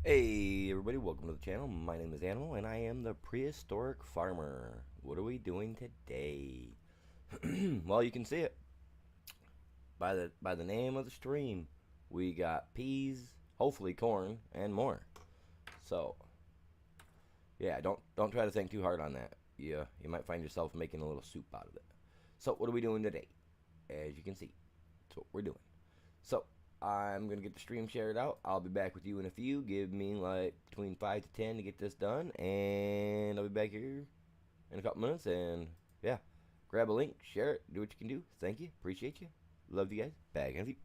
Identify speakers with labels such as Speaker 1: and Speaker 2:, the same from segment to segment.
Speaker 1: Hey everybody, welcome to the channel. My name is Animal and I am the prehistoric farmer. What are we doing today? Well, you can see it by the name of the stream. We got peas, hopefully corn, and more. So, yeah, don't try to think too hard on that. You might find yourself making a little soup out of it. So, what are we doing today? As you can see, that's what we're doing. So, I'm gonna get the stream shared out. I'll be back with you in a few. Give me like between 5 to 10 to get this done, and I'll be back here in a couple minutes. And yeah, grab a link, share it, do what you can do. Thank you, appreciate you, love you guys. Back in a few.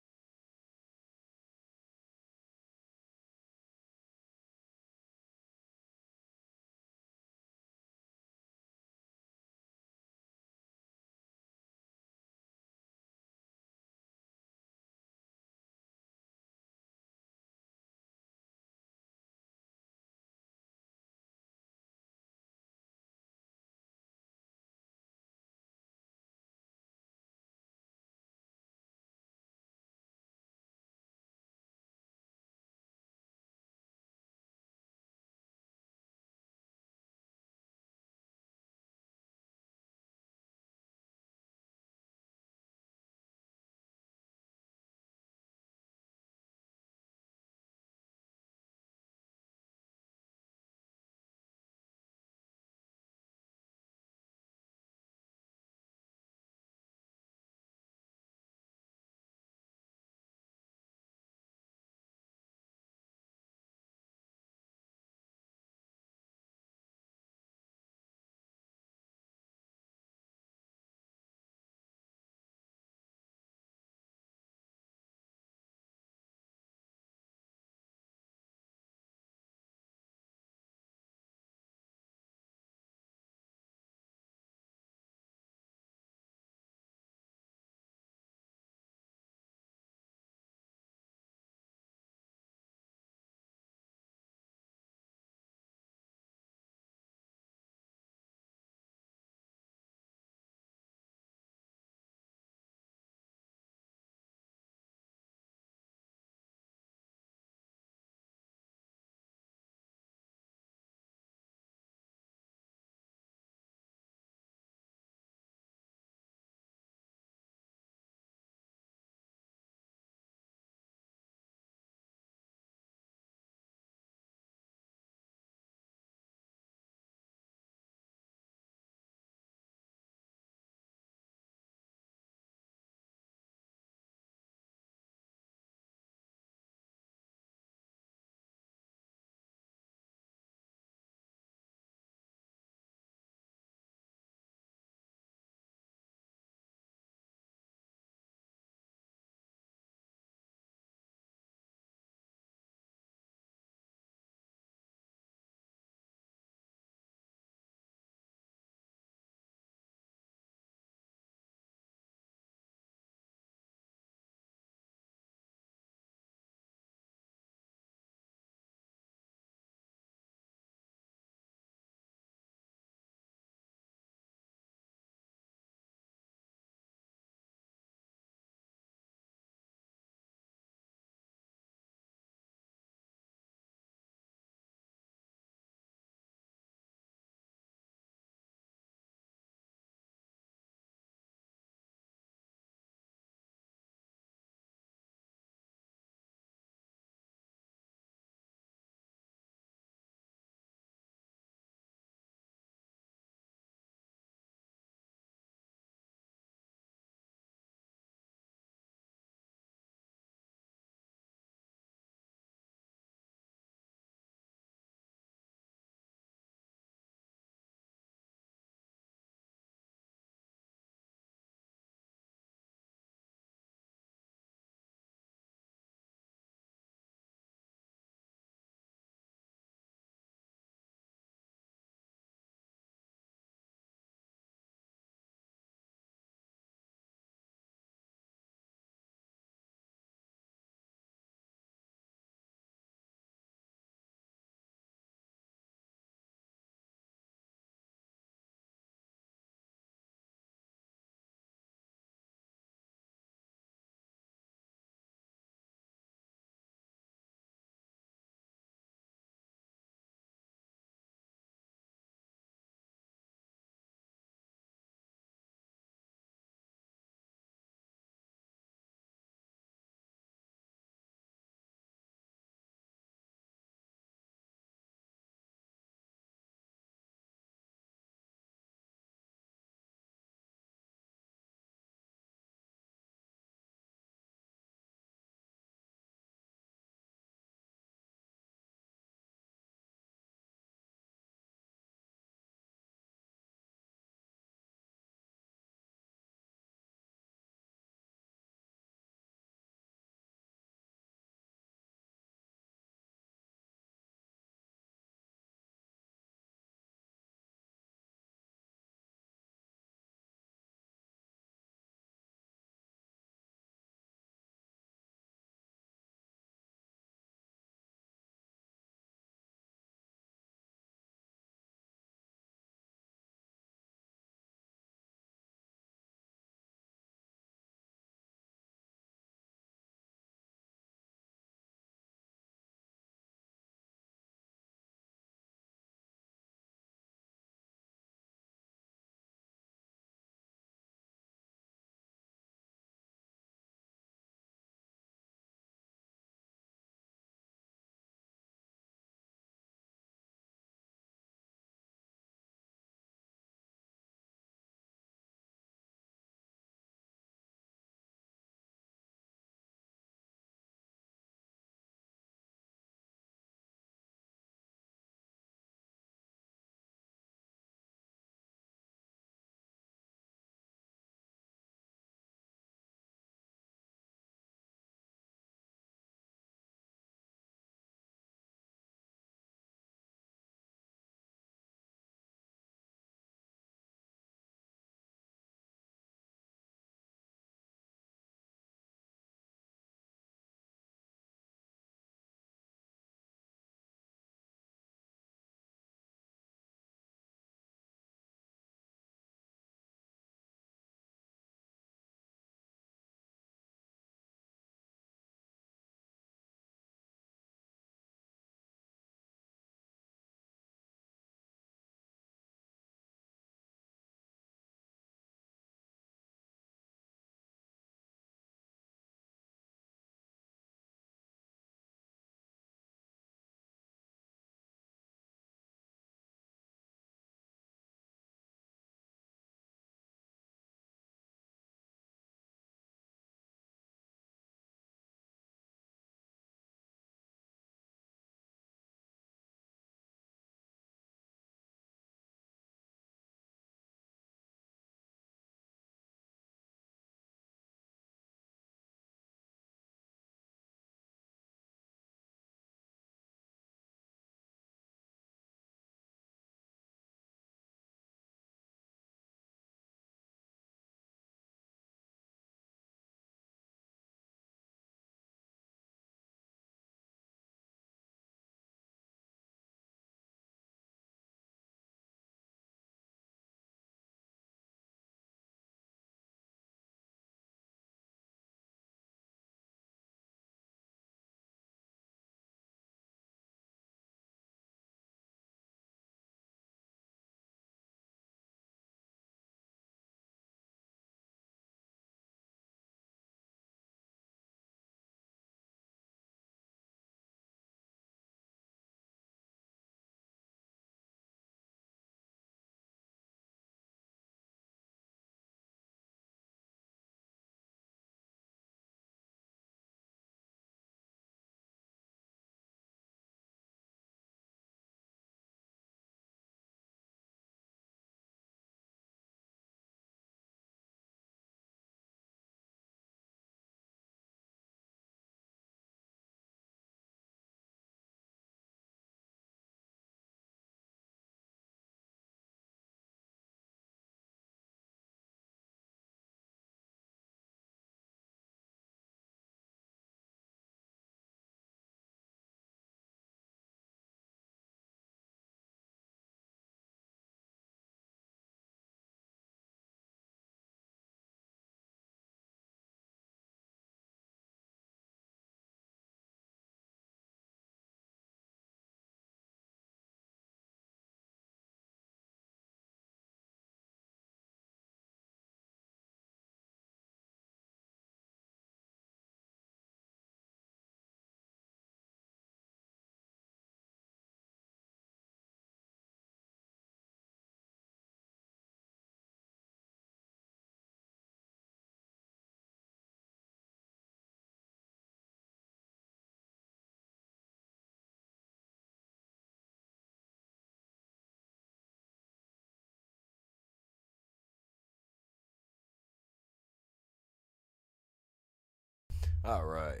Speaker 1: All right.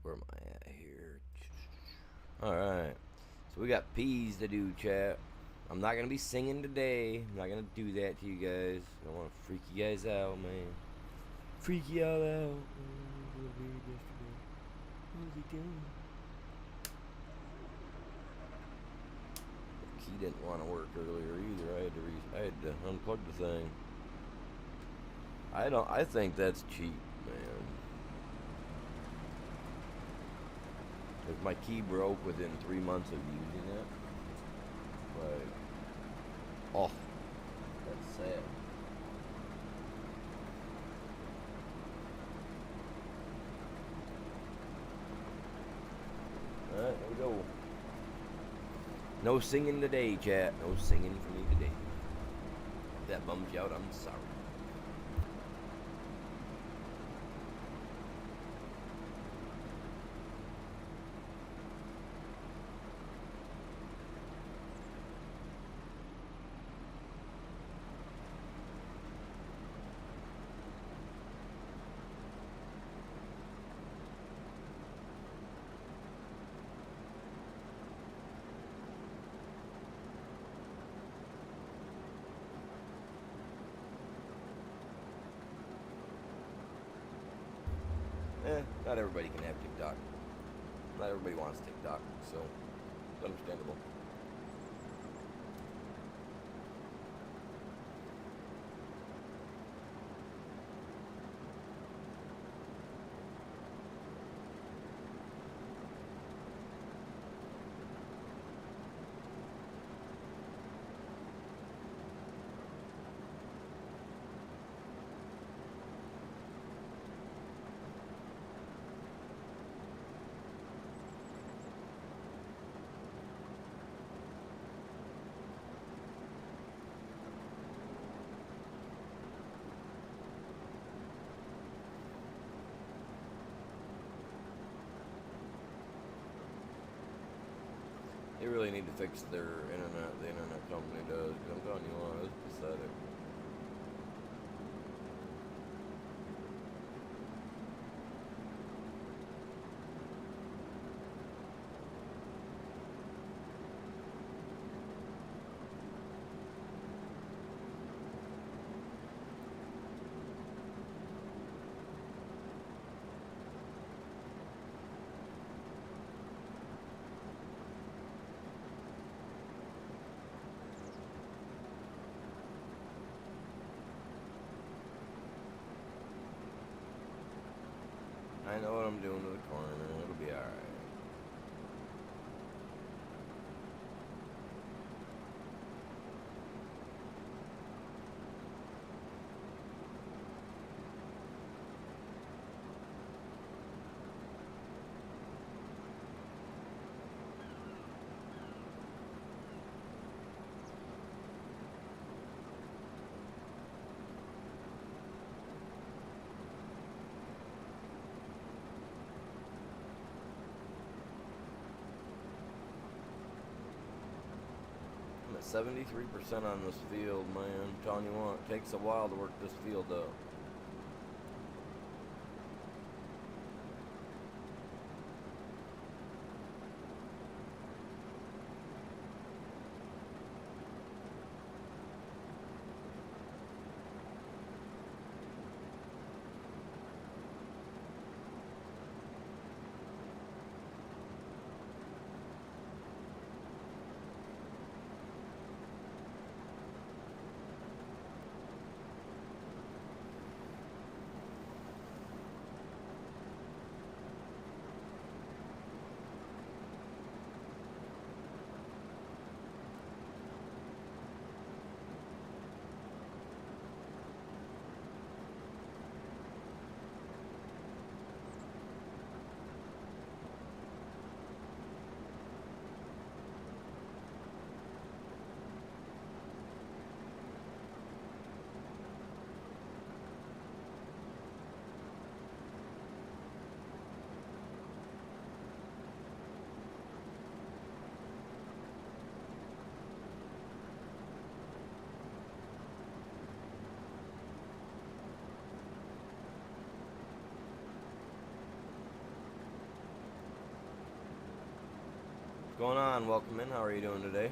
Speaker 1: Where am I at here? All right. So we got P's to do, chat. I'm not gonna be singing today. I'm not gonna do that to you guys. I don't want to freak you guys out, man. Freak you all out. What was he doing? The key didn't want to work earlier either. I had to unplug the thing. I think that's cheap, man. If my key broke within 3 months of using it, like, oh, that's sad. Alright, here we go. No singing today, chat. No singing for me today. If that bums you out, I'm sorry. Not everybody can have TikTok. Not everybody wants TikTok, so it's understandable. They really need to fix their internet. The internet company does. 'Cause I'm telling you what, it's pathetic. I know what I'm doing to the corner. It'll be alright. I'm at 73% on this field, man. I'm telling you what, it takes a while to work this field up. going on? Welcome in. How are you doing today?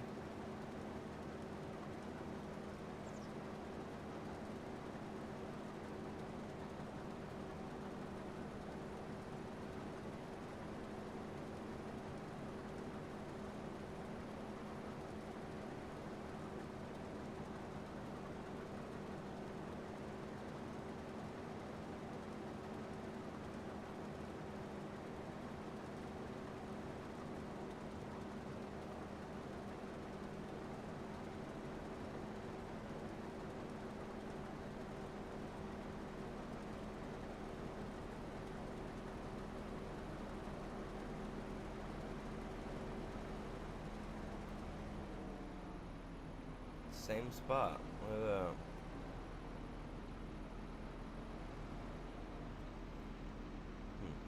Speaker 1: Same spot. Look at that.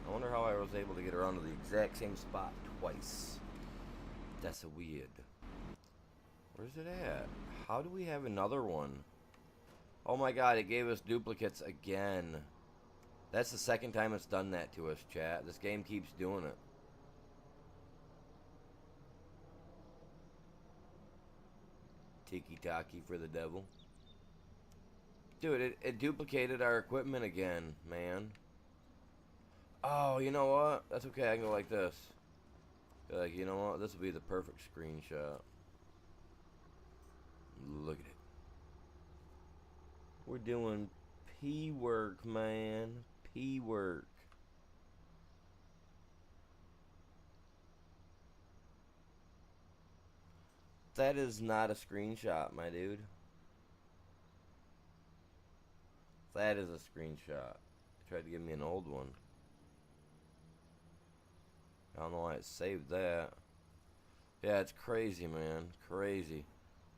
Speaker 1: I wonder how I was able to get around to the exact same spot twice. That's a weird. Where's it at? How do we have another one? Oh my god, it gave us duplicates again. That's the second time it's done that to us, chat. This game keeps doing it. Tiki-taki for the devil. Dude, it duplicated our equipment again, man. Oh, you know what? That's okay, I can go like this. Be like, you know what? This will be the perfect screenshot. Look at it. We're doing P work, man. P work. That is not a screenshot, my dude. That is a screenshot. It tried to give me an old one. I don't know why it saved that. Yeah, it's crazy, man. Crazy.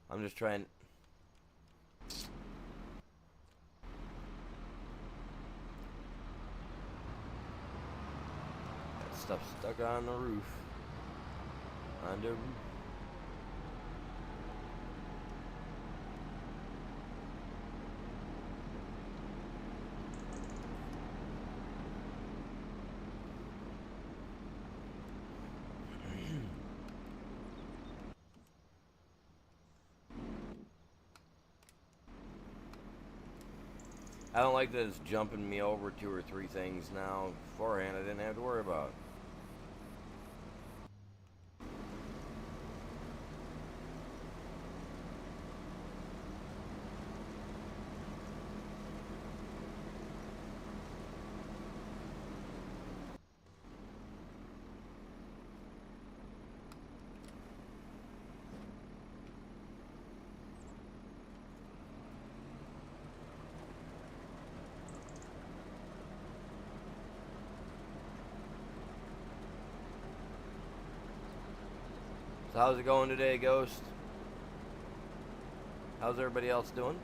Speaker 1: I'm just trying... That stuff's stuck on the roof. On the roof. I don't like that it's jumping me over 2 or 3 things now. Beforehand, I didn't have to worry about. So how's it going today, Ghost? How's everybody else doing?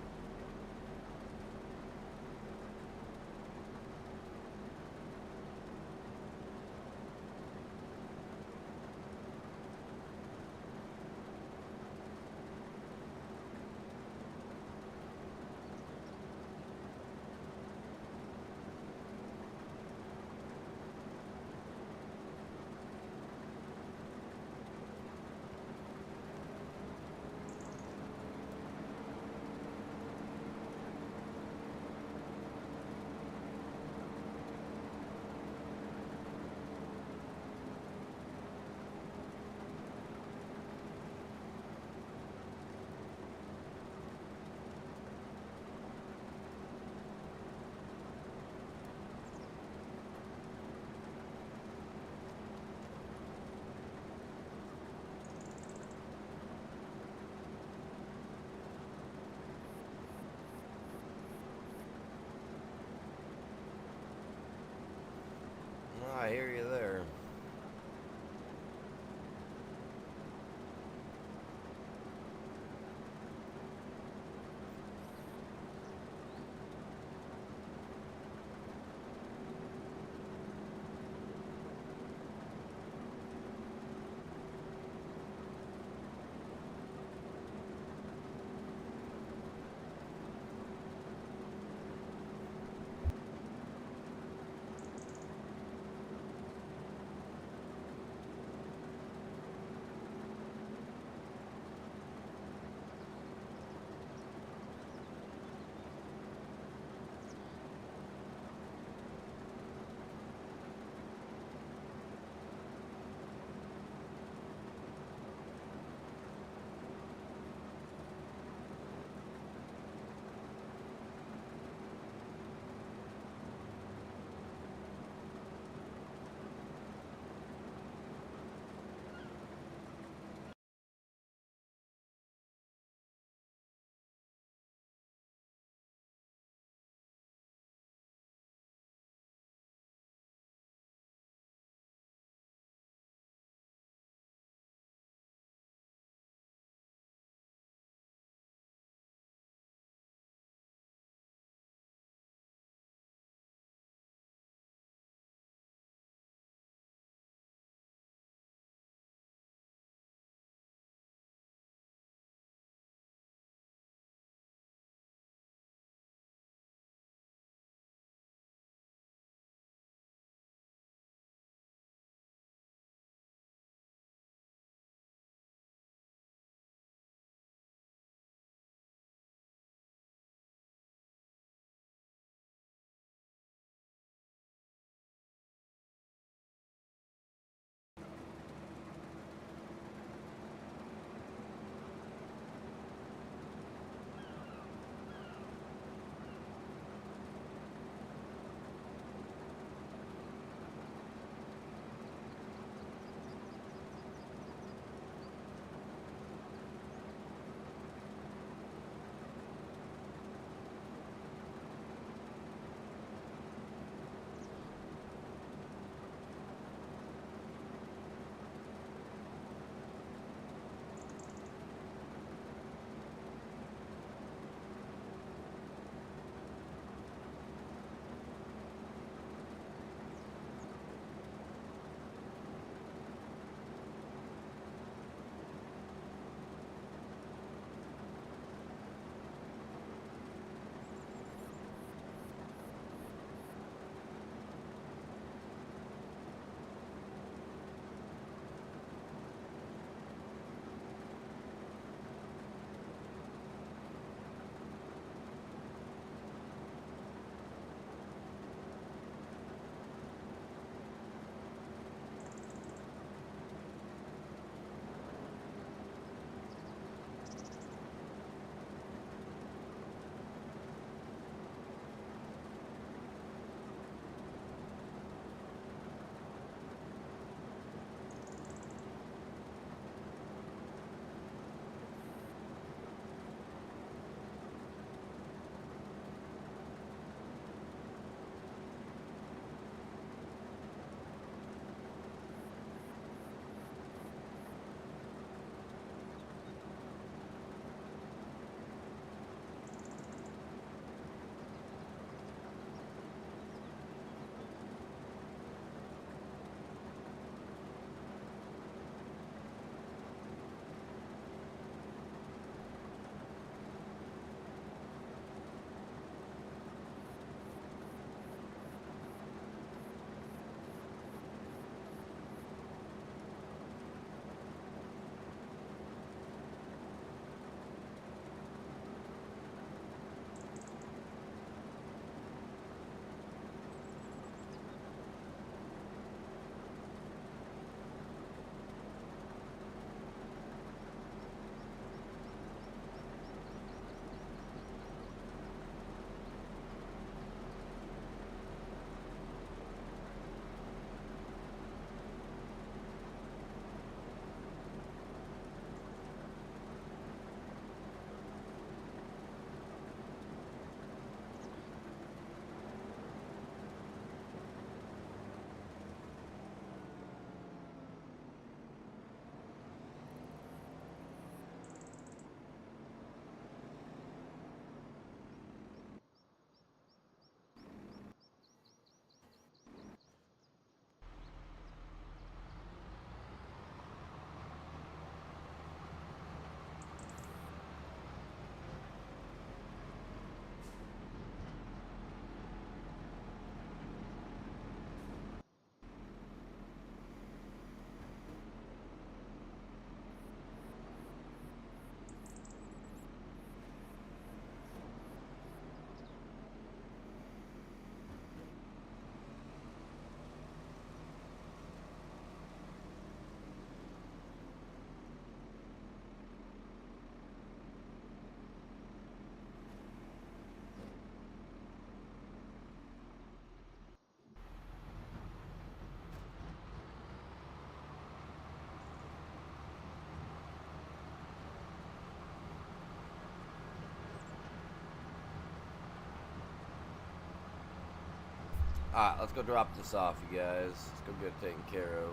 Speaker 1: Alright, let's go drop this off, you guys. Let's go get it taken care of.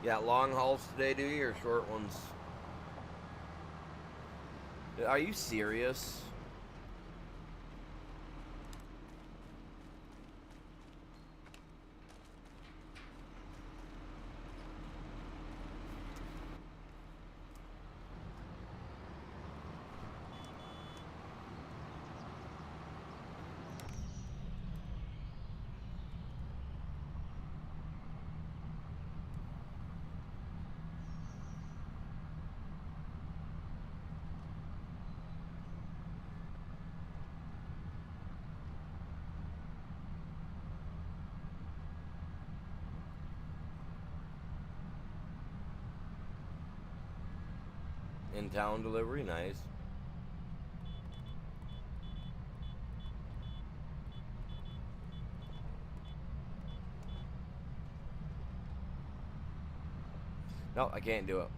Speaker 1: You got long hauls today, do you, or short ones? Are you serious? In-town delivery, nice. No, I can't do it.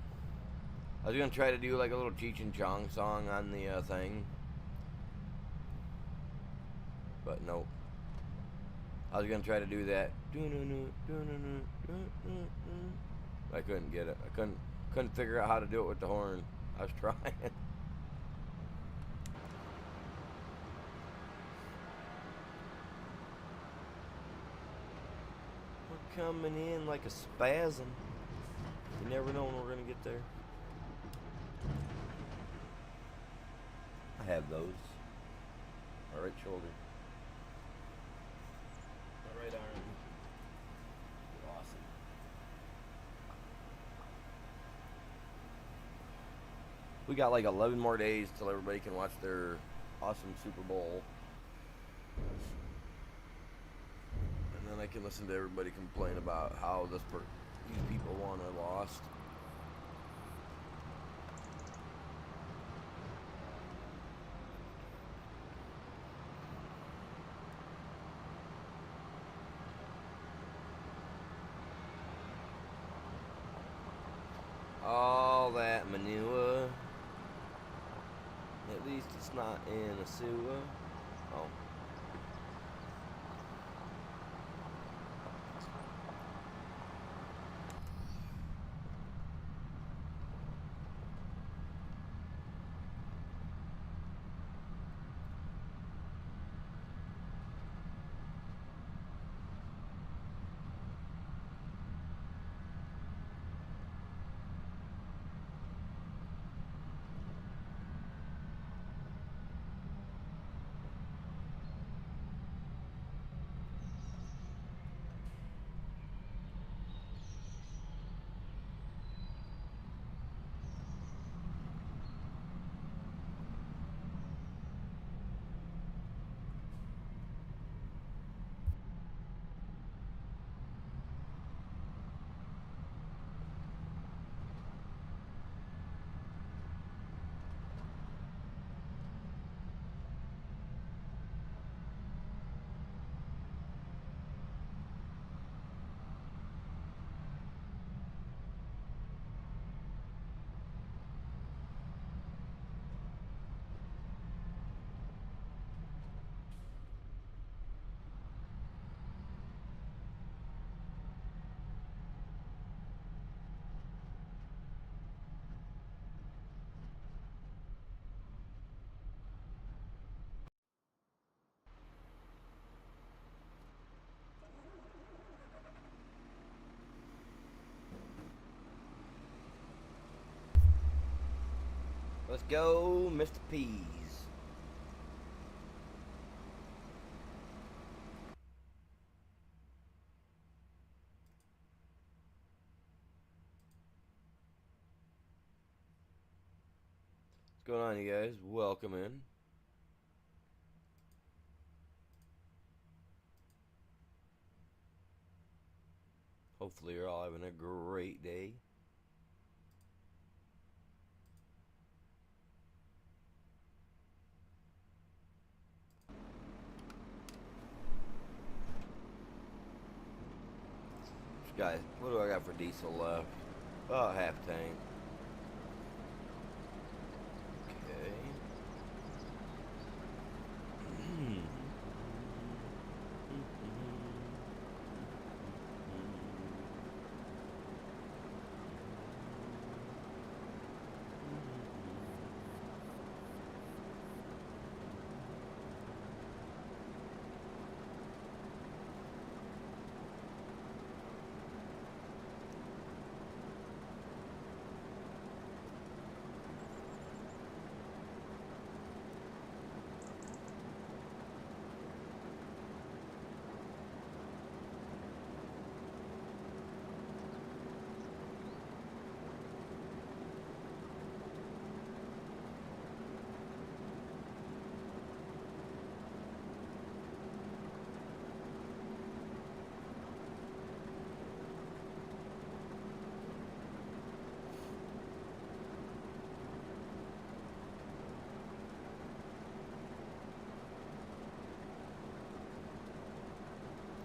Speaker 1: I was gonna try to do like a little Cheech and Chong song on the thing, but nope. I was gonna try to do that. I couldn't get it. I couldn't figure out how to do it with the horn. I was trying. We're coming in like a spasm. You never know when we're gonna get there. I have those. My right shoulder. My right arm. Awesome. We got like 11 more days till everybody can watch their awesome Super Bowl. And then I can listen to everybody complain about how these people won or lost. All that manure. At least it's not in a sewer. Oh. Let's go, Mr. Peas. What's going on, you guys? Welcome in. Hopefully you're all having a great day. Guys, what do I got for diesel left? About half tank. Okay.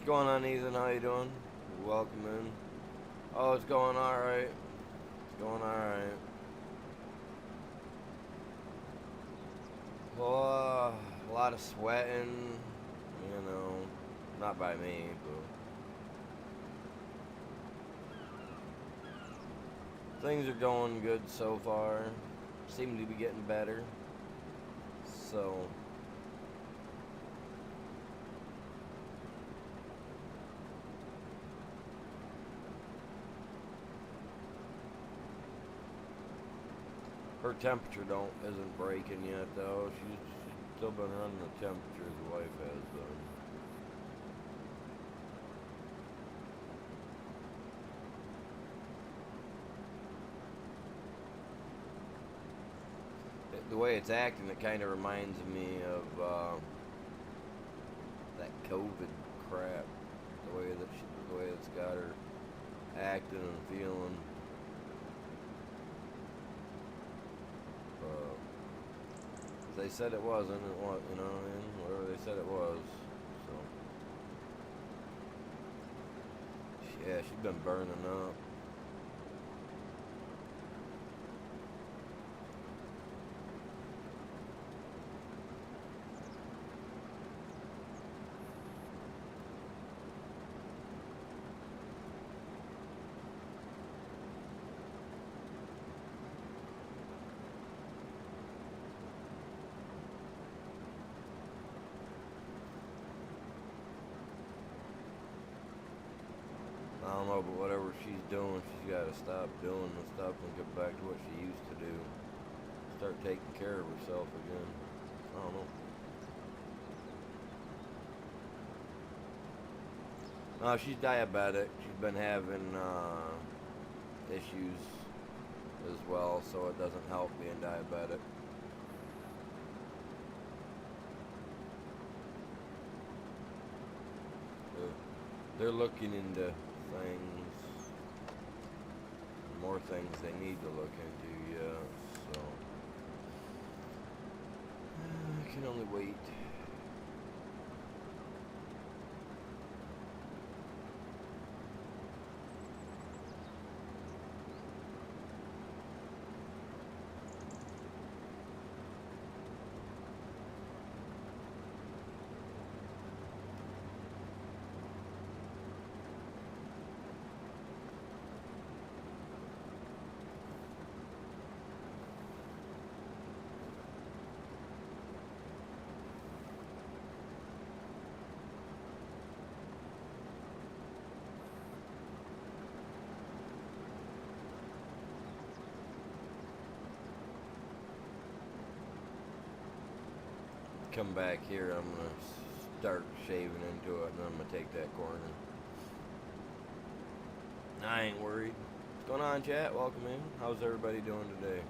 Speaker 1: What's going on, Ethan? How you doing? Welcome in. Oh, it's going alright. It's going alright. Well, a lot of sweating, you know, not by me, but things are going good so far. Seem to be getting better. So her temperature isn't breaking yet though. She's still been running the temperature the wife has done. The way it's acting, it kind of reminds me of that COVID crap. The way it's got her acting and feeling. They said it wasn't, it was, you know what I mean? Whatever they said it was. So yeah, she's been burning up. I don't know, but whatever she's doing, she's got to stop doing and stuff and get back to what she used to do. Start taking care of herself again. I don't know. No, she's diabetic. She's been having issues as well, so it doesn't help being diabetic. They're looking into things, more things they need to look into, yeah, so I can only wait. Come back here, I'm going to start shaving into it, and then I'm going to take that corner. I ain't worried. What's going on, chat? Welcome in. How's everybody doing today?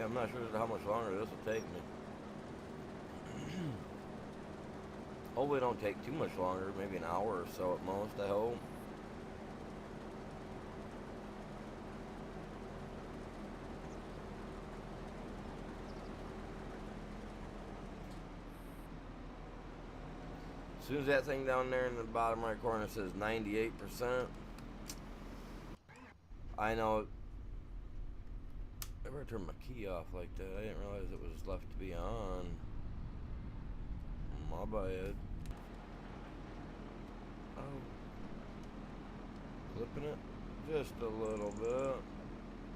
Speaker 1: I'm not sure how much longer this will take me. Hopefully it don't take too much longer, maybe an hour or so at most, I hope. As soon as that thing down there in the bottom right corner says 98%, I know. I ever turned my key off like that. I didn't realize it was left to be on. My bad. Oh. Clipping it just a little bit.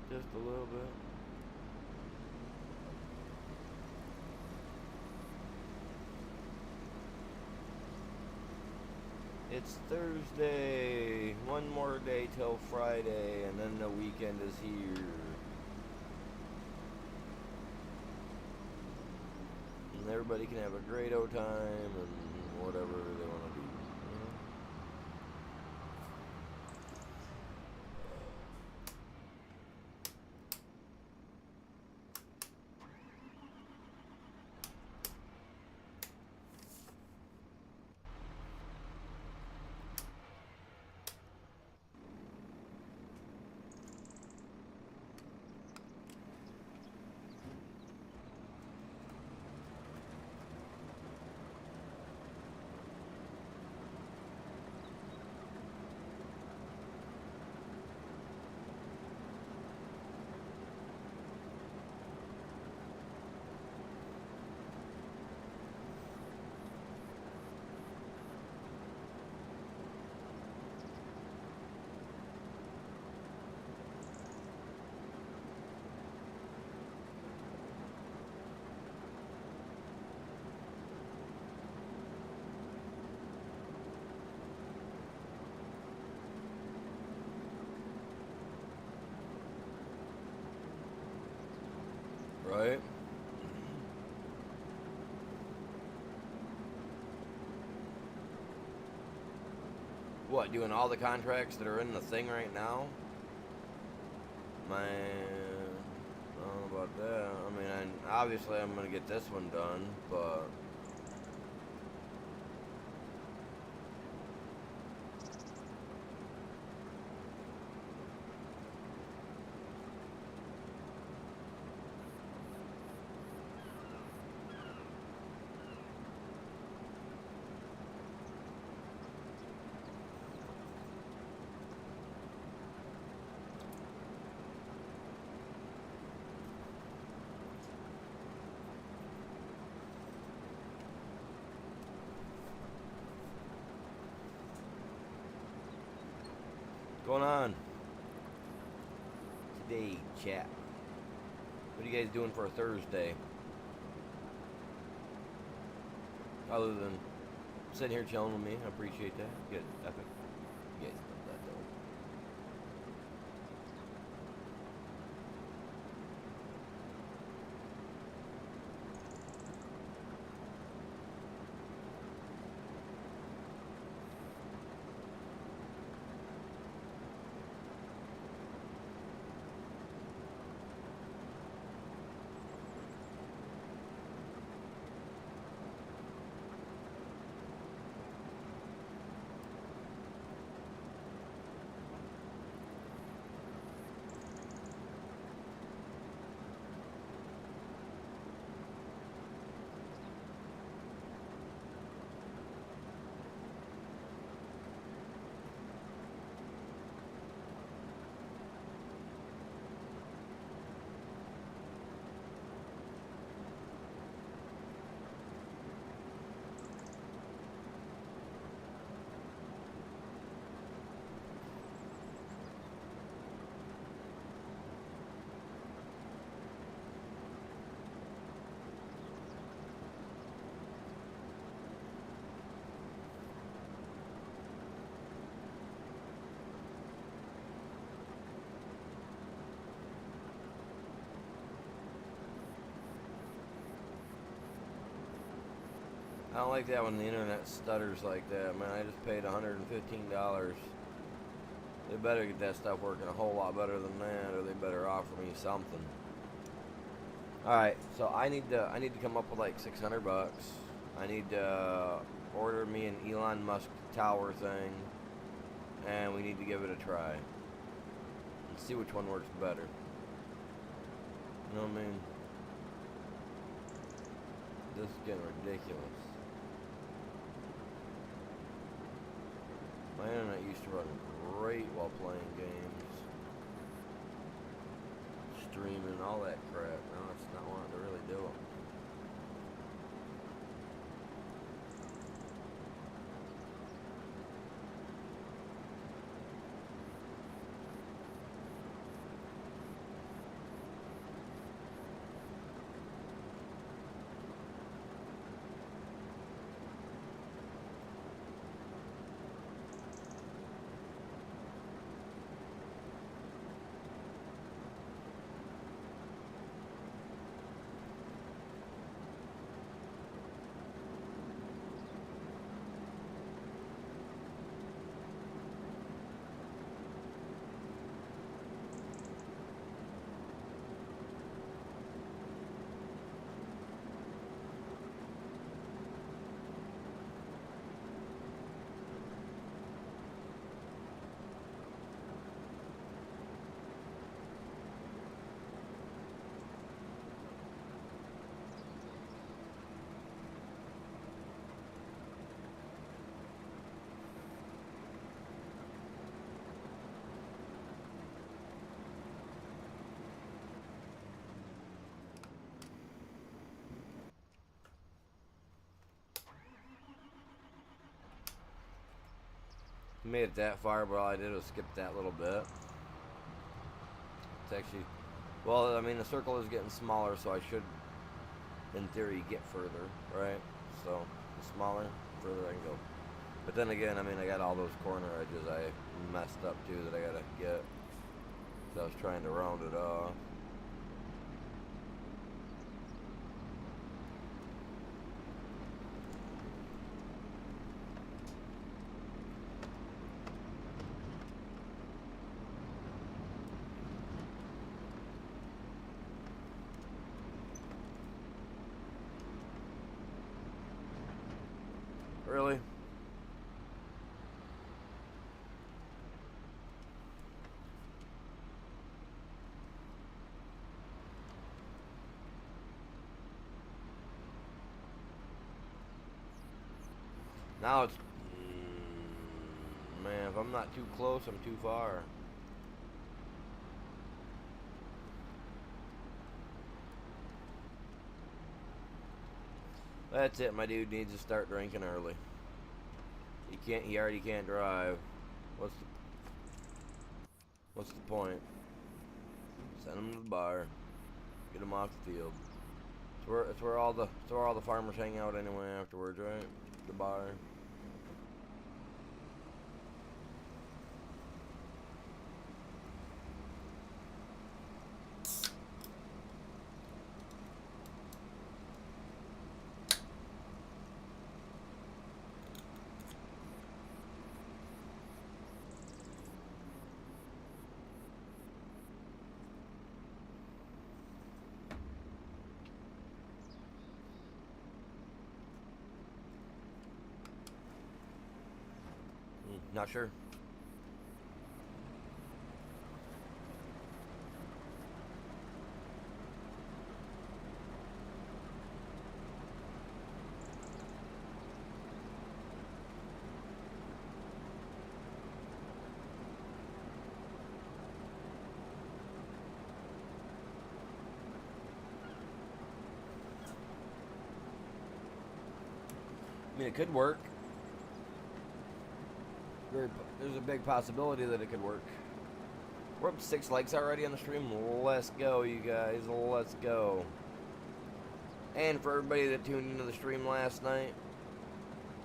Speaker 1: Just a little bit. It's Thursday. One more day till Friday, and then the weekend is here. And everybody can have a great old time and whatever they want to do. Right? What, doing all the contracts that are in the thing right now? Man, I don't know about that. I mean, obviously I'm going to get this one done, but... What's going on today, chat? What are you guys doing for a Thursday? Other than sitting here chilling with me, I appreciate that. Good, epic. You guys love that though. I don't like that when the internet stutters like that, man. I just paid $115. They better get that stuff working a whole lot better than that, or they better offer me something. All right, so I need to come up with like 600 bucks. I need to order me an Elon Musk tower thing, and we need to give it a try and see which one works better. You know what I mean? This is getting ridiculous. My internet used to run great while playing games, streaming, all that crap. Now it's not wanting to really do it. Made it that far, but all I did was skip that little bit. It's actually, well, I mean, the circle is getting smaller, so I should, in theory, get further, right? So, the smaller, the further I can go. But then again, I mean, I got all those corner edges I messed up, too, that I gotta get. So I was trying to round it off. Really? Now it's... man, if I'm not too close, I'm too far. That's it, my dude needs to start drinking early. He already can't drive. What's the point? Send him to the bar. Get him off the field. It's where all the farmers hang out anyway afterwards, right? The bar. Not sure. I mean, it could work. There's a big possibility that it could work. We're up to 6 likes already on the stream. Let's go, you guys. Let's go. And for everybody that tuned into the stream last night,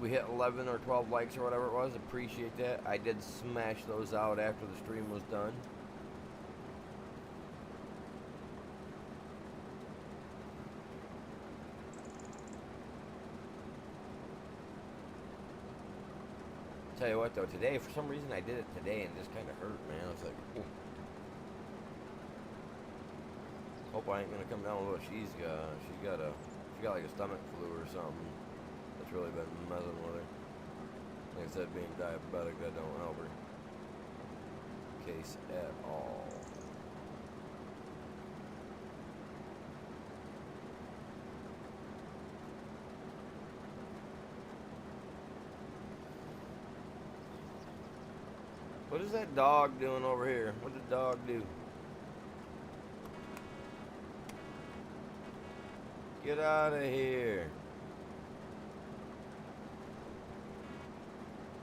Speaker 1: we hit 11 or 12 likes or whatever it was. Appreciate that. I did smash those out after the stream was done. Tell you what though, today, for some reason I did it today and it just kind of hurt, man. I was like, Hope I ain't gonna come down with what she's got. She got like a stomach flu or something. That's really been messing with her. Like I said, being diabetic, that don't help her case at all. What is that dog doing over here? What did the dog do? Get out of here.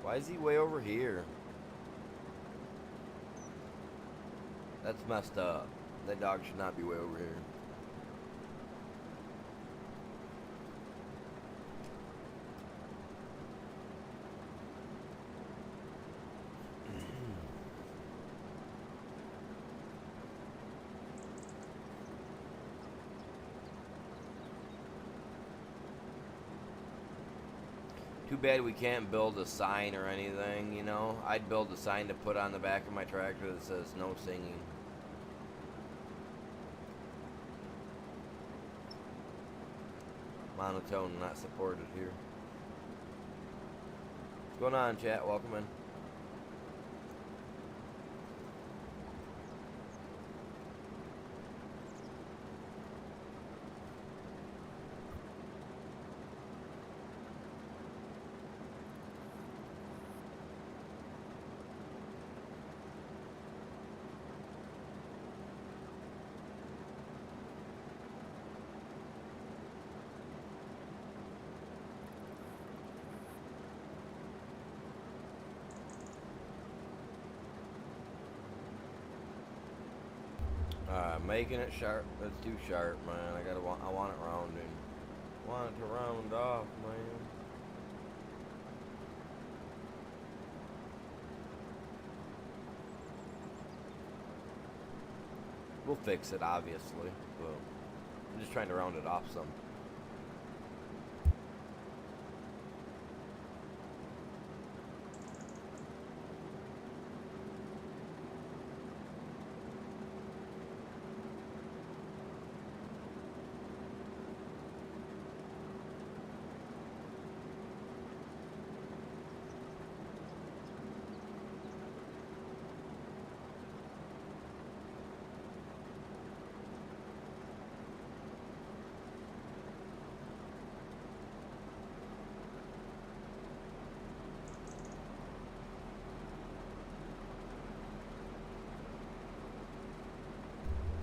Speaker 1: Why is he way over here? That's messed up. That dog should not be way over here. Too bad we can't build a sign or anything, you know? I'd build a sign to put on the back of my tractor that says no singing. Monotone not supported here. What's going on, chat? Welcome in. Making it sharp. That's too sharp, man. I want it rounding. I want it to round off, man. We'll fix it, obviously. But I'm just trying to round it off some.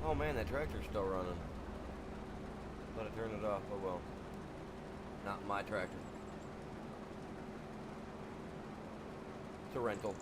Speaker 1: Oh man, that tractor's still running. Let it turn it off. Oh well. Not my tractor. It's a rental.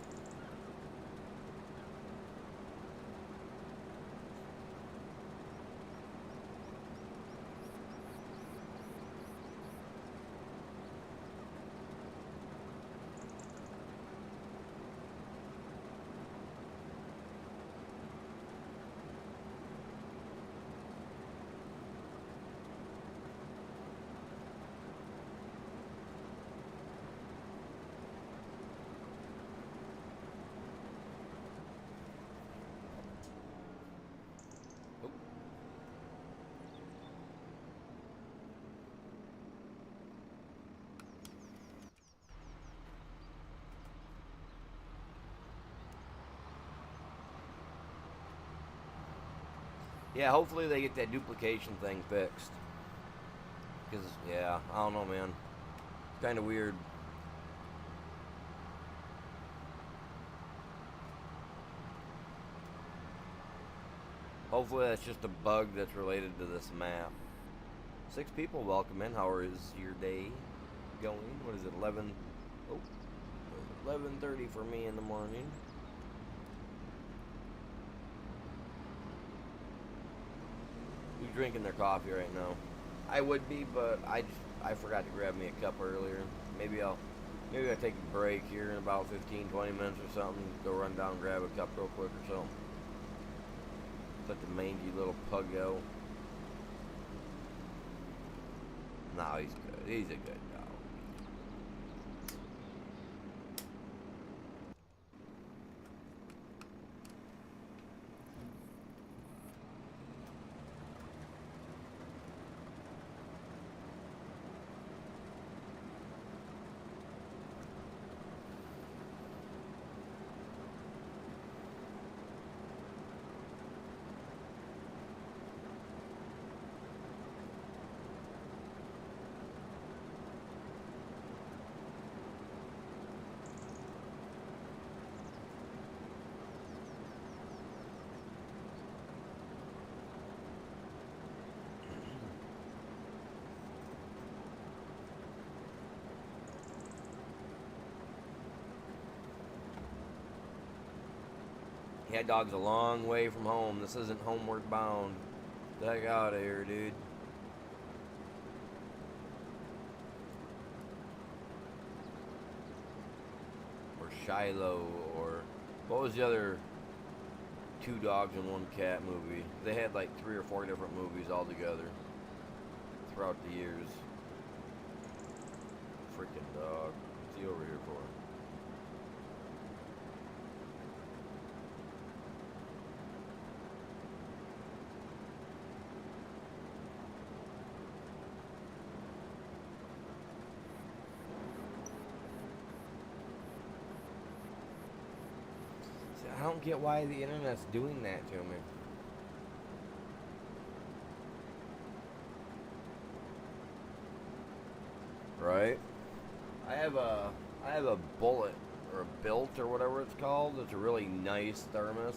Speaker 1: Yeah, hopefully they get that duplication thing fixed. Because, yeah, I don't know, man. It's kind of weird. Hopefully that's just a bug that's related to this map. 6 people, welcome in. How is your day going? What is it, 11? Oh, 11:30 for me in the morning. Who's drinking their coffee right now? I would be, but I forgot to grab me a cup earlier. Maybe I'll take a break here in about 15-20 minutes or something. Go run down and grab a cup real quick or something. Let the mangy little pug go. No, he's good. He's a good dog. Cat dog's a long way from home. This isn't homeward bound. Get the heck out of here, dude. Or Shiloh, or what was the other two dogs and one cat movie? They had like 3 or 4 different movies all together throughout the years. Freaking dog. What's he over here for? I don't get why the internet's doing that to me. Right? I have a bullet or a built or whatever it's called. It's a really nice thermos.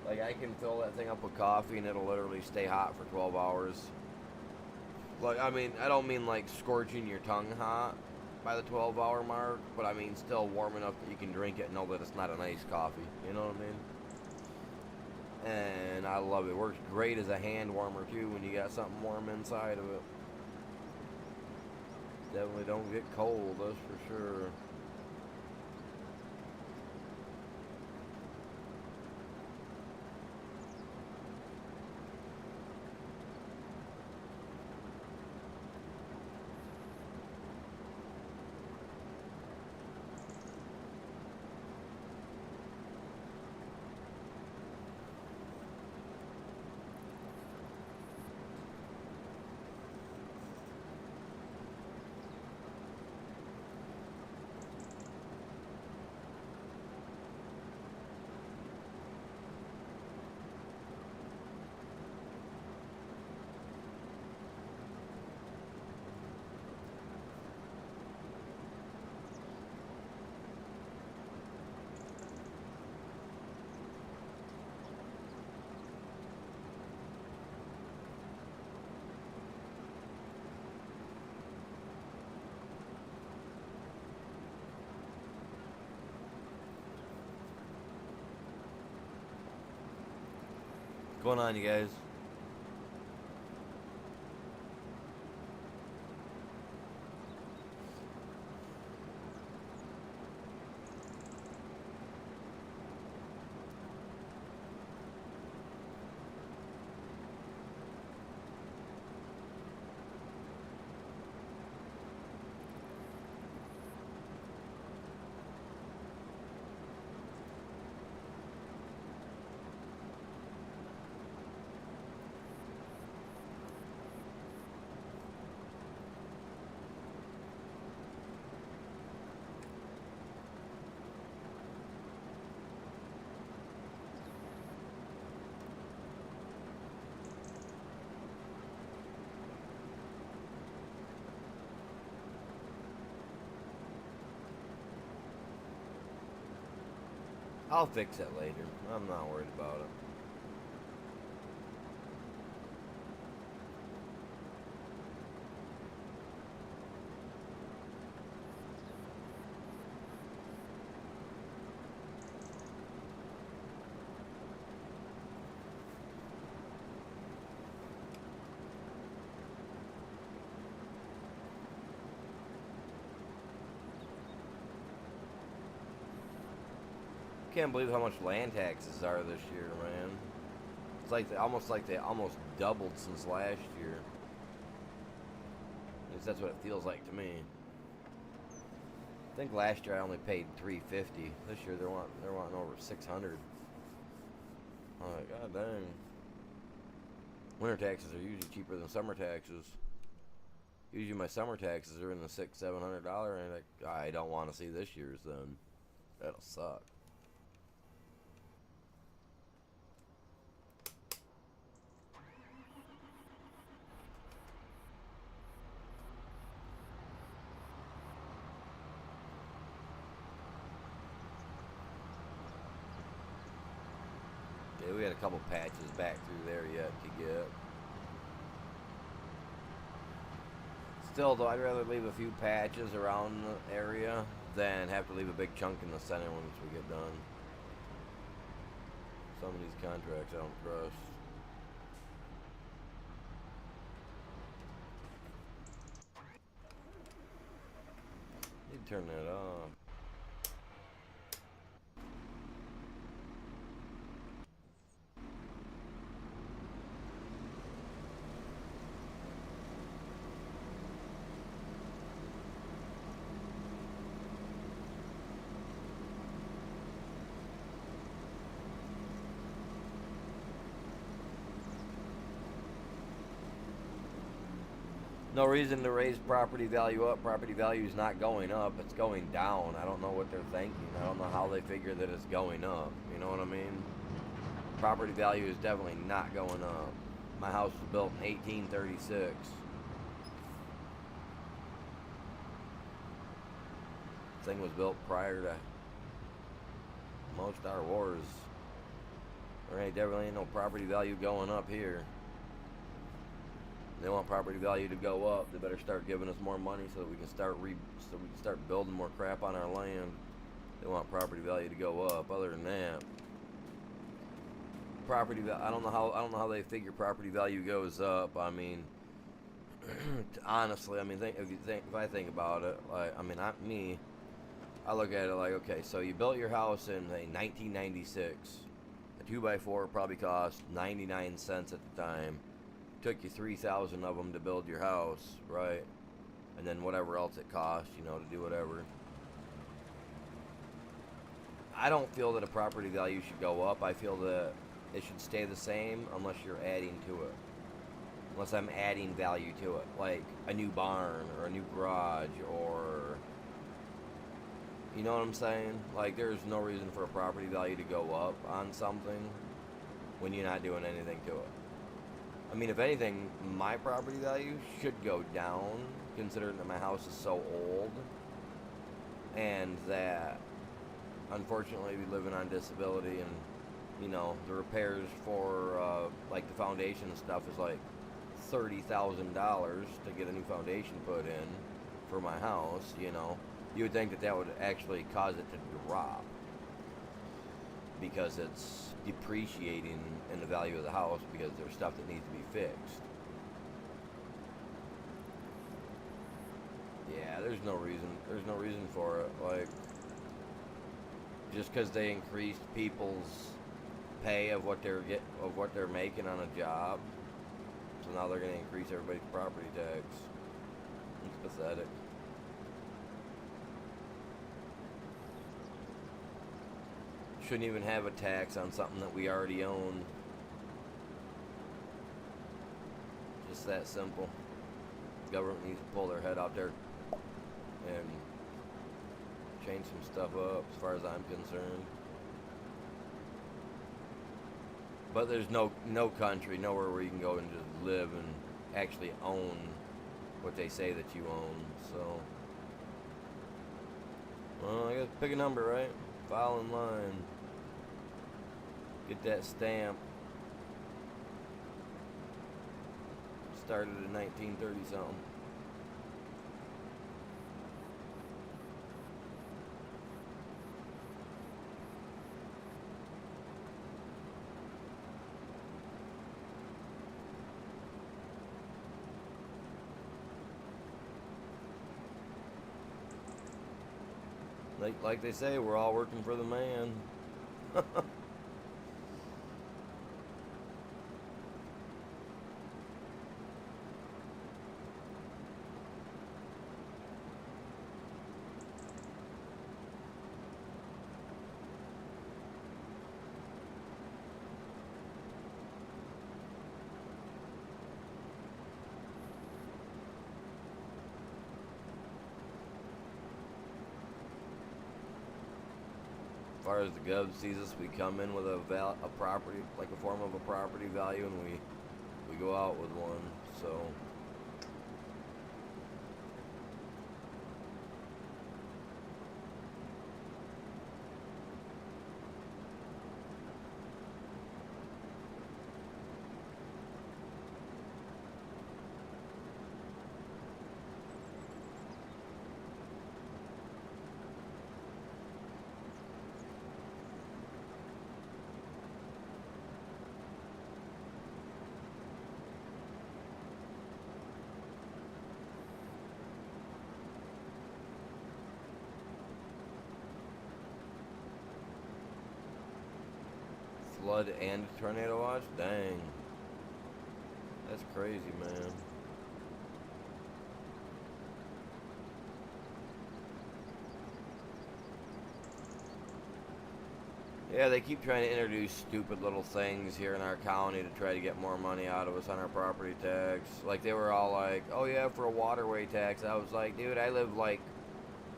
Speaker 1: Like I can fill that thing up with coffee and it'll literally stay hot for 12 hours. Like I mean, I don't mean like scorching your tongue hot by the 12-hour mark, but I mean still warm enough that you can drink it and know that it's not an iced coffee. You know what I mean? And I love it. It works great as a hand warmer too when you got something warm inside of it. Definitely don't get cold, that's for sure. What's going on, you guys? I'll fix it later. I'm not worried about it. Can't believe how much land taxes are this year, man. It's like they almost doubled since last year. At least that's what it feels like to me. I think last year I only paid $350. This year they're wanting over $600. I'm like, god dang. Winter taxes are usually cheaper than summer taxes. Usually my summer taxes are in the $600-700 range. I don't want to see this year's then. That'll suck. Yeah, we had a couple patches back through there yet to get. Still, though, I'd rather leave a few patches around the area than have to leave a big chunk in the center once we get done. Some of these contracts I don't trust. You turn that off. No reason to raise property value up. Property value is not going up. It's going down. I don't know what they're thinking. I don't know how they figure that it's going up. You know what I mean? Property value is definitely not going up. My house was built in 1836. Thing was built prior to most of our wars. There ain't definitely no property value going up here. They want property value to go up. They better start giving us more money so that we can start building more crap on our land. They want property value to go up. Other than that, property value. I don't know how they figure property value goes up. I mean, honestly, I mean, if I think about it, like, I mean, I look at it like, okay, so you built your house in 1996. A 2x4 probably cost 99 cents at the time. Took you 3,000 of them to build your house, right? And then whatever else it cost, you know, to do whatever. I don't feel that a property value should go up. I feel that it should stay the same unless you're adding to it. Unless I'm adding value to it, like a new barn or a new garage, or, you know what I'm saying? Like, there's no reason for a property value to go up on something when you're not doing anything to it. I mean, if anything, my property value should go down, considering that my house is so old, and that, unfortunately, we living on disability, and, you know, the repairs for, like, the foundation and stuff is like $30,000 to get a new foundation put in for my house, you know. You would think that that would actually cause it to drop, because it's depreciating in the value of the house because there's stuff that needs to be fixed. Yeah, there's no reason for it. Like, just because they increased people's pay of what they're making on a job, so now they're going to increase everybody's property tax. It's pathetic. Shouldn't even have a tax on something that we already own. Just that simple. Government needs to pull their head out there and change some stuff up, as far as I'm concerned. But there's no country, nowhere where you can go and just live and actually own what they say that you own. So, well, I guess pick a number, right? File in line. Get that stamp. Started in 1930 something. Like they say, we're all working for the man. As far as the gov sees us, we come in with a property, like a form of a property value, and we go out with one. So, Flood and tornado watch? Dang. That's crazy, man. Yeah, they keep trying to introduce stupid little things here in our county to try to get more money out of us on our property tax. Like, they were all like, oh yeah, for a waterway tax. I was like, dude, I live like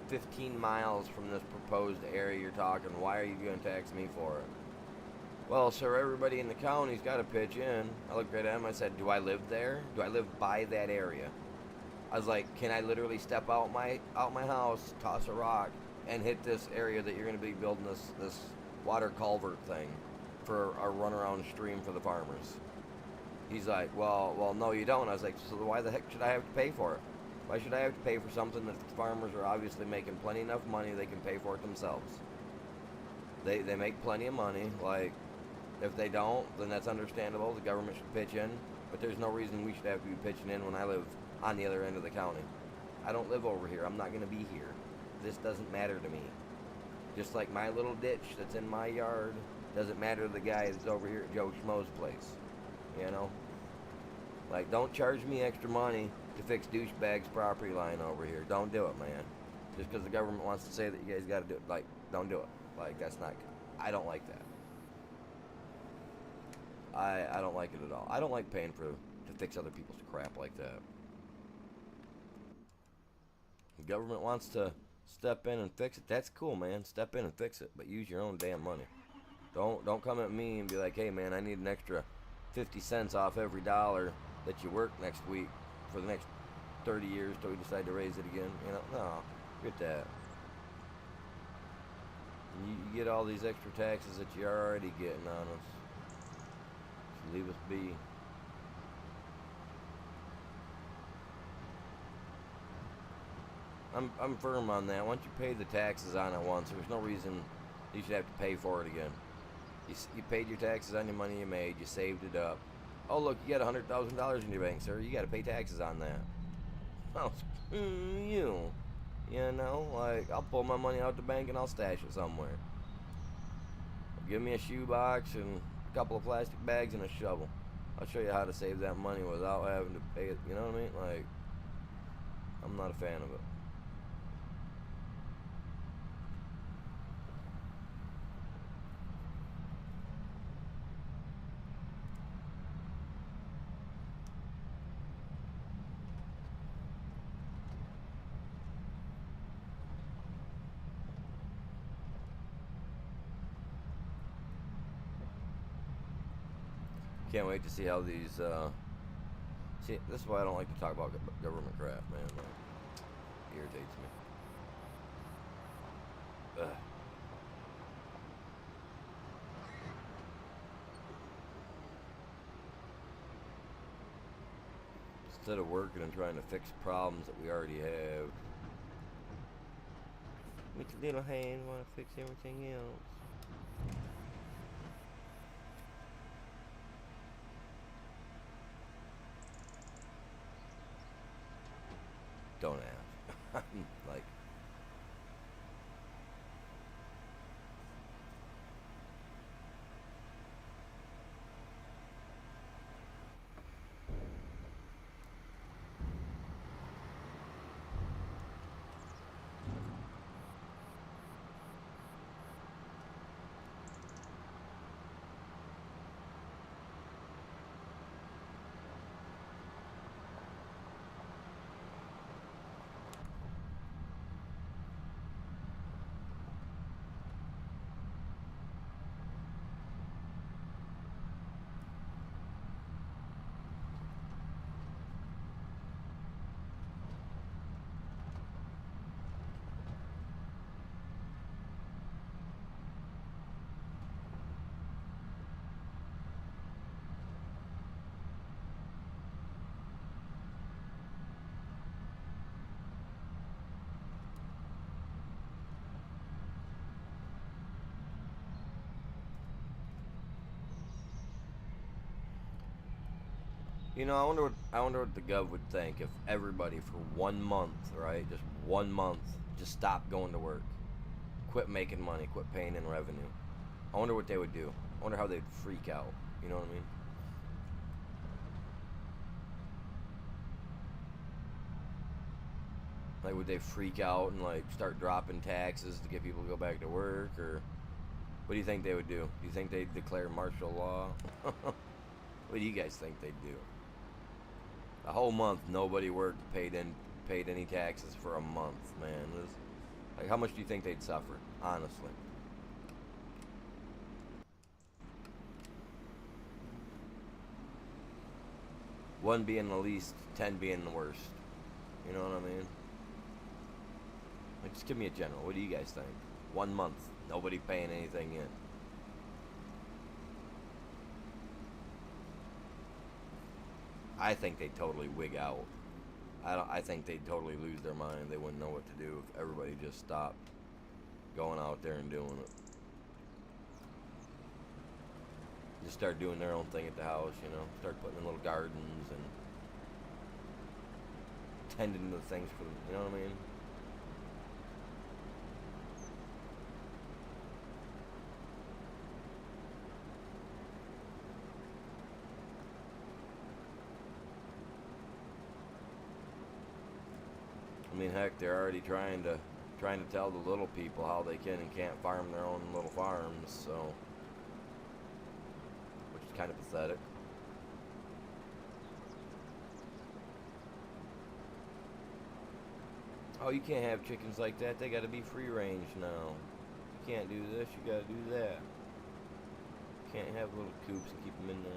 Speaker 1: 15 miles from this proposed area you're talking. Why are you going to tax me for it? Well, sir, everybody in the county's got to pitch in. I looked right at him. I said, do I live there? Do I live by that area? I was like, can I literally step out my house, toss a rock, and hit this area that you're going to be building this water culvert thing for a runaround stream for the farmers? He's like, well, no, you don't. I was like, so why the heck should I have to pay for it? Why should I have to pay for something that the farmers are obviously making plenty enough money they can pay for it themselves? They make plenty of money. Like, if they don't, then that's understandable. The government should pitch in. But there's no reason we should have to be pitching in when I live on the other end of the county. I don't live over here. I'm not going to be here. This doesn't matter to me. Just like my little ditch that's in my yard doesn't matter to the guy that's over here at Joe Schmo's place. You know? Like, don't charge me extra money to fix douchebag's property line over here. Don't do it, man. Just because the government wants to say that you guys got to do it. Like, don't do it. Like, that's not... I don't like that. I don't like it at all. I don't like paying to fix other people's crap like that. The government wants to step in and fix it. That's cool, man. Step in and fix it, but use your own damn money. Don't come at me and be like, hey, man, I need an extra 50 cents off every dollar that you work next week for the next 30 years till we decide to raise it again. You know, no, get that. You get all these extra taxes that you're already getting on us. Just leave us be. I'm firm on that. Once you pay the taxes on it once, there's no reason you should have to pay for it again. You paid your taxes on your money you made. You saved it up. Oh, look, you got $100,000 in your bank, sir. You got to pay taxes on that. Oh, you know, like, I'll pull my money out the bank and I'll stash it somewhere. Give me a shoebox and a couple of plastic bags and a shovel. I'll show you how to save that money without having to pay it. You know what I mean? Like, I'm not a fan of it. Can't wait to see how these, see, this is why I don't like to talk about government crap, man. Like, it irritates me. Ugh. Instead of working and trying to fix problems that we already have. With your little hand, want to fix everything else. Don't ask. Like, you know, I wonder what the gov would think if everybody for 1 month, right, just 1 month, just stopped going to work, quit making money, quit paying in revenue. I wonder what they would do. I wonder how they'd freak out. You know what I mean? Like, would they freak out and like start dropping taxes to get people to go back to work, or what do you think they would do? Do you think they'd declare martial law? What do you guys think they'd do? A whole month, nobody worked, paid any taxes for a month, man. Like, how much do you think they'd suffer, honestly? One being the least, 10 being the worst. You know what I mean? Like, just give me a general. What do you guys think? 1 month, nobody paying anything in. I think they'd totally wig out. I think they'd totally lose their mind. They wouldn't know what to do if everybody just stopped going out there and doing it. Just start doing their own thing at the house, you know. Start putting in little gardens and tending to the things for them. You know what I mean? I mean, heck, they're already trying to tell the little people how they can and can't farm their own little farms, so, which is kind of pathetic. Oh, you can't have chickens like that. They got to be free range now. You can't do this. You got to do that. Can't have little coops and keep them in there.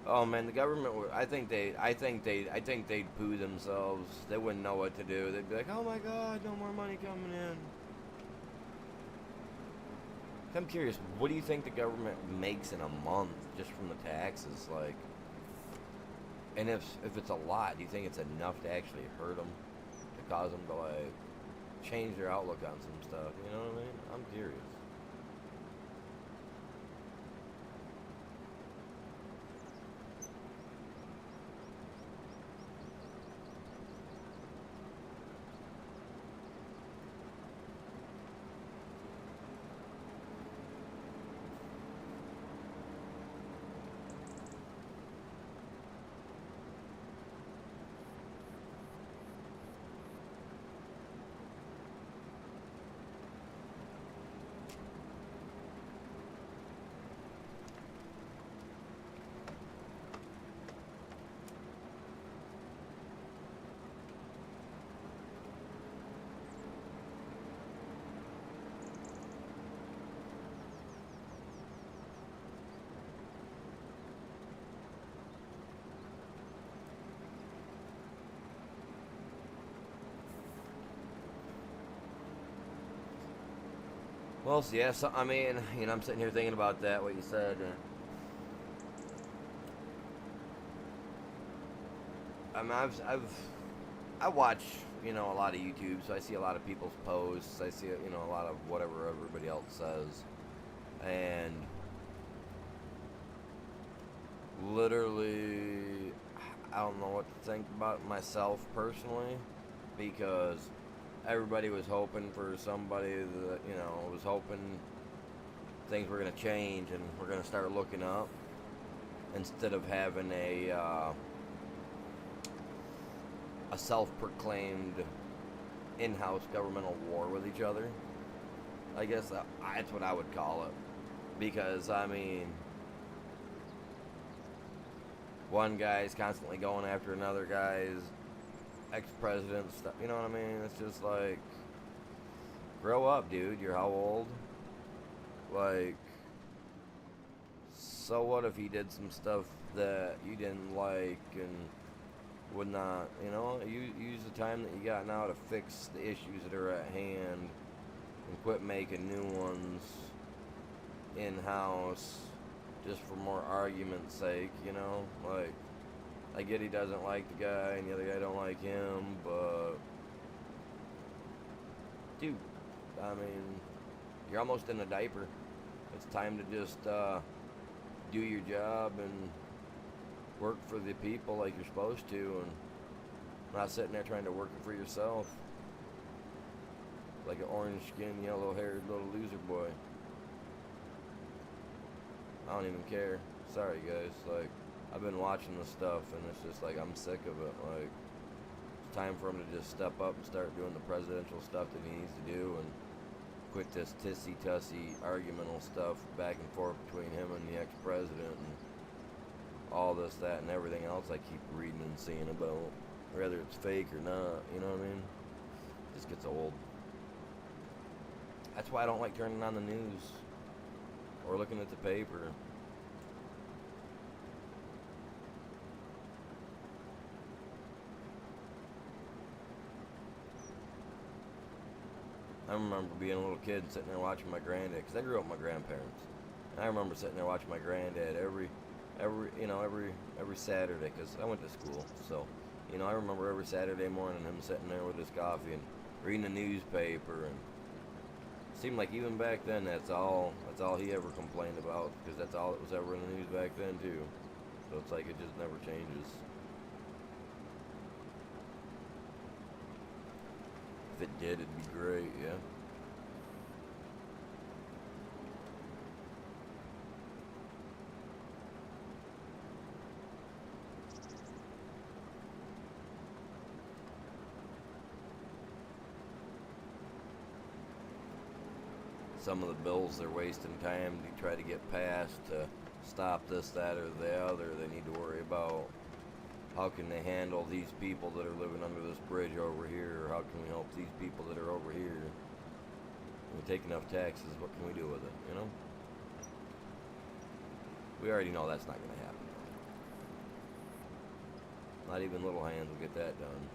Speaker 1: Oh man, the government would. I think they'd poo themselves. They wouldn't know what to do. They'd be like, "Oh my God, no more money coming in." I'm curious. What do you think the government makes in a month just from the taxes? Like, and if it's a lot, do you think it's enough to actually hurt them, to cause them to like change their outlook on some stuff? You know what I mean? I'm curious. Well, so yeah, so, I mean, you know, I'm sitting here thinking about that, what you said. I mean, I watch, you know, a lot of YouTube, so I see a lot of people's posts. I see, you know, a lot of whatever everybody else says. And literally, I don't know what to think about myself personally, because everybody was hoping for somebody that, you know, was hoping things were going to change and we're going to start looking up instead of having a self-proclaimed in-house governmental war with each other. I guess that's what I would call it. Because, I mean, one guy's constantly going after another guy's ex-president stuff. You know what I mean? It's just like, grow up, dude. You're how old? Like, so what if he did some stuff that you didn't like and would not, you know, use the time that you got now to fix the issues that are at hand and quit making new ones in-house just for more argument's sake, you know? Like, I get he doesn't like the guy and the other guy don't like him, but dude, I mean, you're almost in a diaper. It's time to just do your job and work for the people like you're supposed to, and not sitting there trying to work it for yourself like an orange-skinned, yellow-haired little loser boy. I don't even care. Sorry, guys. Like, I've been watching this stuff, and it's just like I'm sick of it. Like, it's time for him to just step up and start doing the presidential stuff that he needs to do, and quit this tissy-tussy argumental stuff back and forth between him and the ex-president, and all this, that, and everything else I keep reading and seeing about, whether it's fake or not. You know what I mean? It just gets old. That's why I don't like turning on the news or looking at the paper. I remember being a little kid and sitting there watching my granddad, because I grew up with my grandparents. And I remember sitting there watching my granddad every Saturday, because I went to school. So, I remember every Saturday morning him sitting there with his coffee and reading the newspaper, and it seemed like even back then that's all he ever complained about, because that's all that was ever in the news back then too. So it's like it just never changes. If it did, it'd be great, yeah. Some of the bills they're wasting time to try to get passed to stop this, that, or the other. They need to worry about how can they handle these people that are living under this bridge over here, or how can we help these people that are over here. When we take enough taxes, what can we do with it, you know? We already know that's not going to happen. Not even little hands will get that done.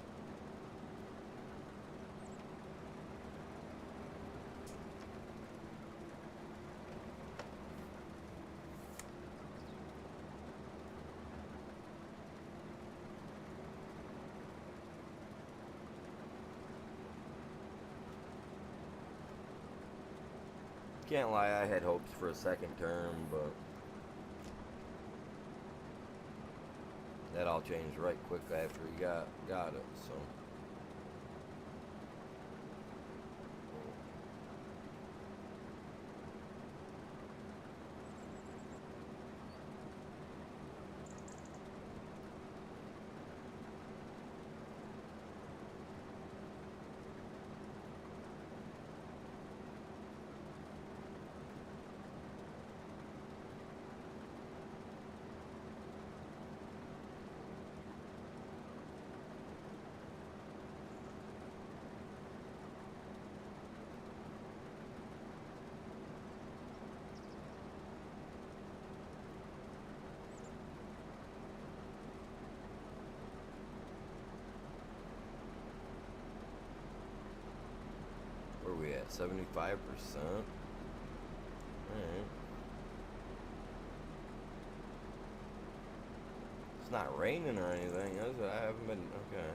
Speaker 1: Can't lie, I had hopes for a second term, but that all changed right quick after he got it, so. Where are we at? 75%? Alright. It's not raining or anything, is it? I haven't been, okay,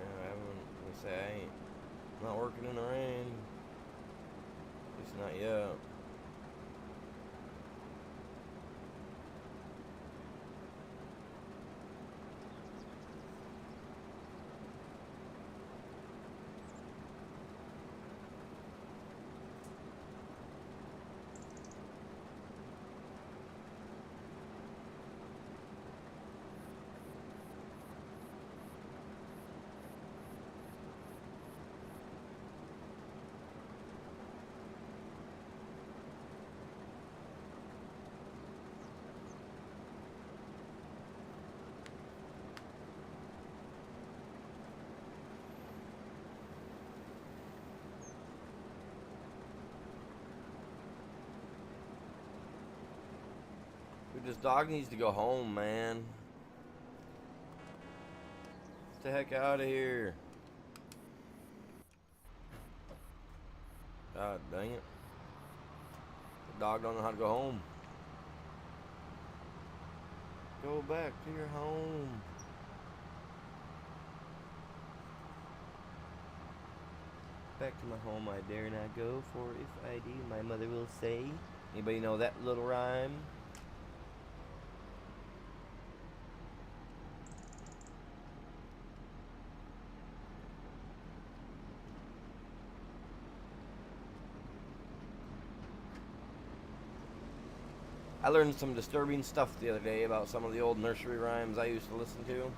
Speaker 1: let's say I ain't not working in the rain. At least not yet. Dude, this dog needs to go home, man. Get the heck out of here. God dang it. The dog don't know how to go home. Go back to your home. Back to my home I dare not go, for if I do, my mother will say. Anybody know that little rhyme? I learned some disturbing stuff the other day about some of the old nursery rhymes I used to listen to.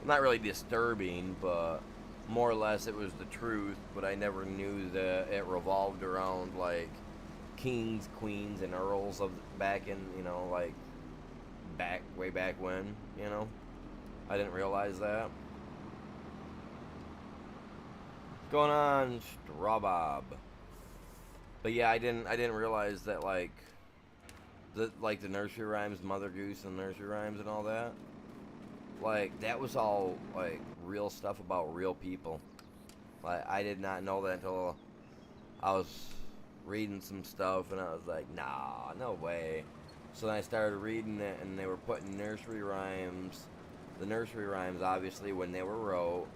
Speaker 1: Not really disturbing, but more or less it was the truth, but I never knew that it revolved around like kings, queens, and earls of back in, like way back when. I didn't realize that. What's going on, Straw Bob? But yeah, I didn't realize that the nursery rhymes, Mother Goose and nursery rhymes and all that. Like that was all like real stuff about real people. Like I did not know that until I was reading some stuff and I was like, nah, no way. So then I started reading it and they were putting nursery rhymes. The nursery rhymes, obviously, when they were wrote,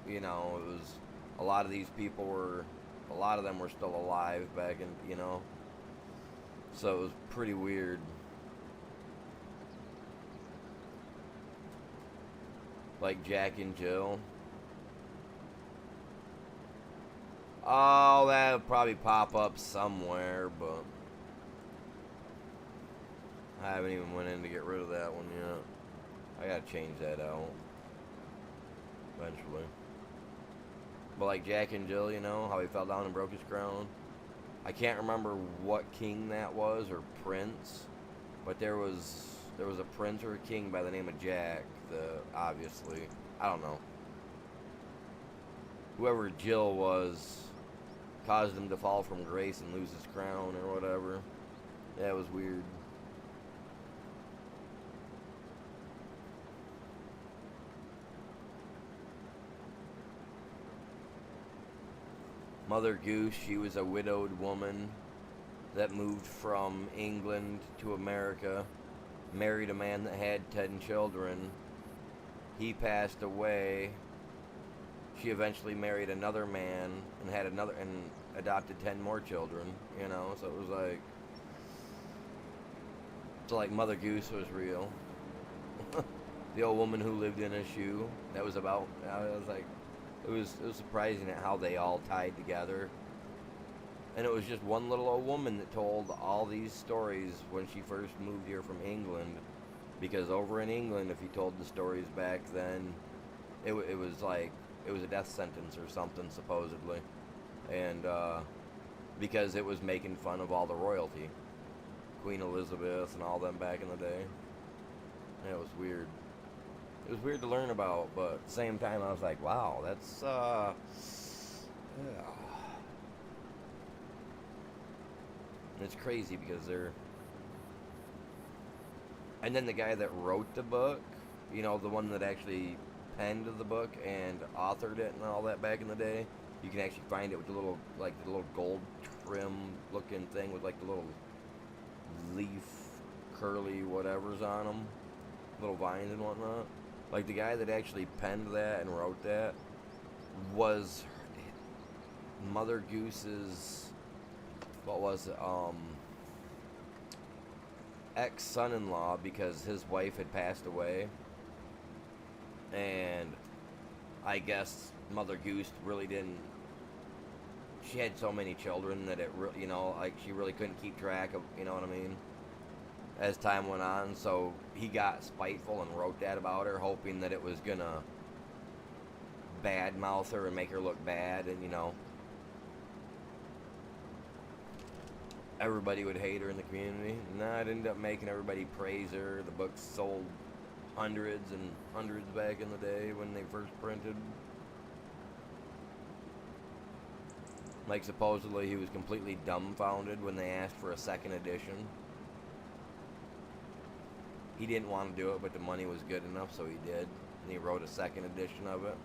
Speaker 1: it was a lot of these people were, a lot of them were still alive back in. So it was pretty weird. Like Jack and Jill. Oh, that'll probably pop up somewhere, but I haven't even went in to get rid of that one yet. I gotta change that out eventually. But like Jack and Jill, how he fell down and broke his crown. I can't remember what king that was or prince, but there was a prince or a king by the name of Jack. Obviously, I don't know. Whoever Jill was caused him to fall from grace and lose his crown or whatever. That was weird. Mother Goose, she was a widowed woman that moved from England to America, married a man that had 10 children. He passed away. She eventually married another man and had another and adopted 10 more children, so it was like Mother Goose was real. The old woman who lived in a shoe, that was about, I was like, it was surprising at how they all tied together. And it was just one little old woman that told all these stories when she first moved here from England. Because over in England, if you told the stories back then, it was like, it was a death sentence or something, supposedly. And because it was making fun of all the royalty. Queen Elizabeth and all them back in the day. Yeah, it was weird. It was weird to learn about, but at the same time I was like, wow, that's yeah. It's crazy because they're, and then the guy that wrote the book, the one that actually penned the book and authored it and all that back in the day, you can actually find it with the little gold trim looking thing with like the little leaf curly whatever's on them, little vines and whatnot. Like the guy that actually penned that and wrote that was Mother Goose's, what was it, ex-son-in-law, because his wife had passed away. And I guess Mother Goose really didn't, she had so many children that it really, like she really couldn't keep track of, you know what I mean, as time went on. So he got spiteful and wrote that about her, hoping that it was gonna badmouth her and make her look bad, and everybody would hate her in the community. Nah, it ended up making everybody praise her. The books sold hundreds and hundreds back in the day when they first printed. Like supposedly he was completely dumbfounded when they asked for a second edition. He didn't want to do it, but the money was good enough, so he did. And he wrote a second edition of it.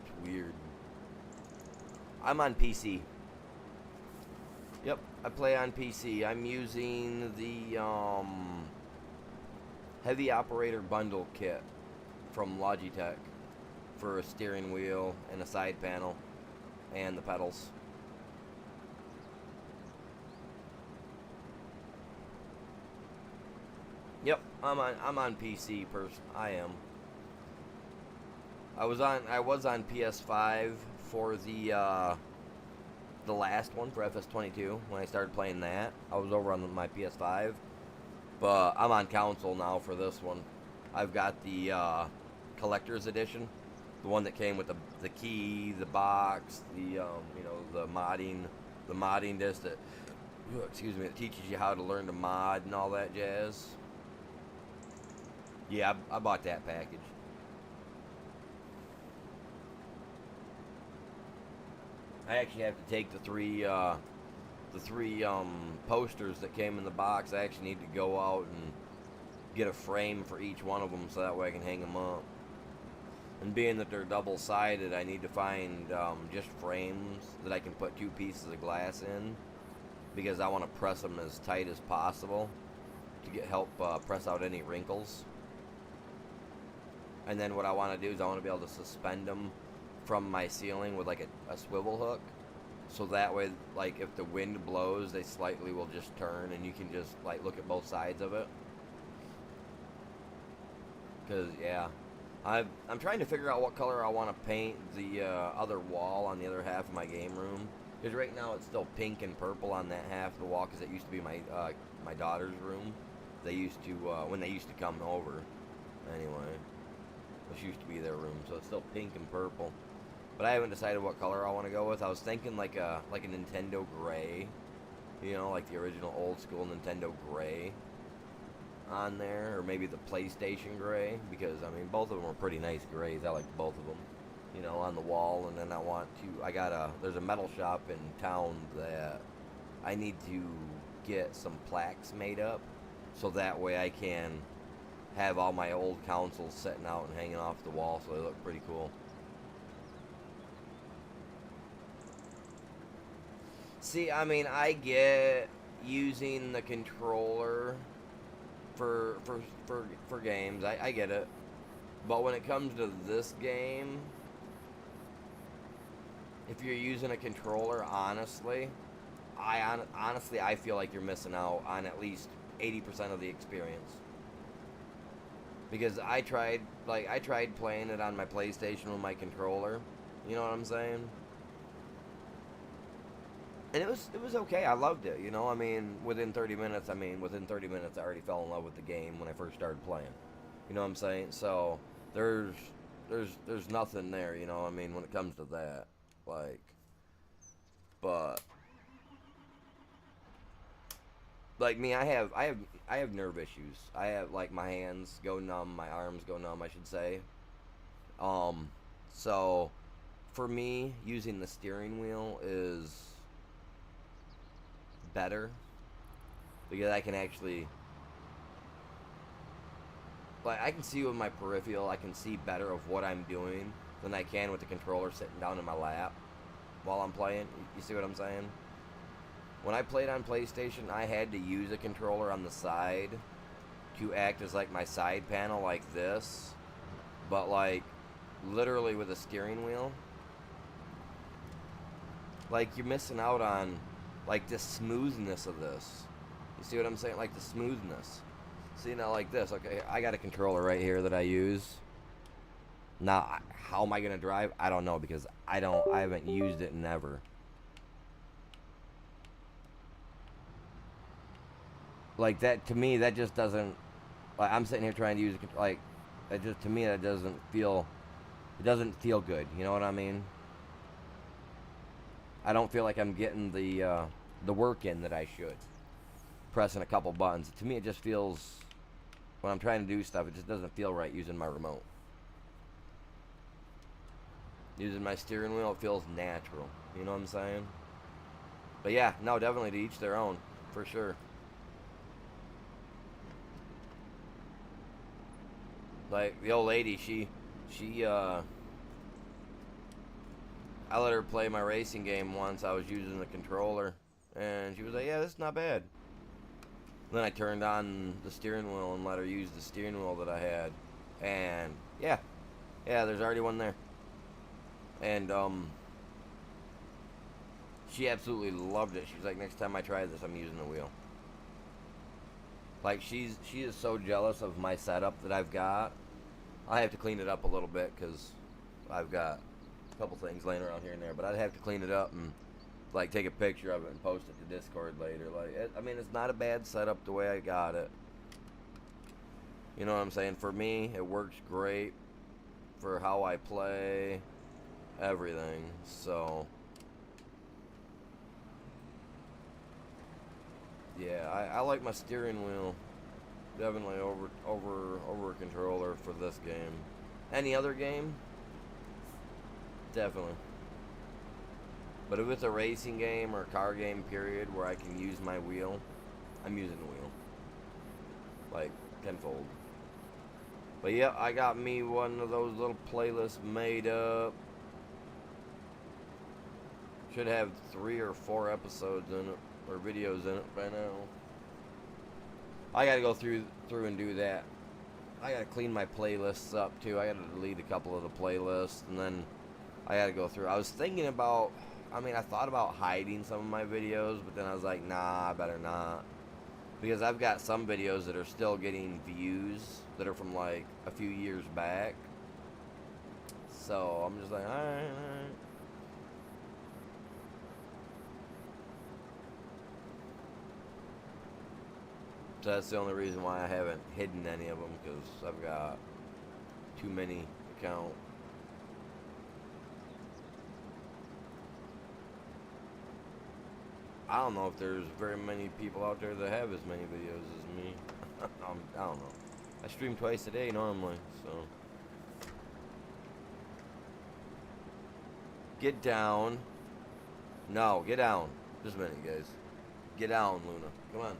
Speaker 1: It's weird. I'm on PC. Yep, I play on PC. I'm using the Heavy Operator Bundle Kit from Logitech for a steering wheel and a side panel and the pedals. Yep, I'm on PC. I am. I was on PS5 for the last one for FS22 when I started playing that. I was over on my PS5, but I'm on console now for this one. I've got the collector's edition, the one that came with the key, the box, the the modding disc that excuse me, that teaches you how to learn to mod and all that jazz. Yeah, I bought that package. I actually have to take the three posters that came in the box. I actually need to go out and get a frame for each one of them so that way I can hang them up. And being that they're double-sided, I need to find just frames that I can put two pieces of glass in, because I want to press them as tight as possible to help press out any wrinkles. And then what I want to do is I want to be able to suspend them from my ceiling with like a swivel hook, so that way, like, if the wind blows, they slightly will just turn and you can just like look at both sides of it. Because yeah, I'm trying to figure out what color I want to paint the other wall on the other half of my game room, because right now it's still pink and purple on that half of the wall, because it used to be my my daughter's room. They used to when they used to come over anyway, this used to be their room, so it's still pink and purple. But I haven't decided what color I want to go with. I was thinking like a Nintendo gray, you know, like the original old school Nintendo gray on there, or maybe the PlayStation gray, because I mean both of them are pretty nice grays. I like both of them, you know, on the wall. And then there's a metal shop in town that I need to get some plaques made up, so that way I can have all my old consoles sitting out and hanging off the wall, so they look pretty cool. See, I mean, I get using the controller for games. I get it. But when it comes to this game, if you're using a controller, honestly, I feel like you're missing out on at least 80% of the experience. Because I tried playing it on my PlayStation with my controller. You know what I'm saying? And it was okay. I loved it. You know, I mean, within 30 minutes, I already fell in love with the game when I first started playing. You know what I'm saying? So there's nothing there. You know, I mean, when it comes to that, like, but like me, I have nerve issues. I have, like, my hands go numb, my arms go numb, I should say. So for me, using the steering wheel is better, because I can actually, like, I can see with my peripheral, I can see better of what I'm doing than I can with the controller sitting down in my lap while I'm playing. You see what I'm saying? When I played on PlayStation, I had to use a controller on the side to act as like my side panel, like this, but like literally with a steering wheel, like, you're missing out on like the smoothness of this. You see what I'm saying? Like the smoothness. See, now like this. Okay, I got a controller right here that I use. Now, how am I gonna drive? I don't know, because I haven't used it in ever. Like, that, to me, that just doesn't, like, I'm sitting here trying to use it, like, that just, to me, that doesn't feel, it doesn't feel good. You know what I mean? I don't feel like I'm getting the work in that I should. Pressing a couple buttons. To me, it just feels, when I'm trying to do stuff, it just doesn't feel right using my remote. Using my steering wheel, it feels natural. You know what I'm saying? But yeah, no, definitely to each their own, for sure. Like, the old lady, I let her play my racing game once. I was using the controller, And she was like, yeah, this is not bad. Then I turned on the steering wheel and let her use the steering wheel that I had. And yeah, there's already one there. And she absolutely loved it. She was like, next time I try this, I'm using the wheel. Like, she is so jealous of my setup that I've got. I have to clean it up a little bit because I've got a couple things laying around here and there. But I'd have to clean it up and like take a picture of it and post it to Discord later. Like, I mean, it's not a bad setup the way I got it. You know what I'm saying? For me, it works great for how I play, everything. So yeah, I like my steering wheel definitely over a controller for this game. Any other game, definitely. But if it's a racing game or a car game, period, where I can use my wheel, I'm using the wheel. Like, tenfold. But yeah, I got me one of those little playlists made up. Should have 3 or 4 episodes in it, or videos in it by now. I gotta go through and do that. I gotta clean my playlists up too. I gotta delete a couple of the playlists, and then I gotta go through. I was thinking about, I mean, I thought about hiding some of my videos, but then I was like, nah, I better not. Because I've got some videos that are still getting views that are from like a few years back. So I'm just like, alright. So that's the only reason why I haven't hidden any of them, because I've got too many to count. I don't know if there's very many people out there that have as many videos as me. I don't know. I stream twice a day normally, so. Get down. No, get down. Just a minute, guys. Get down, Luna. Come on.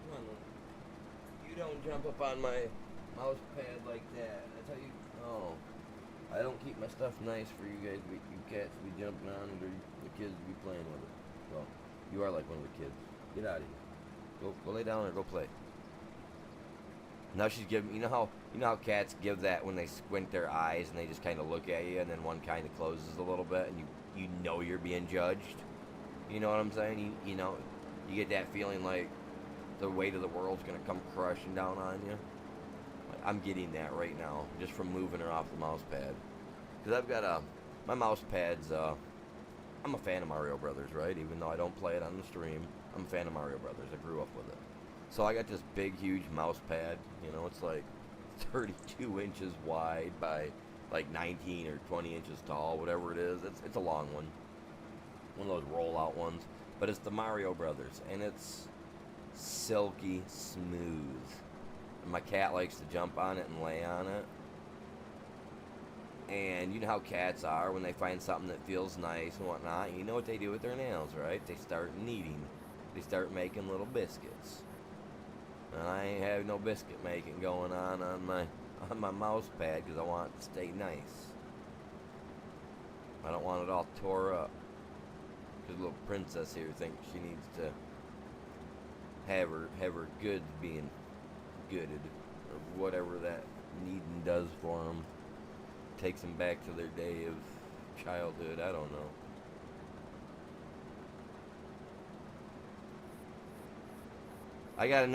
Speaker 1: Come on, Luna. You don't jump up on my mouse pad like that. That's how you. Oh. I don't keep my stuff nice for you guys, you cats to be jumping on it, or the kids to be playing with it. Well, you are like one of the kids. Get out of here. Go lay down or go play. Now she's giving. You know how cats give that when they squint their eyes and they just kind of look at you, and then one kind of closes a little bit, and you know you're being judged. You know what I'm saying? You know, you get that feeling like the weight of the world's gonna come crushing down on you. I'm getting that right now, just from moving her off the mouse pad. Because I've got my mouse pad's, I'm a fan of Mario Brothers, right? Even though I don't play it on the stream, I'm a fan of Mario Brothers. I grew up with it. So I got this big, huge mouse pad. You know, it's like 32 inches wide by like 19 or 20 inches tall, whatever it is. It's a long one. One of those roll-out ones. But it's the Mario Brothers, and it's silky smooth. My cat likes to jump on it and lay on it. And you know how cats are when they find something that feels nice and whatnot. You know what they do with their nails, right? They start kneading. They start making little biscuits. And I ain't have no biscuit making going on my mouse pad because I want it to stay nice. I don't want it all tore up. Because little princess here thinks she needs to have her goods being gooded, or whatever that kneading does for them. Takes them back to their day of childhood. I don't know. I got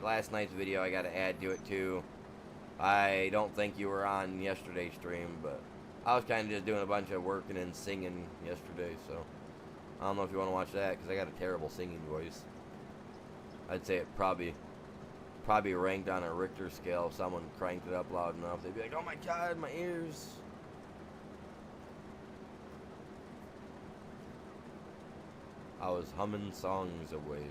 Speaker 1: last night's video I got to add to it too. I don't think you were on yesterday's stream, but I was kind of just doing a bunch of working and singing yesterday, so I don't know if you want to watch that, because I got a terrible singing voice. I'd say it probably ranked on a Richter scale. If someone cranked it up loud enough, they'd be like, oh my god, my ears. I was humming songs away.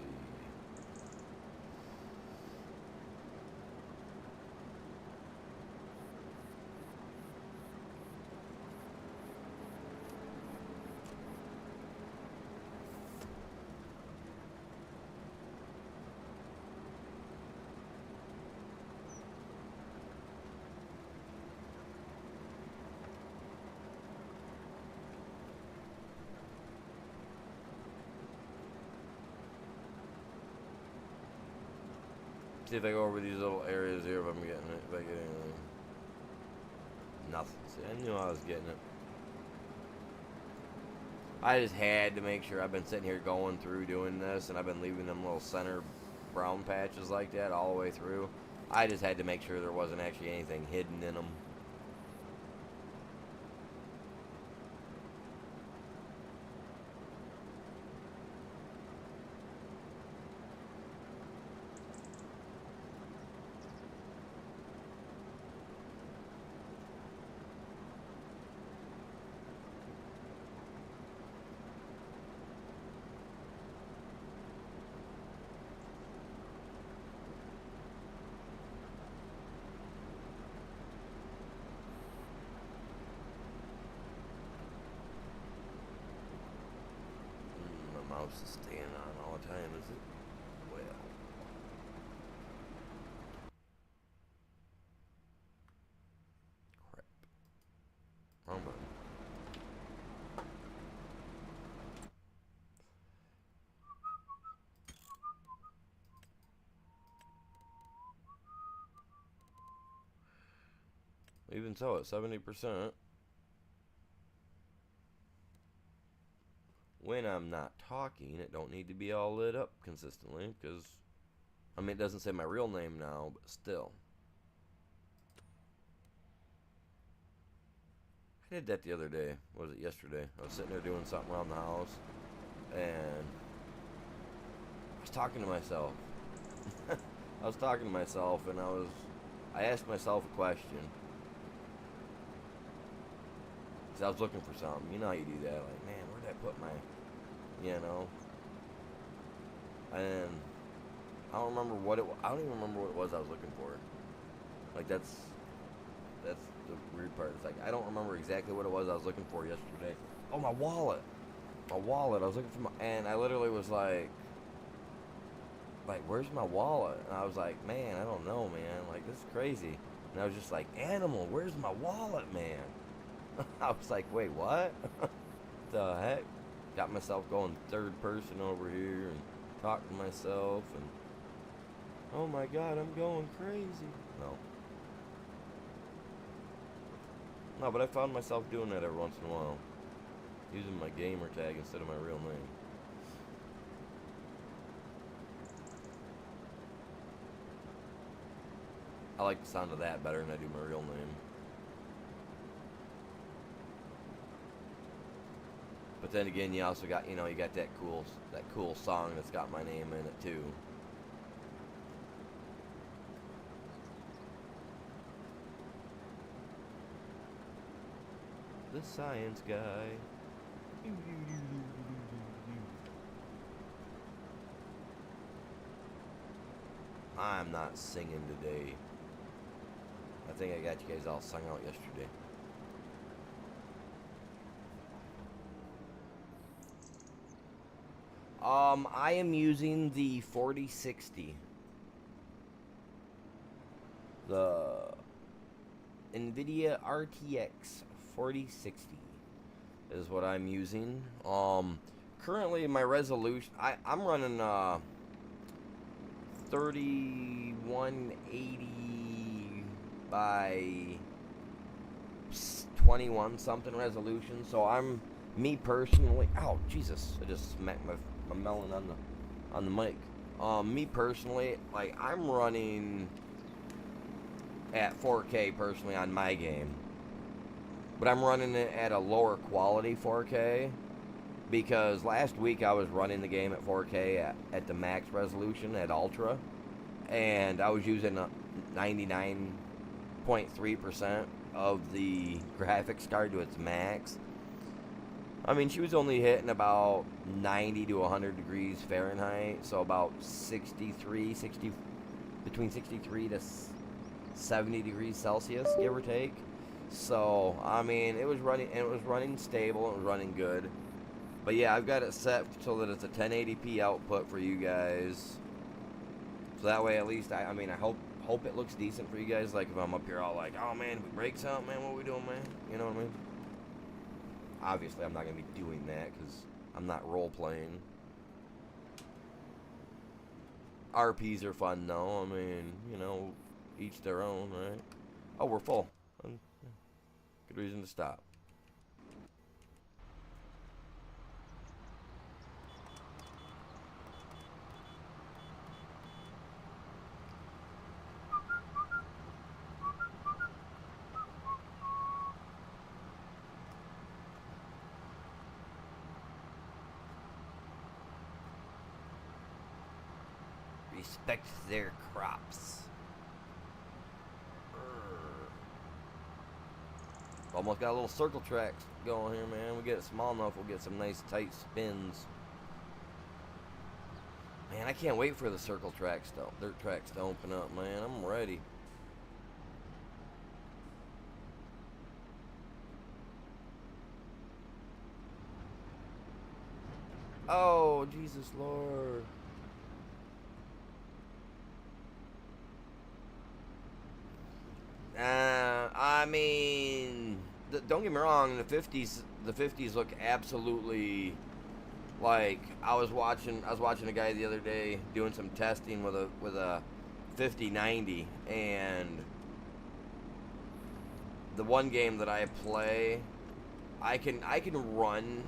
Speaker 1: See if I go over these little areas here, if I'm getting it. If I get anything. Nothing. See, I knew I was getting it. I just had to make sure. I've been sitting here going through doing this, and I've been leaving them little center brown patches like that all the way through. I just had to make sure there wasn't actually anything hidden in them. My mouse is staying on all the time, is it? Well. Crap. Wrong button. Even so, at 70%. When I'm not talking, it don't need to be all lit up consistently, because, I mean, it doesn't say my real name now, but still. I did that the other day. What was it, yesterday? I was sitting there doing something around the house, and I was talking to myself. I was talking to myself, and I asked myself a question. Because I was looking for something. You know how you do that. Like, man, where'd I put my, you know? And I don't remember what it was. I don't even remember what it was I was looking for. Like, that's the weird part. It's like, I don't remember exactly what it was I was looking for yesterday. Oh, my wallet. My wallet. I was looking for my, and I literally was like, where's my wallet? And I was like, man, I don't know, man. Like, this is crazy. And I was just like, animal, where's my wallet, man? I was like, wait, what? The heck? Got myself going third person over here and talking to myself and, oh my god, I'm going crazy. No, but I found myself doing that every once in a while. Using my gamer tag instead of my real name. I like the sound of that better than I do my real name. But then again, you also got, you know, you got that cool song that's got my name in it too. The science guy. I'm not singing today. I think I got you guys all sung out yesterday. I am using the 4060. The NVIDIA RTX 4060 is what I'm using. Currently my resolution, I'm running 3180 by 21 something resolution. So me personally, oh Jesus, I just smacked my melon on the mic. Me personally, like, I'm running at 4K personally on my game, but I'm running it at a lower quality 4K because last week I was running the game at 4K at the max resolution at Ultra, and I was using 99.3% of the graphics card to its max. I mean, she was only hitting about 90 to 100 degrees Fahrenheit, so about between 63 to 70 degrees Celsius, give or take. So, I mean, it was running stable, it was running good. But yeah, I've got it set so that it's a 1080p output for you guys. So that way, at least, I hope it looks decent for you guys. Like, if I'm up here all like, oh man, if we break something, man, what are we doing, man? You know what I mean? Obviously, I'm not going to be doing that because I'm not role-playing. RPs are fun though. I mean, you know, each their own, right? Oh, we're full. Good reason to stop. Respect their crops. Almost got a little circle tracks going here, man. We get it small enough, we'll get some nice tight spins. Man, I can't wait for the circle tracks, though. Dirt tracks to open up, man. I'm ready. Oh, Jesus Lord. I mean, don't get me wrong. The 50s look absolutely like I was watching a guy the other day doing some testing with a 5090, and the one game that I play, I can run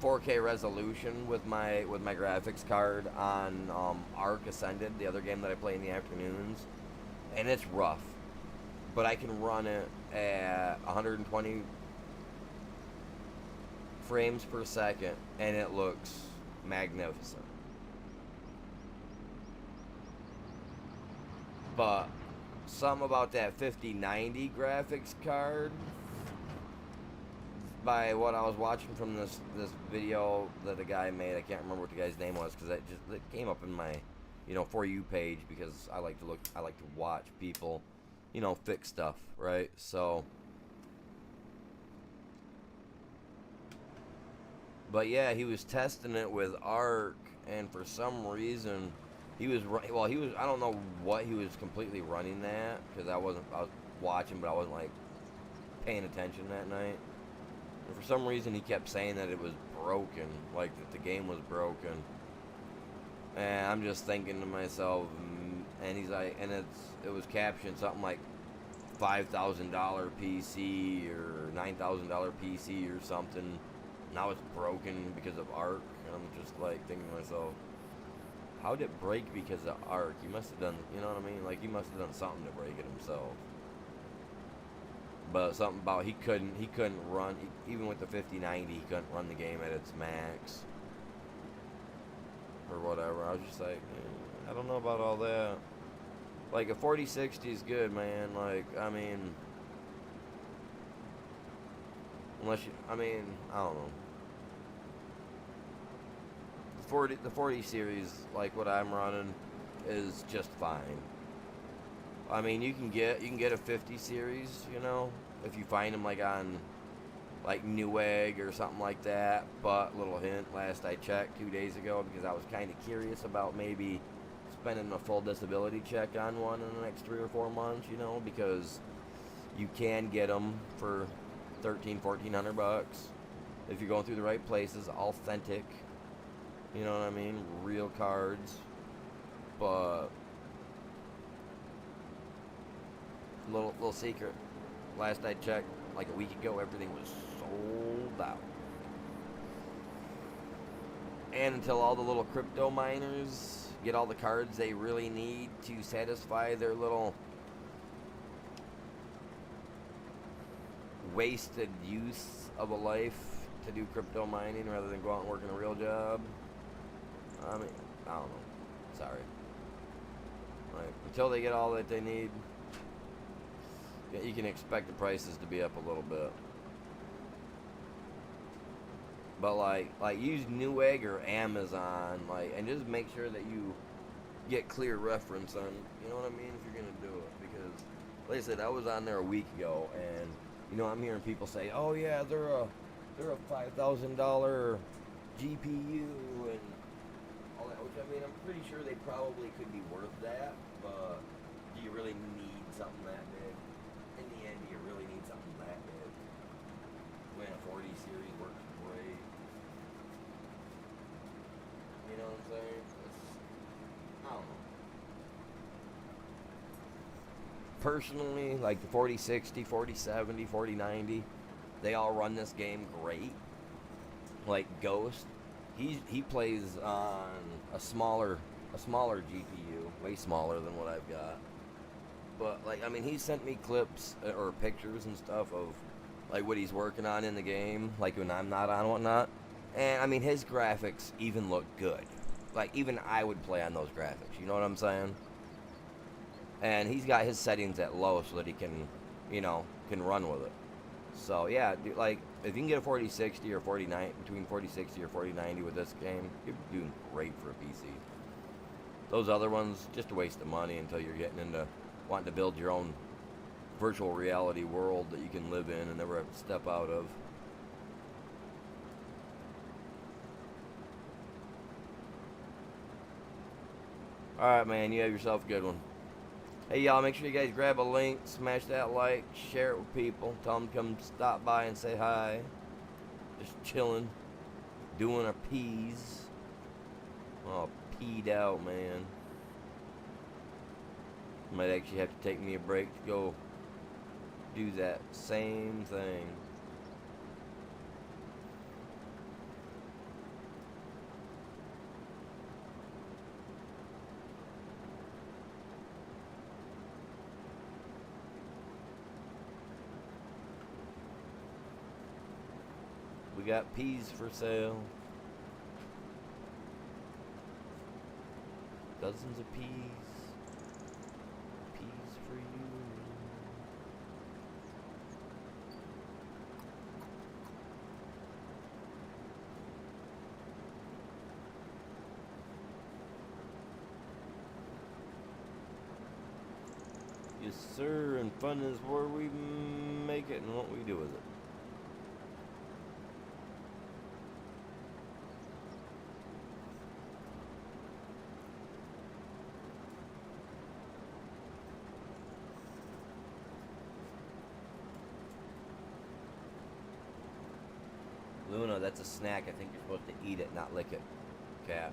Speaker 1: 4K resolution with my graphics card on Arc Ascended, the other game that I play in the afternoons, and it's rough, but I can run it at 120 frames per second, and it looks magnificent. But something about that 5090 graphics card, by what I was watching from this video that the guy made, I can't remember what the guy's name was because it came up in my, you know, For You page, because I like to watch people, you know, fix stuff, right? So, but yeah, he was testing it with Arc, and for some reason, he was I don't know what he was completely running that, because I was watching, but I wasn't like paying attention that night. And for some reason, he kept saying that it was broken, like that the game was broken. And I'm just thinking to myself, and he's like, and it was captioned something like $5,000 PC or $9,000 PC or something. Now it's broken because of Arc, and I'm just like thinking to myself, how did it break because of Arc? He must have done, you know what I mean? Like, he must have done something to break it himself. But something about he couldn't run, even with the 5090, he couldn't run the game at its max or whatever. I was just like, I don't know about all that. Like, a 4060 is good, man. Like, I mean, unless you, I mean, I don't know. The 40 series, like what I'm running, is just fine. I mean, you can get a 50 series, you know, if you find them like on like Newegg or something like that. But little hint, last I checked 2 days ago, because I was kind of curious about maybe spending a full disability check on one in the next 3 or 4 months, you know, because you can get them for $1,300-1,400 if you're going through the right places, authentic, you know what I mean, real cards. But little secret, last I checked like a week ago, everything was sold out. And until all the little crypto miners get all the cards they really need to satisfy their little wasted use of a life to do crypto mining rather than go out and work in a real job, I mean, I don't know. Sorry. Like, until they get all that they need, you can expect the prices to be up a little bit. But like use Newegg or Amazon, like, and just make sure that you get clear reference on, you know what I mean, if you're gonna do it. Because, like I said, I was on there a week ago, and you know, I'm hearing people say, "Oh yeah, they're a $5,000 GPU and all that." Which, I mean, I'm pretty sure they probably could be worth that, but do you really need something that big? In the end, do you really need something that big when a 40 series works great? You know what I'm saying? I personally, like the 4060, 4070, 4090, they all run this game great. Like Ghost, he plays on a smaller GPU, way smaller than what I've got. But like, I mean, he sent me clips or pictures and stuff of like what he's working on in the game, like when I'm not on and whatnot. And I mean, his graphics even look good. Like even I would play on those graphics. You know what I'm saying? And he's got his settings at low so that he can, can run with it. So yeah, dude, like if you can get a 4060 or 4090, between 4060 or 4090 with this game, you're doing great for a PC. Those other ones, just a waste of money until you're getting into wanting to build your own virtual reality world that you can live in and never have to step out of. Alright, man, you have yourself a good one. Hey, y'all, make sure you guys grab a link, smash that like, share it with people, tell them to come stop by and say hi. Just chilling, doing our peas. Oh, peed out, man. Might actually have to take me a break to go do that same thing. We got peas for sale. Dozens of peas. Peas for you. Yes, sir, and fun is where we make it and what we do with it. Luna, that's a snack. I think you're supposed to eat it, not lick it. Cat.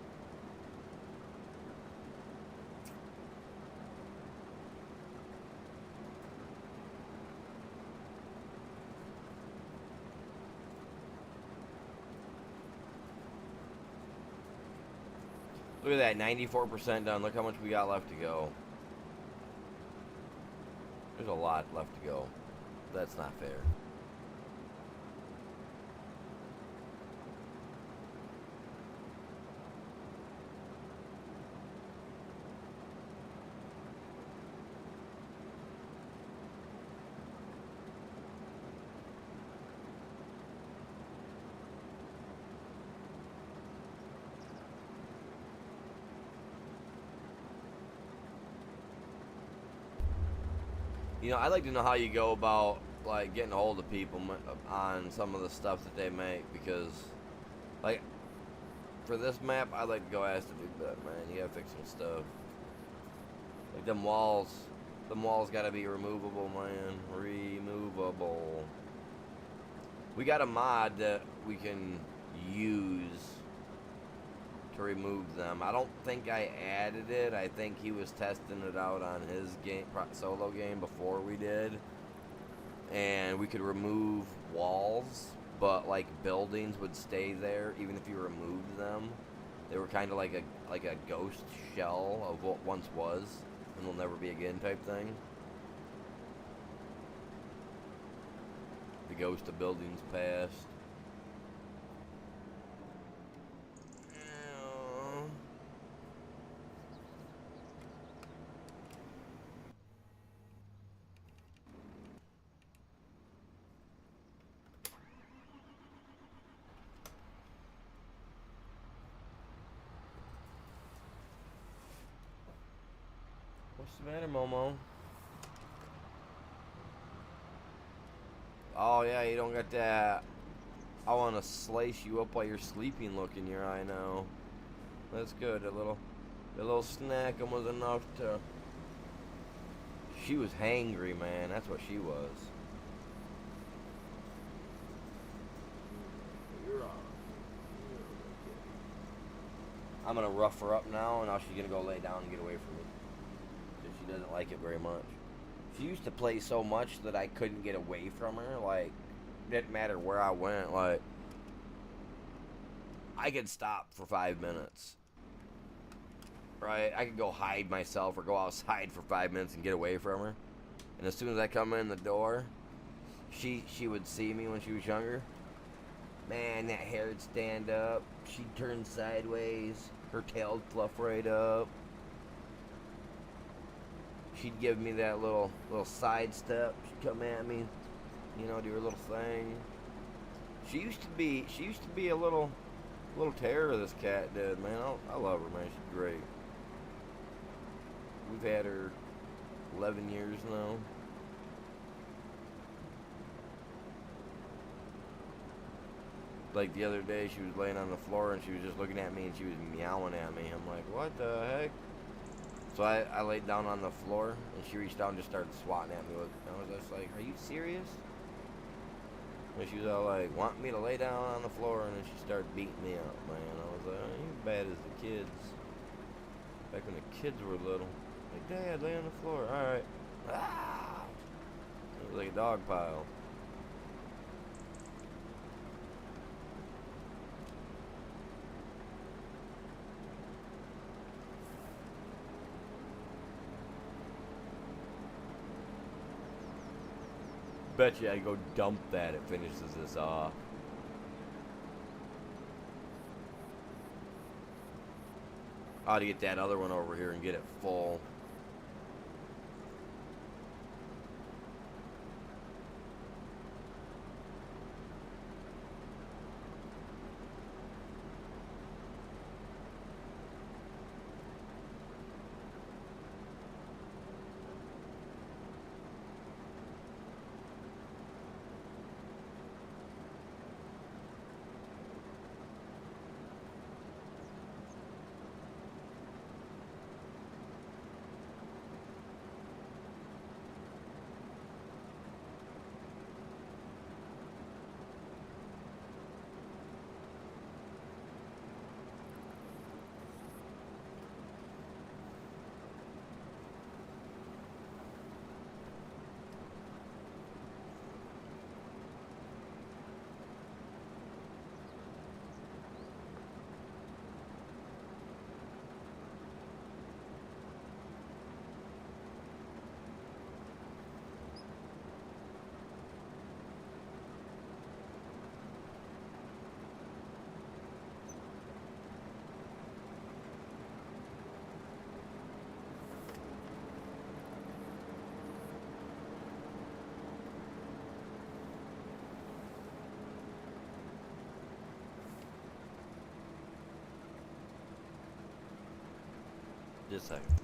Speaker 1: Look at that, 94% done. Look how much we got left to go. There's a lot left to go. That's not fair. I'd like to know how you go about like getting a hold of people on some of the stuff that they make, because like for this map I'd like to go ask the dude, but man, you gotta fix some stuff. Like them walls gotta be removable, man. Removable. We got a mod that we can use to remove them. I don't think I added it. I think he was testing it out on his game, solo game, before we did. And we could remove walls, but like buildings would stay there even if you removed them. They were kind of like a ghost shell of what once was and will never be again type thing. The ghost of buildings past. What's the matter, Momo? Oh yeah, you don't got that I want to slice you up while you're sleeping look in your eye now. That's good. A little snack was enough to... She was hangry, man. That's what she was. I'm gonna rough her up now, and now she's gonna go lay down and get away from me, because she doesn't like it very much. She used to play so much that I couldn't get away from her. Like, didn't matter where I went. Like, I could stop for 5 minutes. Right? I could go hide myself or go outside for 5 minutes and get away from her. And as soon as I come in the door, she would see me when she was younger. Man, that hair would stand up. She'd turn sideways. Her tail would fluff right up. She'd give me that little side step. She'd come at me, you know, do her little thing. She used to be a little terror. This cat did, man. I love her, man. She's great. We've had her 11 years now. Like the other day, she was laying on the floor and she was just looking at me and she was meowing at me. I'm like, what the heck? So I laid down on the floor and she reached out and just started swatting at me. I was just like, are you serious? And she was all like, want me to lay down on the floor, and then she started beating me up, man. I was like, oh, you're bad as the kids. Back when the kids were little. Like, Dad, lay on the floor. Alright. Ah! It was like a dog pile. Bet you I go dump that. It finishes this off. I ought to get that other one over here and get it full. Just a second.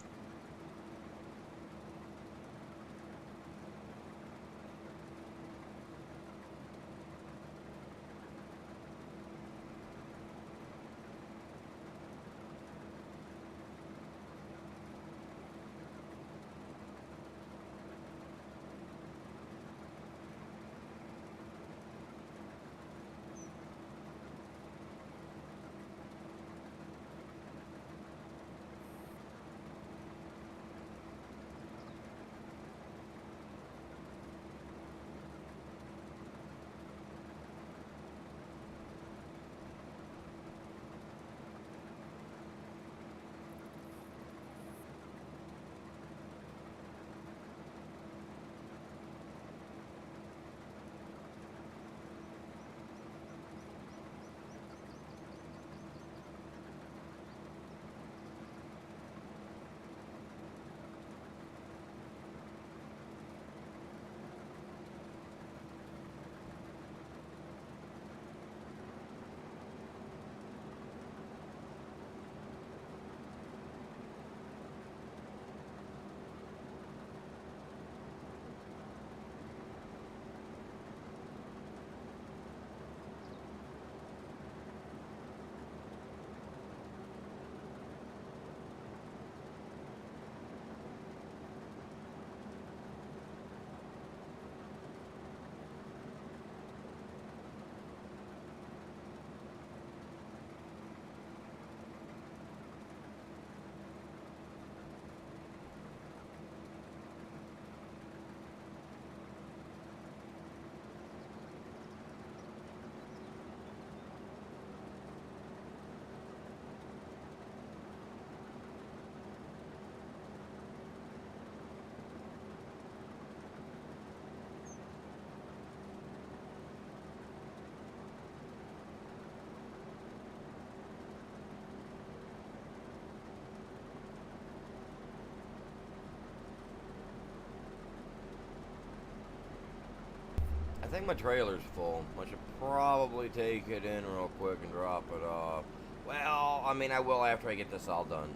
Speaker 1: I think my trailer's full. I should probably take it in real quick and drop it off. Well, I mean, I will after I get this all done.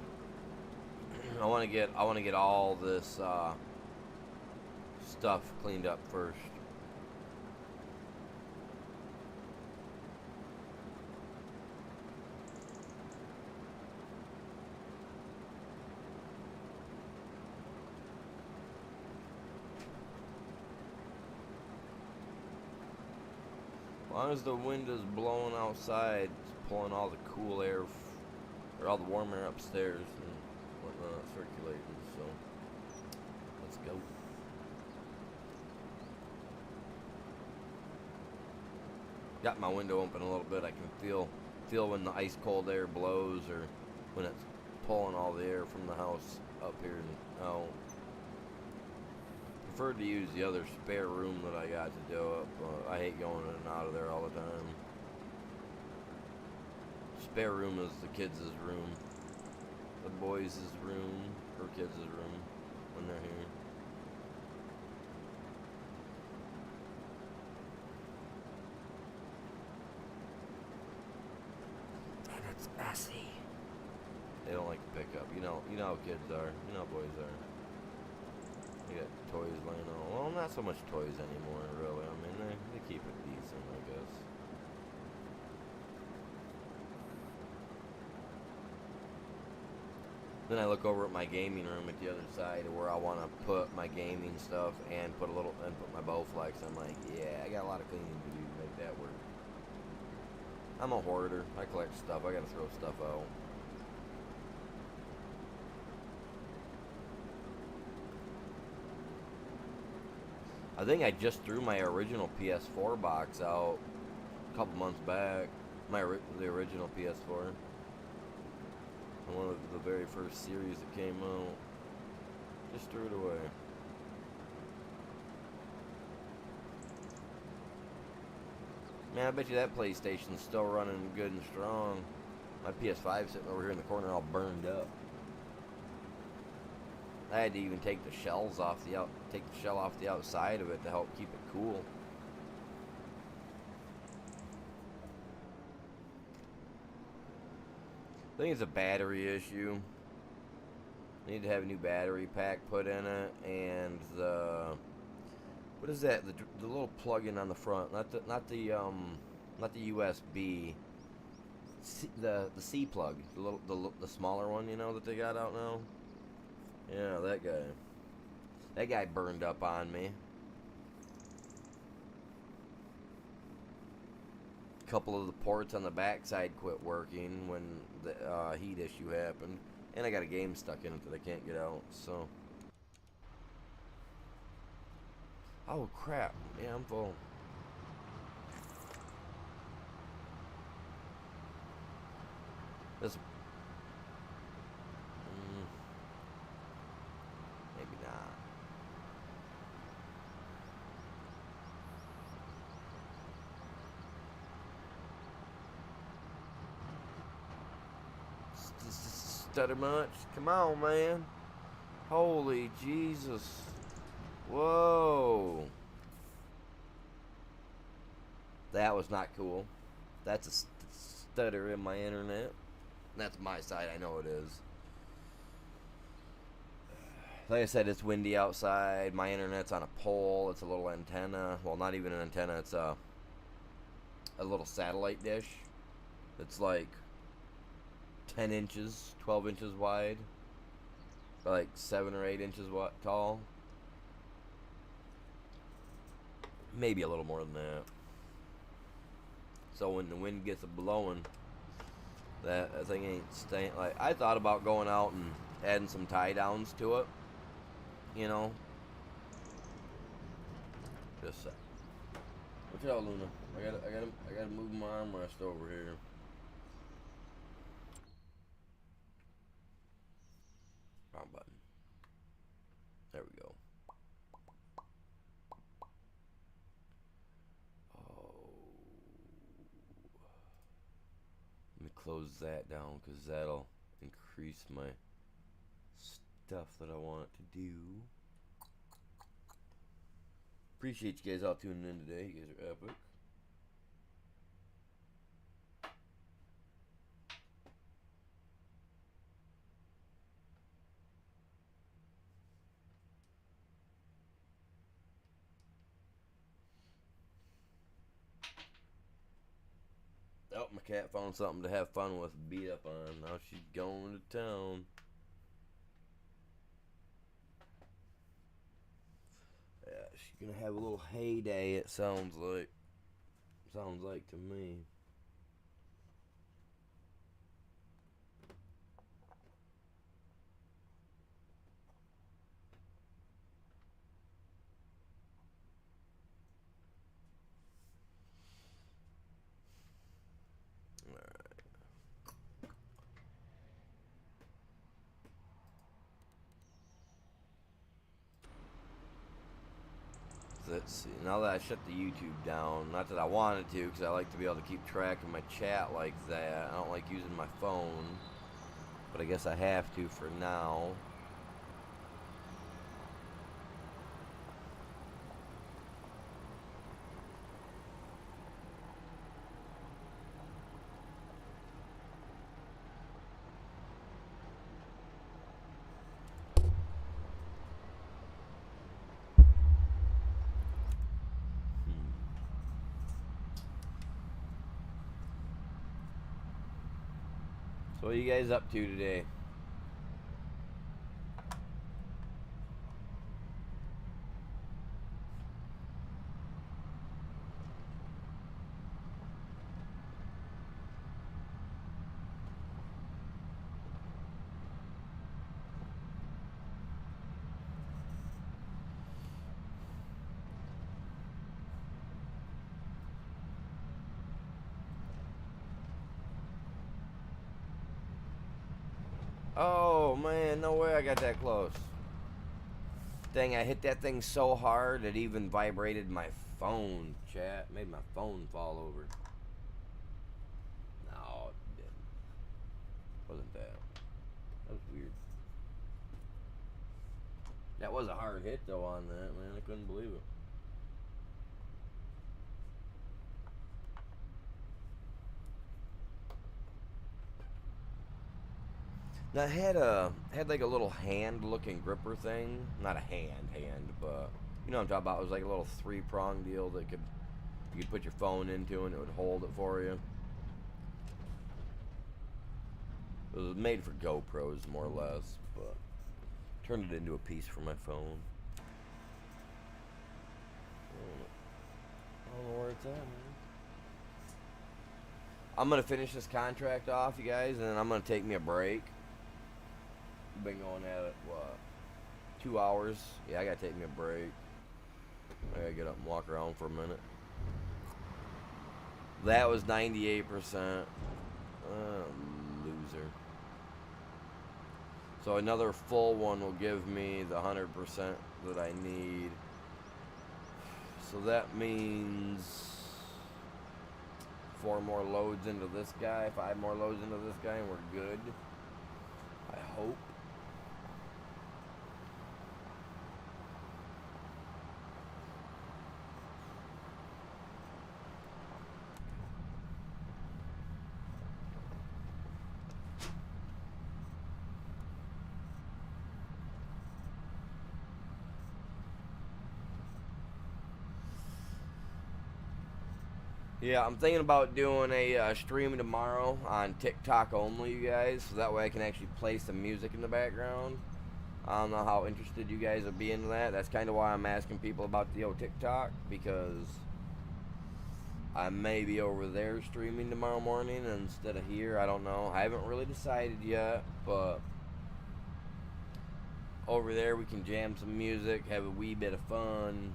Speaker 1: I want to get all this stuff cleaned up first. As long as the wind is blowing outside, it's pulling all the cool air, or all the warm air upstairs and whatnot circulating, so let's go. Got my window open a little bit. I can feel when the ice cold air blows, or when it's pulling all the air from the house up here and out. Prefer to use the other spare room that I got to do up. I hate going in and out of there all the time. Spare room is the kids' room, the boys' room, or kids' room when they're here. And it's messy. They don't like to pick up. You know how kids are. You know how boys are. They got toys laying on. Well, not so much toys anymore, really. I mean, they keep it decent, I guess. Then I look over at my gaming room at the other side of where I want to put my gaming stuff and put my Bowflex. I'm like, yeah, I got a lot of cleaning to do to make that work. I'm a hoarder. I collect stuff. I gotta throw stuff out. I think I just threw my original PS4 box out a couple months back. The original PS4. One of the very first series that came out. Just threw it away. Man, I bet you that PlayStation's still running good and strong. My PS5 sitting over here in the corner all burned up. I had to even take the shell off the outside of it to help keep it cool. I think it's a battery issue. I need to have a new battery pack put in it, and what is that? The little plug-in on the front, not the USB, the C plug, the smaller one, you know, that they got out now. Yeah, that guy burned up on me. A couple of the ports on the backside quit working when the heat issue happened, and I got a game stuck in it that I can't get out. So, oh crap! Yeah, I'm full. This, maybe not. Stutter much? Come on, man. Holy Jesus. Whoa. That was not cool. That's a stutter in my internet. That's my side, I know it is. Like I said, it's windy outside. My internet's on a pole. It's a little antenna. Well, not even an antenna. It's a little satellite dish. It's like 10 inches, 12 inches wide, like 7 or 8 inches tall. Maybe a little more than that. So when the wind gets blowing, that thing ain't staying. Like, I thought about going out and adding some tie downs to it, you know. Just a sec. Watch out, Luna. I gotta move my armrest over here. Wrong button. There we go. Oh. Let me close that down because that'll increase my stuff that I want it to do. Appreciate you guys all tuning in today. You guys are epic. Oh, my cat found something to have fun with, beat up on. Now she's going to town. Yeah, she's gonna have a little heyday, it sounds like. Sounds like to me. Let's see. Now that I shut the YouTube down, not that I wanted to, because I like to be able to keep track of my chat like that. I don't like using my phone, but I guess I have to for now. So what are you guys up to today? Oh man, no way I got that close. Dang, I hit that thing so hard it even vibrated my phone, chat. Made my phone fall over. No, it didn't. Wasn't that? That was weird. That was a hard hit though on that, man. I couldn't believe it. Now it had like a little hand looking gripper thing. Not a hand, but you know what I'm talking about. It was like a little 3-prong deal that you could put your phone into and it would hold it for you. It was made for GoPros more or less, but turned it into a piece for my phone. I don't know where it's at, man. I'm gonna finish this contract off, you guys, and then I'm gonna take me a break. Been going at it, what, 2 hours? Yeah, I gotta take me a break. I gotta get up and walk around for a minute. That was 98%. Loser. So another full one will give me the 100% that I need. So that means 4 more loads into this guy, 5 more loads into this guy, and we're good. I hope. Yeah, I'm thinking about doing a stream tomorrow on TikTok only, you guys, so that way I can actually play some music in the background. I don't know how interested you guys will be into that. That's kind of why I'm asking people about the old TikTok, because I may be over there streaming tomorrow morning instead of here. I don't know. I haven't really decided yet, but over there we can jam some music, have a wee bit of fun.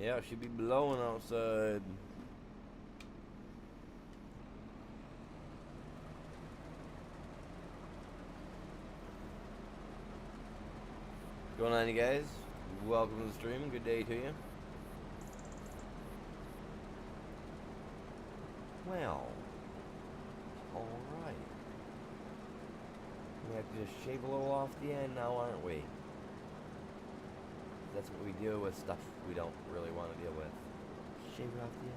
Speaker 1: Yeah, she'd be blowing outside. What's going on, you guys? Welcome to the stream. Good day to you. Well, alright. We have to just shave a little off the end now, aren't we? That's what we do with stuff we don't really want to deal with. Shave it off the end.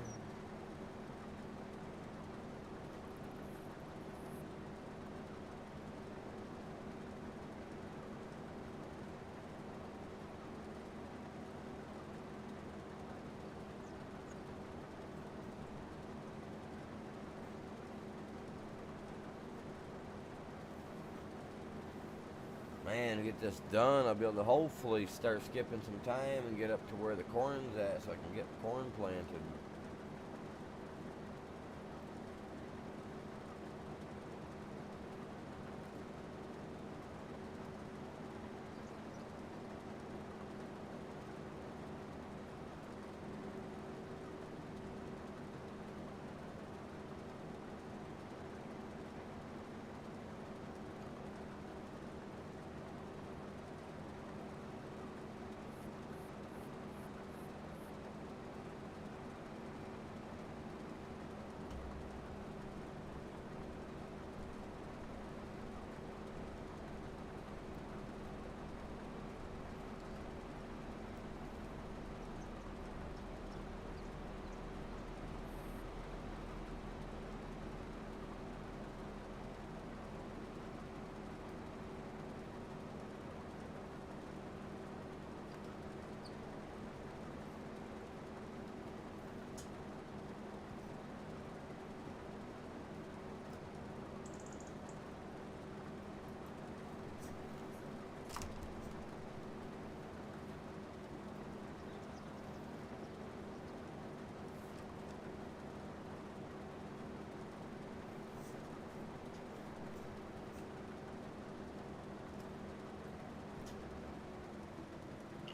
Speaker 1: Man, to get this done, I'll be able to hopefully start skipping some time and get up to where the corn's at so I can get the corn planted.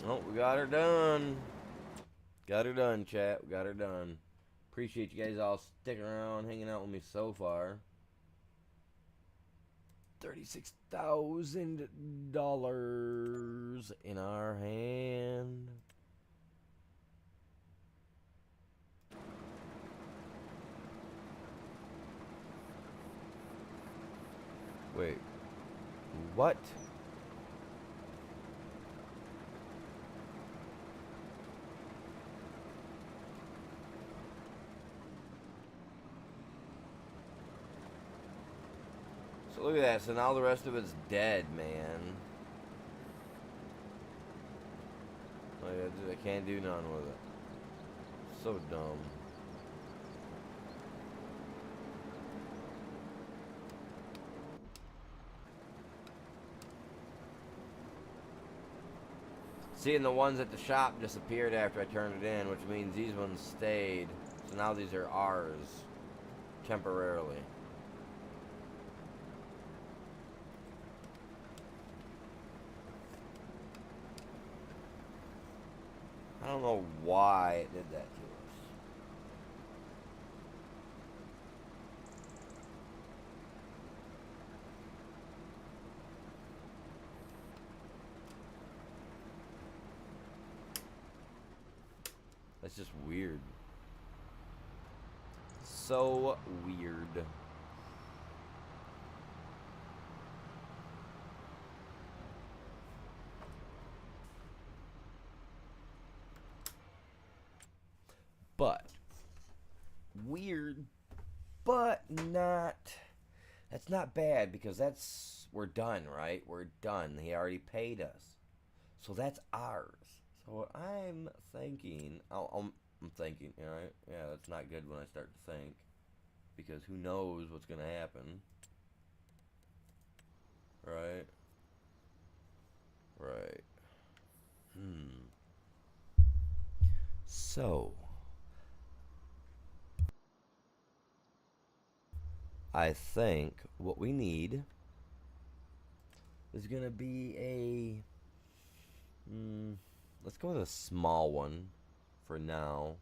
Speaker 1: Oh, we got her done. Got her done, chat. We got her done. Appreciate you guys all sticking around, hanging out with me so far. $36,000 in our hand. Wait. What? So look at that. So now the rest of it's dead, man. Like, I can't do none with it. So dumb. Seeing the ones at the shop disappeared after I turned it in, which means these ones stayed. So now these are ours. Temporarily. I don't know why it did that to us. That's just weird. So weird. But weird, but not. That's not bad because we're done, right? We're done. He already paid us, so that's ours. So I'm thinking, I'm thinking, all right, yeah, that's not good when I start to think, because who knows what's gonna happen, right? Right. So I think what we need is gonna be a let's go with a small one for now.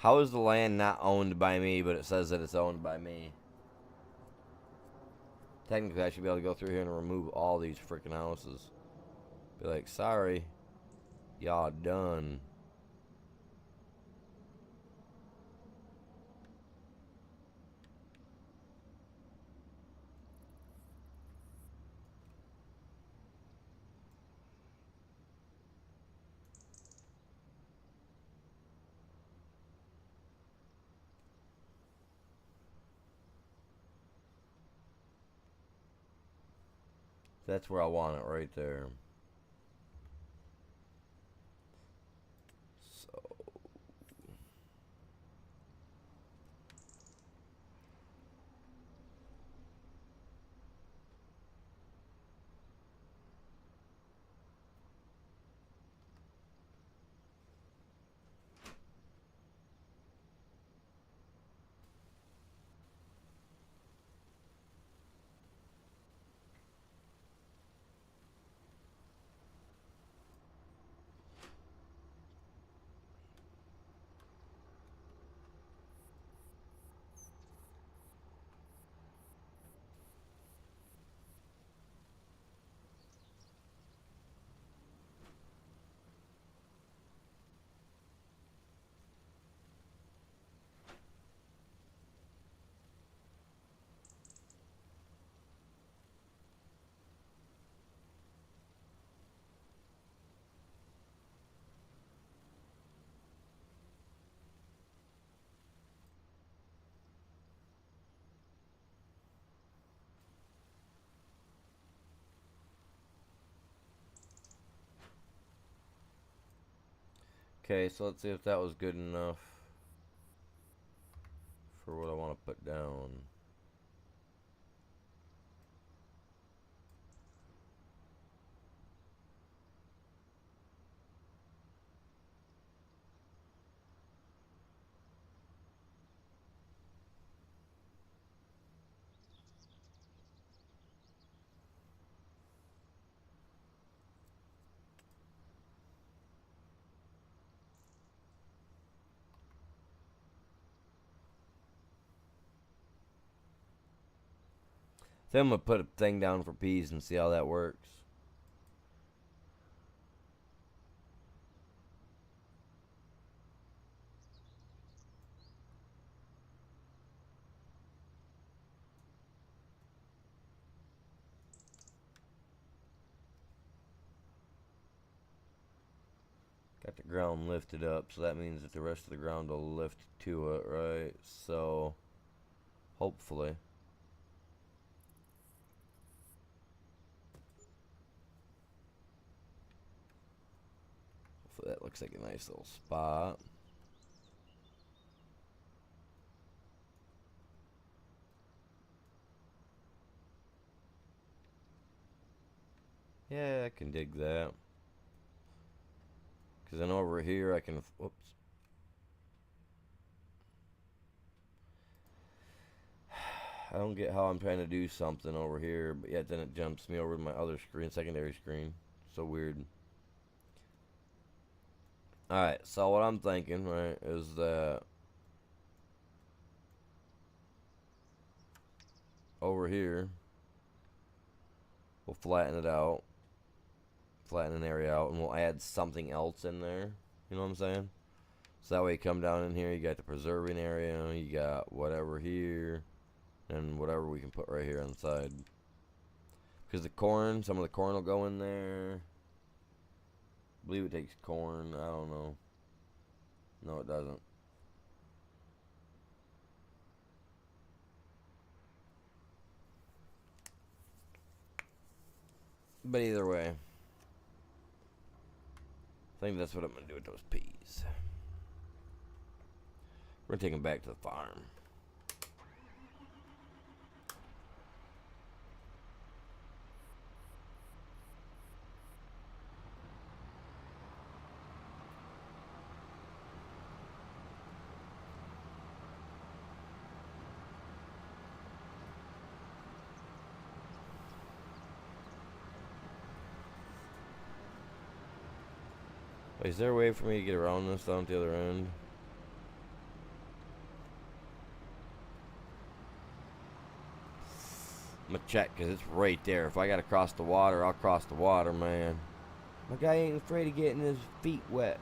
Speaker 1: How is the land not owned by me, but it says that it's owned by me? Technically, I should be able to go through here and remove all these freaking houses. Be like, sorry, y'all done. That's where I want it, right there. So, okay, so let's see if that was good enough for what I want to put down. Then I'm going to put a thing down for peas and see how that works. Got the ground lifted up, so that means that the rest of the ground will lift to it, right? So, hopefully. Hopefully that looks like a nice little spot. Yeah, I can dig that. Because then over here I can, whoops. I don't get how I'm trying to do something over here, but yet then it jumps me over to my other screen, secondary screen. So weird. Alright, so what I'm thinking, right, is that over here We'll flatten it out. Flatten an area out, and we'll add something else in there. You know what I'm saying? So that way you come down in here, you got the preserving area, you got whatever here, and whatever we can put right here on the side. Because the corn, some of the corn will go in there. I believe it takes corn, I don't know. No, it doesn't. But either way, I think that's what I'm going to do with those peas. We're going to take them back to the farm. Wait, is there a way for me to get around this down to the other end? I'm gonna check because it's right there. If I gotta cross the water, I'll cross the water, man. My guy ain't afraid of getting his feet wet.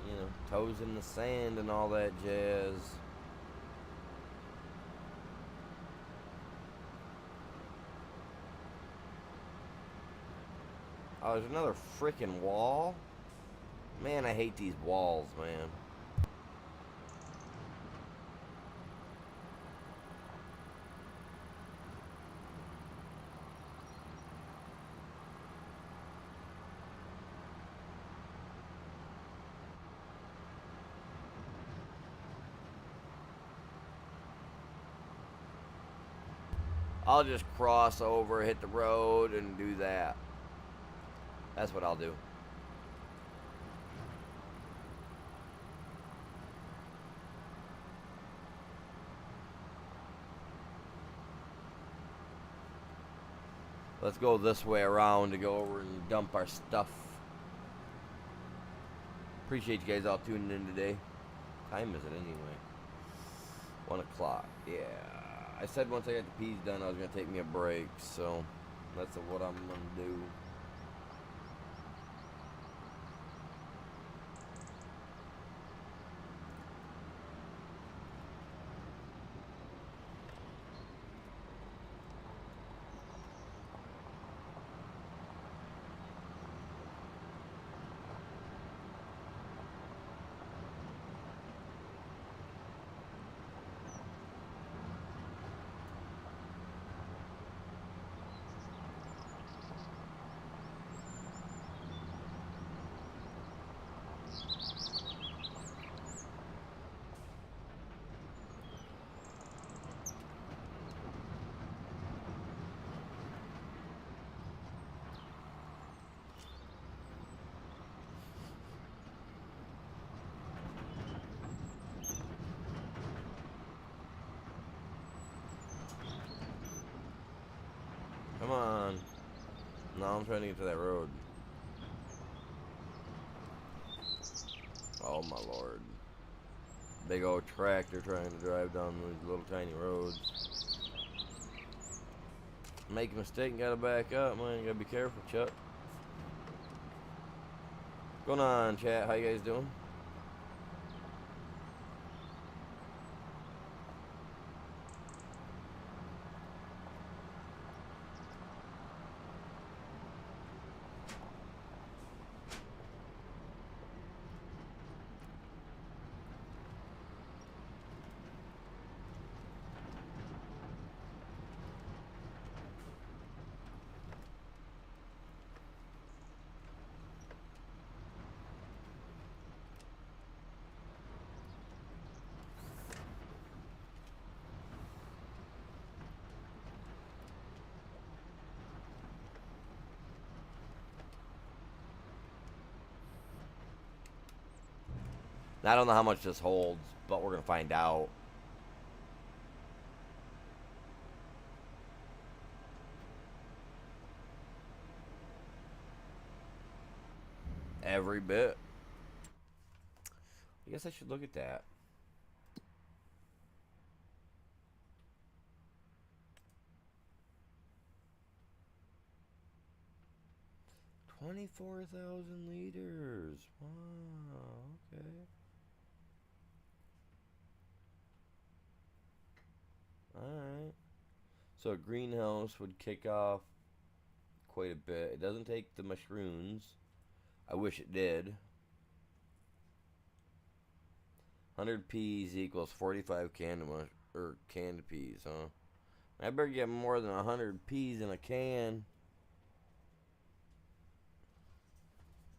Speaker 1: You know, toes in the sand and all that jazz. Oh, there's another freaking wall? Man, I hate these walls, man. I'll just cross over, hit the road, and do that. That's what I'll do. Let's go this way around to go over and dump our stuff. Appreciate you guys all tuning in today. What time is it anyway? 1 o'clock. Yeah. I said once I got the peas done, I was going to take me a break. So that's what I'm going to do. Come on. No, I'm trying to get to that road. Oh my lord. Big old tractor trying to drive down these little tiny roads. Make a mistake and gotta back up, man. You gotta be careful, Chuck. What's going on, chat? How you guys doing? I don't know how much this holds, but we're gonna find out. Every bit. I guess I should look at that. 24,000 liters. Wow, okay. Alright. So a greenhouse would kick off quite a bit. It doesn't take the mushrooms. I wish it did. 100 peas equals 45 canned peas, huh? I better get more than 100 peas in a can.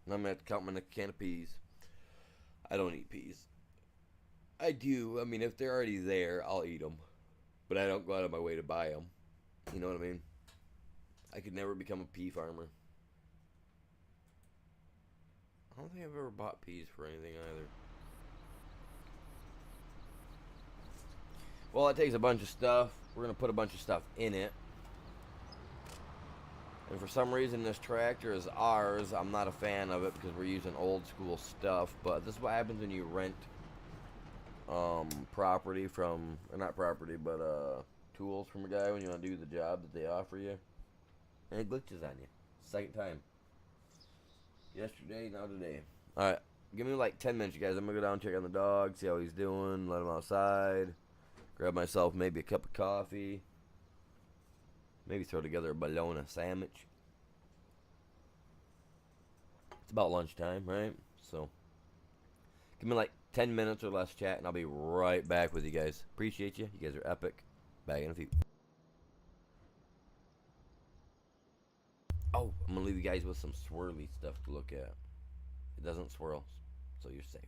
Speaker 1: I'm gonna have to count my can of peas. I don't eat peas. I do. I mean, if they're already there, I'll eat them. But I don't go out of my way to buy them. You know what I mean? I could never become a pea farmer. I don't think I've ever bought peas for anything either. Well, it takes a bunch of stuff. We're going to put a bunch of stuff in it. And for some reason, this tractor is ours. I'm not a fan of it because we're using old school stuff. But this is what happens when you rent property from, or not property, but tools from a guy when you want to do the job that they offer you. And it glitches on you. Second time. Yesterday, now today. Alright, give me like 10 minutes, you guys. I'm going to go down and check on the dog, see how he's doing, let him outside. Grab myself maybe a cup of coffee. Maybe throw together a bologna sandwich. It's about lunchtime, right? So, give me like 10 minutes or less chat, and I'll be right back with you guys. Appreciate you. You guys are epic. Back in a few. Oh, I'm going to leave you guys with some swirly stuff to look at. It doesn't swirl, so you're safe.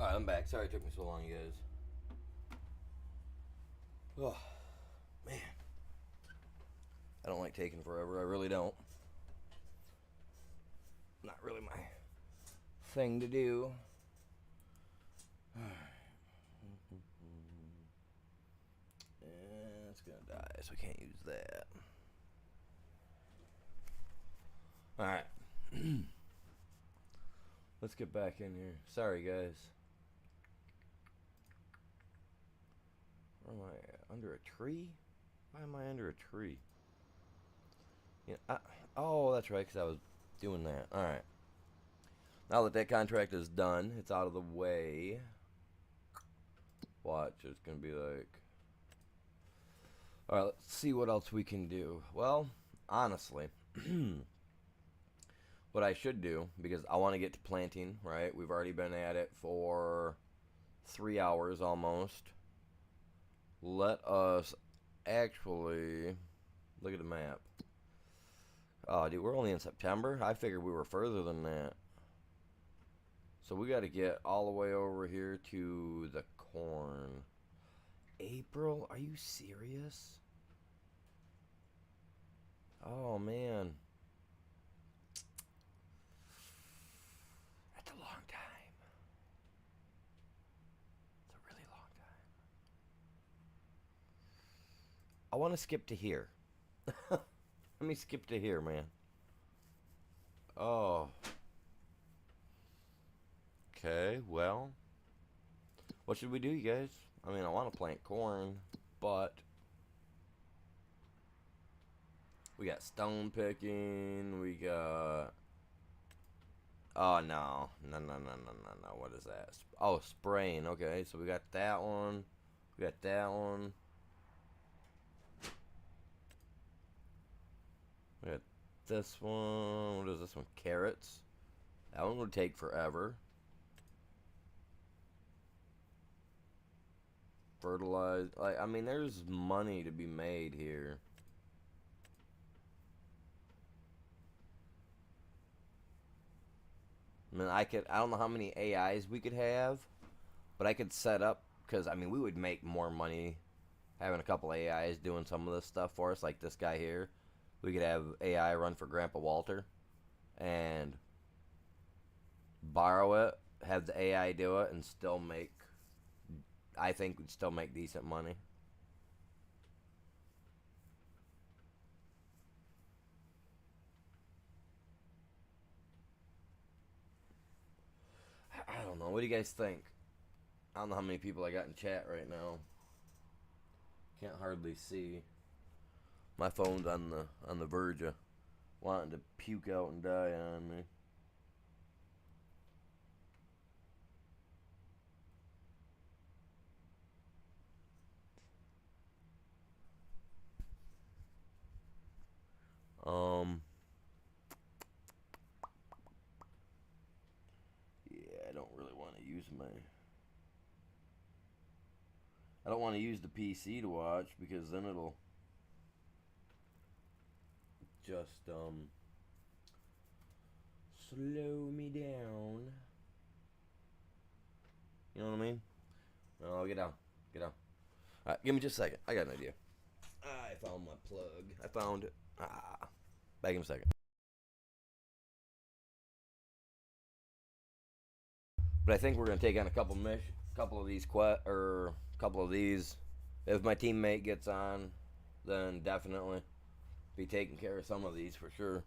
Speaker 1: Alright, I'm back. Sorry it took me so long, you guys. Oh, man. I don't like taking forever. I really don't. Not really my thing to do. It's gonna die, so we can't use that. Alright. Let's get back in here. Sorry, guys. Where am I? Under a tree? Why am I under a tree? Yeah. Oh, that's right, because I was doing that. Alright. Now that that contract is done, it's out of the way. Watch, it's going to be like... Alright, let's see what else we can do. Well, honestly, what I should do, because I want to get to planting, right? We've already been at it for 3 hours almost. Let us actually look at the map. Oh, dude, we're only in September? I figured we were further than that. So we got to get all the way over here to the corn. April? Are you serious? Oh, man. That's a long time. It's a really long time. I want to skip to here. Let me skip to here, man. Oh. Okay, well. What should we do, you guys? I mean, I want to plant corn, but we got stone picking, we got... Oh, no. No. What is that? Oh, spraying. Okay, so we got that one. We got that one. We got this one. What is this one? Carrots. That one would take forever. Fertilize. Like, I mean, there's money to be made here. I mean, I don't know how many AIs we could have, but I could set up, because, I mean, we would make more money having a couple AIs doing some of this stuff for us, like this guy here. We could have AI run for Grandpa Walter and borrow it, have the AI do it, and still make, I think we'd still make decent money. I don't know. What do you guys think? I don't know how many people I got in chat right now. Can't hardly see. My phone's on the verge of wanting to puke out and die on me. Yeah, I don't really want to use my... I don't want to use the PC to watch, because then it'll just, slow me down. You know what I mean? Oh, get down. Get down. Alright, give me just a second. I got an idea. I found my plug. I found it. Back in a second. But I think we're gonna take on a couple of these couple of these. If my teammate gets on, then definitely be taking care of some of these for sure.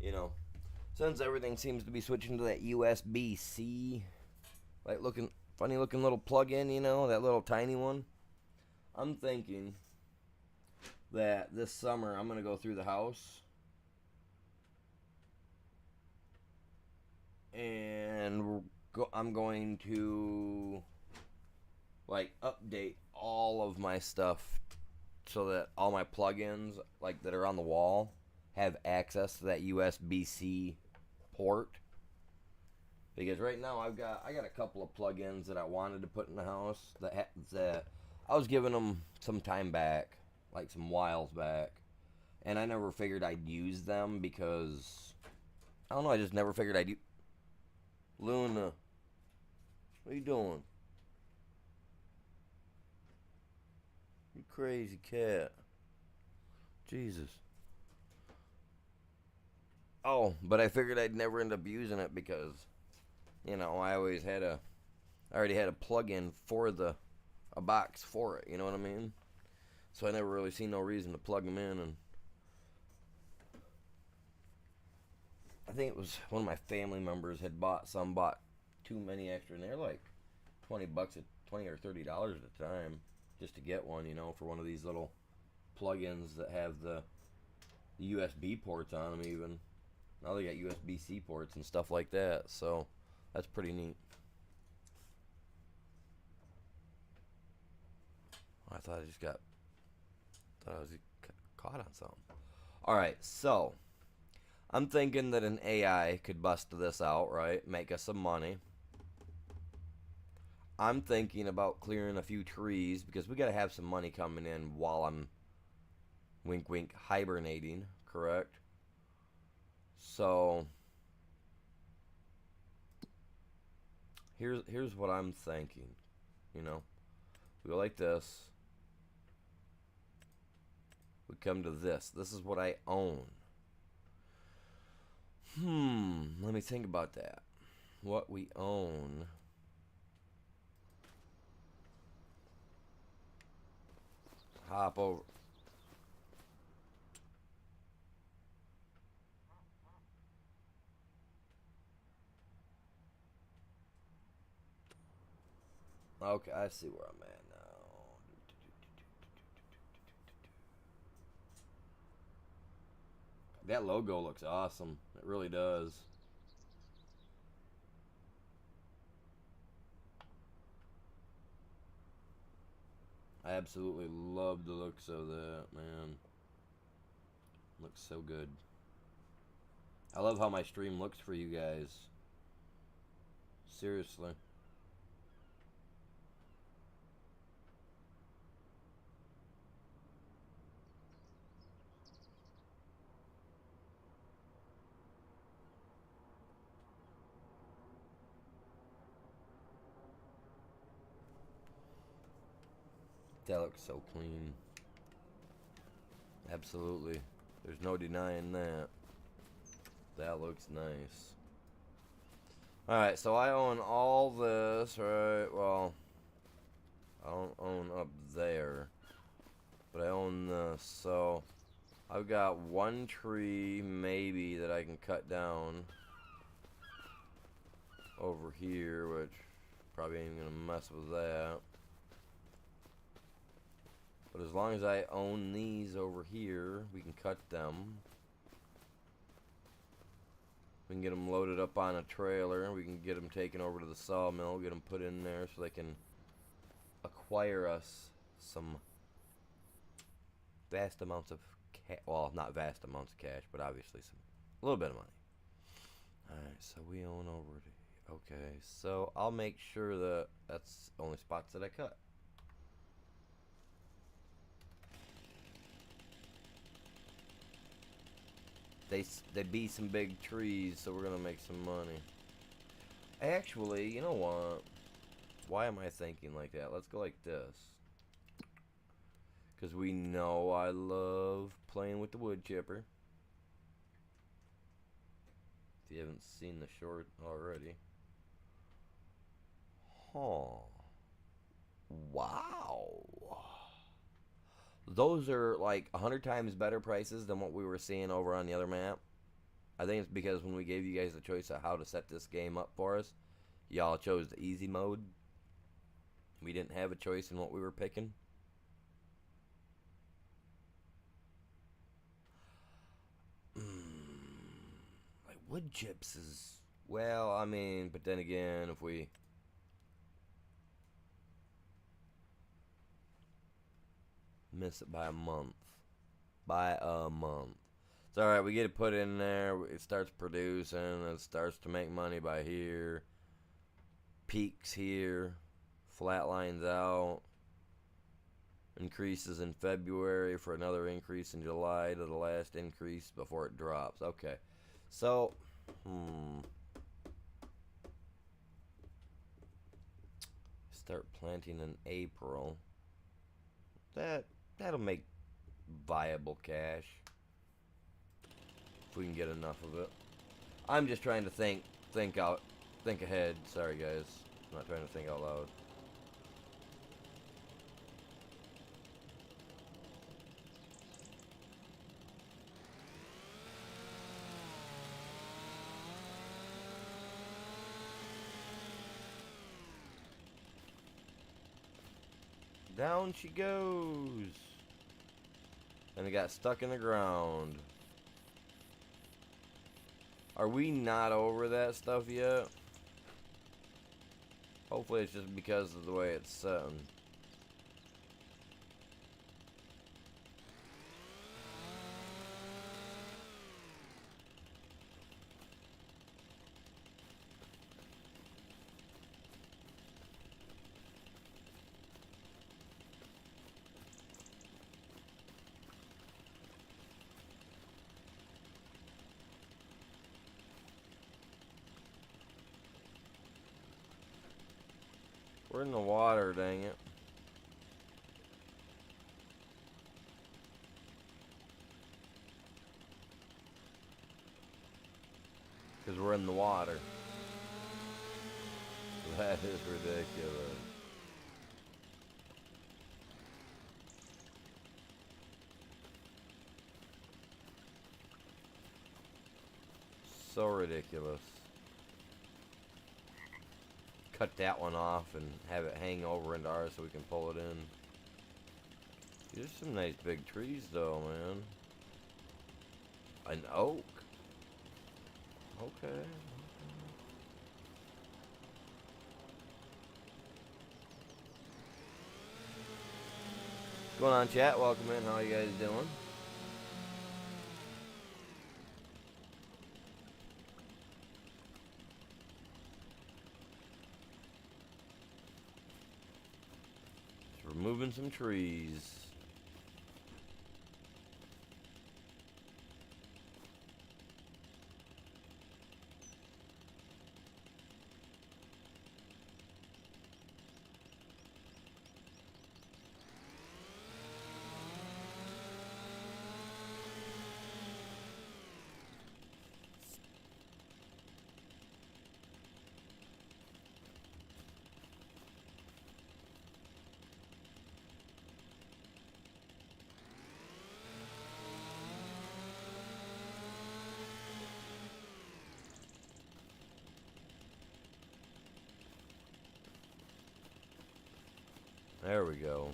Speaker 1: you know, since everything seems to be switching to that USB-C, like funny looking little plug-in, that little tiny one. I'm thinking that this summer I'm gonna go through the house and I'm going to like update all of my stuff so that all my plugins like that are on the wall have access to that USB-C port. Because right now I got a couple of plugins that I wanted to put in the house that I was giving them some time back, like some whiles back, and I never figured I'd use them because I don't know. I just never figured I'd. Luna, what are you doing? You crazy cat. Jesus. Oh, but I figured I'd never end up using it because, I already had a plug-in for a box for it, you know what I mean? So I never really seen no reason to plug them in, and I think it was one of my family members had bought too many extra, and they're like $20 $20 or $30 at a time just to get one, for one of these little plugins that have the USB ports on them even. Now they got USB-C ports and stuff like that, so that's pretty neat. I thought I was caught on something. Alright, so I'm thinking that an AI could bust this out, right? Make us some money. I'm thinking about clearing a few trees because we got to have some money coming in while I'm wink wink hibernating, correct? So here's what I'm thinking. We go like this. We come to this. This is what I own. Let me think about that. What we own. Hop over. Okay, I see where I'm at now. That logo looks awesome. It really does. I absolutely love the looks of that, man. Looks so good. I love how my stream looks for you guys. Seriously. That looks so clean. Absolutely. There's no denying that. That looks nice. Alright, so I own all this, right? Well, I don't own up there. But I own this. So, I've got one tree, maybe, that I can cut down over here, which probably ain't gonna mess with that. But as long as I own these over here, we can cut them. We can get them loaded up on a trailer. We can get them taken over to the sawmill, get them put in there so they can acquire us some vast amounts of cash. Well, not vast amounts of cash, but obviously a little bit of money. Alright, so we own over to... Okay, so I'll make sure that that's the only spots that I cut. They be some big trees, so we're gonna make some money. Actually, you know what? Why am I thinking like that? Let's go like this. Because we know I love playing with the wood chipper. If you haven't seen the short already. Huh. Wow. Those are like 100 times better prices than what we were seeing over on the other map. I think it's because when we gave you guys the choice of how to set this game up for us, y'all chose the easy mode. We didn't have a choice in what we were picking. Like wood chips is... Well, I mean, but then again, if we... miss it by a month. By a month. It's alright, we get it put in there, it starts producing, it starts to make money by here. Peaks here. Flatlines out. Increases in February for another increase in July to the last increase before it drops. Okay. So, start planting in April. That'll make viable cash if we can get enough of it. I'm just trying to think ahead. Sorry guys, I'm not trying to think out loud. Down she goes. And it got stuck in the ground. Are we not over that stuff yet? Hopefully it's just because of the way it's setting. We're in the water, dang it. Because we're in the water. That is ridiculous. So ridiculous. Cut that one off and have it hang over into ours so we can pull it in. There's some nice big trees though, man. An oak. Okay. What's going on, chat? Welcome in. How are you guys doing? Just removing some trees. There we go.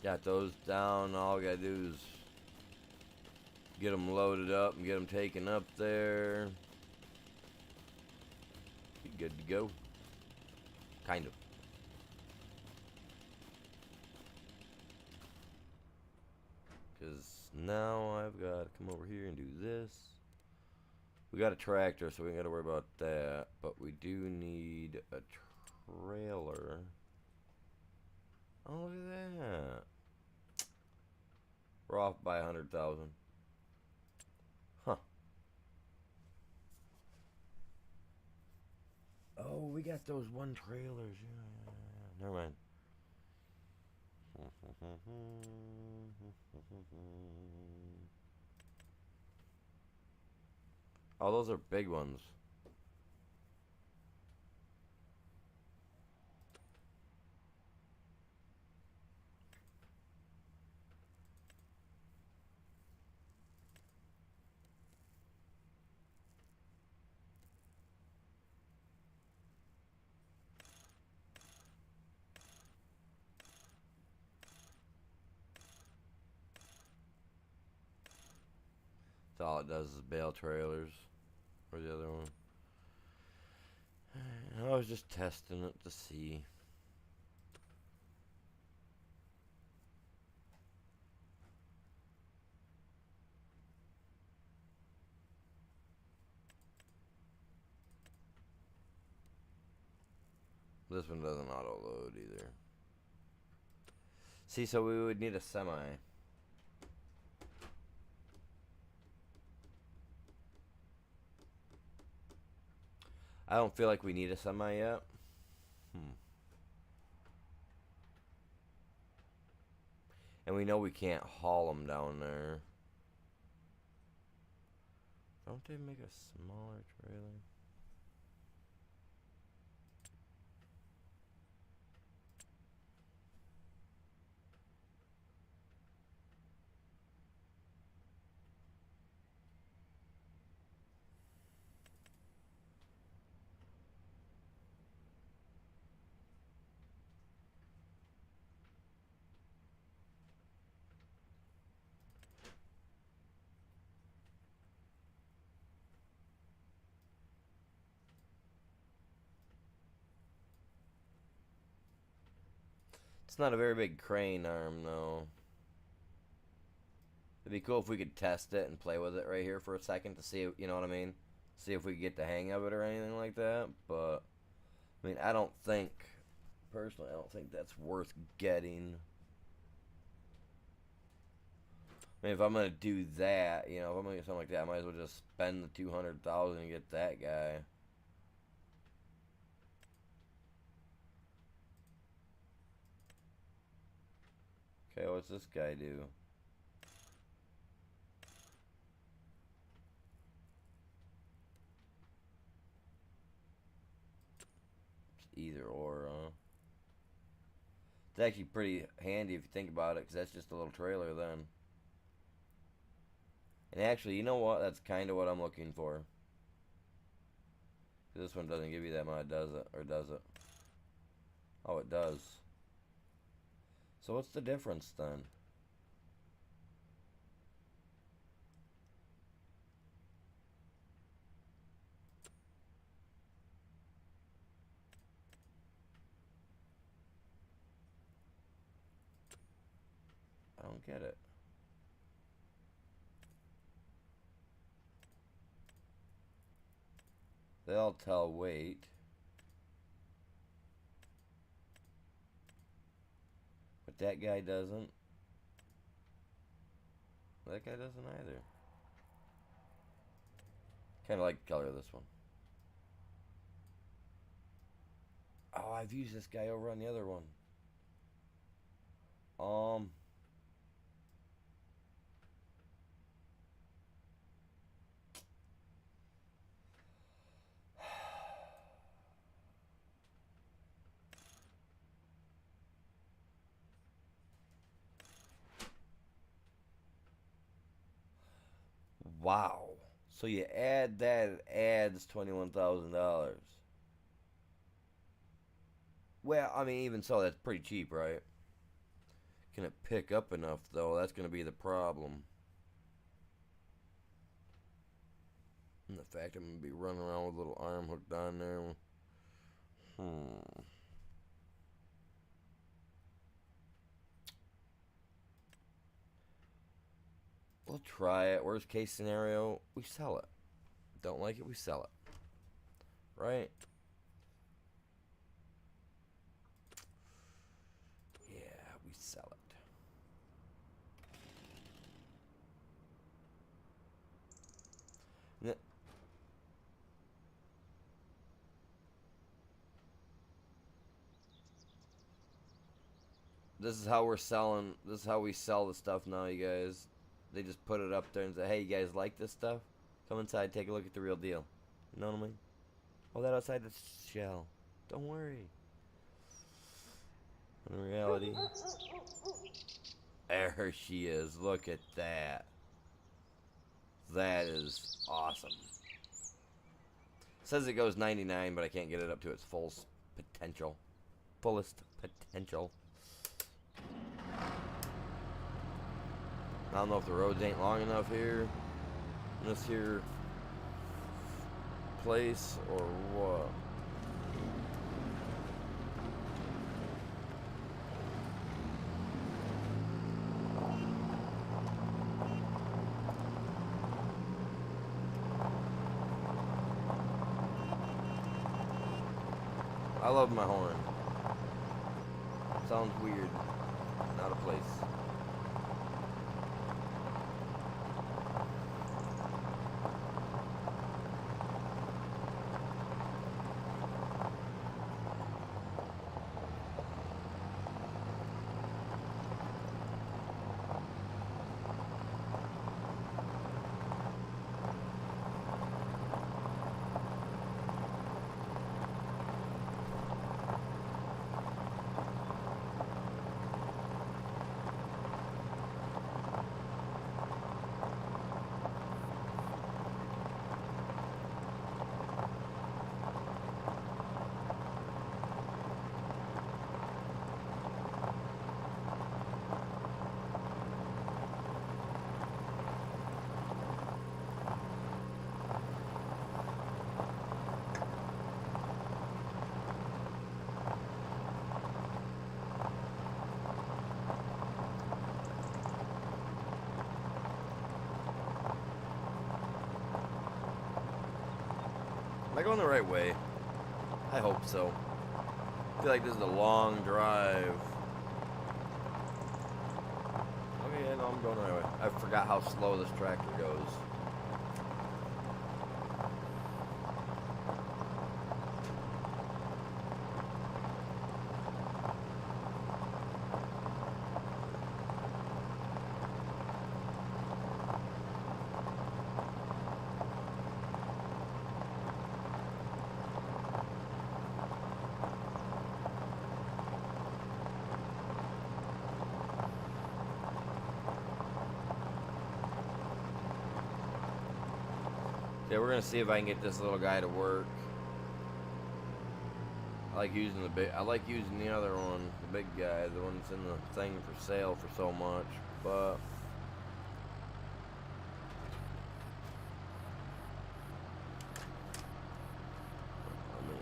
Speaker 1: Got those down. All we gotta do is get them loaded up and get them taken up there. Be good to go. Kind of. Because now I've got to come over here and do this. We got a tractor, so we ain't got to worry about that. But we do need a trailer. Oh, look at that. We're off by 100,000. Huh. Oh, we got those one trailers. Yeah. Never mind. Oh, those are big ones. That's all it does is bail trailers. Or the other one. I was just testing it to see. This one doesn't auto load either. See, so we would need a semi. I don't feel like we need a semi yet. And we know we can't haul them down there. Don't they make a smaller trailer? It's not a very big crane arm, though. It'd be cool if we could test it and play with it right here for a second to see, you know what I mean? See if we could get the hang of it or anything like that. But, I mean, I don't think, personally, I don't think that's worth getting. I mean, if I'm going to do that, you know, if I'm going to get something like that, I might as well just spend the $200,000 and get that guy. Okay, what's this guy do? It's either or, huh? It's actually pretty handy if you think about it, because that's just a little trailer then. And actually, you know what? That's kind of what I'm looking for. This one doesn't give you that much, does it? Or does it? Oh, it does. So what's the difference then? I don't get it. They all tell weight. But that guy doesn't. That guy doesn't either. Kind of like the color of this one. Oh, I've used this guy over on the other one. Wow. So you add that, it adds $21,000. Well, I mean, even so, that's pretty cheap, right? Can it pick up enough, though? That's going to be the problem. And the fact I'm going to be running around with a little arm hooked on there. We'll try it. Worst case scenario, we sell it. Don't like it, we sell it. Right? Yeah, we sell it. This is how we're selling. This is how we sell the stuff now, you guys. They just put it up there and say, hey, you guys like this stuff? Come inside, take a look at the real deal. You know what I mean? Oh, that outside the shell. Don't worry. In reality, there she is. Look at that. That is awesome. It says it goes 99, but I can't get it up to its full potential. Fullest potential. I don't know if the roads ain't long enough here. this here place or what? I love my horn. Sounds weird. Not a place. Am I going the right way? I hope so. I feel like this is a long drive. Okay, yeah, no, I'm going the right way. I forgot how slow this tractor goes. Yeah, we're gonna see if I can get this little guy to work. I like using the other one, the big guy, the one that's in the thing for sale for so much, but let me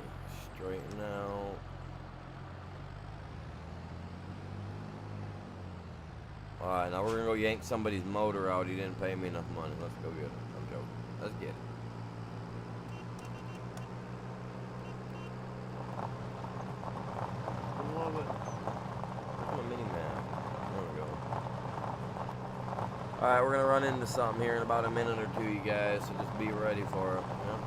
Speaker 1: straighten out. Alright, now we're gonna go yank somebody's motor out. He didn't pay me enough money. Let's go get it. I'm joking. Let's get it. Alright, we're gonna run into something here in about a minute or two, you guys, so just be ready for it. Yeah?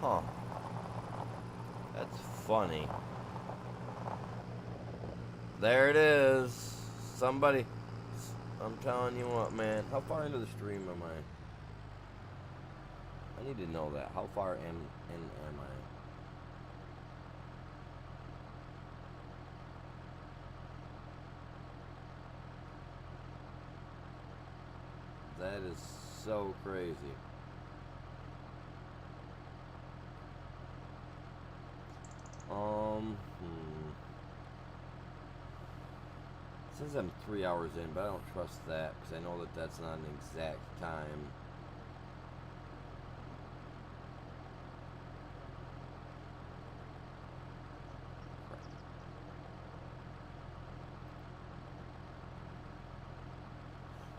Speaker 1: Huh. That's funny. There it is. Somebody. I'm telling you what, man. How far into the stream am I? I need to know that. How far in am I? That is so crazy. It says I'm 3 hours in, but I don't trust that because I know that that's not an exact time.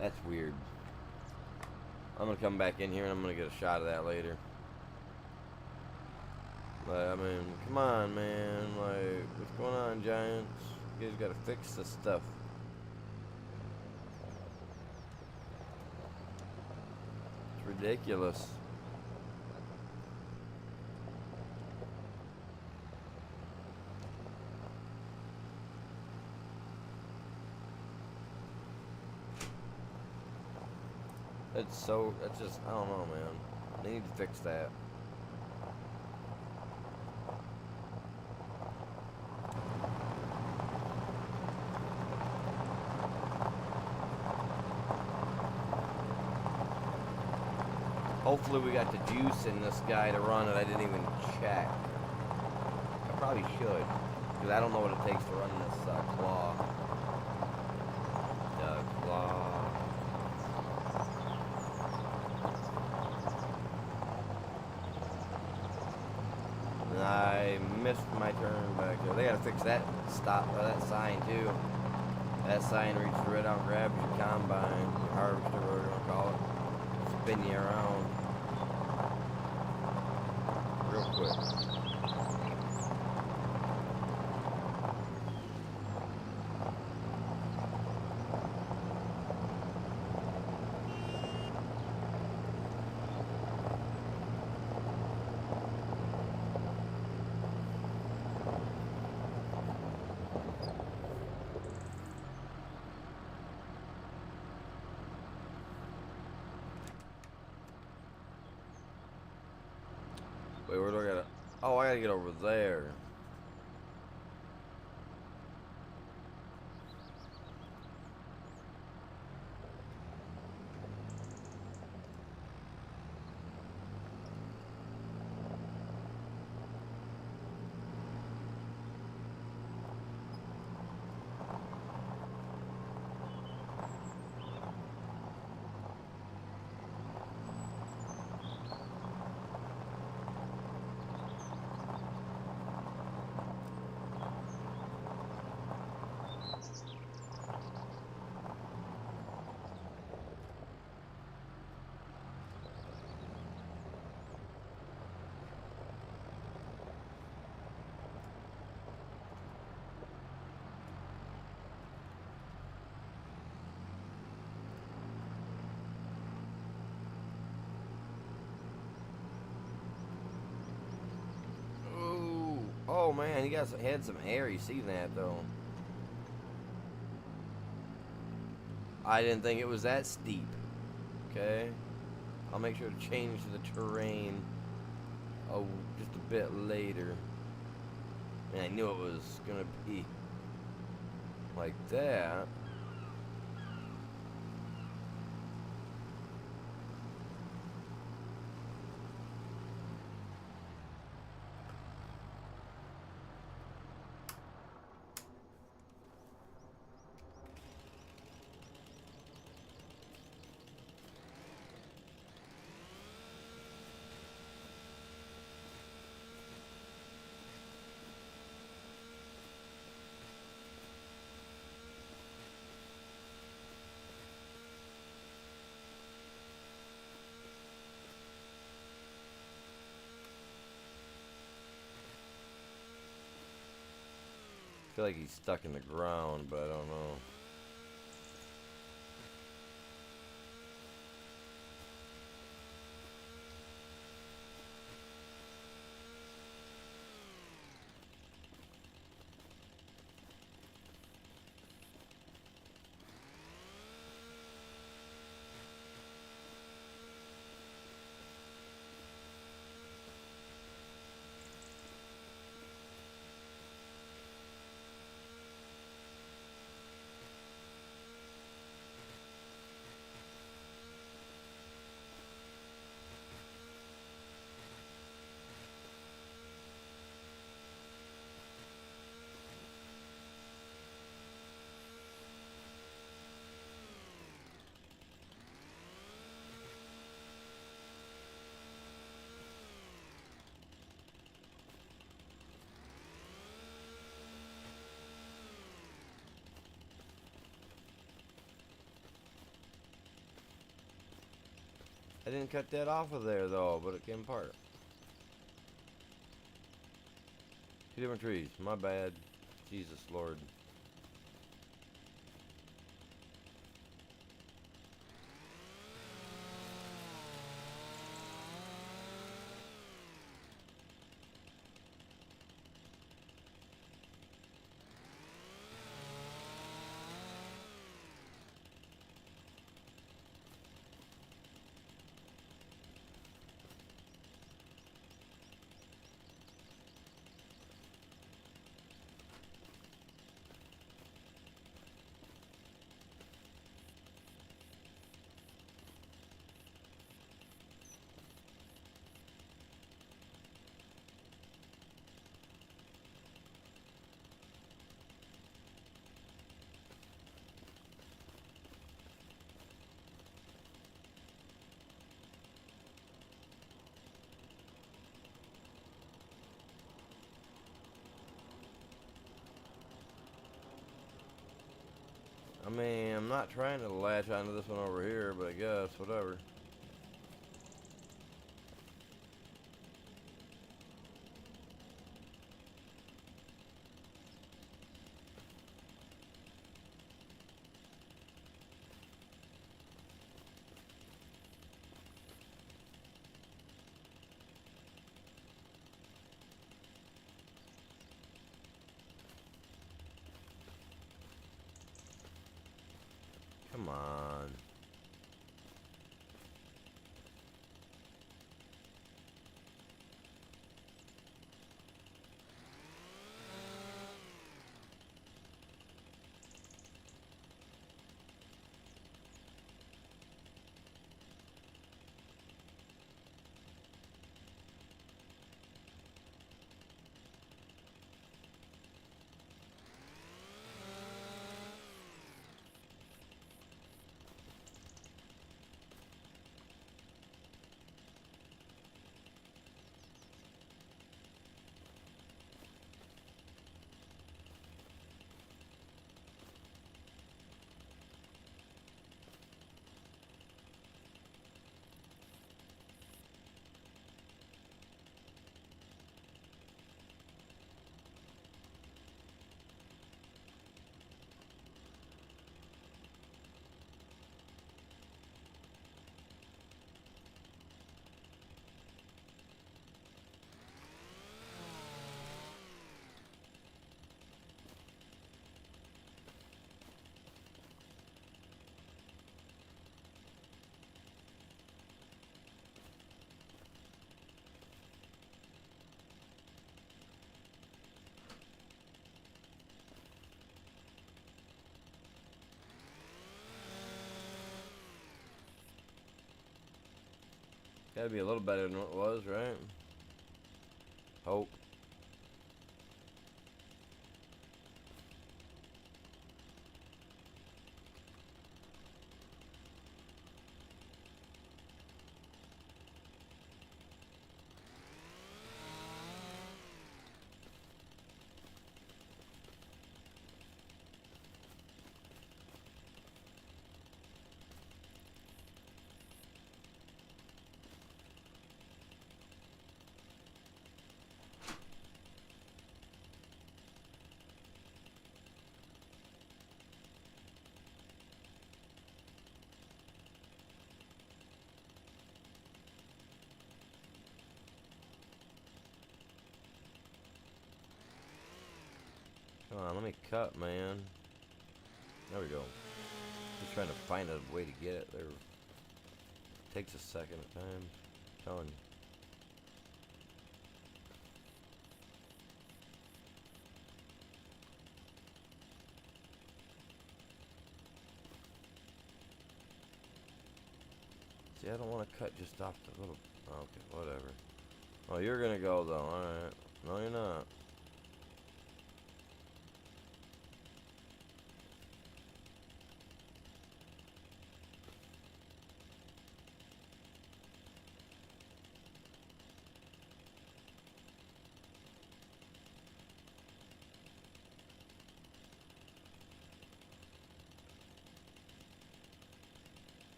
Speaker 1: That's weird. I'm gonna come back in here and I'm gonna get a shot of that later. Like, I mean, come on, man. Like, what's going on, Giants? You guys gotta fix this stuff. It's ridiculous. That's just, I don't know, man. They need to fix that. Hopefully we got the juice in this guy to run it. I didn't even check. I probably should, because I don't know what it takes to run this claw. The claw. I missed my turn back there. They gotta fix that that sign too. That sign reaches right out and grabs your combine, your harvester, whatever you want to call it. Spin you around. Real quick. Wait, where do I gotta... Oh, I gotta get over there. Oh man, he had some hair. You see that though? I didn't think it was that steep. Okay, I'll make sure to change the terrain. Oh, just a bit later. And I knew it was gonna be like that. I feel like he's stuck in the ground, but I don't know. I didn't cut that off of there though, but it came apart. Two different trees. My bad. Jesus Lord. I mean, I'm not trying to latch onto this one over here, but I guess, whatever. Come on. Gotta be a little better than what it was, right? Hope. Come on, let me cut, man. There we go. Just trying to find a way to get it there. Takes a second at times. I'm telling you. See, I don't want to cut just off the little... Okay, whatever. Oh, you're gonna go, though. Alright. No, you're not.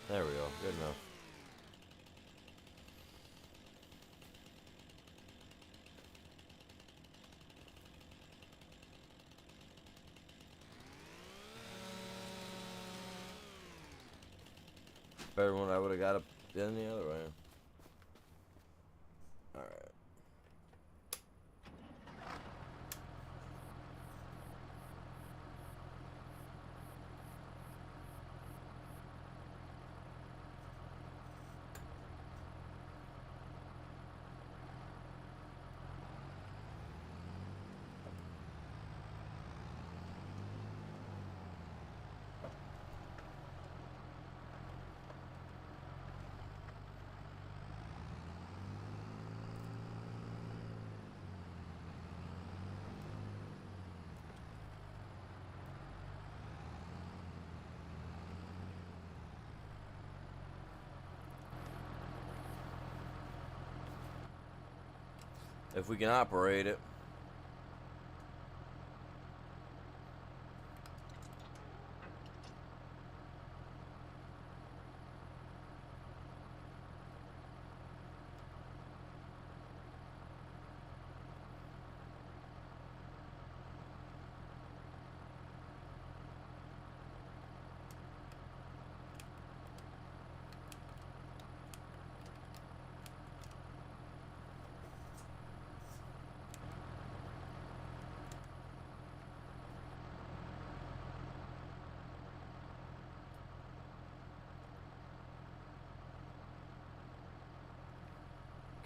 Speaker 1: There we go. Good enough. better than what I would have got up in the other way. Alright. If we can operate it.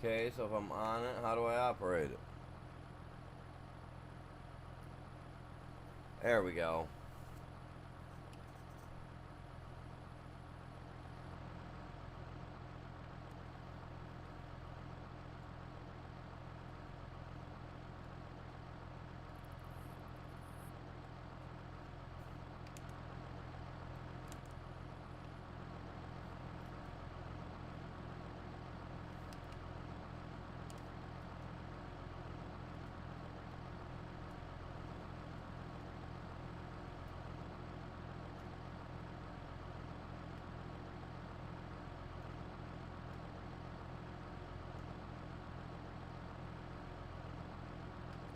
Speaker 1: Okay, so if I'm on it, how do I operate it? There we go.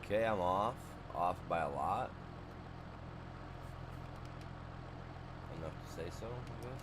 Speaker 1: Okay, I'm off. Off by a lot. Enough to say so, I guess.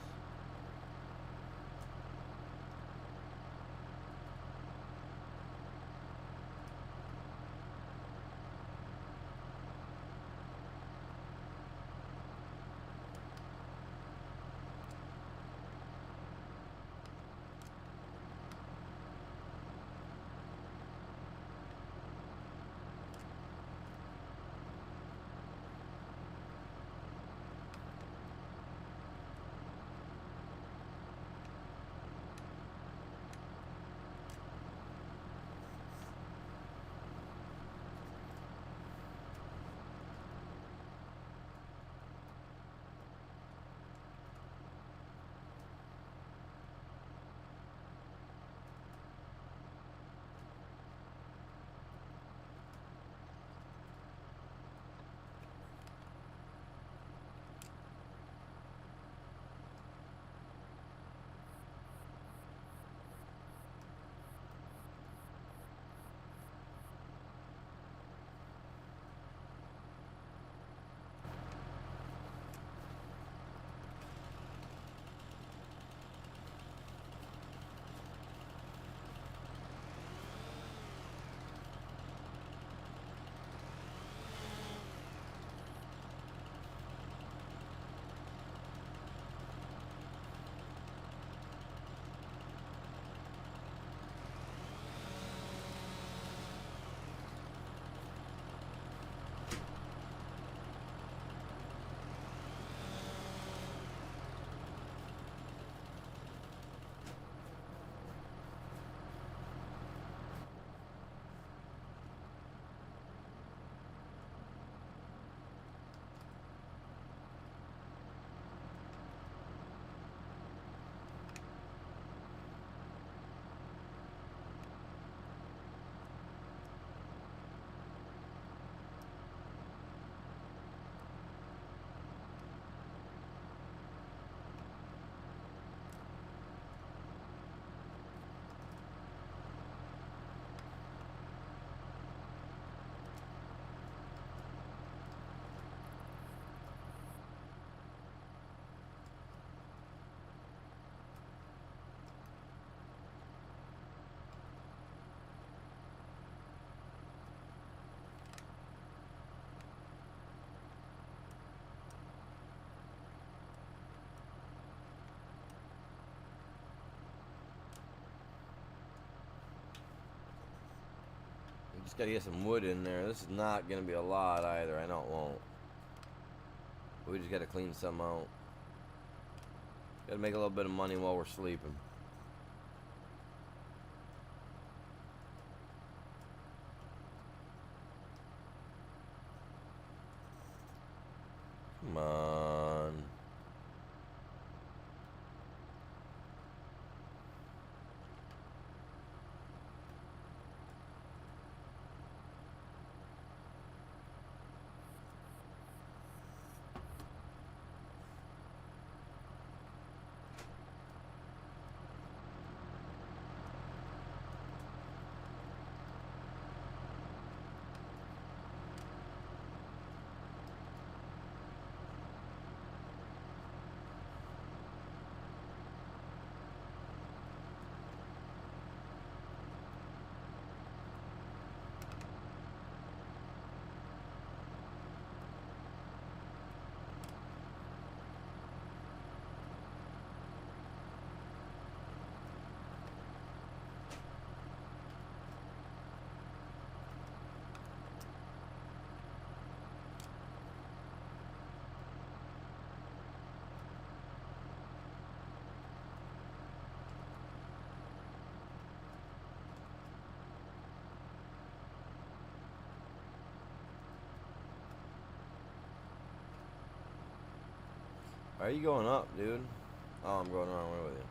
Speaker 1: Just gotta get some wood in there. This is not gonna be a lot either. I know it won't. We just gotta clean some out. Gotta make a little bit of money while we're sleeping. Come on. Why are you going up, dude? Oh, I'm going the wrong way with you.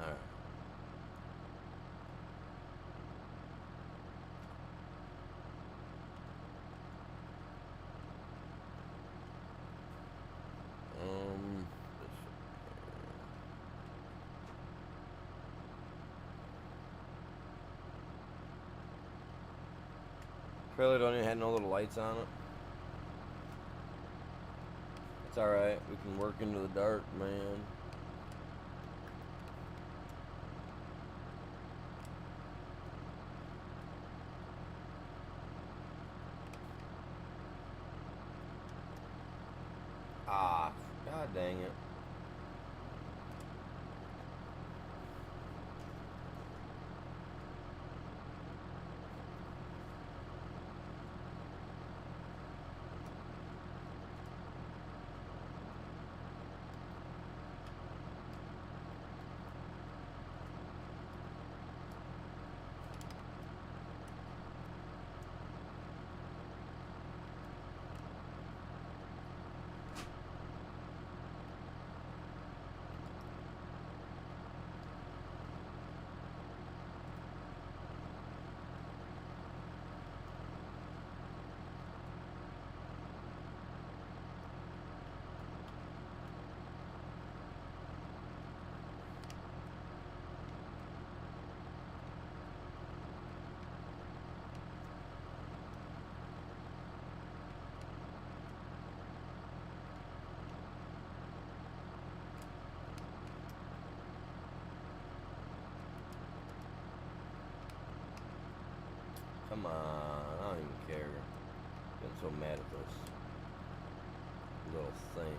Speaker 1: Alright. Trailer don't even have no little lights on it. It's alright. We can work into the dark, man. Ah, god dang it. Come on, I don't even care. I'm getting so mad at this little thing.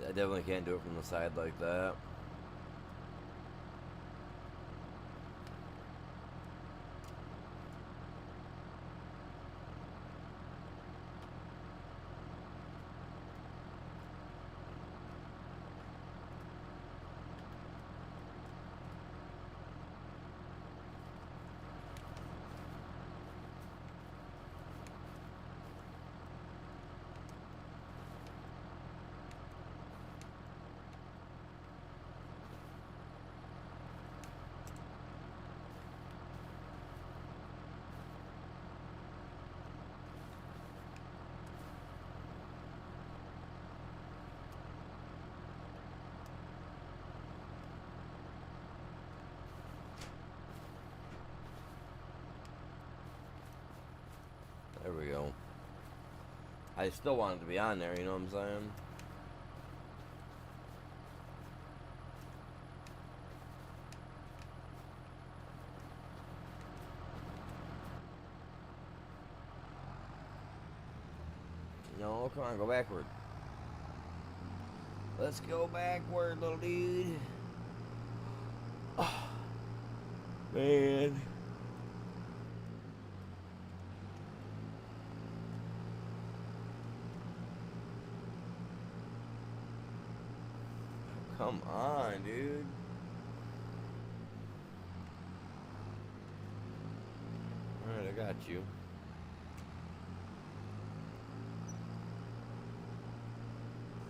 Speaker 1: I definitely can't do it from the side like that. There we go. I still want it to be on there, you know what I'm saying? No, come on, go backward. Let's go backward, little dude. Oh, man. Come on, dude. Alright, I got you.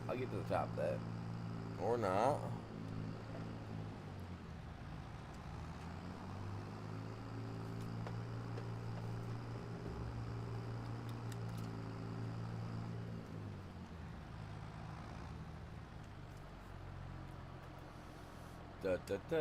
Speaker 1: I'll get to the top of that. Or not. Da da da.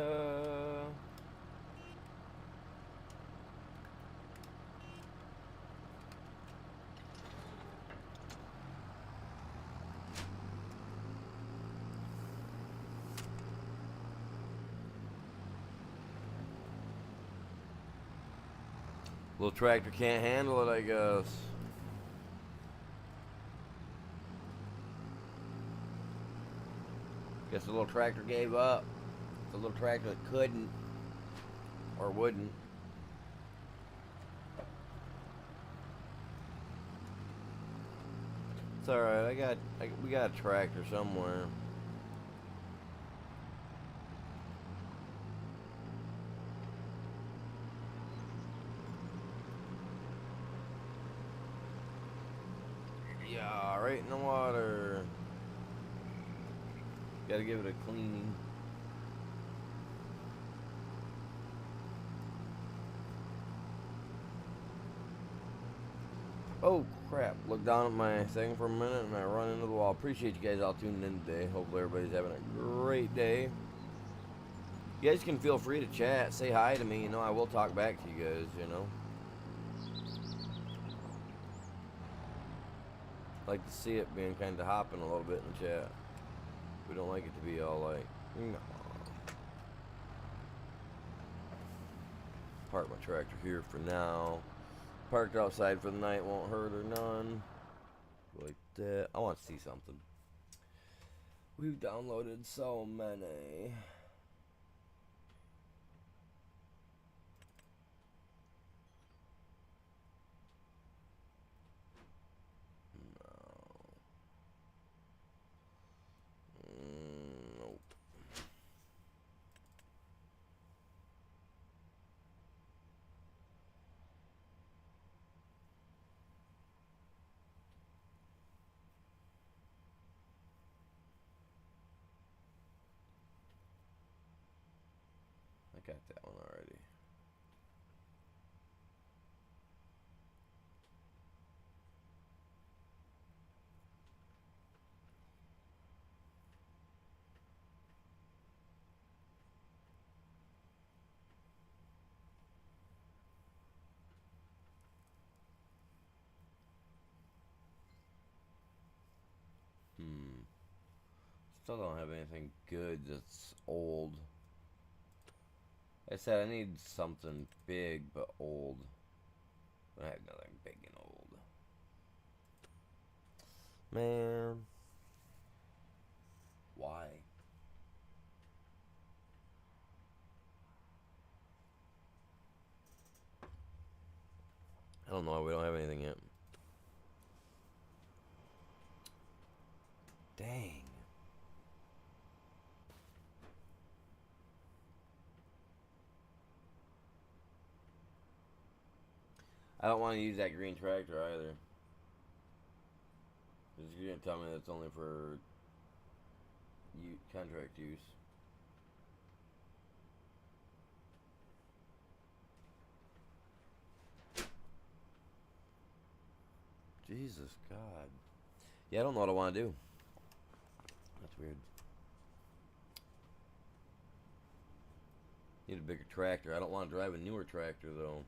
Speaker 1: Little tractor can't handle it, I guess. Guess the little tractor gave up. The little tractor that couldn't or wouldn't. It's alright, we got a tractor somewhere. Yeah, right in the water. Gotta give it a cleaning. Oh crap, look down at my thing for a minute and I run into the wall. Appreciate you guys all tuning in today. Hopefully everybody's having a great day. You guys can feel free to chat, say hi to me, you know, I will talk back to you guys, you know. Like to see it being kind of hopping a little bit in the chat. We don't like it to be all like, no. Park my tractor here for now. Parked outside for the night, won't hurt or none. Like that. I want to see something. We've downloaded so many. Nope. I got that one already. Still don't have anything good that's old. I said I need something big but old. I have nothing big and old. Man. Why? I don't know. We don't have anything yet. Dang. I don't want to use that green tractor either. You're going to tell me that's only for contract use. Jesus God. Yeah, I don't know what I want to do. That's weird. Need a bigger tractor. I don't want to drive a newer tractor though.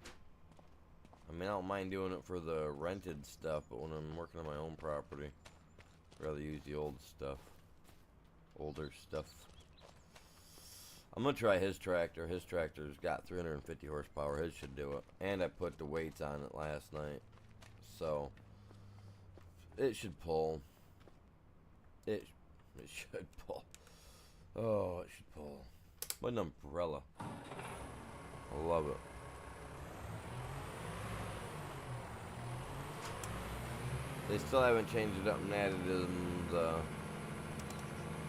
Speaker 1: I mean, I don't mind doing it for the rented stuff, but when I'm working on my own property, I'd rather use the old stuff. Older stuff. I'm gonna try his tractor. His tractor's got 350 horsepower. His should do it. And I put the weights on it last night, so it should pull. It should pull. Oh, it should pull. What an umbrella. I love it. They still haven't changed it up and added in the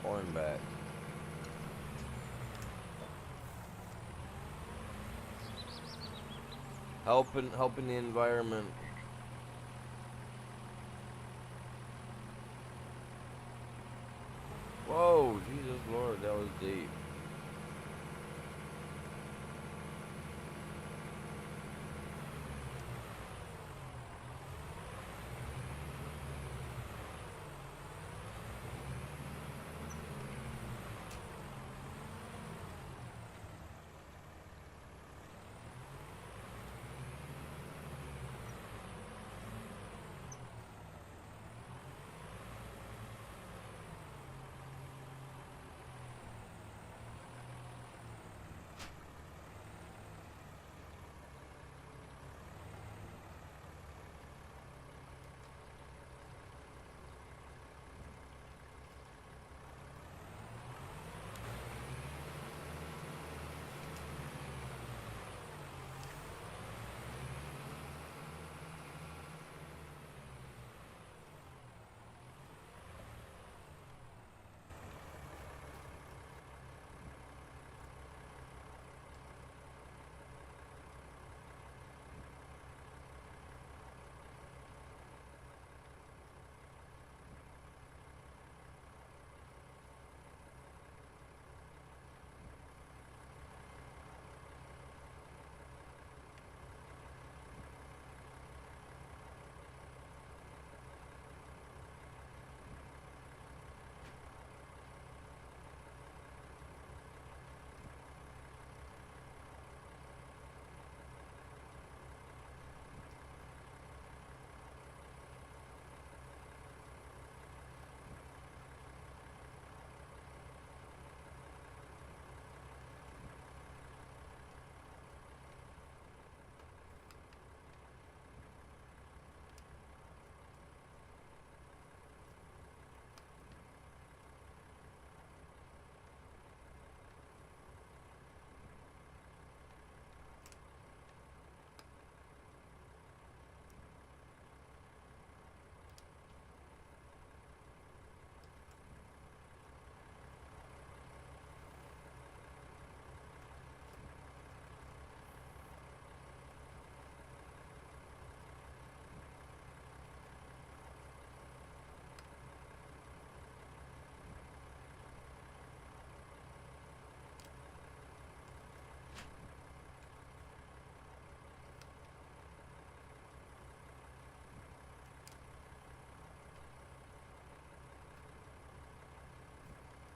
Speaker 1: horn back. Helping the environment. Whoa, Jesus Lord, that was deep.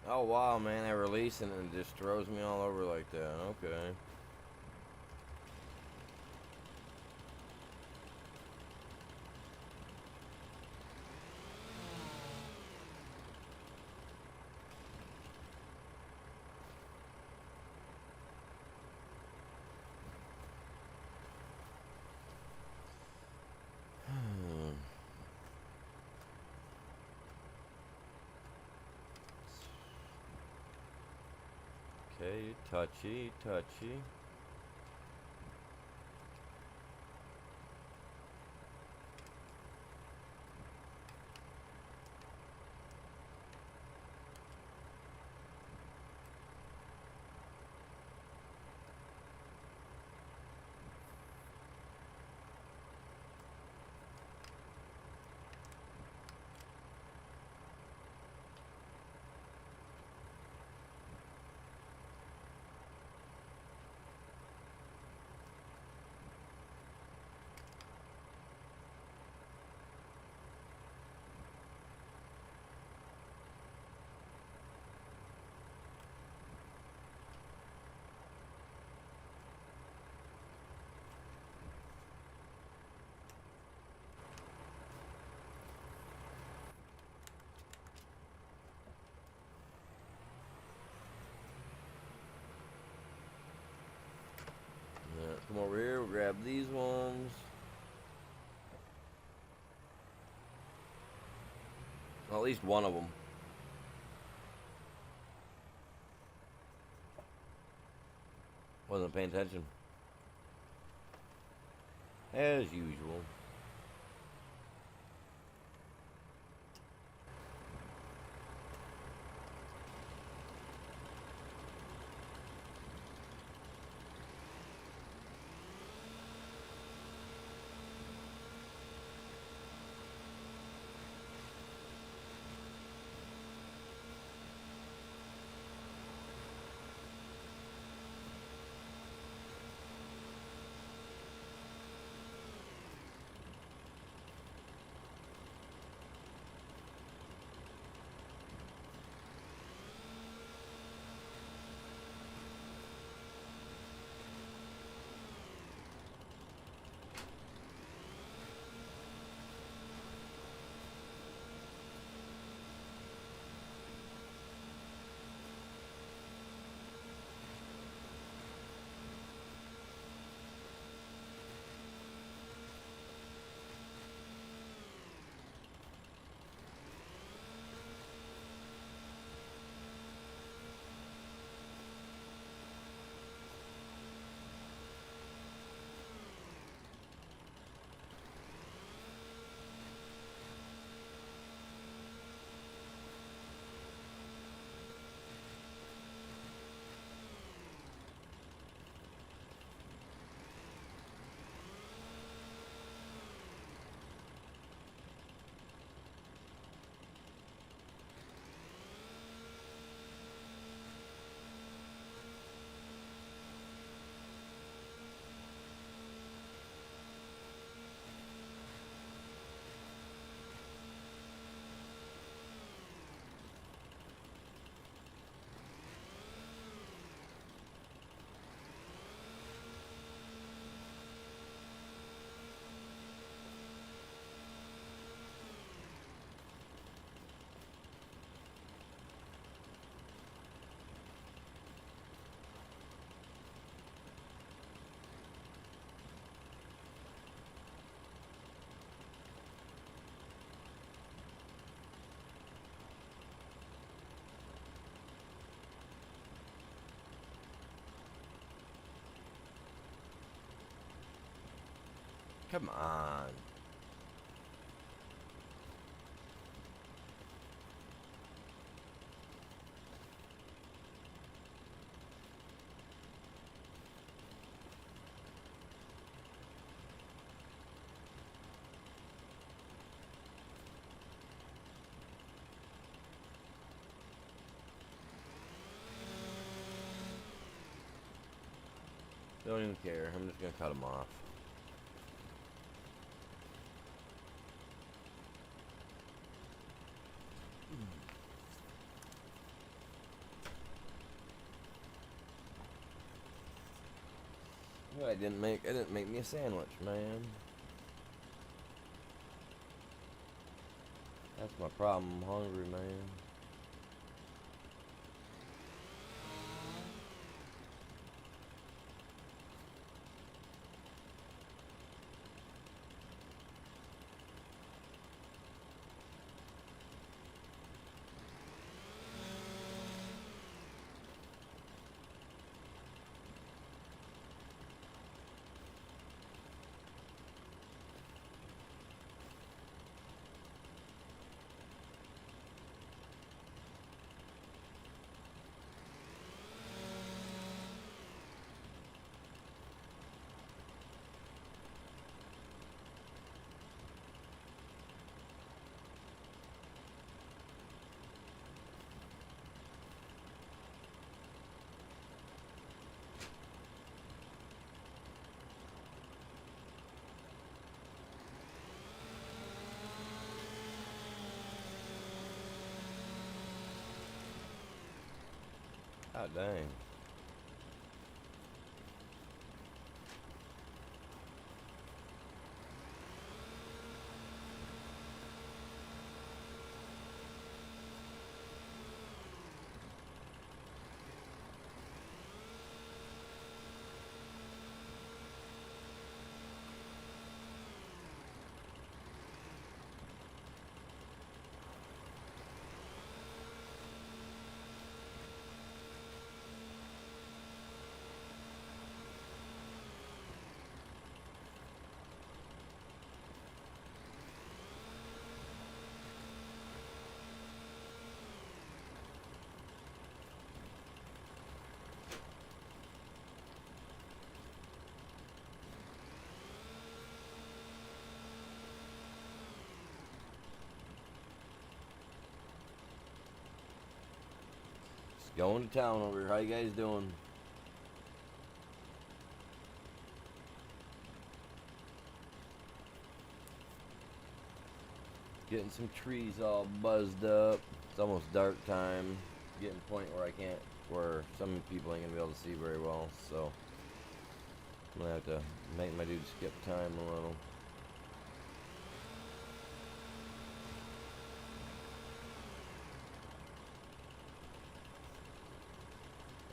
Speaker 1: Oh wow, man, I release it and it just throws me all over like that. Okay. Okay, touchy, touchy. Yeah, come over here, we'll grab these ones. Well, at least one of them. Wasn't paying attention. As usual. Come on. Don't even care. I'm just gonna cut them off. I didn't make me a sandwich, man. That's my problem. I'm hungry, man. God dang. Just going to town over here. How you guys doing? Getting some trees all buzzed up. It's almost dark time. Getting to the point where where some people ain't gonna be able to see very well. So I'm gonna have to make my dude skip time a little.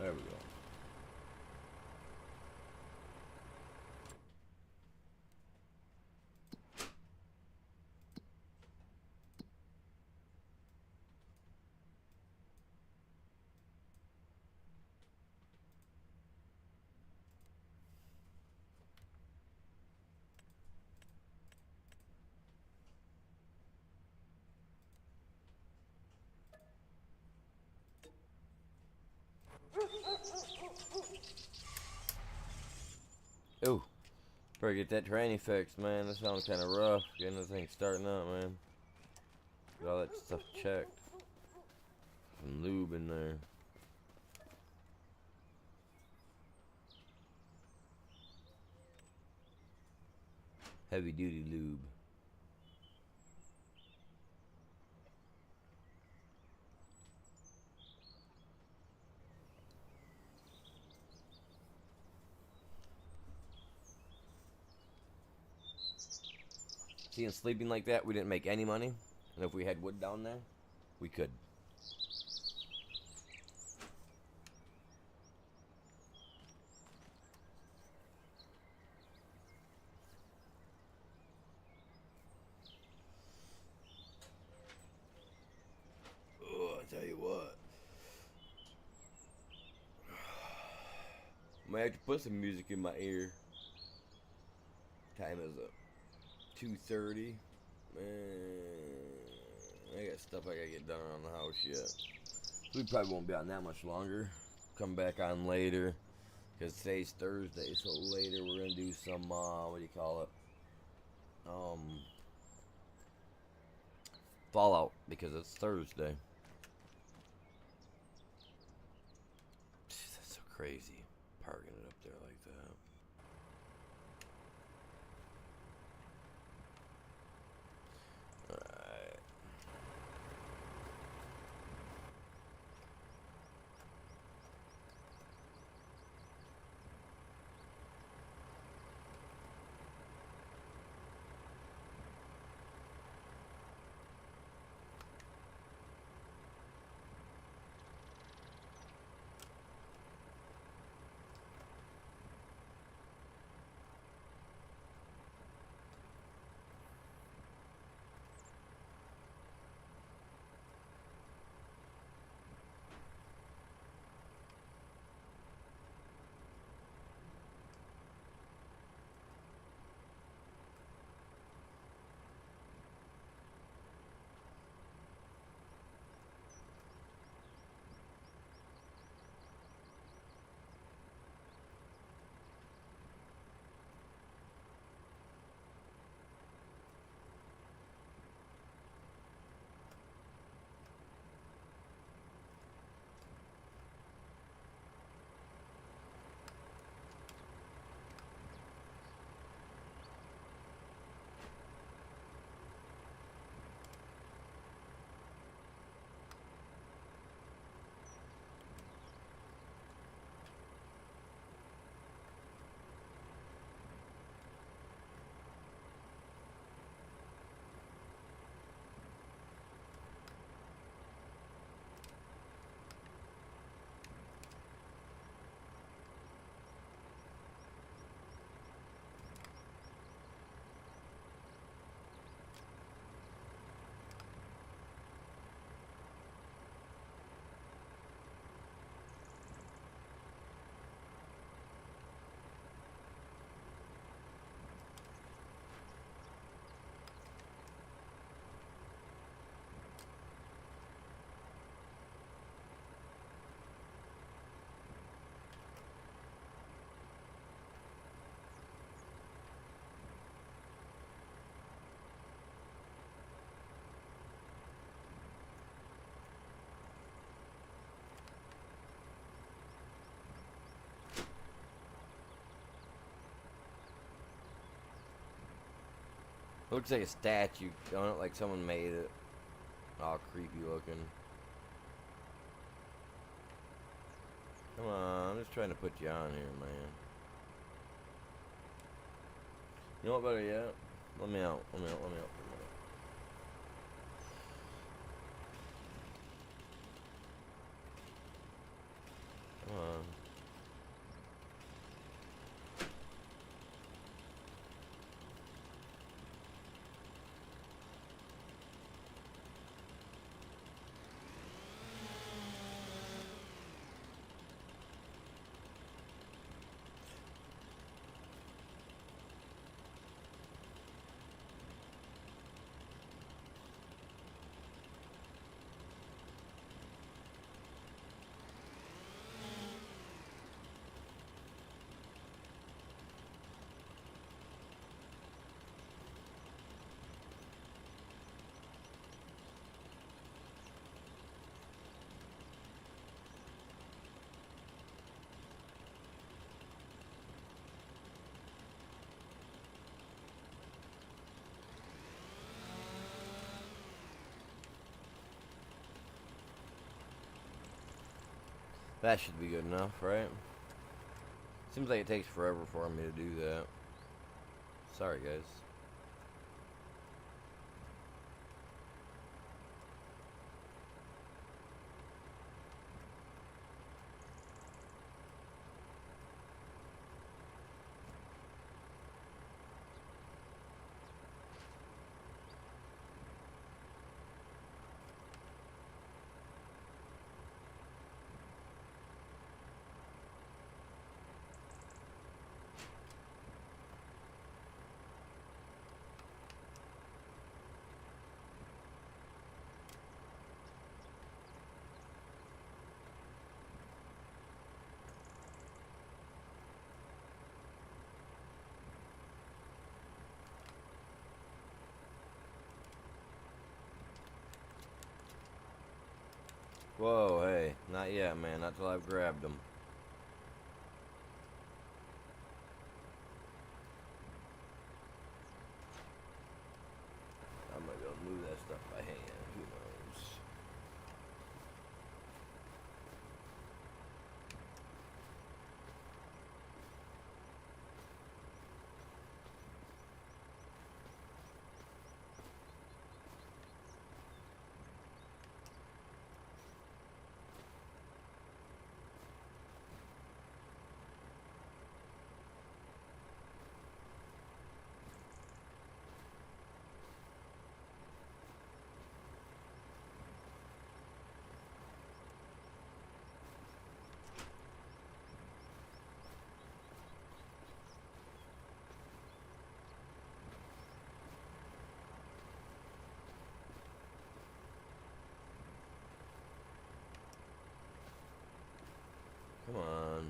Speaker 1: There we go. Ooh, better get that tranny fixed, man. That sounds kind of rough. Getting the thing starting up, man. Get all that stuff checked. Some lube in there. Heavy duty lube. See, in sleeping like that, we didn't make any money. And if we had wood down there, we could. Oh, I tell you what. I might have to put some music in my ear. Time is up. 2:30. Man, I got stuff I gotta get done around the house yet. We probably won't be on that much longer. Come back on later. Because today's Thursday, so later we're gonna do some, what do you call it? Fallout, because it's Thursday. That's so crazy, parking it up there like that. Alright. Looks like a statue on it, like someone made it. All creepy looking. Come on, I'm just trying to put you on here, man. You know what better yet? Let me out. Let me out. Let me out. Come on. That should be good enough, right? Seems like it takes forever for me to do that. Sorry, guys. Whoa, hey, not yet, man. Not till I've grabbed them. I might be able to move that stuff by hand. Who knows? Come on.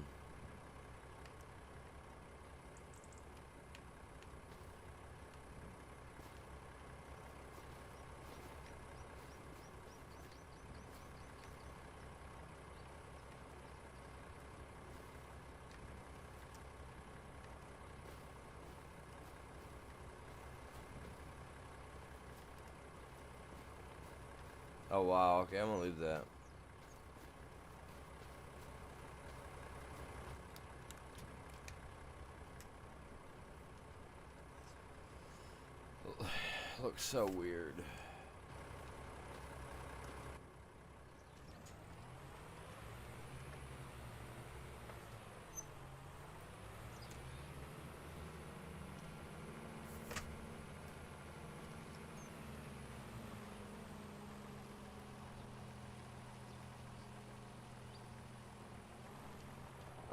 Speaker 1: Oh, wow. Okay, I'm gonna leave that. Looks so weird.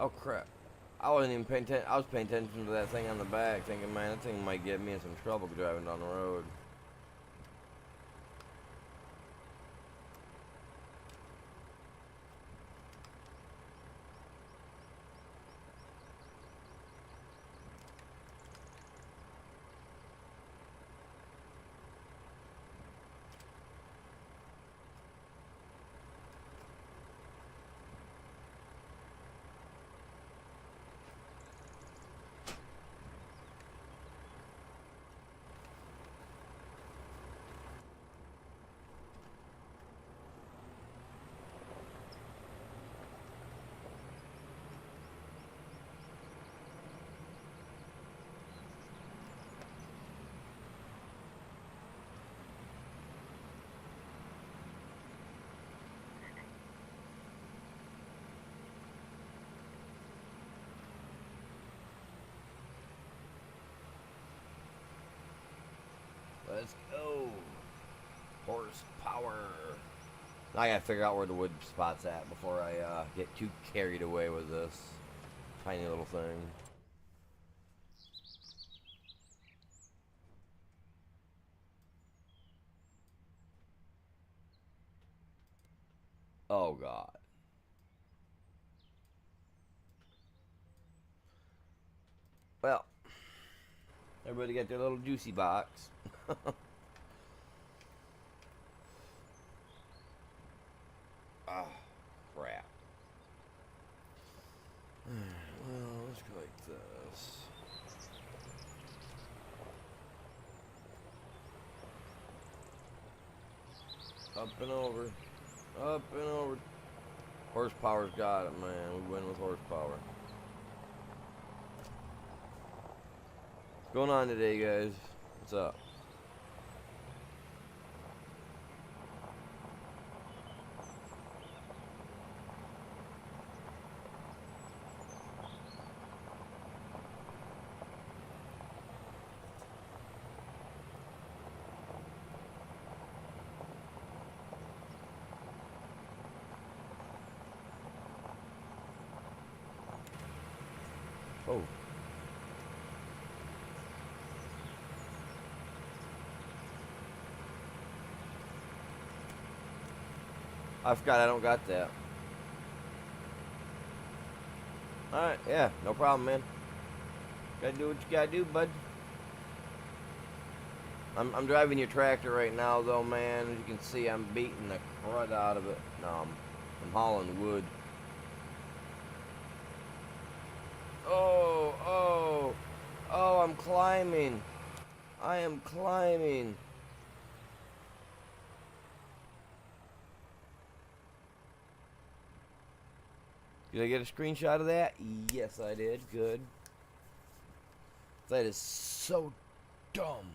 Speaker 1: Oh, crap. I wasn't even paying attention. I was paying attention to that thing on the back, thinking, man, that thing might get me in some trouble driving down the road. Let's go. Horsepower. Now I gotta figure out where the wood spot's at before I get too carried away with this tiny little thing. Oh God. Well, everybody got their little juicy box. Ah, crap. Well, let's go like this. Up and over. Up and over. Horsepower's got it, man. We win with horsepower. What's going on today, guys? What's up? Oh. I forgot I don't got that. Alright, yeah, no problem, man. Gotta do what you gotta do, bud. I'm driving your tractor right now, though, man. As you can see, I'm beating the crud out of it. No, I'm hauling wood. Oh, oh, oh, I'm climbing. I am climbing. Did I get a screenshot of that? Yes, I did. Good. That is so dumb.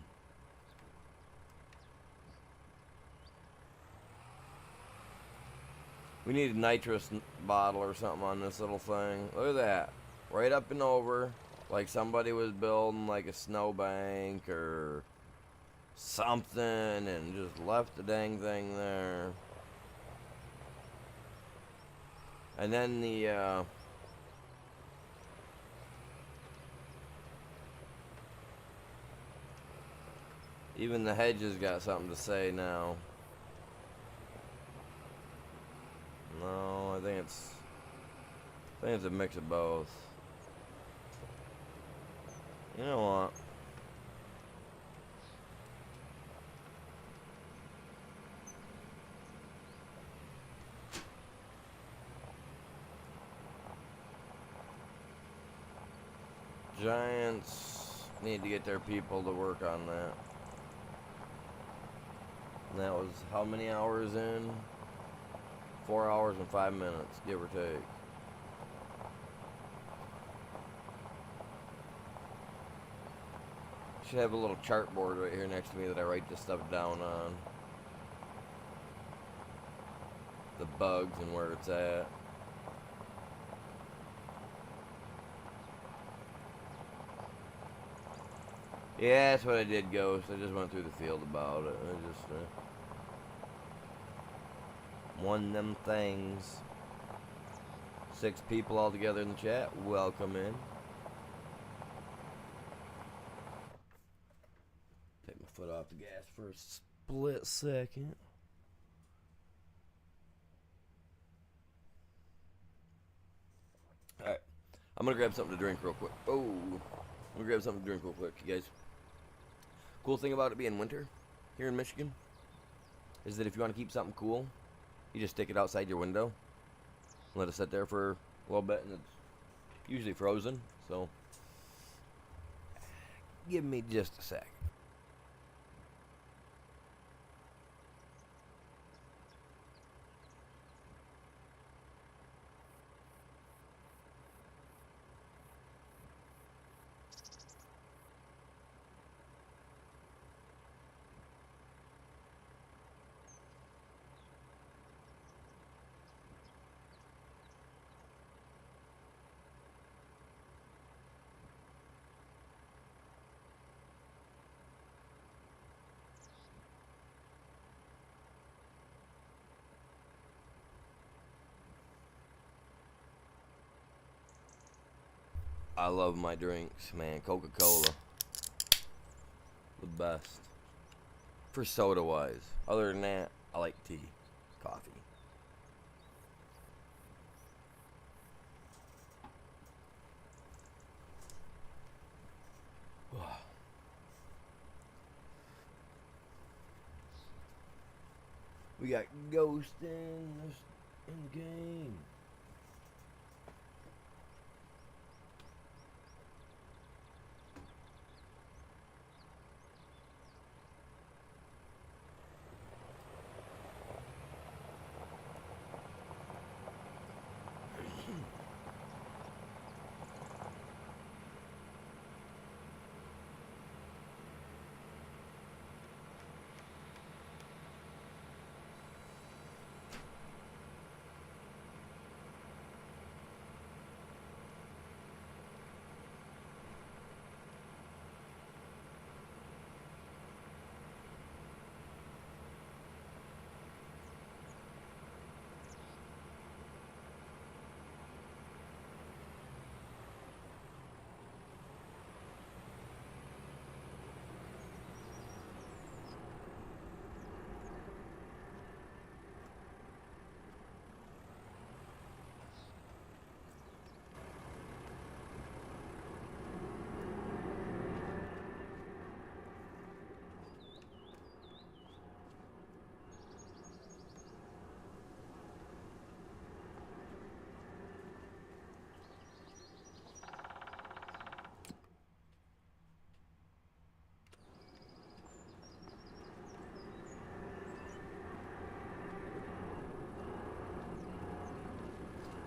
Speaker 1: We need a nitrous bottle or something on this little thing. Look at that. Right up and over. Like somebody was building like a snowbank or something and just left the dang thing there. And then the even the hedges got something to say now. No, I think it's a mix of both. You know what? Giants need to get their people to work on that. And that was how many hours in? 4 hours and 5 minutes, give or take. Should have a little chart board right here next to me that I write this stuff down on. The bugs and where it's at. Yeah, that's what I did, Ghost. I just went through the field about it. I just one of them things. 6 people all together in the chat. Welcome in. Take my foot off the gas for a split second. Alright. I'm gonna grab something to drink real quick. Oh. I'm gonna grab something to drink real quick, you guys. Cool thing about it being winter here in Michigan is that if you want to keep something cool, you just stick it outside your window. Let it sit there for a little bit, and it's usually frozen. So, give me just a sec. I love my drinks, man. Coca-Cola. The best. For soda-wise. Other than that, I like tea. Coffee. We got Ghost in the game.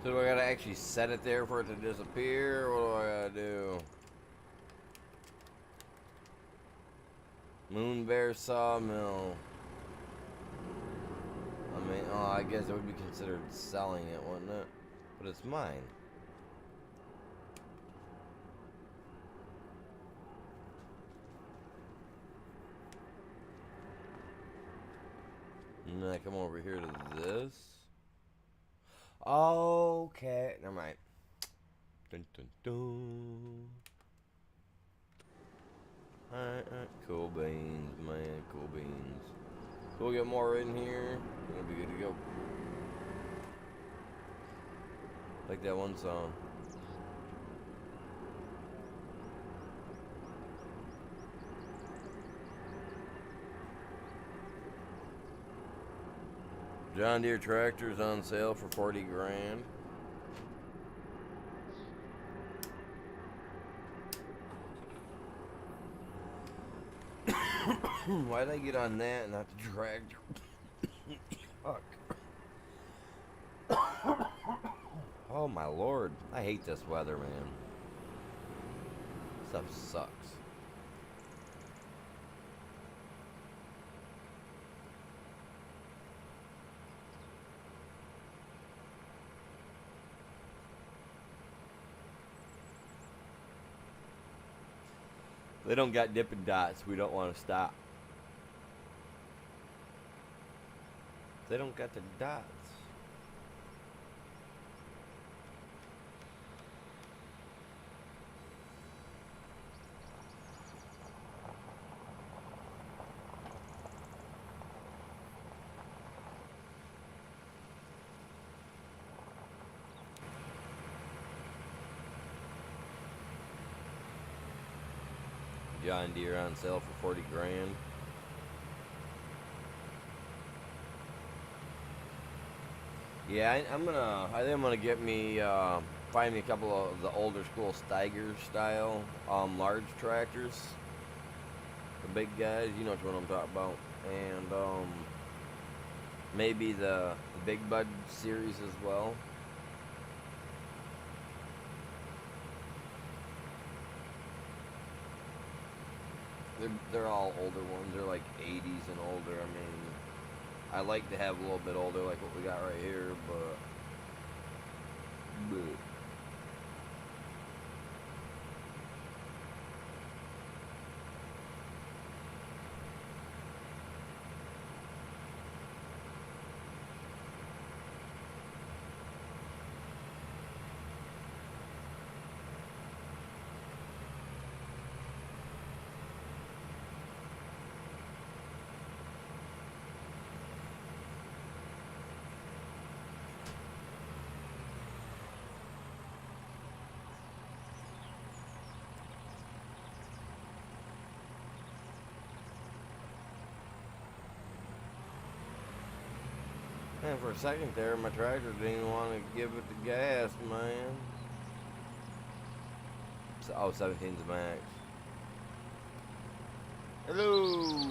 Speaker 1: So do I gotta actually set it there for it to disappear, or what do I gotta do? Moon Bear Sawmill. I mean, oh, I guess it would be considered selling it, wouldn't it? But it's mine. And then I come over here to this. Okay, never mind. Dun, dun, dun. Alright, cool beans, man, cool beans. So we'll get more in here. We'll be good to go. Like that one song. John Deere tractors on sale for 40 grand. Why did I get on that and not the tractor? Fuck. Oh my lord. I hate this weather, man. Stuff sucks. They don't got Dippin' Dots. We don't want to stop. They don't got the dots. John Deere on sale for 40 grand. Yeah, I think I'm gonna get me, find me a couple of the older school Steiger style, large tractors. The big guys, you know what I'm talking about. And, maybe the Big Bud series as well. They're all older ones. They're like 80s and older. I mean, I like to have a little bit older, like what we got right here, but. Man, for a second there, my tractor didn't even want to give it the gas, man. Oh, 17's the max. Hello!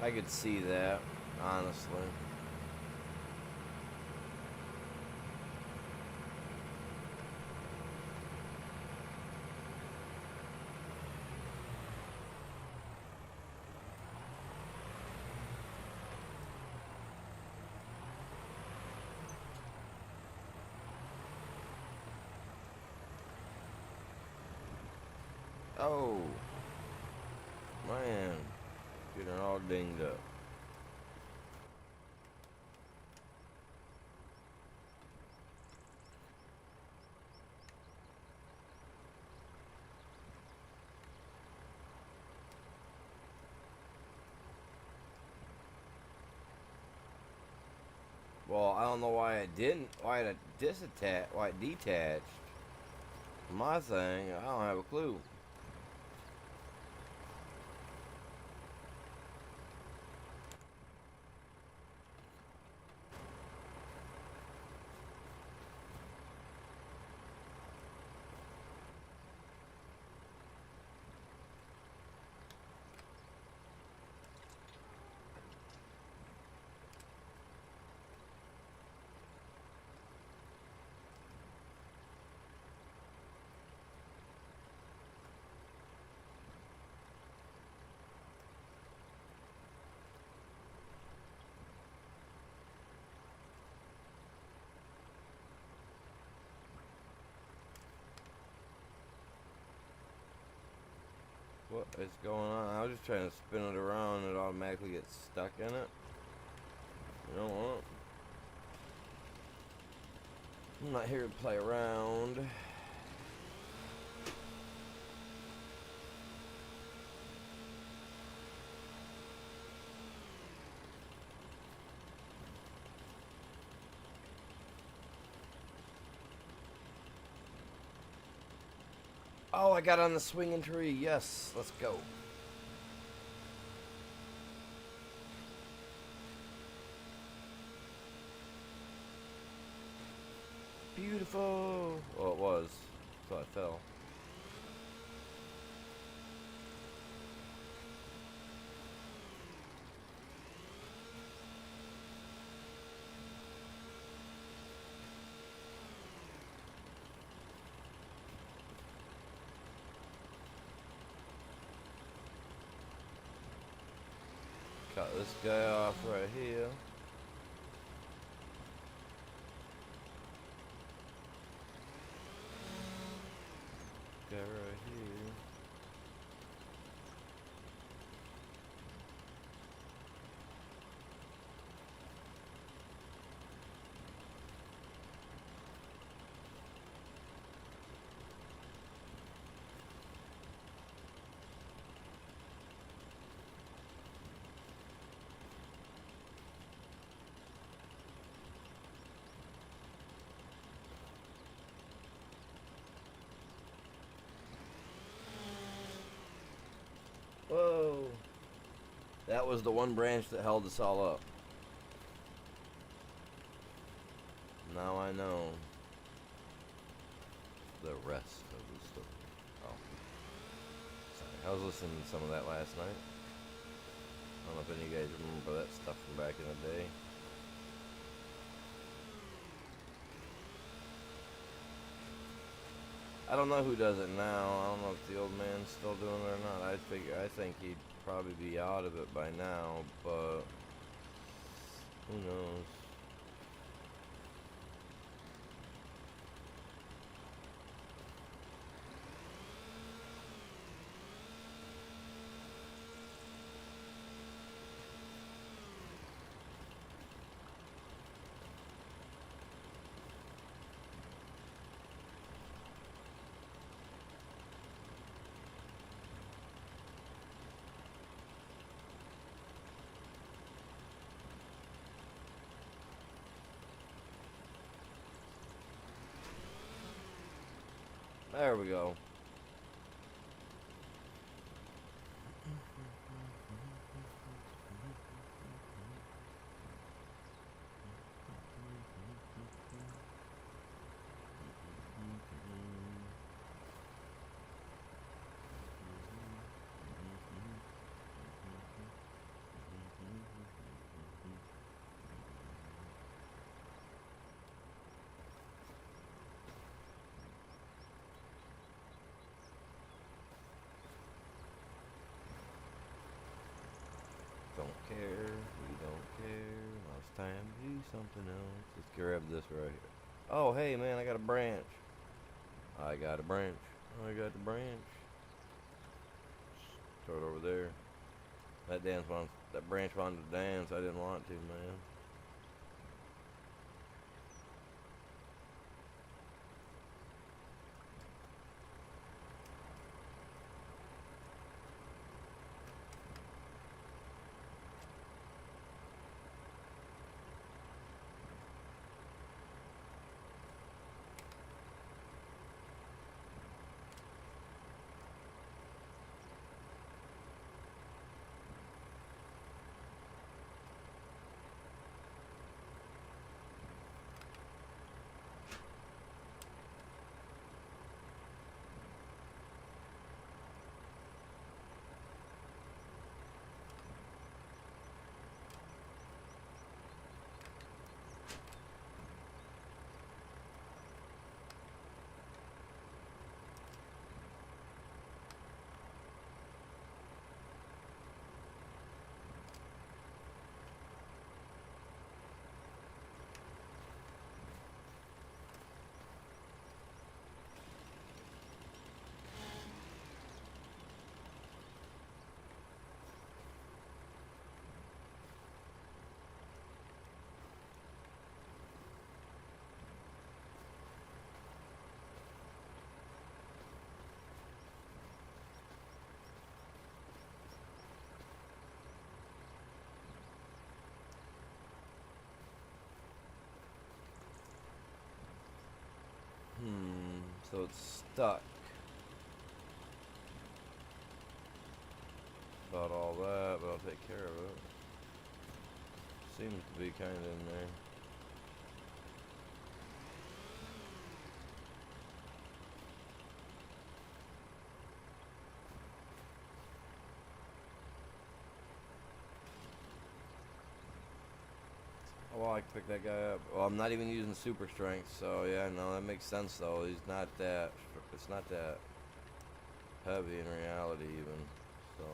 Speaker 1: I could see that, honestly. Oh, man, getting all dinged up. Well, I don't know why it didn't, why it disattached, why it detached. My thing, I don't have a clue. What is going on? I was just trying to spin it around and it automatically gets stuck in it. You know what? I'm not here to play around. Oh, I got on the swinging tree. Yes, let's go. Beautiful. Well, it was. So I fell. Cut this guy off right here. Guy right here. Whoa. That was the one branch that held us all up. Now I know the rest of the story. Oh. Sorry, I was listening to some of that last night. I don't know if any of you guys remember that stuff from back in the day. I don't know who does it now. I don't know if the old man's still doing it or not. I think he'd probably be out of it by now, but who knows? There we go. Don't care, we don't care. Now it's time to do something else. Let's grab this right here. Oh, hey man, I got a branch. I got a branch. I got the branch. Throw it over there. That branch wanted to dance. I didn't want to, man. So it's stuck. About all that, but I'll take care of it. Seems to be kind of in there. Oh, well, I can pick that guy up. Well, I'm not even using super strength, so yeah, no, that makes sense though. He's not that. It's not that heavy in reality, even. So.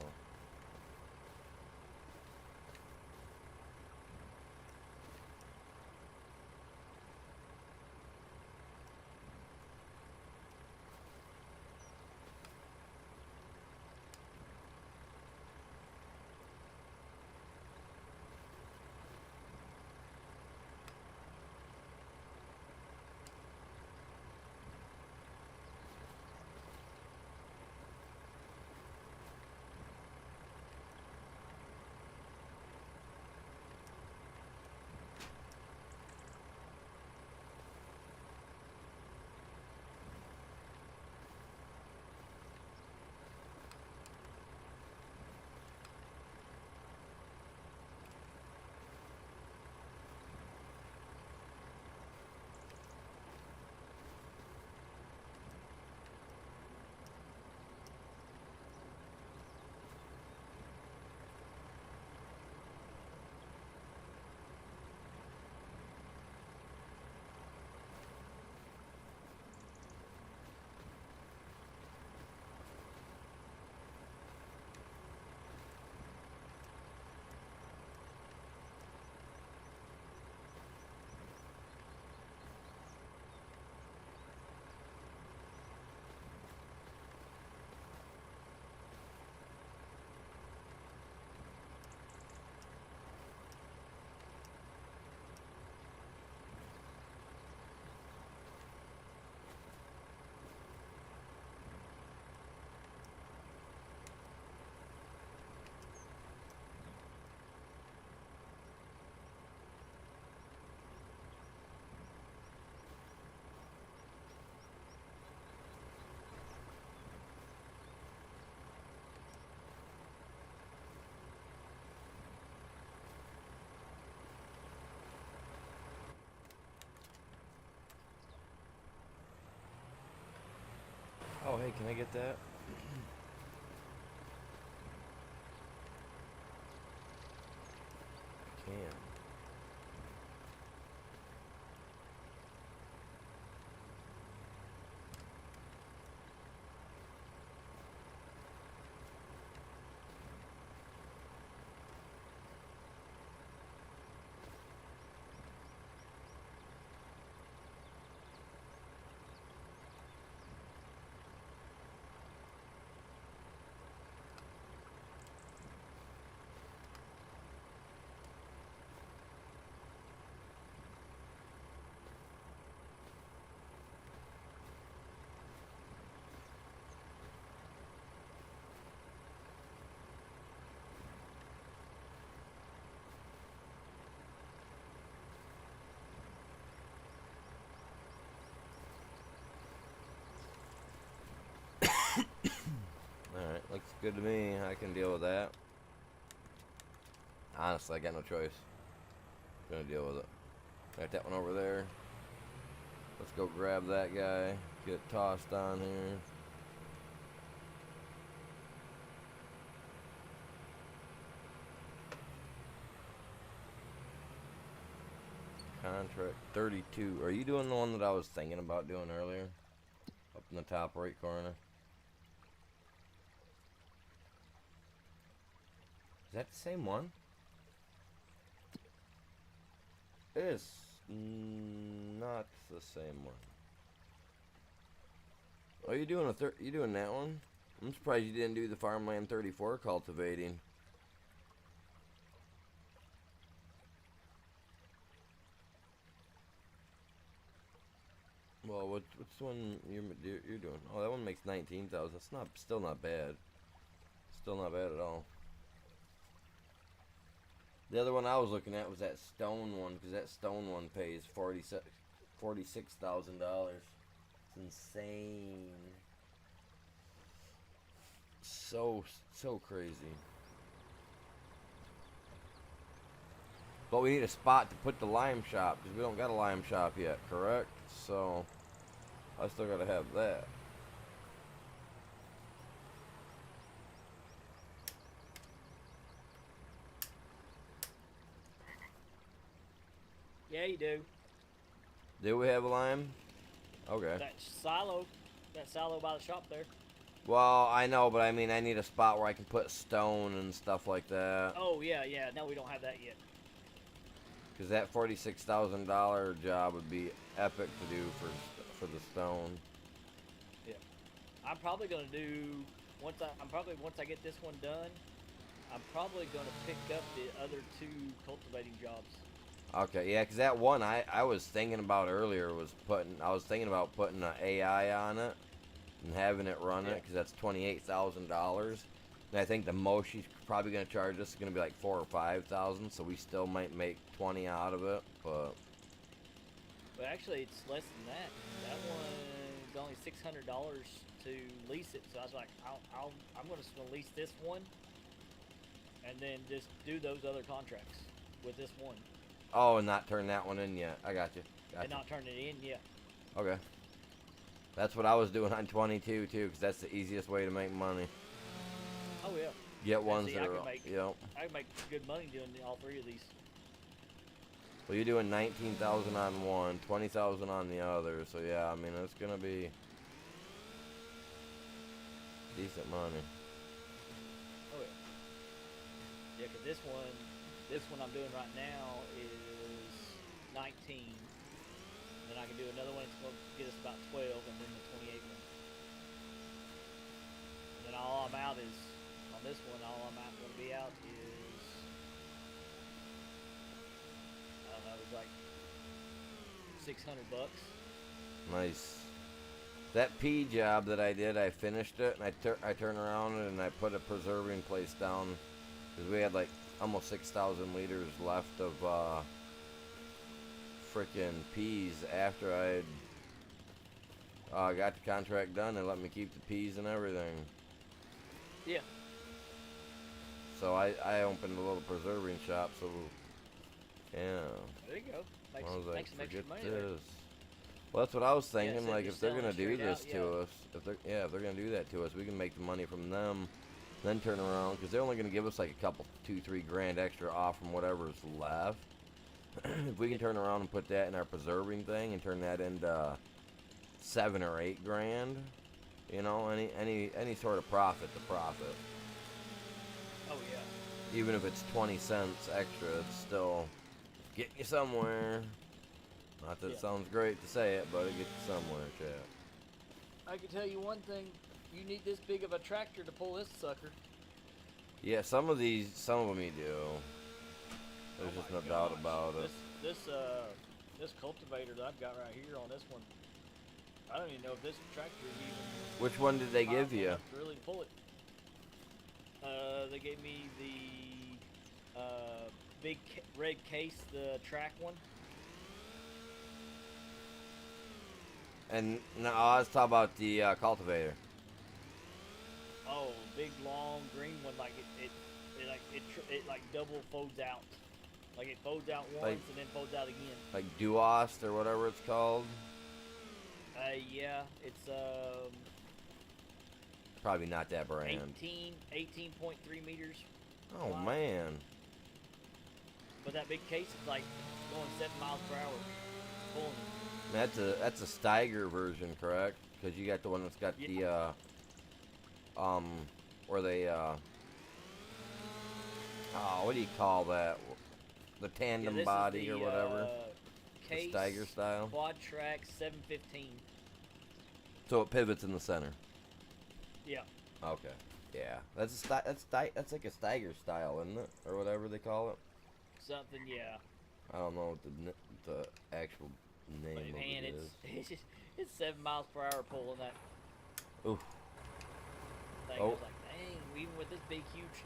Speaker 1: Oh, hey, can I get that? Can. Alright, looks good to me. I can deal with that. Honestly, I got no choice. Gonna deal with it. Got that one over there. Let's go grab that guy. Get tossed on here. Contract 32. Are you doing the one that I was thinking about doing earlier? Up in the top right corner. Is that the same one? It's not the same one. Oh, you doing you doing that one? I'm surprised you didn't do the Farmland 34 cultivating. Well, what's the one you're doing? Oh, that one makes 19,000. It's still not bad. Still not bad at all. The other one I was looking at was that stone one, because that stone one pays $46,000. It's insane. So crazy. But we need a spot to put the lime shop, because we don't got a lime shop yet, correct? So I still gotta have that.
Speaker 2: Yeah, you do.
Speaker 1: Do we have a lime? Okay.
Speaker 2: That silo by the shop there.
Speaker 1: Well, I know, but I mean, I need a spot where I can put stone and stuff like that.
Speaker 2: Oh, yeah. No, we don't have that yet.
Speaker 1: Because that $46,000 job would be epic to do for the stone.
Speaker 2: Yeah. I'm probably gonna do once I get this one done. I'm probably gonna pick up the other two cultivating jobs.
Speaker 1: Okay, yeah, because that one I was thinking about earlier was I was thinking about putting an AI on it and having it run it, because that's $28,000. And I think the most she's probably going to charge us is going to be like $4,000 or $5,000, so we still might make 20 out of it, but
Speaker 2: Actually, it's less than that. That one's only $600 to lease it. So I was like, I'm gonna lease this one, and then just do those other contracts with this one.
Speaker 1: oh, and not turn that one in yet. I got you.
Speaker 2: And not turn it in, yeah.
Speaker 1: Okay. That's what I was doing on 22 too, because that's the easiest way to make money.
Speaker 2: Oh yeah.
Speaker 1: Get ones
Speaker 2: see,
Speaker 1: that are, yep.
Speaker 2: I can make good money doing all three of these.
Speaker 1: Well, you're doing 19,000 on one, 20,000 on the other, so yeah, I mean, it's gonna be decent money.
Speaker 2: Oh yeah. Yeah, 'cause this one I'm doing right now is 19. Then I can do another one. It's going to get us about 12, and then the 28 one. And then all I'm out is on this one. All I'm out going to be out is I don't know. It was like $600.
Speaker 1: Nice. That pea job that I did, I finished it, and I turned around and I put a preserving place down, because we had like almost 6,000 liters left of freaking peas after I got the contract done. They let me keep the peas and everything.
Speaker 2: Yeah.
Speaker 1: So I opened a little preserving shop, so yeah.
Speaker 2: There you go.
Speaker 1: I was like,
Speaker 2: Make some extra
Speaker 1: forget
Speaker 2: money
Speaker 1: this.
Speaker 2: there.
Speaker 1: Well, that's what I was
Speaker 2: Yeah,
Speaker 1: thinking.
Speaker 2: so
Speaker 1: Like,
Speaker 2: you're
Speaker 1: if they're
Speaker 2: selling
Speaker 1: gonna
Speaker 2: it
Speaker 1: do
Speaker 2: straight
Speaker 1: this
Speaker 2: out,
Speaker 1: to
Speaker 2: yeah.
Speaker 1: us, if they're gonna do that to us, we can make the money from them, then turn around because they're only gonna give us like a couple, 2-3 grand extra off from whatever's left. If we can turn around and put that in our preserving thing and turn that into 7 or 8 grand, you know, any sort of profit to profit.
Speaker 2: Oh yeah.
Speaker 1: Even if it's 20 cents extra, it's still getting you somewhere. Not that
Speaker 2: Yeah.
Speaker 1: it sounds great to say it, but it gets you somewhere, chat.
Speaker 2: I can tell you one thing. You need this big of a tractor to pull this sucker.
Speaker 1: Yeah, some of them you do. There's
Speaker 2: Oh
Speaker 1: just
Speaker 2: my
Speaker 1: no doubt
Speaker 2: gosh.
Speaker 1: about it.
Speaker 2: This cultivator that I've got right here on this one, I don't even know if this tractor is even
Speaker 1: Which one did they give
Speaker 2: powerful
Speaker 1: you?
Speaker 2: enough to really pull it. They gave me the big red case, the track one.
Speaker 1: And no, I was talking about the cultivator.
Speaker 2: Oh, big long green one, like it like double folds out. Like it folds out once
Speaker 1: Like-
Speaker 2: and then folds out again.
Speaker 1: Like Duost or whatever it's called.
Speaker 2: Yeah, it's
Speaker 1: Probably not that brand.
Speaker 2: 18.3 meters.
Speaker 1: Oh,
Speaker 2: Wow.
Speaker 1: man.
Speaker 2: But that big case is like going 7 miles per hour. Pulling.
Speaker 1: That's a Steiger version, correct? Because you got the one that's got
Speaker 2: Yeah.
Speaker 1: where they, what do you call that? The tandem
Speaker 2: this
Speaker 1: body
Speaker 2: is the,
Speaker 1: or whatever. The
Speaker 2: Case
Speaker 1: Steiger style.
Speaker 2: Quad Track 715.
Speaker 1: So it pivots in the center.
Speaker 2: Yeah.
Speaker 1: Okay. Yeah. That's like a Steiger style, isn't it? Or whatever they call it.
Speaker 2: Something, yeah.
Speaker 1: I don't know what the actual name
Speaker 2: But
Speaker 1: of
Speaker 2: man,
Speaker 1: it is.
Speaker 2: it's 7 miles per hour pulling that
Speaker 1: Oof.
Speaker 2: thing. I
Speaker 1: Oh.
Speaker 2: was like, dang, even with this big, huge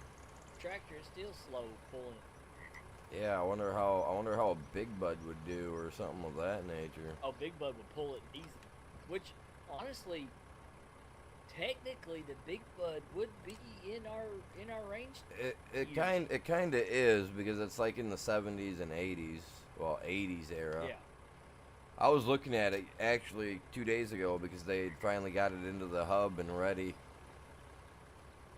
Speaker 2: tractor, it's still slow pulling it.
Speaker 1: Yeah, I wonder how a Big Bud would do or something of that nature.
Speaker 2: Oh, Big Bud would pull it easy. Which, honestly, technically, the Big Bud would be in our range.
Speaker 1: It
Speaker 2: Huge.
Speaker 1: kind of is because it's like in the 70s and 80s, well 80s era.
Speaker 2: Yeah.
Speaker 1: I was looking at it actually 2 days ago because they finally got it into the hub and ready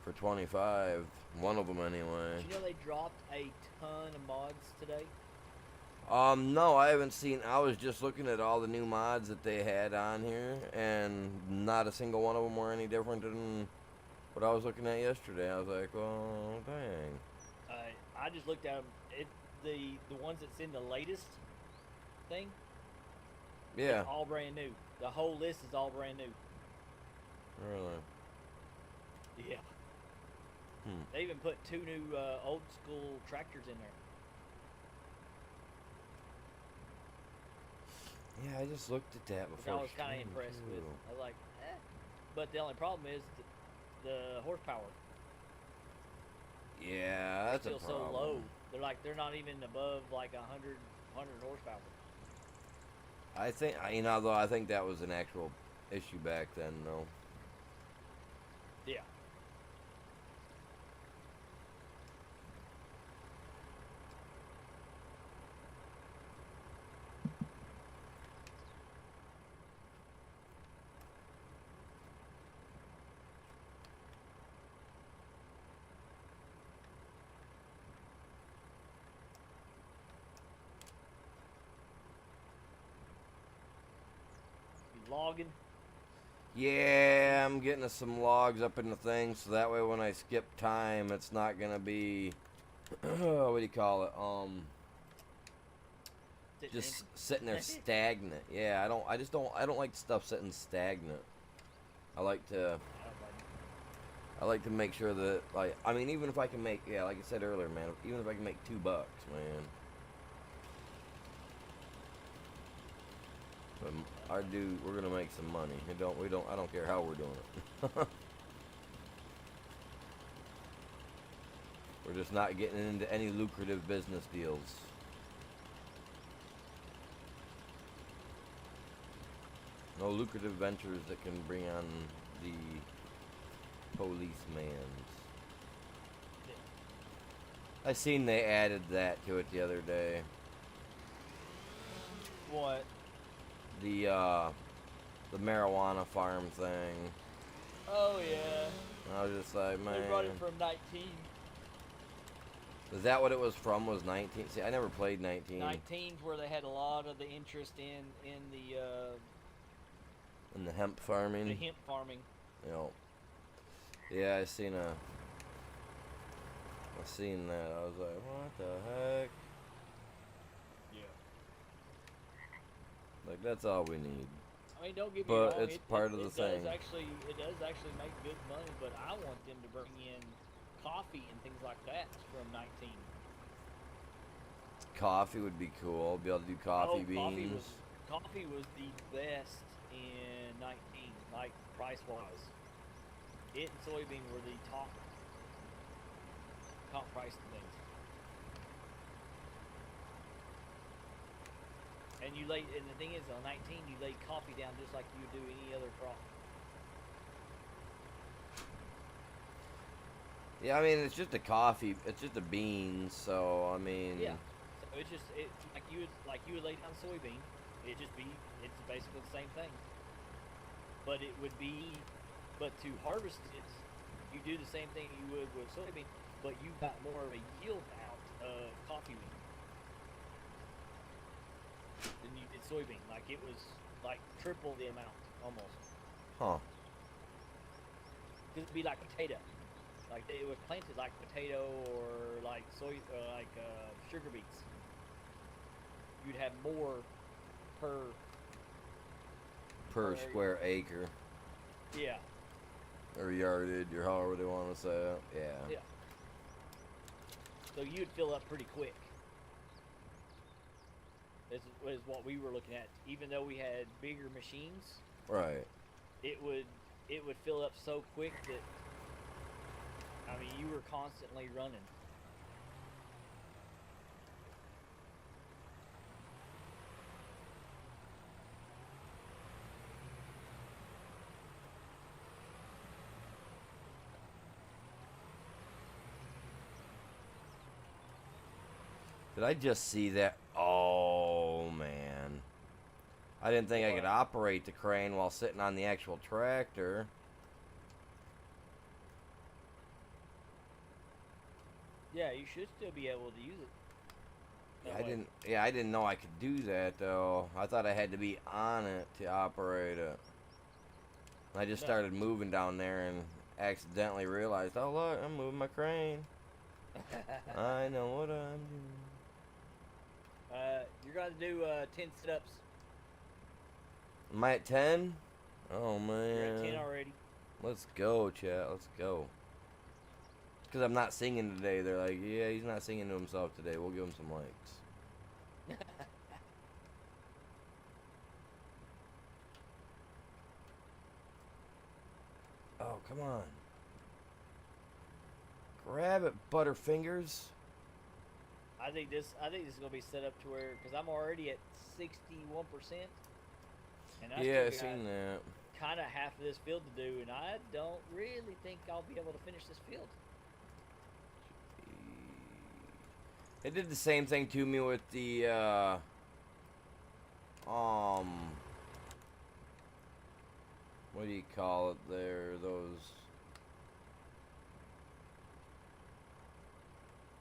Speaker 1: for 25. One of them anyway.
Speaker 2: Did you know they dropped a ton of mods today?
Speaker 1: No, I haven't seen. I was just looking at all the new mods that they had on here, and not a single one of them were any different than what I was looking at yesterday. I was like, oh, dang.
Speaker 2: I just looked at them. The ones that's in the latest thing.
Speaker 1: Yeah,
Speaker 2: It's all brand new. The whole list is all brand new.
Speaker 1: really.
Speaker 2: Yeah.
Speaker 1: Hmm.
Speaker 2: They even put 2 new old school tractors in there.
Speaker 1: Yeah, I just looked at that
Speaker 2: Which
Speaker 1: before.
Speaker 2: I was kind of
Speaker 1: stream,
Speaker 2: impressed with.
Speaker 1: too.
Speaker 2: I was like, eh. But the only problem is the horsepower.
Speaker 1: Yeah, that's a
Speaker 2: Still
Speaker 1: problem.
Speaker 2: so low. They're not even above like 100 horsepower.
Speaker 1: I think though I think that was an actual issue back then, though.
Speaker 2: Yeah. You logging?
Speaker 1: Yeah, I'm getting us some logs up in the thing, so that way when I skip time, it's not gonna be what do you call it? Just sitting there stagnant. Yeah, I don't like stuff sitting stagnant. I like to make sure that, like, I mean, even if I can make, yeah, like I said earlier, man, even if I can make $2, man. But we're gonna make some money. I don't care how we're doing it. We're just not getting into any lucrative business deals. No lucrative ventures that can bring on the policeman's. I seen they added that to it the other day.
Speaker 2: What?
Speaker 1: the marijuana farm thing.
Speaker 2: Oh yeah.
Speaker 1: I was just like, man.
Speaker 2: They brought it from 19.
Speaker 1: Is that what it was from? Was 19? See, I never played 19.
Speaker 2: 19's where they had a lot of the interest in
Speaker 1: In the hemp farming.
Speaker 2: the hemp farming.
Speaker 1: You know. Yeah, I seen that. I was like, what the heck?
Speaker 2: Yeah.
Speaker 1: Like, that's all we need.
Speaker 2: I mean, don't get me
Speaker 1: But
Speaker 2: wrong.
Speaker 1: it's part of the thing.
Speaker 2: It does actually make good money, but I want them to bring in coffee and things like that from 19.
Speaker 1: Coffee would be cool. Be able to do coffee beans.
Speaker 2: Coffee was the best in 19, like price-wise. It and soybean were the top price things. And the thing is, on 19, you lay coffee down just like you would do any other crop.
Speaker 1: Yeah, I mean, it's just a coffee. It's just a beans. So I mean.
Speaker 2: Yeah. So it's like you would lay down soybean. It's basically the same thing. But to harvest it, you do the same thing you would with soybean, but you got more of a yield out of coffee bean than you did soybean. Like it was like triple the amount almost.
Speaker 1: Huh.
Speaker 2: It'd be like potato. Like it was planted like potato or like sugar beets. You'd have more per
Speaker 1: square acre.
Speaker 2: Yeah.
Speaker 1: Or yardage, or however they want to say it. Yeah.
Speaker 2: Yeah. So you'd fill up pretty quick. This is what we were looking at. Even though we had bigger machines,
Speaker 1: Right.
Speaker 2: it would fill up so quick that you were constantly running.
Speaker 1: Did I just see that? Oh, man. I didn't think I could operate the crane while sitting on the actual tractor.
Speaker 2: Yeah, you should still be able to use it.
Speaker 1: I didn't know I could do that, though. I thought I had to be on it to operate it. I just started moving down there and accidentally realized, oh, look, I'm moving my crane. I know what I'm doing.
Speaker 2: You're going to do 10 sit-ups.
Speaker 1: Am I at 10? Oh, man.
Speaker 2: You're at 10 already.
Speaker 1: Let's go, chat. Let's go. Because I'm not singing today. They're like, yeah, he's not singing to himself today. We'll give him some likes. Oh, come on. Grab it, Butterfingers.
Speaker 2: I think this is gonna be set up to where, because I'm already at 61%, and I
Speaker 1: Yeah, I
Speaker 2: still got
Speaker 1: seen that.
Speaker 2: kind of half of this field to do, and I don't really think I'll be able to finish this field.
Speaker 1: It did the same thing to me with the what do you call it there?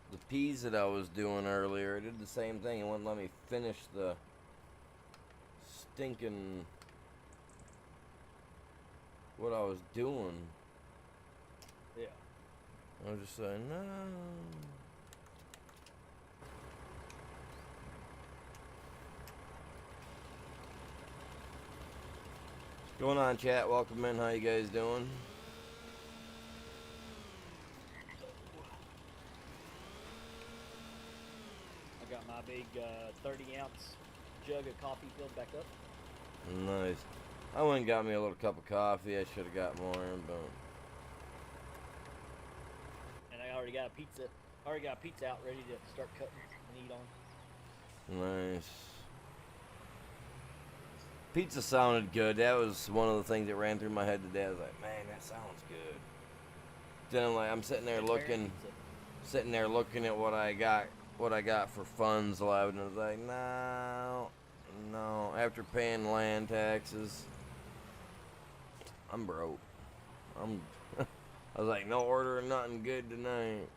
Speaker 1: The peas that I was doing earlier, it did the same thing. It wouldn't let me finish the stinking what I was doing.
Speaker 2: Yeah.
Speaker 1: I was just saying, no. What's going on, chat? Welcome in. How you guys doing?
Speaker 2: I got my big 30-ounce jug of coffee filled back up.
Speaker 1: Nice. I went and got me a little cup of coffee. I should have got more, but
Speaker 2: And I already got a pizza. Out ready to start cutting and eat on.
Speaker 1: nice. Pizza sounded good. That was one of the things that ran through my head today. I was like, man, that sounds good. Then I'm sitting there looking at what I got for funds allowed, and I was like, no, no. After paying land taxes, I'm broke. I was like, no ordering nothing good tonight.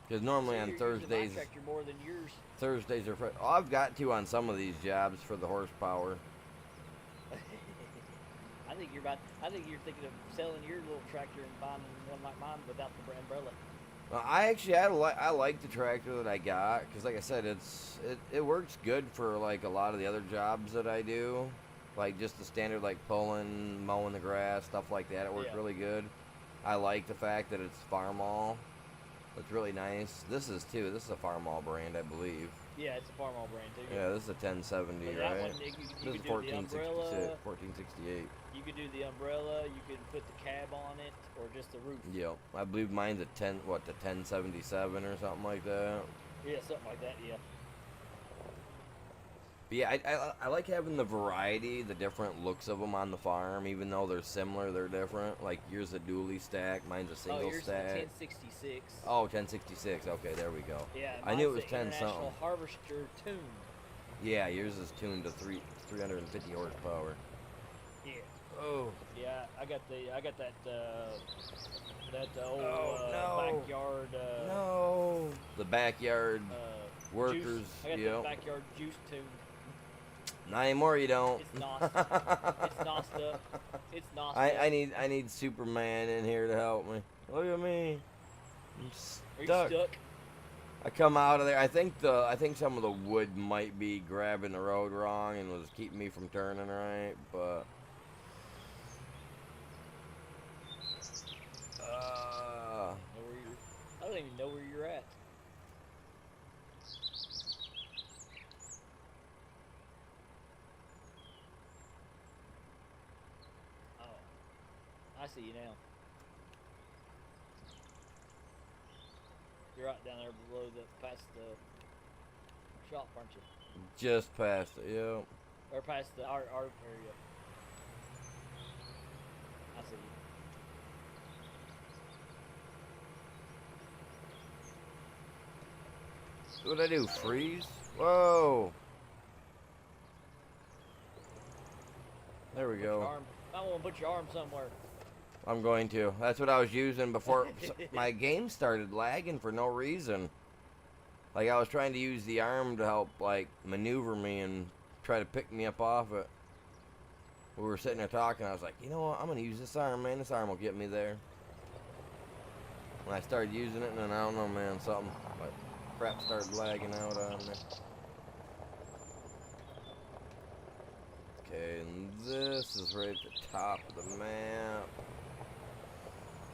Speaker 1: Because normally
Speaker 2: So
Speaker 1: on
Speaker 2: you're using
Speaker 1: Thursdays,
Speaker 2: my tractor more than yours.
Speaker 1: Thursdays are. Oh, I've got to on some of these jobs for the horsepower.
Speaker 2: I think you're thinking of selling your little tractor and buying one like mine without the umbrella.
Speaker 1: Well, I like the tractor that I got because, like I said, it works good for like a lot of the other jobs that I do, like just the standard like pulling, mowing the grass, stuff like that. It works
Speaker 2: Yeah.
Speaker 1: really good. I like the fact that it's Farmall. It's really nice. This is a Farmall brand, I believe.
Speaker 2: Yeah, it's a Farmall brand too.
Speaker 1: Yeah, this is a 1070,
Speaker 2: But that
Speaker 1: right?
Speaker 2: one,
Speaker 1: This
Speaker 2: you
Speaker 1: is
Speaker 2: could do the umbrella.
Speaker 1: 1468.
Speaker 2: You could do the umbrella. You could put the cab on it, or just the roof.
Speaker 1: Yep, I believe mine's a the 1077 or something like that.
Speaker 2: Yeah, something like that. Yeah.
Speaker 1: But yeah, I like having the variety, the different looks of them on the farm. Even though they're similar, they're different. Like yours a dually stack, mine's a single
Speaker 2: yours
Speaker 1: stack.
Speaker 2: is 1066.
Speaker 1: Oh, 1066. Okay, there we go.
Speaker 2: Yeah,
Speaker 1: I knew it was
Speaker 2: mine's
Speaker 1: 10
Speaker 2: the International
Speaker 1: something.
Speaker 2: Harvester tuned.
Speaker 1: Yeah, yours is tuned to 350 horsepower.
Speaker 2: Yeah.
Speaker 1: Oh.
Speaker 2: Yeah, I got that old
Speaker 1: no.
Speaker 2: backyard.
Speaker 1: No. The backyard workers.
Speaker 2: Juice. I got
Speaker 1: Yep.
Speaker 2: the backyard juice tuned.
Speaker 1: Not anymore. You don't.
Speaker 2: It's nosed. It's nosed up. It's nosed up.
Speaker 1: I need Superman in here to help me. Look at me. I'm
Speaker 2: Are you
Speaker 1: stuck.
Speaker 2: stuck?
Speaker 1: I come out of there. I think some of the wood might be grabbing the road wrong and was keeping me from turning right, but
Speaker 2: I don't even know where you're at. Oh, I see you now. You're right down there below past the shop, aren't you?
Speaker 1: just past it. Yep.
Speaker 2: Or past the our area. I see you.
Speaker 1: What'd I do? Freeze? Whoa! There we
Speaker 2: Put your
Speaker 1: go.
Speaker 2: arm. I want to put your arm somewhere.
Speaker 1: I'm going to. That's what I was using before my game started lagging for no reason. Like I was trying to use the arm to help like maneuver me and try to pick me up off it. We were sitting there talking. I was like, you know what? I'm gonna use this arm, man. This arm will get me there. When I started using it, and then I don't know, man, something like crap started lagging out on me. Okay, and this is right at the top of the map.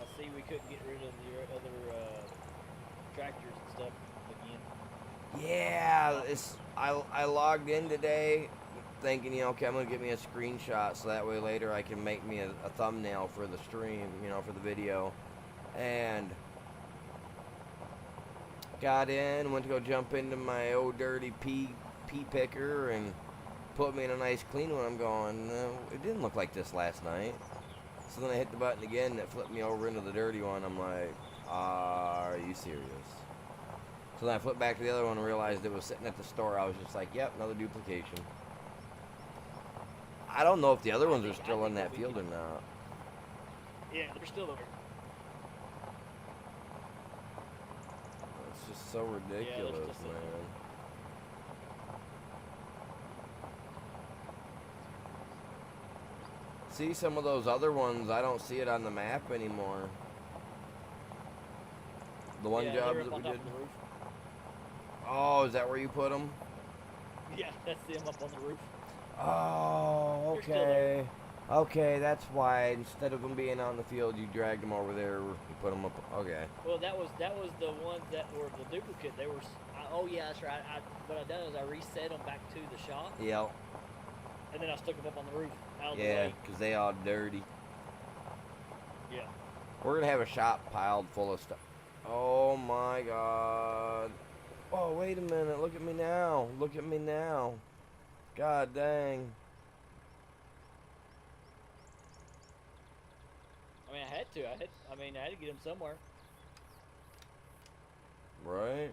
Speaker 2: I see we couldn't get rid of your other tractors and stuff again.
Speaker 1: Yeah, I logged in today thinking, you know, okay, I'm going to get me a screenshot so that way later I can make me a thumbnail for the stream, you know, for the video. And got in, went to go jump into my old dirty pea picker and put me in a nice clean one. I'm going, no, it didn't look like this last night. So then I hit the button again and it flipped me over into the dirty one. I'm like, are you serious? So then I flipped back to the other one and realized it was sitting at the store. I was just like, yep, another duplication. I don't know if the other ones are still in that field or not.
Speaker 2: Yeah, they're still there.
Speaker 1: It's just so ridiculous,
Speaker 2: still there.
Speaker 1: man. See, some of those other ones, I don't see it on the map anymore. The one
Speaker 2: Yeah,
Speaker 1: job
Speaker 2: they're up
Speaker 1: that
Speaker 2: on
Speaker 1: we
Speaker 2: top
Speaker 1: did.
Speaker 2: of the roof.
Speaker 1: Oh, is that where you put them?
Speaker 2: Yeah, that's them up on the roof.
Speaker 1: Oh,
Speaker 2: They're still there.
Speaker 1: okay. Okay, that's why instead of them being out in the field, you dragged them over there and put them up. Okay.
Speaker 2: Well, that was the ones that were the duplicate. They were. Oh yeah, that's right. What I done is I reset them back to the shop,
Speaker 1: Yep.
Speaker 2: and then I stuck them up on the roof out of the
Speaker 1: Yeah,
Speaker 2: way.
Speaker 1: because they all dirty.
Speaker 2: Yeah.
Speaker 1: We're going to have a shop piled full of stuff. Oh my god. Oh, wait a minute. Look at me now. Look at me now. God dang.
Speaker 2: I mean, I had to. I had to get them somewhere.
Speaker 1: Right?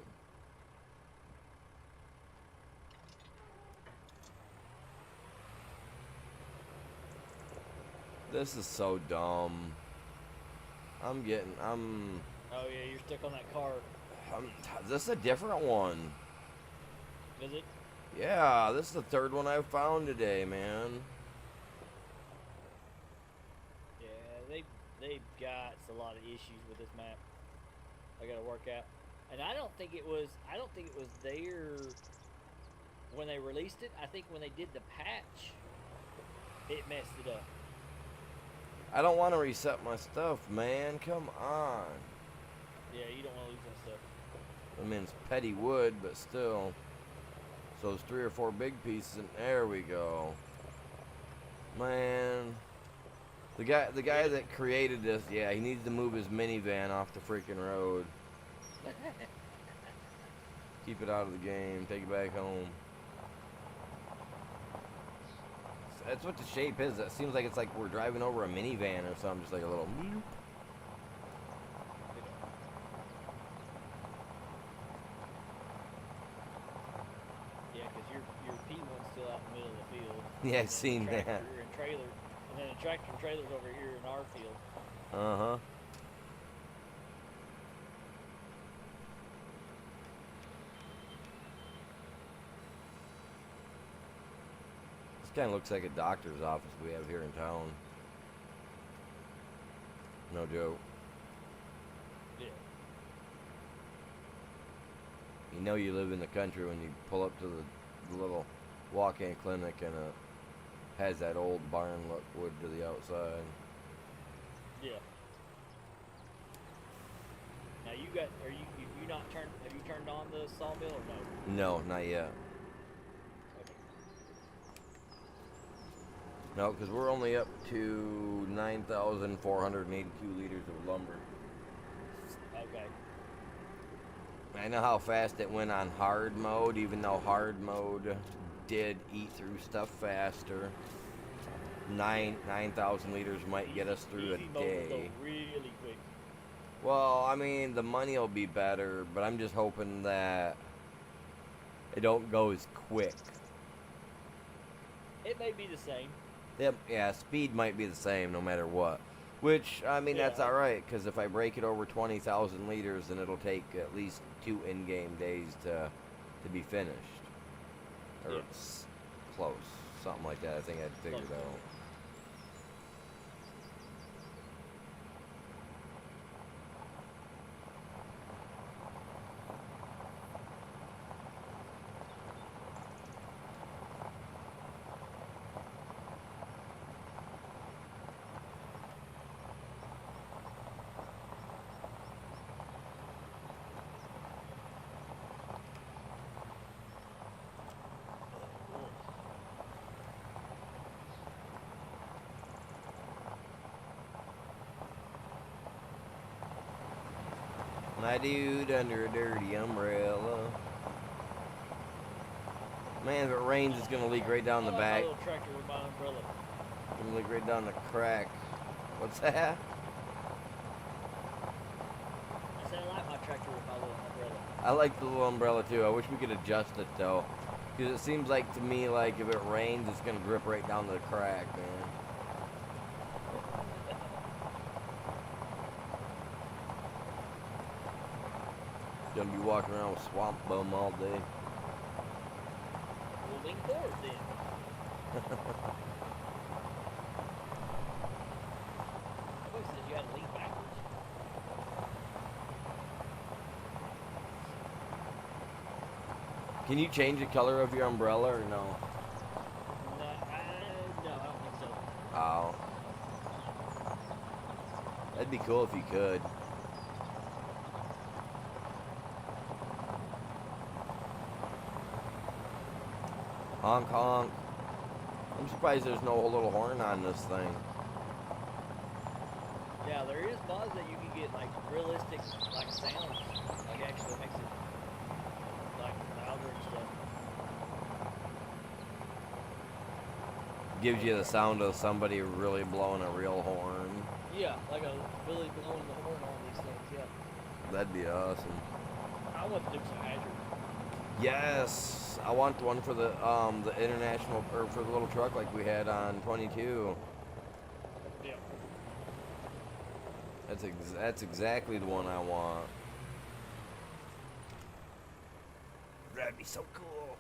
Speaker 1: This is so dumb. I'm
Speaker 2: Oh yeah, you're stuck on that car.
Speaker 1: this is a different one.
Speaker 2: Is it?
Speaker 1: Yeah, this is the third one I've found today, man.
Speaker 2: Yeah, they've got a lot of issues with this map. I got to work out, and I don't think it was there when they released it. I think when they did the patch, it messed it up.
Speaker 1: I don't want to reset my stuff, man. Come on.
Speaker 2: Yeah, you don't want to lose that stuff.
Speaker 1: I mean, it's petty wood, but still. So it's 3 or 4 big pieces, and there we go. Man. The guy that created this, yeah, he needs to move his minivan off the freaking road. Keep it out of the game. Take it back home. That's what the shape is. It seems like it's like we're driving over a minivan or something, just like a little.
Speaker 2: Yeah, because your P1's still out in the middle of the field.
Speaker 1: Yeah, I've seen that.
Speaker 2: And trailer, and then the tractor and trailer's over here in our field.
Speaker 1: Uh-huh. This kind of looks like a doctor's office we have here in town. No joke.
Speaker 2: Yeah.
Speaker 1: You know you live in the country when you pull up to the little walk-in clinic and it has that old barn look wood to the outside.
Speaker 2: Yeah. Now have you turned on the sawmill or no?
Speaker 1: No, not yet. No, because we're only up to 9,482 liters of lumber.
Speaker 2: Okay.
Speaker 1: I know how fast it went on hard mode, even though hard mode did eat through stuff faster. 9,000 liters might get us through
Speaker 2: Easy
Speaker 1: a
Speaker 2: mode will
Speaker 1: day.
Speaker 2: go really quick.
Speaker 1: Well, I mean, the money will be better, but I'm just hoping that it don't go as quick.
Speaker 2: It may be the same.
Speaker 1: Yep, yeah, speed might be the same no matter what. Which, I mean, that's
Speaker 2: Yeah.
Speaker 1: alright, because if I break it over 20,000 liters, then it'll take at least 2 in-game days to be finished. Or
Speaker 2: Yeah.
Speaker 1: it's close. Something like that, I think I'd figured
Speaker 2: Close.
Speaker 1: out. My dude under a dirty umbrella. Man, if it rains, it's gonna leak right down the
Speaker 2: I like
Speaker 1: back.
Speaker 2: My little tractor with my umbrella.
Speaker 1: Gonna leak right down the crack. What's that?
Speaker 2: I said I like my tractor with my little umbrella.
Speaker 1: I like the little umbrella too. I wish we could adjust it though. Because it seems like to me like if it rains, it's gonna grip right down to the crack, man. Gonna be walking around with swamp bum all day.
Speaker 2: We'll lean forward then. Nobody says you had to lean backwards.
Speaker 1: Can you change the color of your umbrella or no?
Speaker 2: No, I don't think so.
Speaker 1: Oh. That'd be cool if you could. Honk honk. I'm surprised there's no little horn on this thing.
Speaker 2: Yeah, there is mods that you can get like realistic like sounds. Like actually makes it like louder and stuff.
Speaker 1: Gives you the sound of somebody really blowing a real horn.
Speaker 2: Yeah, like a really blowing the horn on these things, yeah.
Speaker 1: That'd be awesome.
Speaker 2: I want to do some Azure.
Speaker 1: Yes, I want one for the international or for the little truck like we had on 22.
Speaker 2: Yeah.
Speaker 1: That's exactly the one I want. That'd be so cool.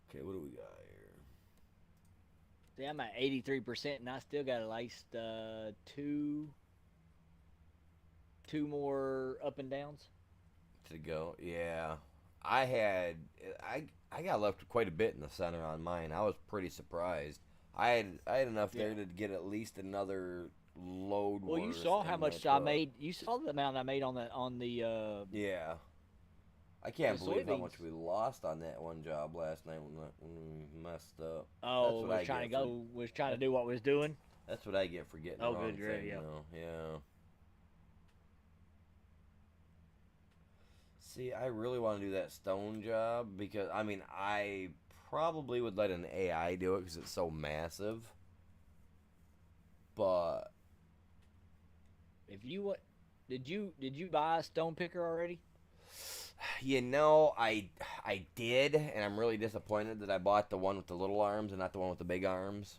Speaker 1: Okay, what do we got here?
Speaker 2: See, I'm at 83%, and I still got at least two more up and downs.
Speaker 1: To go, yeah. I had I got left quite a bit in the center on mine. I was pretty surprised. I had enough
Speaker 2: Yeah.
Speaker 1: there to get at least another load
Speaker 2: Well, you
Speaker 1: worth
Speaker 2: saw how
Speaker 1: in my
Speaker 2: much I
Speaker 1: truck.
Speaker 2: made. You saw the amount I made on
Speaker 1: Yeah. I
Speaker 2: the
Speaker 1: can't believe how
Speaker 2: soybeans.
Speaker 1: much we lost on that one job last night when we messed up. That's
Speaker 2: Oh,
Speaker 1: what
Speaker 2: was
Speaker 1: I
Speaker 2: trying to
Speaker 1: get for
Speaker 2: go, was trying to
Speaker 1: that,
Speaker 2: do what was doing.
Speaker 1: that's what I get for getting the
Speaker 2: Oh,
Speaker 1: wrong
Speaker 2: good, great,
Speaker 1: thing,
Speaker 2: yeah.
Speaker 1: though. Yeah. See, I really want to do that stone job because I mean, I probably would let an AI do it because it's so massive. But
Speaker 2: If you what, did you buy a stone picker already?
Speaker 1: I did, and I'm really disappointed that I bought the one with the little arms and not the one with the big arms.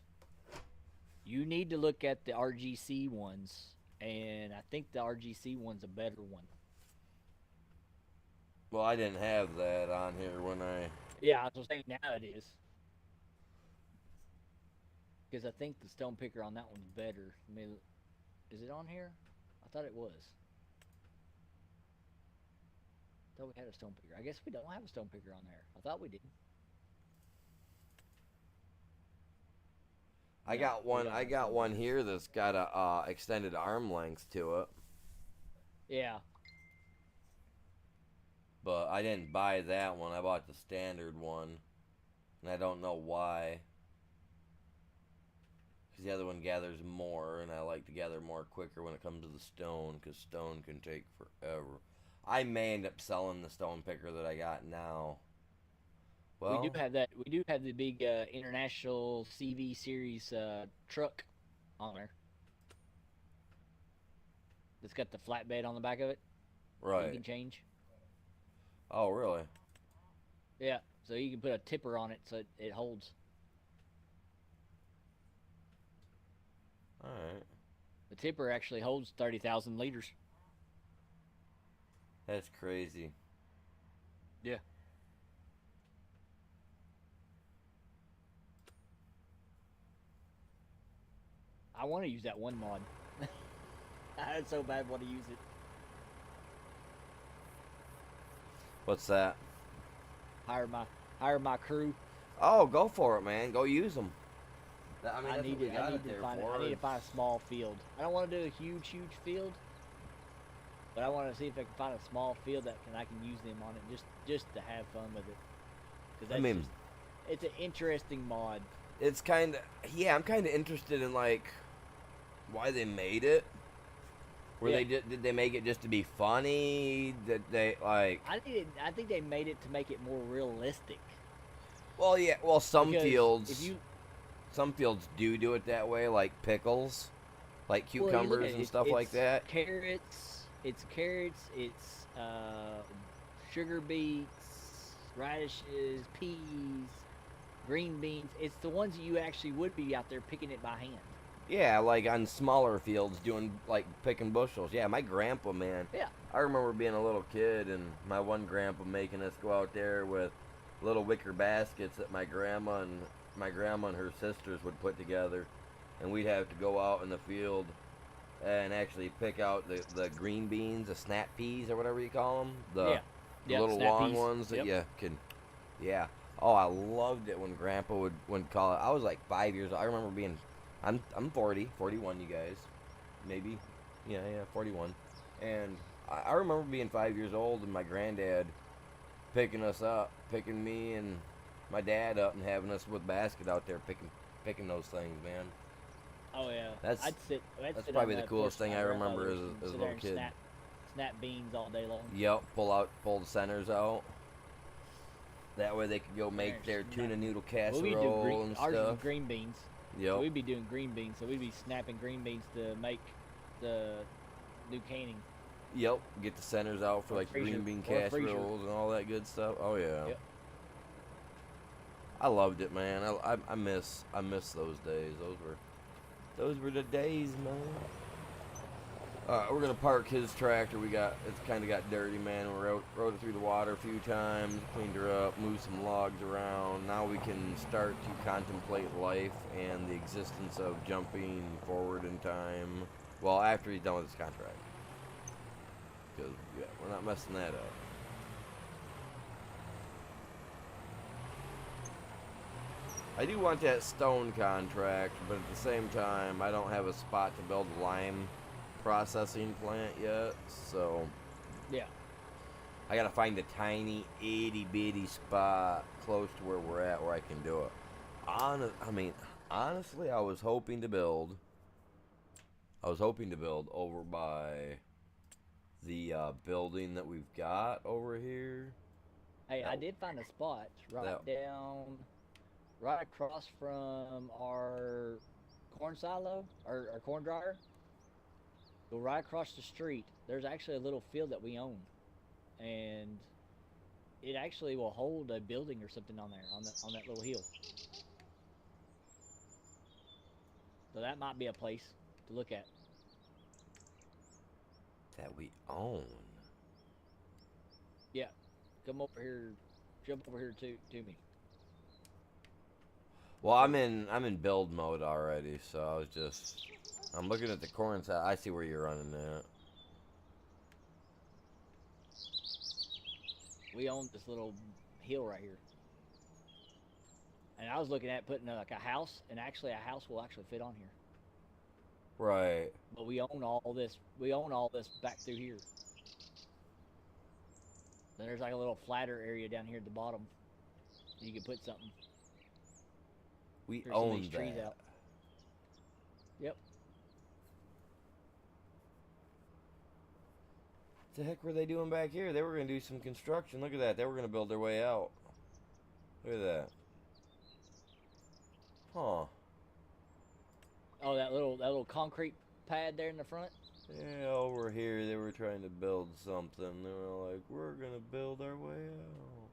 Speaker 2: You need to look at the RGC ones, and I think the RGC one's a better one.
Speaker 1: Well, I didn't have that on here when I.
Speaker 2: Yeah, I was saying now it is because I think the stone picker on that one's better. I mean, is it on here? I thought it was. I thought we had a stone picker. I guess we don't have a stone picker on there. I thought we did.
Speaker 1: I
Speaker 2: No,
Speaker 1: got
Speaker 2: we
Speaker 1: one.
Speaker 2: don't
Speaker 1: I
Speaker 2: have
Speaker 1: got
Speaker 2: stone
Speaker 1: one
Speaker 2: pickers.
Speaker 1: here that's got a extended arm length to it,
Speaker 2: Yeah.
Speaker 1: but I didn't buy that one. I bought the standard one, and I don't know why. Because the other one gathers more, and I like to gather more quicker when it comes to the stone, because stone can take forever. I may end up selling the stone picker that I got now.
Speaker 2: We do
Speaker 1: Well,
Speaker 2: have that. We do have the big international CV series truck on there. That's got the flatbed on the back of it that you
Speaker 1: right.
Speaker 2: can change.
Speaker 1: Oh, really?
Speaker 2: Yeah, so you can put a tipper on it so it holds.
Speaker 1: All right.
Speaker 2: The tipper actually holds 30,000 liters.
Speaker 1: That's crazy.
Speaker 2: Yeah. I want to use that one mod. I so bad want to use it.
Speaker 1: What's that?
Speaker 2: Hire my hire my crew.
Speaker 1: Oh, go for it, man. Go use them. I mean,
Speaker 2: I
Speaker 1: that's
Speaker 2: need
Speaker 1: what we
Speaker 2: to. I
Speaker 1: got
Speaker 2: need
Speaker 1: it
Speaker 2: to
Speaker 1: there
Speaker 2: find.
Speaker 1: for.
Speaker 2: I need to find a small field. I don't want to do a huge field, but I want to see if I can find a small field that I can use them on it just to have fun with it. Because
Speaker 1: I mean,
Speaker 2: it's an interesting mod.
Speaker 1: it's kind of yeah. I'm kind of interested in like why they made it. Were
Speaker 2: Yeah.
Speaker 1: they did they make it just to be funny? Did they like?
Speaker 2: I think they made it to make it more realistic.
Speaker 1: Well, yeah. Well,
Speaker 2: Because if you
Speaker 1: some fields do it that way, like pickles, like
Speaker 2: well, you look at
Speaker 1: cucumbers
Speaker 2: it,
Speaker 1: and stuff like
Speaker 2: it's
Speaker 1: that.
Speaker 2: carrots, it's sugar beets, radishes, peas, green beans. It's the ones that you actually would be out there picking it by hand.
Speaker 1: Yeah, like on smaller fields, doing like picking bushels. Yeah, my grandpa, man.
Speaker 2: Yeah.
Speaker 1: I remember being a little kid and my one grandpa making us go out there with little wicker baskets that my grandma and her sisters would put together, and we'd have to go out in the field and actually pick out the green beans, the snap peas or whatever you call them,
Speaker 2: Yeah.
Speaker 1: the
Speaker 2: Yep,
Speaker 1: little
Speaker 2: snap
Speaker 1: long
Speaker 2: peas.
Speaker 1: ones that
Speaker 2: Yep.
Speaker 1: you can, yeah. Oh, I loved it when Grandpa would call it. I was like 5 years old. I remember being, I'm 40, 41. You guys, maybe, yeah, 41, and I remember being 5 years old and my granddad picking us up, picking me and my dad up and having us with basket out there picking those things, man.
Speaker 2: Oh yeah.
Speaker 1: That's-
Speaker 2: I'd sit. I'd
Speaker 1: that's
Speaker 2: sit
Speaker 1: probably
Speaker 2: on
Speaker 1: the
Speaker 2: that
Speaker 1: coolest
Speaker 2: porch with
Speaker 1: thing
Speaker 2: my
Speaker 1: I remember
Speaker 2: grandmother
Speaker 1: as a
Speaker 2: and sit
Speaker 1: little
Speaker 2: there and
Speaker 1: kid.
Speaker 2: snap beans all day long.
Speaker 1: Yep, pull the centers out. That way they could go make their
Speaker 2: There's
Speaker 1: tuna noodle
Speaker 2: Well, we do
Speaker 1: casserole and
Speaker 2: ours
Speaker 1: stuff.
Speaker 2: is green beans. So
Speaker 1: Yep.
Speaker 2: we'd be doing green beans. So we'd be snapping green beans to make the new canning.
Speaker 1: Yep, get the centers out for
Speaker 2: Or
Speaker 1: like
Speaker 2: freezer-
Speaker 1: green bean
Speaker 2: or freezer.
Speaker 1: casseroles and all that good stuff. Oh yeah.
Speaker 2: Yep.
Speaker 1: I loved it, man. I miss those days. Those were the days, man. We're gonna park his tractor. It's kind of got dirty, man. We rode it through the water a few times, cleaned her up, moved some logs around. Now we can start to contemplate life and the existence of jumping forward in time. Well, after he's done with his contract, because yeah, we're not messing that up. I do want that stone contract, but at the same time, I don't have a spot to build a lime processing plant yet, so
Speaker 2: Yeah.
Speaker 1: I gotta find a tiny itty bitty spot close to where we're at where I can do it. Honestly, I was hoping to build over by the building that we've got over here.
Speaker 2: Hey, I did find a spot right across from our corn silo or our corn dryer. Go right across the street. There's actually a little field that we own, and it actually will hold a building or something on there on that little hill. So that might be a place to look at.
Speaker 1: That we own.
Speaker 2: Yeah, come over here, jump over here to me.
Speaker 1: Well, I'm in build mode already, so I'm looking at the corn side. I see where you're running at.
Speaker 2: We own this little hill right here. And I was looking at putting like a house, and actually a house will actually fit on here.
Speaker 1: Right.
Speaker 2: But we own all this. We own all this back through here. Then there's like a little flatter area down here at the bottom. You can put something.
Speaker 1: We
Speaker 2: There's some of
Speaker 1: own
Speaker 2: these trees
Speaker 1: that.
Speaker 2: out. Yep.
Speaker 1: What the heck were they doing back here? They were going to do some construction. Look at that. They were going to build their way out. Look at that. Huh.
Speaker 2: Oh, that little concrete pad there in the front.
Speaker 1: Yeah, over here they were trying to build something. They were like, we're going to build our way out.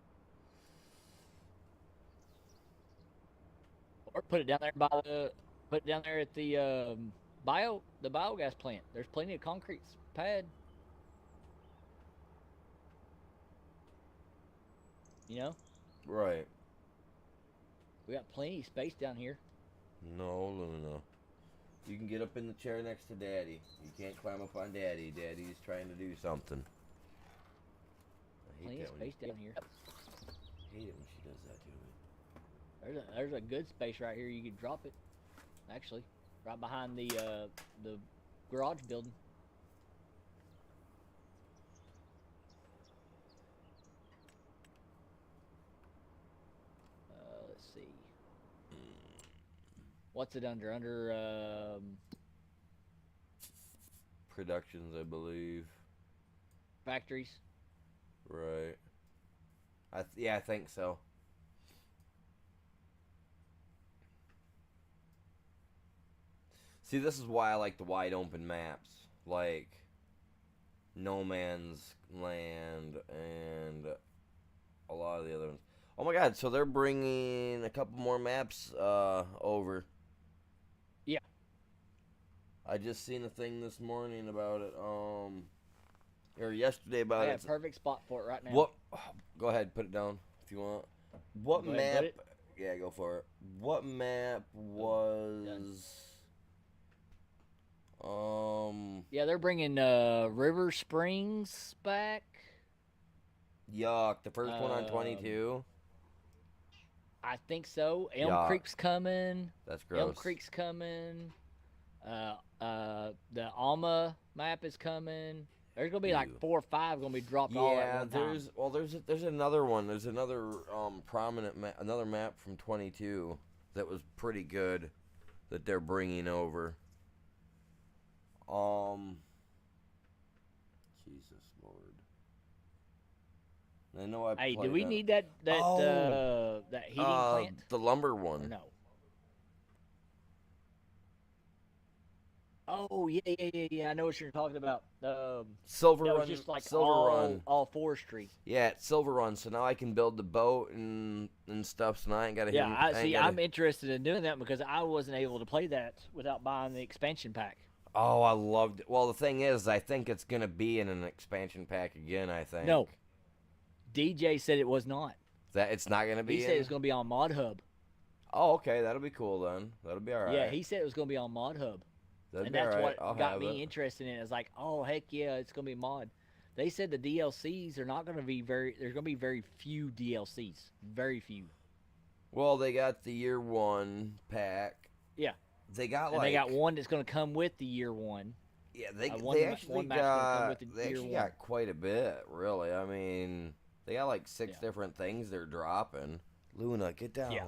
Speaker 2: Or put it down there at the biogas plant. There's plenty of concrete pad. You know?
Speaker 1: Right.
Speaker 2: We got plenty of space down here.
Speaker 1: No. You can get up in the chair next to Daddy. You can't climb up on Daddy. Daddy's trying to do something. I hate
Speaker 2: Plenty of
Speaker 1: that
Speaker 2: space down here.
Speaker 1: I hate it when she does that to me.
Speaker 2: There's a good space right here. You could drop it. Actually, right behind the garage building. Let's see. What's it under?
Speaker 1: Productions, I believe.
Speaker 2: Factories.
Speaker 1: Right. I think so. See, this is why I like the wide open maps, like No Man's Land and a lot of the other ones. Oh my God! So they're bringing a couple more maps over.
Speaker 2: Yeah.
Speaker 1: I just seen a thing this morning about it. Or yesterday about
Speaker 2: I
Speaker 1: it.
Speaker 2: have a perfect spot for it right now.
Speaker 1: What? Go ahead, put it down if you want. What
Speaker 2: Go ahead,
Speaker 1: map?
Speaker 2: put it.
Speaker 1: Yeah, go for it. What map was?
Speaker 2: Yeah, they're bringing River Springs back.
Speaker 1: Yuck! The first one on 22.
Speaker 2: I think so. Elm
Speaker 1: Yuck.
Speaker 2: Creek's coming.
Speaker 1: That's gross.
Speaker 2: Elm Creek's coming. The Alma map is coming. There's gonna be like
Speaker 1: Ew.
Speaker 2: 4 or 5 gonna be dropped all at one time.
Speaker 1: there's another one. There's another prominent another map from 22 that was pretty good that they're bringing over. Jesus Lord. I know I.
Speaker 2: Hey, do
Speaker 1: played
Speaker 2: we
Speaker 1: on-
Speaker 2: need that heating plant?
Speaker 1: The lumber
Speaker 2: Or
Speaker 1: one.
Speaker 2: no. Oh yeah, yeah, yeah, yeah. I know what you're talking about.
Speaker 1: Silver
Speaker 2: That was
Speaker 1: Run,
Speaker 2: just like
Speaker 1: Silver Run.
Speaker 2: all forestry.
Speaker 1: Yeah, it's Silver Run. So now I can build the boat and stuff. So now I ain't gotta
Speaker 2: Yeah,
Speaker 1: him.
Speaker 2: I
Speaker 1: I ain't
Speaker 2: see.
Speaker 1: gotta.
Speaker 2: I'm interested in doing that because I wasn't able to play that without buying the expansion pack.
Speaker 1: Oh, I loved it. Well, the thing is, I think it's gonna be in an expansion pack again. I think
Speaker 2: No, DJ said it was not.
Speaker 1: that it's not gonna
Speaker 2: He
Speaker 1: be
Speaker 2: said it
Speaker 1: in.
Speaker 2: was going to be on Mod Hub.
Speaker 1: Oh, okay, that'll be cool then. That'll be all
Speaker 2: Yeah,
Speaker 1: right.
Speaker 2: he said it was going to be on Mod Hub,
Speaker 1: That'll
Speaker 2: and
Speaker 1: be all
Speaker 2: that's
Speaker 1: right.
Speaker 2: what
Speaker 1: I'll
Speaker 2: got
Speaker 1: have it.
Speaker 2: me interested in it. It's like, oh heck yeah, it's going to be mod. They said the DLCs are not going to be very. There's going to be very few DLCs, very few.
Speaker 1: Well, they got the year one pack.
Speaker 2: Yeah,
Speaker 1: They got
Speaker 2: and they
Speaker 1: like
Speaker 2: got one that's going to come with the year one.
Speaker 1: yeah,
Speaker 2: One
Speaker 1: they actually
Speaker 2: one match going to come
Speaker 1: got
Speaker 2: with the
Speaker 1: they
Speaker 2: year
Speaker 1: actually
Speaker 2: one.
Speaker 1: got quite a bit, really. I mean, they got like six
Speaker 2: Yeah,
Speaker 1: different things they're dropping. Luna, get down.
Speaker 2: yeah.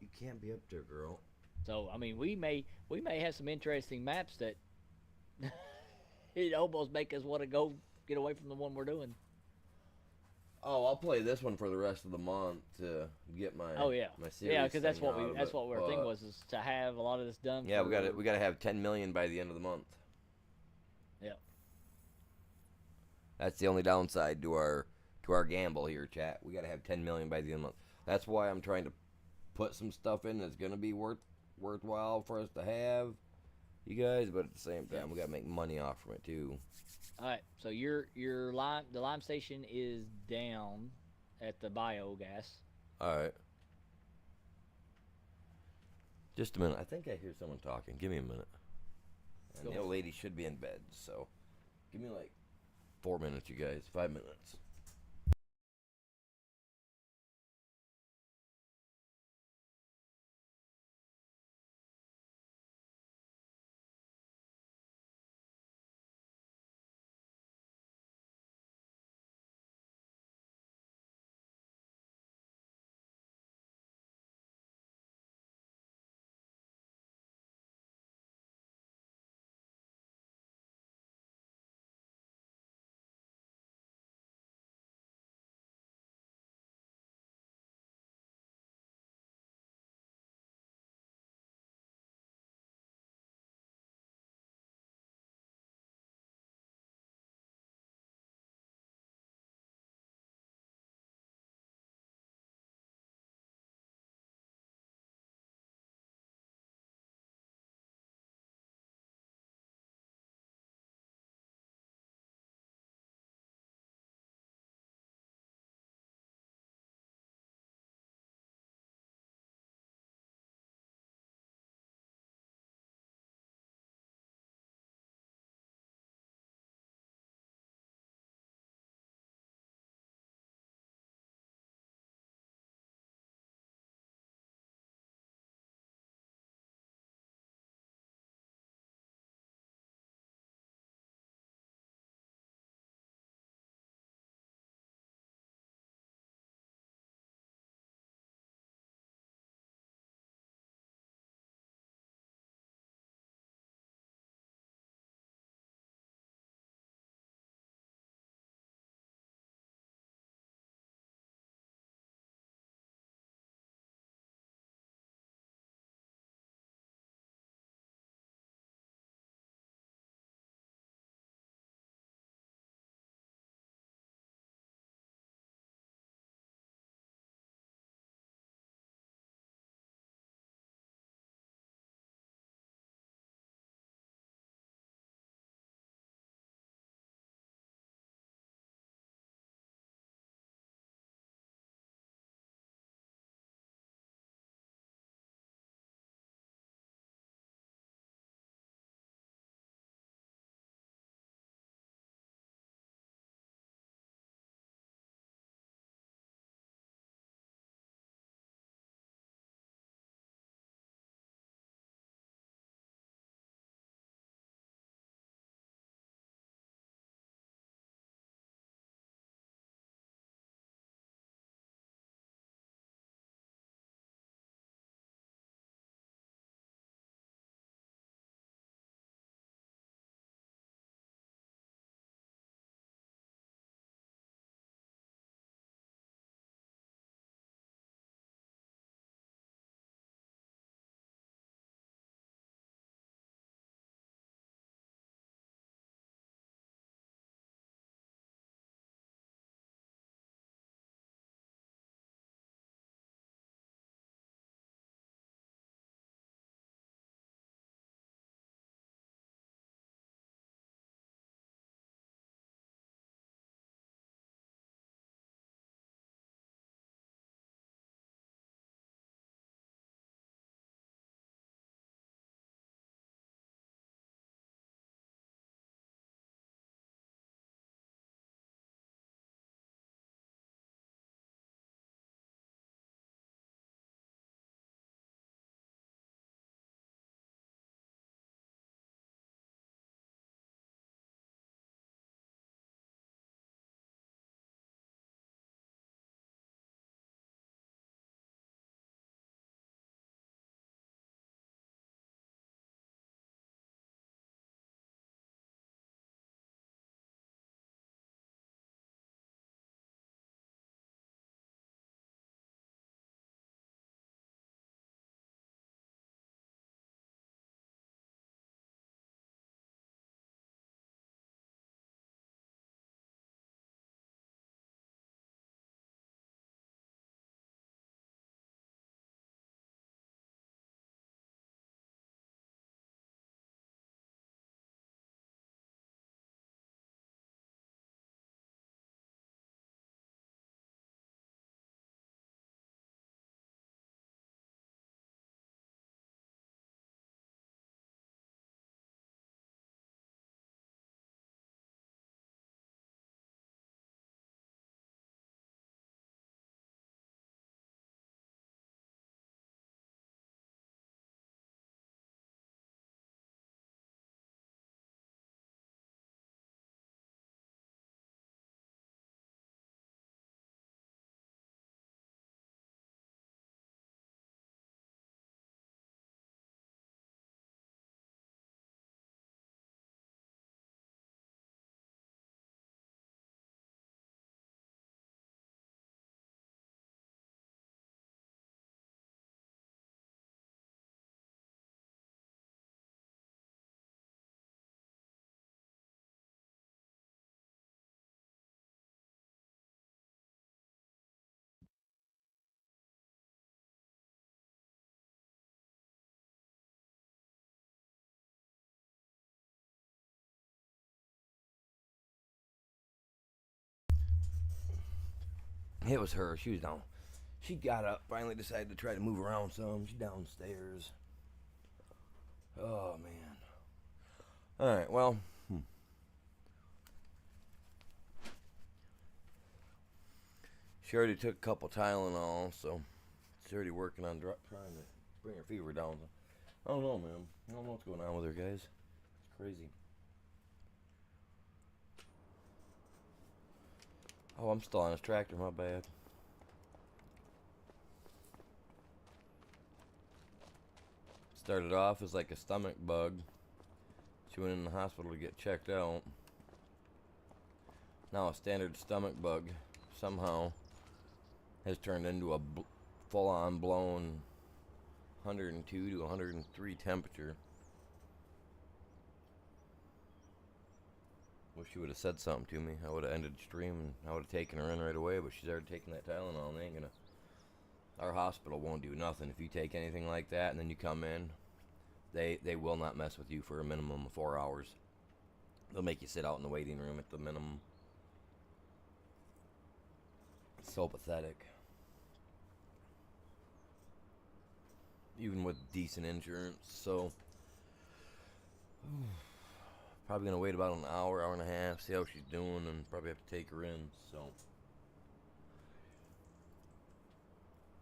Speaker 1: You can't be up there, girl.
Speaker 2: So I mean, we may have some interesting maps that it almost make us want to go get away from the one we're doing.
Speaker 1: Oh, I'll play this one for the rest of the month to get my
Speaker 2: Oh yeah,
Speaker 1: my series.
Speaker 2: yeah, because that's
Speaker 1: thing
Speaker 2: what
Speaker 1: out
Speaker 2: we
Speaker 1: of
Speaker 2: that's
Speaker 1: it.
Speaker 2: what our thing was, is to have a lot of this done.
Speaker 1: Yeah,
Speaker 2: for,
Speaker 1: we got to have 10 million by the end of the month.
Speaker 2: Yeah.
Speaker 1: That's the only downside to our gamble here, chat. We got to have 10 million by the end of the month. That's why I'm trying to put some stuff in that's gonna be worthwhile for us to have, you guys. But at the same time, we got to make money off from it too.
Speaker 2: All right, so your the lime station is down at the biogas.
Speaker 1: All right. Just a minute. I think I hear someone talking. Give me a minute. And
Speaker 2: Go
Speaker 1: the old lady should be in bed, so give me like 4 minutes, you guys. 5 minutes. It was her. She was down. She got up, finally decided to try to move around some. She's downstairs. Oh, man. Alright, well. She already took a couple Tylenol, so she's already working on trying to bring her fever down. I don't know, man. I don't know what's going on with her, guys. It's crazy. Oh, I'm still on his tractor, my bad. Started off as like a stomach bug. She went in the hospital to get checked out. Now a standard stomach bug somehow has turned into a full-on blown 102 to 103 temperature. Wish she would have said something to me. I would have ended the stream and I would have taken her in right away, but she's already taking that Tylenol and they ain't gonna. Our hospital won't do nothing if you take anything like that and then you come in. They will not mess with you for a minimum of 4 hours. They'll make you sit out in the waiting room at the minimum. It's so pathetic. Even with decent insurance, so probably gonna wait about an hour, hour and a half, see how she's doing, and probably have to take her in. So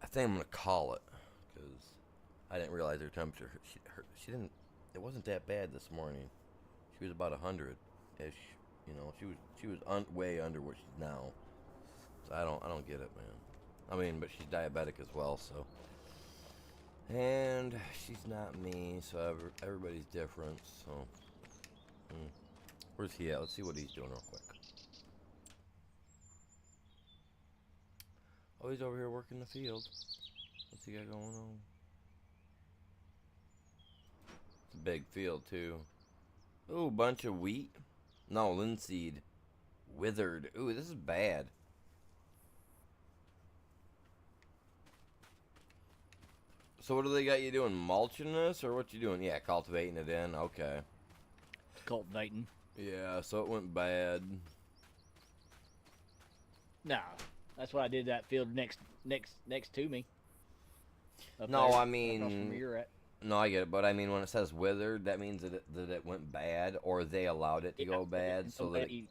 Speaker 1: I think I'm gonna call it because I didn't realize her temperature. She didn't. It wasn't that bad this morning. She was about 100-ish. You know, she was way under what she's now. So I don't get it, man. I mean, but she's diabetic as well, so. And she's not me, so everybody's different, so. Where's he at? Let's see what he's doing real quick. Oh, he's over here working the field. What's he got going on? It's a big field, too. Ooh, bunch of wheat. No, linseed. Withered. Ooh, this is bad. So what do they got you doing? Mulching this, or what you doing? Yeah, cultivating it in. Okay.
Speaker 2: Cultivating.
Speaker 1: Yeah, so it went bad.
Speaker 2: Nah, that's what I did. That field next to me.
Speaker 1: No,
Speaker 2: there,
Speaker 1: I mean,
Speaker 2: from where you're at.
Speaker 1: No, I get it, but I mean when it says withered, that means that it went bad, or they allowed it to go bad, so
Speaker 2: nobody,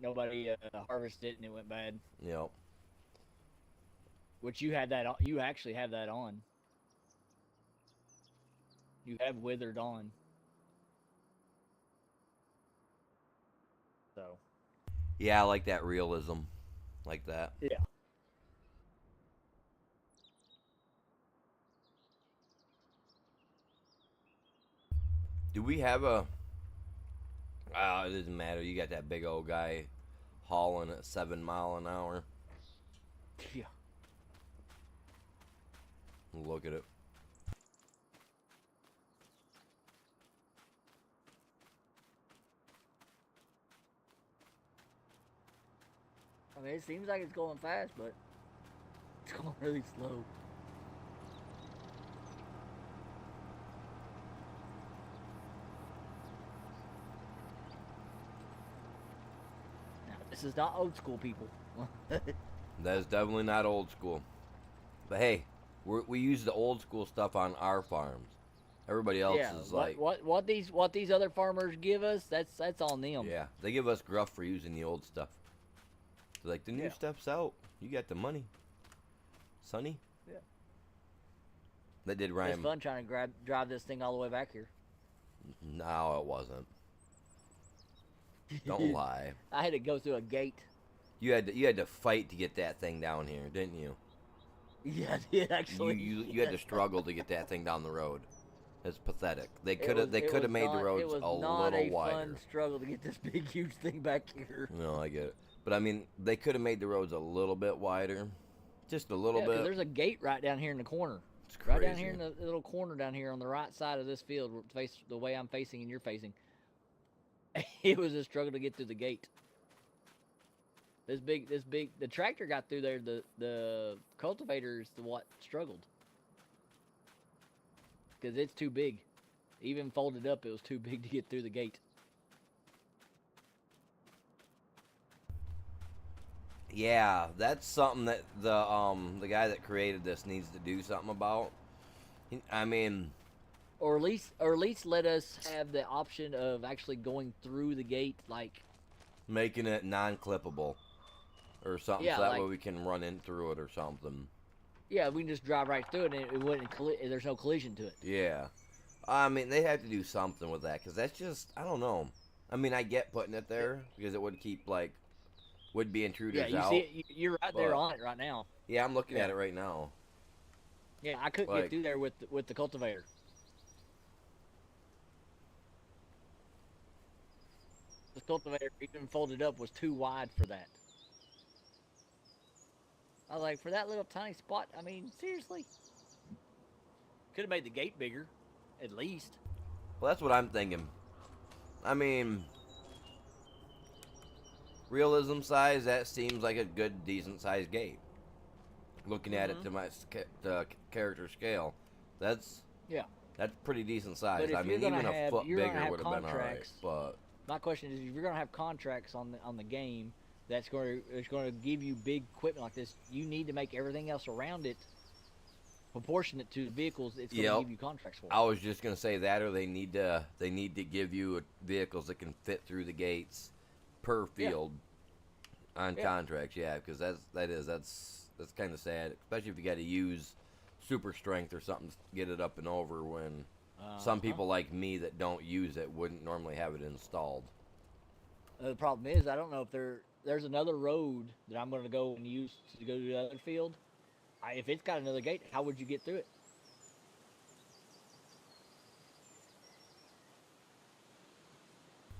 Speaker 2: nobody harvested it and it went bad.
Speaker 1: Yep.
Speaker 2: Which you had that. You actually have that on. You have withered on. So.
Speaker 1: Yeah, I like that realism, like that.
Speaker 2: Yeah.
Speaker 1: Do we have a? It doesn't matter. You got that big old guy hauling at 7 miles an hour.
Speaker 2: Yeah.
Speaker 1: Look at it.
Speaker 2: I mean, it seems like it's going fast, but it's going really slow. Now, this is not old school, people.
Speaker 1: That is definitely not old school. But hey, we use the old school stuff on our farms. Everybody else is like
Speaker 2: what these other farmers give us. That's on them.
Speaker 1: Yeah, they give us gruff for using the old stuff. They're like, the new stuff's out. You got the money, Sonny.
Speaker 2: Yeah.
Speaker 1: That did rhyme.
Speaker 2: It's fun trying to drive this thing all the way back here.
Speaker 1: No, it wasn't. Don't lie.
Speaker 2: I had to go through a gate.
Speaker 1: You had to fight to get that thing down here, didn't you?
Speaker 2: Yeah, I did actually.
Speaker 1: You had to struggle to get that thing down the road. It's pathetic. They could have made the roads a little wider.
Speaker 2: It was not a fun struggle to get this big huge thing back here.
Speaker 1: No, I get it. But I mean, they could have made the roads a little bit wider, just a little bit.
Speaker 2: There's a gate right down here in the corner.
Speaker 1: It's crazy.
Speaker 2: Right down here in the little corner down here on the right side of this field, face the way I'm facing and you're facing. It was a struggle to get through the gate. The tractor got through there. The cultivators, what struggled, because it's too big. Even folded up, it was too big to get through the gate.
Speaker 1: Yeah, that's something that the guy that created this needs to do something about. I mean,
Speaker 2: Or at least let us have the option of actually going through the gate, like
Speaker 1: making it non-clippable or something,
Speaker 2: yeah,
Speaker 1: so that way
Speaker 2: like
Speaker 1: we can run in through it or something.
Speaker 2: yeah, we can just drive right through it and it wouldn't there's no collision to it.
Speaker 1: Yeah, I mean they have to do something with that because that's just I don't know. I mean I get putting it there because it would keep like would be
Speaker 2: Yeah,
Speaker 1: intruders
Speaker 2: you see
Speaker 1: out,
Speaker 2: it. You're right there
Speaker 1: but
Speaker 2: on it right now.
Speaker 1: yeah, I'm looking
Speaker 2: Yeah,
Speaker 1: at it right now.
Speaker 2: yeah. I couldn't get
Speaker 1: Like
Speaker 2: through there with the cultivator. The cultivator, even folded up, was too wide for that. I was like, for that little tiny spot. I mean, seriously, could have made the gate bigger, at least.
Speaker 1: well, that's what I'm thinking. I mean, realism size that seems like a good decent sized gate. Looking at it
Speaker 2: Mm-hmm.
Speaker 1: to my character scale, that's
Speaker 2: Yeah,
Speaker 1: that's pretty decent
Speaker 2: but
Speaker 1: size. I
Speaker 2: if
Speaker 1: mean, even a foot
Speaker 2: you're gonna
Speaker 1: bigger
Speaker 2: have
Speaker 1: would have been all right.
Speaker 2: contracts.
Speaker 1: But
Speaker 2: My question is, if you're gonna have contracts on the game, it's going to give you big equipment like this. You need to make everything else around it proportionate to the vehicles it's going to
Speaker 1: yep,
Speaker 2: give you contracts for.
Speaker 1: I was just gonna say that, or they need to give you vehicles that can fit through the gates per
Speaker 2: Yeah,
Speaker 1: field on
Speaker 2: yeah.
Speaker 1: contracts. Yeah, because that's kind of sad, especially if you got to use super strength or something to get it up and over when
Speaker 2: Uh
Speaker 1: some
Speaker 2: huh.
Speaker 1: people like me that don't use it wouldn't normally have it installed.
Speaker 2: The problem is, I don't know if there's another road that I'm going to go and use to go to the other field. If it's got another gate, how would you get through it?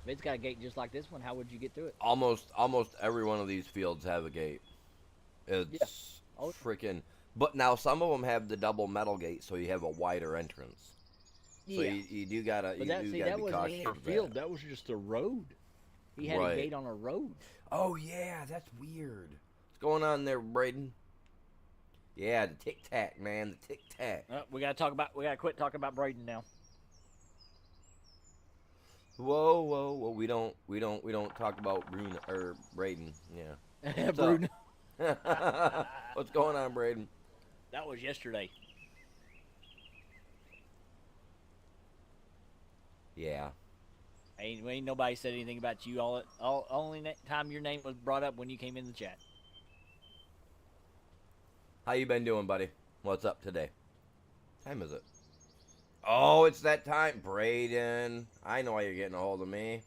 Speaker 2: If it's got a gate just like this one, how would you get through it?
Speaker 1: Almost every one of these fields have a gate.
Speaker 2: Yeah.
Speaker 1: It's
Speaker 2: Oh,
Speaker 1: freaking. But now some of them have the double metal gate, so you have a wider entrance. So
Speaker 2: yeah.
Speaker 1: you do gotta
Speaker 2: But
Speaker 1: you do gotta
Speaker 2: that
Speaker 1: be
Speaker 2: wasn't
Speaker 1: cautious
Speaker 2: even a
Speaker 1: of
Speaker 2: field.
Speaker 1: that.
Speaker 2: That was just a road. He had a
Speaker 1: Right.
Speaker 2: gate on a road.
Speaker 1: Oh yeah, that's weird. What's going on there, Braden? Yeah, the tic tac, man, the tic tac.
Speaker 2: We gotta quit talking about Braden now.
Speaker 1: Whoa, whoa, whoa! We don't talk about Bruno or Braden. Yeah. What's up?
Speaker 2: Bruno.
Speaker 1: What's going on, Braden?
Speaker 2: That was yesterday.
Speaker 1: Yeah.
Speaker 2: Ain't nobody said anything about you. Time your name was brought up when you came in the chat.
Speaker 1: How you been doing, buddy? What's up today? Time is it? Oh, it's that time, Braden. I know why you're getting a hold of me.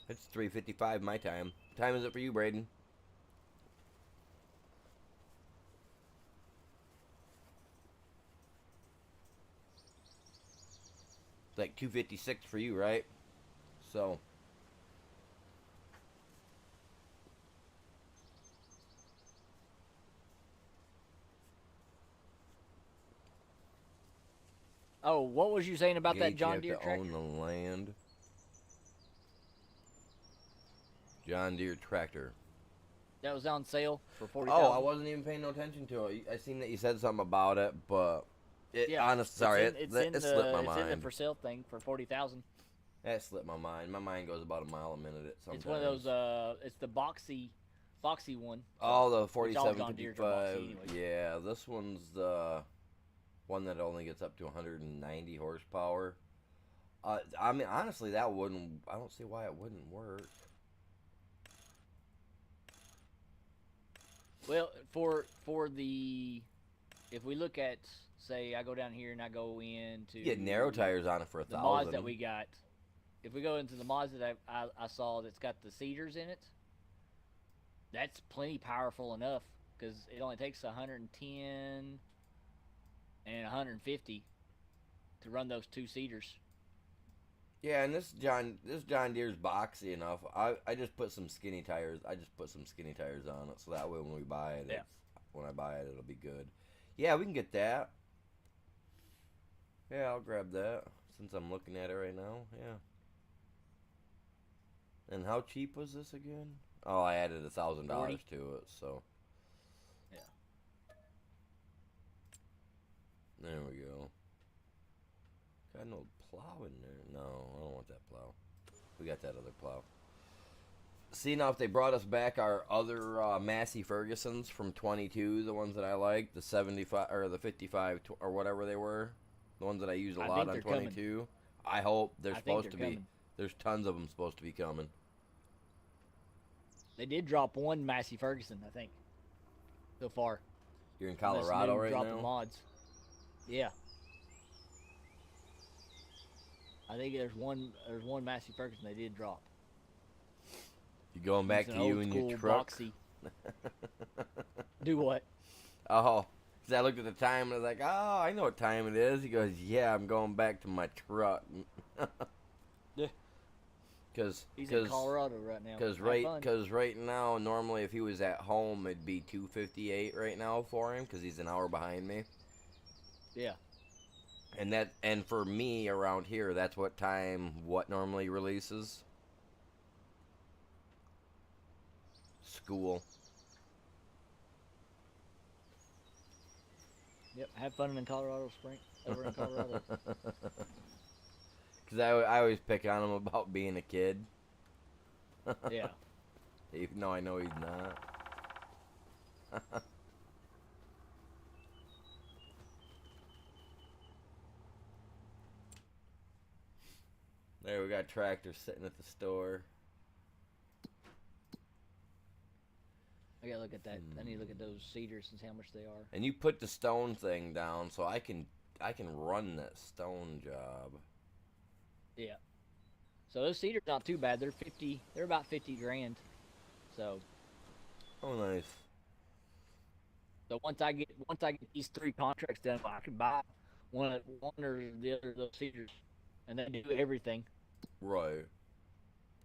Speaker 1: It's 3:55 my time. What time is it for you, Braden? It's like 2:56 for you, right? So,
Speaker 2: Oh, what was you saying about that
Speaker 1: Gage, you
Speaker 2: John
Speaker 1: have
Speaker 2: Deere
Speaker 1: to own
Speaker 2: tractor?
Speaker 1: the land. John Deere tractor.
Speaker 2: That was on sale for 40.
Speaker 1: Oh, I wasn't even paying no attention to it. I seen that you said something about it, but
Speaker 2: Yeah,
Speaker 1: sorry,
Speaker 2: it's in
Speaker 1: it slipped my
Speaker 2: it's in the
Speaker 1: mind.
Speaker 2: for sale thing for 40,000.
Speaker 1: That slipped my mind. My mind goes about a mile a minute sometimes.
Speaker 2: It's one of those. It's the boxy one.
Speaker 1: Oh, the
Speaker 2: Which all John Deere's are boxy
Speaker 1: 4755.
Speaker 2: anyway.
Speaker 1: Yeah, this one's the one that only gets up to 190 horsepower. I mean, honestly, that wouldn't. I don't see why it wouldn't work.
Speaker 2: Well, for the, if we look at, say, I go down here and I go into
Speaker 1: You get narrow tires on it for
Speaker 2: the mods
Speaker 1: 1,000.
Speaker 2: that we got. If we go into the mods that I saw that's got the cedars in it, that's plenty powerful enough because it only takes 110 and 150 to run those two cedars.
Speaker 1: Yeah, and this John Deere's boxy enough. I just put some skinny tires. I just put some skinny tires on it, so that way when we buy it,
Speaker 2: Yeah.
Speaker 1: when I buy it, it'll be good. Yeah, we can get that. Yeah, I'll grab that since I'm looking at it right now. Yeah. And how cheap was this again? Oh, I added $1,000 to it, so
Speaker 2: Yeah.
Speaker 1: there we go. Got no plow in there. No, I don't want that plow. We got that other plow. See now if they brought us back our other Massey Fergusons from 22, the ones that I like, the 75 or the 55 or whatever they were, the ones that I use a
Speaker 2: I
Speaker 1: lot
Speaker 2: think
Speaker 1: on
Speaker 2: they're
Speaker 1: 22. Coming. I hope they're
Speaker 2: I think
Speaker 1: supposed
Speaker 2: they're
Speaker 1: to be.
Speaker 2: coming.
Speaker 1: There's tons of them supposed to be coming.
Speaker 2: They did drop one Massey Ferguson, I think, so far.
Speaker 1: You're in Colorado right
Speaker 2: dropping
Speaker 1: now?
Speaker 2: mods. Yeah. I think there's one Massey Ferguson they did drop.
Speaker 1: You going back
Speaker 2: It's
Speaker 1: to
Speaker 2: an
Speaker 1: you
Speaker 2: old
Speaker 1: and your
Speaker 2: school
Speaker 1: truck?
Speaker 2: boxy. Do what?
Speaker 1: Oh, because I looked at the time and I was like, oh, I know what time it is. He goes, yeah, I'm going back to my truck.
Speaker 2: Yeah.
Speaker 1: Cause,
Speaker 2: He's in Colorado right now.
Speaker 1: Because right now, normally if he was at home, it'd be 2:58 right now for him because he's an hour behind me.
Speaker 2: Yeah.
Speaker 1: And for me around here, that's what time what normally releases. School.
Speaker 2: Yep. Have fun in Colorado Spring. Over in Colorado.
Speaker 1: Because I always pick on him about being a kid.
Speaker 2: Yeah.
Speaker 1: Even though I know he's not. There, we got tractors sitting at the store.
Speaker 2: I gotta look at that. I need to look at those cedars and see how much they are.
Speaker 1: And you put the stone thing down, so I can run that stone job.
Speaker 2: Yeah. So those cedars not too bad. They're about 50 grand. So.
Speaker 1: Oh, nice.
Speaker 2: So once I get these 3 contracts done, I can buy one or the other of those cedars, and they do everything.
Speaker 1: Right.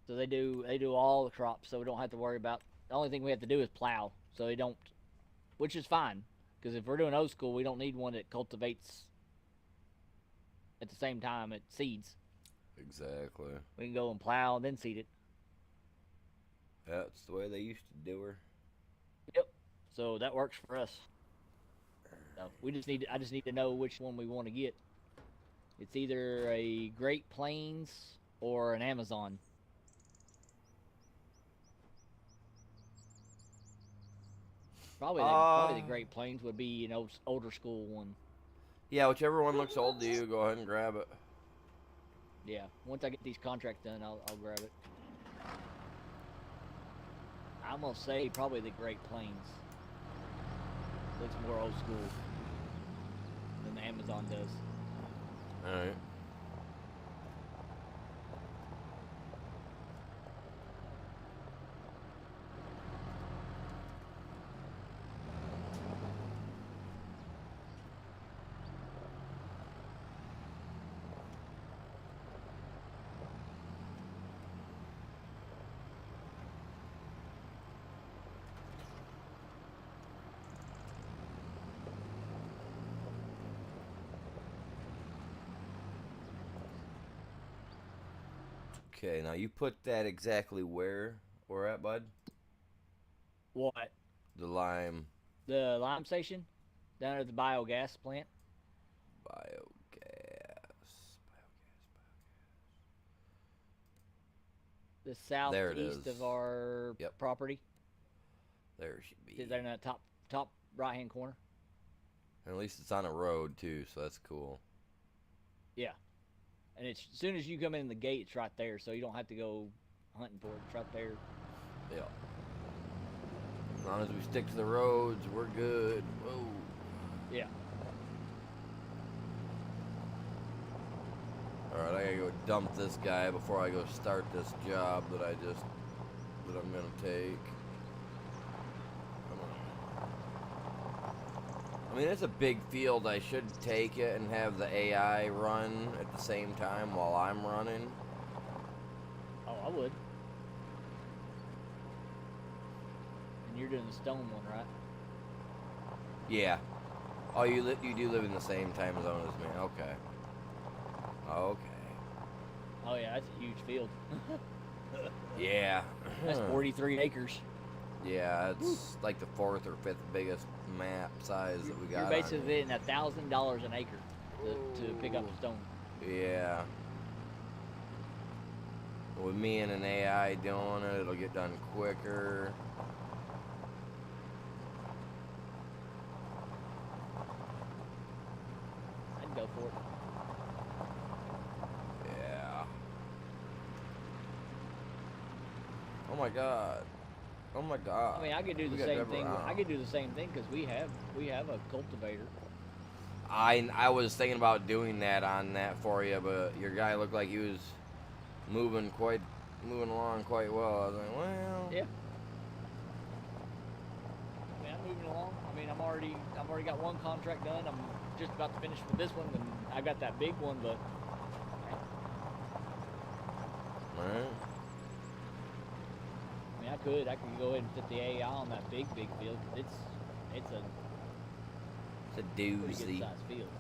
Speaker 2: So they do all the crops, so we don't have to worry about. The only thing we have to do is plow, so they don't, which is fine, because if we're doing old school, we don't need one that cultivates at the same time it seeds.
Speaker 1: Exactly.
Speaker 2: We can go and plow and then seed it.
Speaker 1: That's the way they used to do her.
Speaker 2: Yep. So that works for us. So I just need to know which one we want to get. It's either a Great Plains or an Amazon. Probably the Great Plains would be an older school one.
Speaker 1: Yeah, whichever one looks old to you, go ahead and grab it.
Speaker 2: Yeah, once I get these contracts done, I'll grab it. I'm gonna say probably the Great Plains. Looks more old school than the Amazon does.
Speaker 1: All right. Okay, now you put that exactly where we're at, bud?
Speaker 2: What?
Speaker 1: The lime.
Speaker 2: The lime station? Down at the biogas plant?
Speaker 1: Biogas.
Speaker 2: The
Speaker 1: There it
Speaker 2: southeast
Speaker 1: is.
Speaker 2: of our property?
Speaker 1: There it should be.
Speaker 2: They're in that top right-hand corner?
Speaker 1: And at least it's on a road, too, so that's cool.
Speaker 2: Yeah. And it's as soon as you come in the gate, it's right there, so you don't have to go hunting for it. It's right there.
Speaker 1: Yeah. As long as we stick to the roads, we're good. Whoa.
Speaker 2: Yeah.
Speaker 1: Alright, I gotta go dump this guy before I go start this job that I'm gonna take. I mean, it's a big field. I should take it and have the AI run at the same time while I'm running.
Speaker 2: Oh, I would. And you're doing the stone one, right?
Speaker 1: Yeah. Oh, you do live in the same time zone as me. Okay. Okay.
Speaker 2: Oh yeah, that's a huge field.
Speaker 1: Yeah.
Speaker 2: That's 43 acres.
Speaker 1: Yeah, it's like the 4th or 5th biggest map size that we got.
Speaker 2: You're basically getting $1,000 an acre to pick up the stone.
Speaker 1: Yeah. with me and an AI doing it, it'll get done quicker.
Speaker 2: I'd go for it.
Speaker 1: Yeah. Oh my god. Oh my god.
Speaker 2: I mean, I could do
Speaker 1: We
Speaker 2: the
Speaker 1: got
Speaker 2: same
Speaker 1: Deborah
Speaker 2: thing.
Speaker 1: out.
Speaker 2: I could do the same thing because we have a cultivator.
Speaker 1: I was thinking about doing that on that for you, but your guy looked like he was moving along quite well. I was like, well,
Speaker 2: Yeah. I mean, I'm moving along. I mean, I've already got one contract done. I'm just about to finish with this one, and I got that big one, but
Speaker 1: right?
Speaker 2: I mean, I could go ahead and put the AI on that big field. 'Cause it's a
Speaker 1: It's a
Speaker 2: pretty good
Speaker 1: doozy.
Speaker 2: sized field.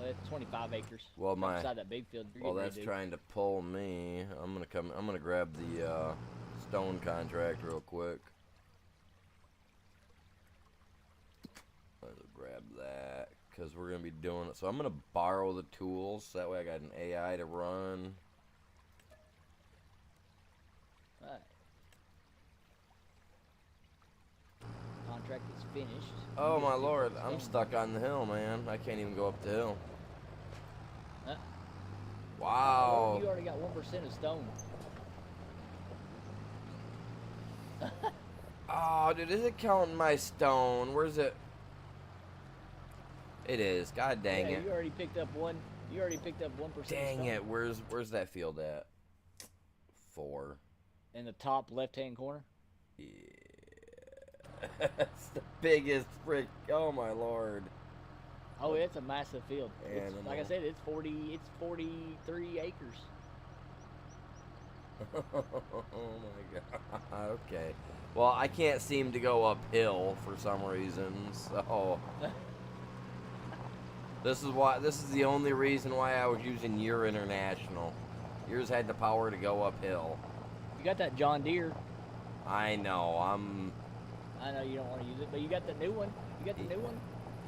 Speaker 2: It's 25 acres.
Speaker 1: Well, my
Speaker 2: Beside that big field. you're
Speaker 1: well,
Speaker 2: getting
Speaker 1: that's
Speaker 2: ready to do.
Speaker 1: trying to pull me. I'm gonna grab the stone contract real quick. Let's grab that because we're gonna be doing it. So I'm gonna borrow the tools. So that way I got an AI to run.
Speaker 2: Alright. Contract is finished.
Speaker 1: Oh
Speaker 2: You get
Speaker 1: my
Speaker 2: 50
Speaker 1: lord, I'm
Speaker 2: stone.
Speaker 1: stuck on the hill, man. I can't even go up the hill.
Speaker 2: Huh?
Speaker 1: Wow.
Speaker 2: You already got 1% of stone.
Speaker 1: Oh, dude, is it counting my stone? Where's it? It is. God dang
Speaker 2: Yeah,
Speaker 1: it.
Speaker 2: You already picked up 1%.
Speaker 1: Dang
Speaker 2: of stone.
Speaker 1: it. Where's that field at? 4.
Speaker 2: In the top left-hand corner.
Speaker 1: Yeah. It's the biggest frick. Oh my lord.
Speaker 2: Oh, it's a massive field. It's, like I
Speaker 1: Animal.
Speaker 2: said, it's 43 acres.
Speaker 1: Oh my god. Okay. Well, I can't seem to go uphill for some reason, so this is the only reason why I was using your international. Yours had the power to go uphill.
Speaker 2: You got that John Deere.
Speaker 1: I know.
Speaker 2: I know you don't want to use it, but you got the new one. You got the new one.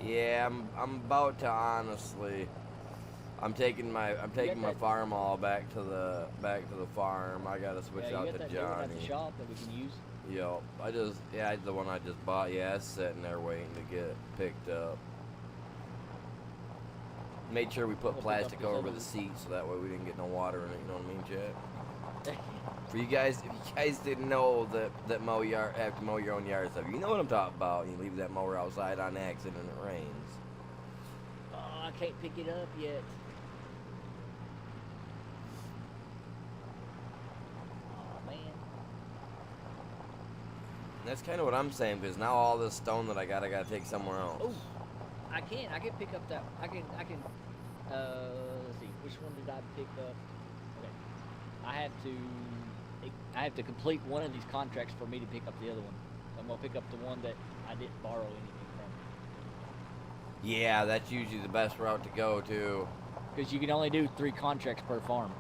Speaker 1: Yeah, I'm about to honestly. I'm taking my
Speaker 2: that-
Speaker 1: farm all back to the farm. I gotta switch
Speaker 2: Yeah,
Speaker 1: out
Speaker 2: you
Speaker 1: to
Speaker 2: got that new one at the
Speaker 1: Johnny.
Speaker 2: shop that we can use.
Speaker 1: Yo, the one I just bought. Yeah, it's sitting there waiting to get picked up. Made sure we put
Speaker 2: We'll pick up
Speaker 1: plastic
Speaker 2: this
Speaker 1: over
Speaker 2: other
Speaker 1: the
Speaker 2: one.
Speaker 1: seat so that way we didn't get no water in it. You know what I mean, Chad? For you guys, if you guys didn't know that have to mow your own yard stuff, you know what I'm talking about. You leave that mower outside on accident and it rains.
Speaker 2: Oh, I can't pick it up yet. Oh man.
Speaker 1: And that's kind of what I'm saying because now all this stone that I gotta take somewhere else.
Speaker 2: Oh, I can pick up that. I can. Let's see. Which one did I pick up? Okay. I have to complete one of these contracts for me to pick up the other one. So I'm gonna pick up the one that I didn't borrow anything from.
Speaker 1: Yeah, that's usually the best route to go to.
Speaker 2: Because you can only do 3 contracts per farm.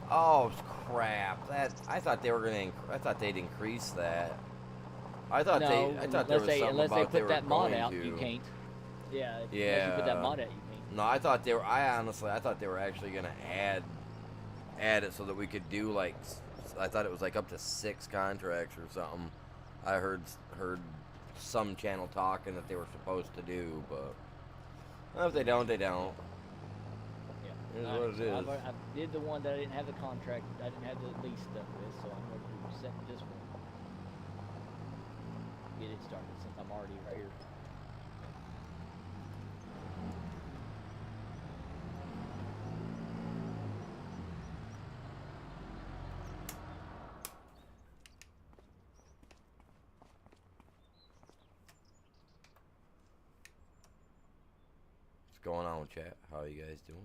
Speaker 1: Oh crap! I thought they were gonna. I thought they'd increase that. I thought there was something
Speaker 2: unless they
Speaker 1: about they
Speaker 2: put
Speaker 1: were
Speaker 2: that mod
Speaker 1: going
Speaker 2: out,
Speaker 1: to.
Speaker 2: you can't. Yeah. Unless you put that
Speaker 1: Yeah.
Speaker 2: mod out, you can't.
Speaker 1: No, I thought they were. I thought they were actually gonna add it so that we could do like. I thought it was like up to 6 contracts or something. I heard some channel talking that they were supposed to do, but well, if they don't, they don't.
Speaker 2: Yeah.
Speaker 1: It is
Speaker 2: Alright,
Speaker 1: what it
Speaker 2: so
Speaker 1: is.
Speaker 2: I did the one that I didn't have the contract. I didn't have the lease stuff with, so I'm going to set this one. Get it started since I'm already right here.
Speaker 1: What's going on, chat? How are you guys doing?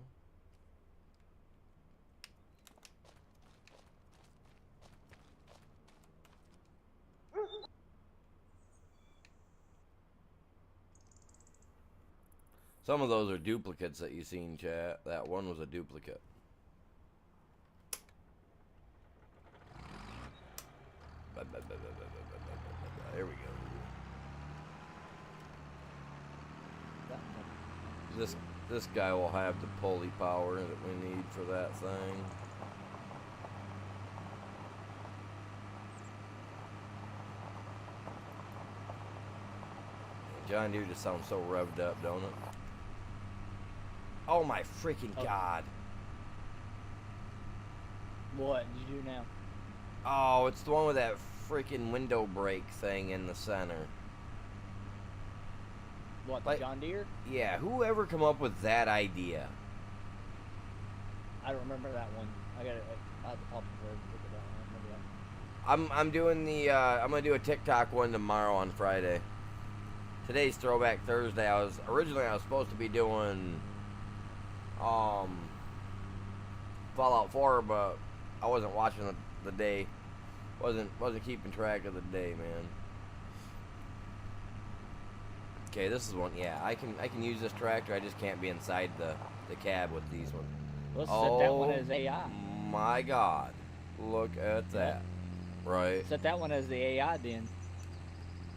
Speaker 1: Some of those are duplicates that you seen, chat. That one was a duplicate. There we go.
Speaker 2: That one.
Speaker 1: This this guy will have the pulley power that we need for that thing. John Deere just sounds so revved up, don't it? Oh my freaking God.
Speaker 2: What did you do now?
Speaker 1: Oh, it's the one with that freaking window brake thing in the center.
Speaker 2: What, the
Speaker 1: Like-
Speaker 2: John Deere?
Speaker 1: Yeah, whoever come up with that idea?
Speaker 2: I don't remember that one. I have to pop the word and look at that one. I remember that.
Speaker 1: I'm doing the I'm gonna do a TikTok one tomorrow on Friday. Today's Throwback Thursday. I was supposed to be doing Fallout 4, but I wasn't watching the day. Wasn't keeping track of the day, man. Okay, this is one. Yeah, I can use this tractor. I just can't be inside the cab with these ones.
Speaker 2: Let's set that one as AI.
Speaker 1: My God, look at that. Right.
Speaker 2: Set that one as the AI then.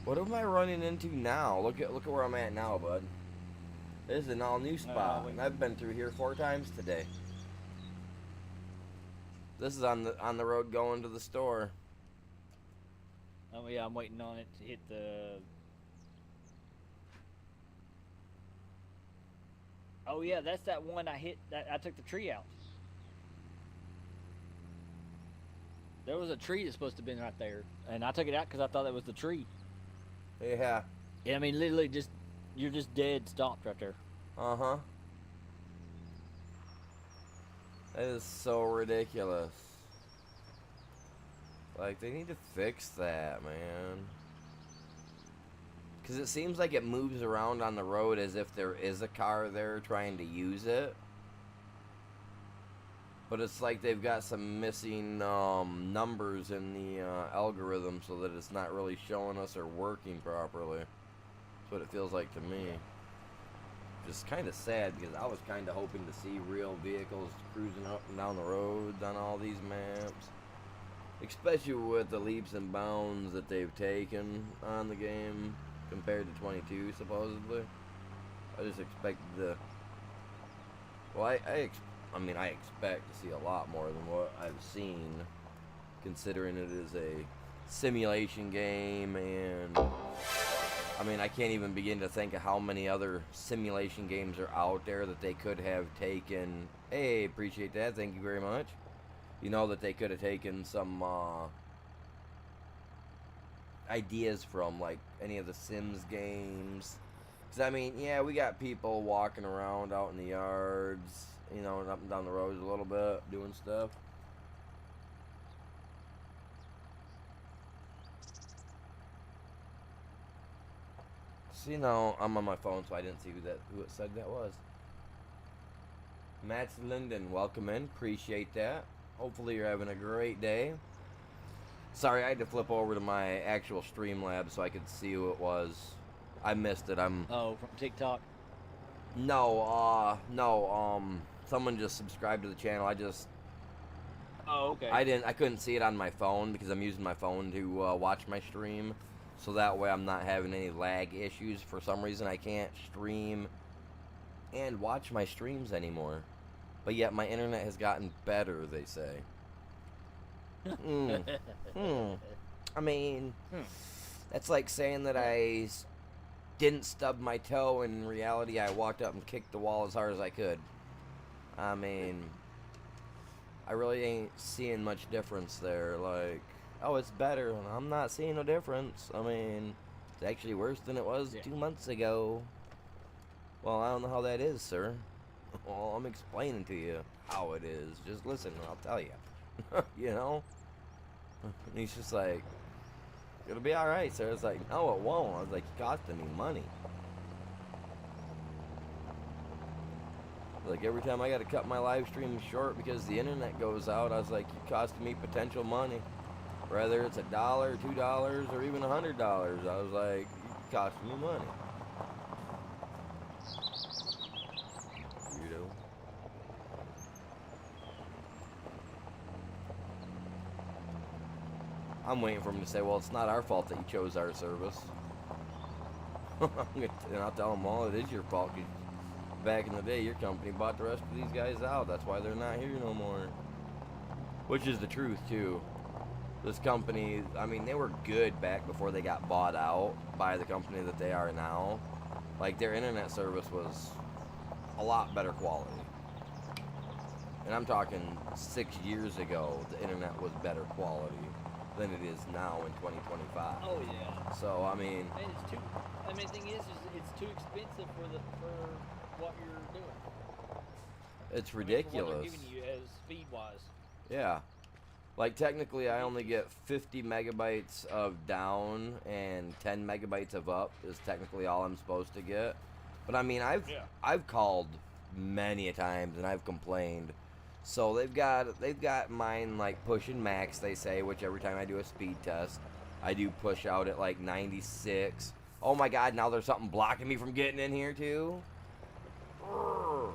Speaker 1: What am I running into now? Look at where I'm at now, bud. This is an all new spot,
Speaker 2: wait.
Speaker 1: and I've been through here 4 times today. This is on the road going to the store.
Speaker 2: Oh yeah, I'm waiting on it to hit the. Oh yeah, that's that one I hit. That I took the tree out. There was a tree that's supposed to have been right there, and I took it out because I thought that was the tree.
Speaker 1: Yeah.
Speaker 2: Yeah, I mean literally you're just dead stopped right there.
Speaker 1: Uh-huh. That is so ridiculous. Like, they need to fix that, man. Because it seems like it moves around on the road as if there is a car there trying to use it. But it's like they've got some missing numbers in the algorithm so that it's not really showing us or working properly. That's what it feels like to me. Just kind of sad because I was kind of hoping to see real vehicles cruising up and down the roads on all these maps. Especially with the leaps and bounds that they've taken on the game compared to 22 supposedly. I just expected the... Well, I expect to see a lot more than what I've seen, considering it is a simulation game, and I mean, I can't even begin to think of how many other simulation games are out there that they could have taken. Hey, appreciate that, thank you very much. You know, that they could have taken some ideas from, like any of the Sims games. Because, I mean, yeah, we got people walking around out in the yards, you know, and up and down the roads a little bit, doing stuff. So, you know, I'm on my phone, so I didn't see who it said that was. Matt Linden, welcome in. Appreciate that. Hopefully you're having a great day. Sorry, I had to flip over to my actual Streamlabs so I could see who it was. I missed it.
Speaker 2: Oh, from TikTok.
Speaker 1: No, someone just subscribed to the channel.
Speaker 2: Oh, okay.
Speaker 1: I couldn't see it on my phone because I'm using my phone to watch my stream. So that way I'm not having any lag issues. For some reason I can't stream and watch my streams anymore. But yet my internet has gotten better, they say. I mean, that's like saying that I didn't stub my toe, and in reality I walked up and kicked the wall as hard as I could. I mean, I really ain't seeing much difference there. Like, oh, it's better. I'm not seeing no difference. I mean, it's actually worse than it was 2 months ago. Well, I don't know how that is, sir. Well, I'm explaining to you how it is. Just listen and I'll tell you. You know? And he's just like, it'll be alright, sir. It's like, no, it won't. I was like, it's costing me money. Like, every time I gotta cut my live stream short because the internet goes out, I was like, you're costing me potential money. Whether it's $1, $2, or even $100. I was like, you're costing me money. Weirdo. I'm waiting for him to say, well, it's not our fault that you chose our service. And I'll tell him, well, it is your fault. back in the day, your company bought the rest of these guys out. That's why they're not here no more. Which is the truth, too. This company, I mean, they were good back before they got bought out by the company that they are now. Like, their internet service was a lot better quality. And I'm talking 6 years ago, the internet was better quality than it is now in 2025.
Speaker 2: Oh yeah.
Speaker 1: So, I mean,
Speaker 2: And it's too. I mean, the thing is it's too expensive for what you're doing.
Speaker 1: it's
Speaker 2: I mean, for what
Speaker 1: ridiculous.
Speaker 2: they're giving you as speed wise.
Speaker 1: Yeah. Like, technically, I only get 50 megabytes of down and 10 megabytes of up is technically all I'm supposed to get. But, I mean, I've called many a times and I've complained. So, they've got mine, like, pushing max, they say, which every time I do a speed test, I do push out at, like, 96. Oh, my God, now there's something blocking me from getting in here, too? Urgh.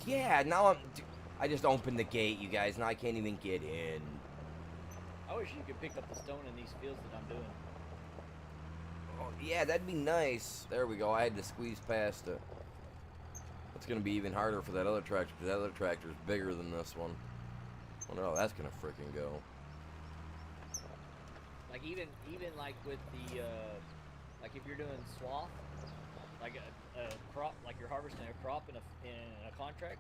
Speaker 1: Yeah, now I just opened the gate, you guys. Now I can't even get in.
Speaker 2: I wish you could pick up the stone in these fields that I'm doing.
Speaker 1: Oh, yeah, that'd be nice. There we go. I had to squeeze past it. It's going to be even harder for that other tractor, because that other tractor is bigger than this one. I wonder how that's going to freaking go.
Speaker 2: Like even like with the like if you're doing swath, like a crop, like you're harvesting a crop in a contract.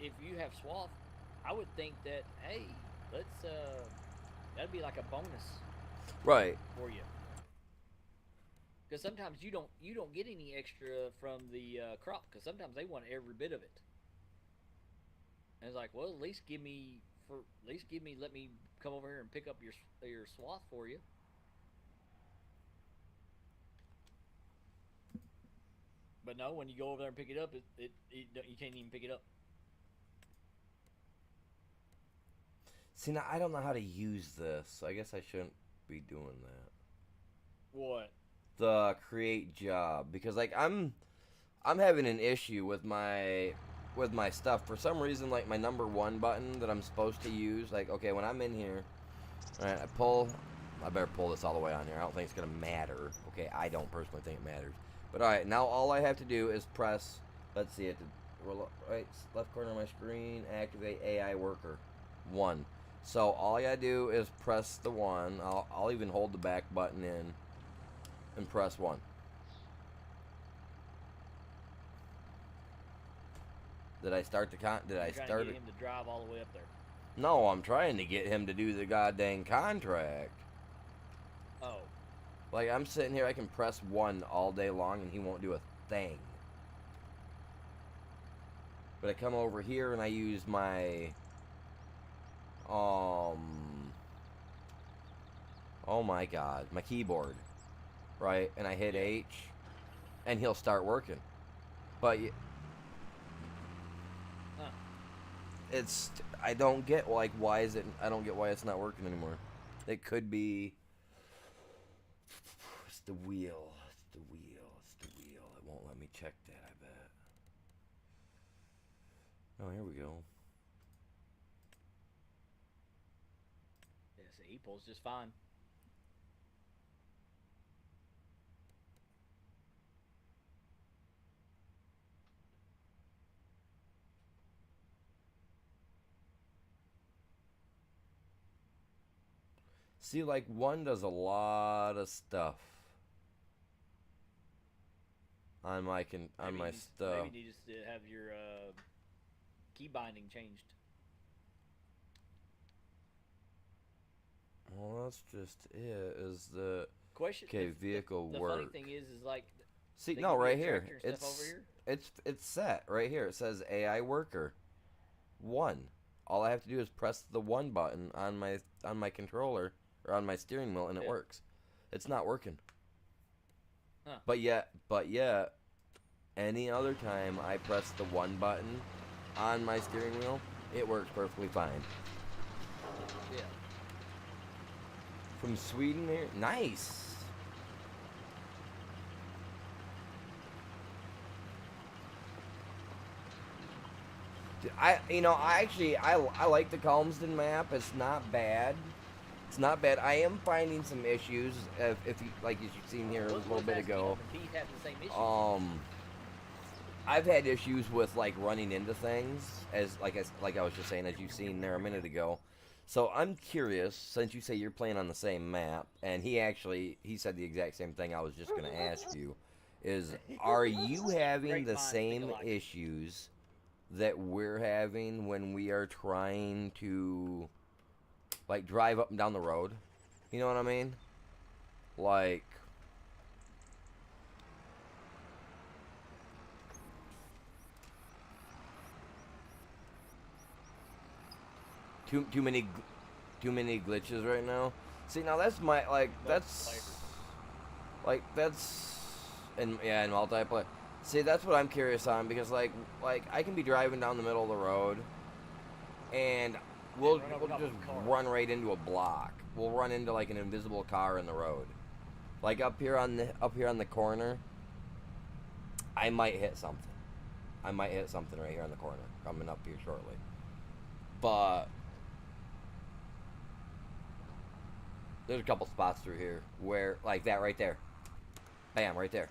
Speaker 2: If you have swath, I would think that hey, let's that'd be like a bonus
Speaker 1: Right.
Speaker 2: for you. Because sometimes you don't get any extra from the crop, because sometimes they want every bit of it. And it's like, well, at least let me come over here and pick up your swath for you. But no, when you go over there and pick it up, you can't even pick it up.
Speaker 1: See, now I don't know how to use this, so I guess I shouldn't be doing that.
Speaker 2: What?
Speaker 1: The create job, because like I'm having an issue with my stuff for some reason. Like my number 1 button that I'm supposed to use, like, okay, when I'm in here, all right, I better pull this all the way on here. I don't think it's gonna matter. Okay, I don't personally think it matters. But all right, now all I have to do is press, let's see, right left corner of my screen, activate AI worker 1. So all I gotta do is press the 1. I'll even hold the back button in and press 1. Did I start the Did I start
Speaker 2: Trying to
Speaker 1: it?
Speaker 2: get him to drive all the way up there.
Speaker 1: No, I'm trying to get him to do the goddamn contract.
Speaker 2: Oh.
Speaker 1: Like, I'm sitting here, I can press 1 all day long, and he won't do a thing. But I come over here, and I use my, oh my God, my keyboard, right? And I hit H, and he'll start working. But I don't get, like, I don't get why it's not working anymore. It could be, it's the wheel. It won't let me check that, I bet. Oh, here we go.
Speaker 2: Yeah, see, he pulls just fine.
Speaker 1: See, like, 1 does a lot of stuff on my stuff.
Speaker 2: Maybe you just have your key binding changed.
Speaker 1: Well, that's just it. Is the
Speaker 2: Question.
Speaker 1: okay? Vehicle
Speaker 2: the
Speaker 1: work.
Speaker 2: funny thing is like.
Speaker 1: See,
Speaker 2: they
Speaker 1: no,
Speaker 2: give you
Speaker 1: right
Speaker 2: a
Speaker 1: here.
Speaker 2: tractor and stuff over here?
Speaker 1: It's set right here. It says AI worker 1. All I have to do is press the 1 button on my controller or on my steering wheel, and it works. It's not working.
Speaker 2: Huh.
Speaker 1: But yet, any other time I press the 1 button on my steering wheel, it works perfectly fine.
Speaker 2: Yeah.
Speaker 1: From Sweden here, nice. I like the Calmsden map. It's not bad. It's not bad. I am finding some issues. If you, like as you've seen here a
Speaker 2: Was
Speaker 1: little bit
Speaker 2: asking
Speaker 1: ago.
Speaker 2: him if he had the same issue.
Speaker 1: I've had issues with like running into things, as like I was just saying, as you've seen there a minute ago. So I'm curious, since you say you're playing on the same map, and he said the exact same thing I was just going to ask you, is are you having
Speaker 2: Great
Speaker 1: the
Speaker 2: minds think
Speaker 1: same
Speaker 2: alike.
Speaker 1: issues that we're having when we are trying to like drive up and down the road? You know what I mean? Like too many glitches right now. See, now that's my that's and yeah, in multiplayer. See, that's what I'm curious on because like I can be driving down the middle of the road and we'll just run right into a block. We'll run into like an invisible car in the road. Like up here on the corner, I might hit something. I might hit something right here on the corner coming up here shortly. But there's a couple spots through here where, like that right there. Bam, right there.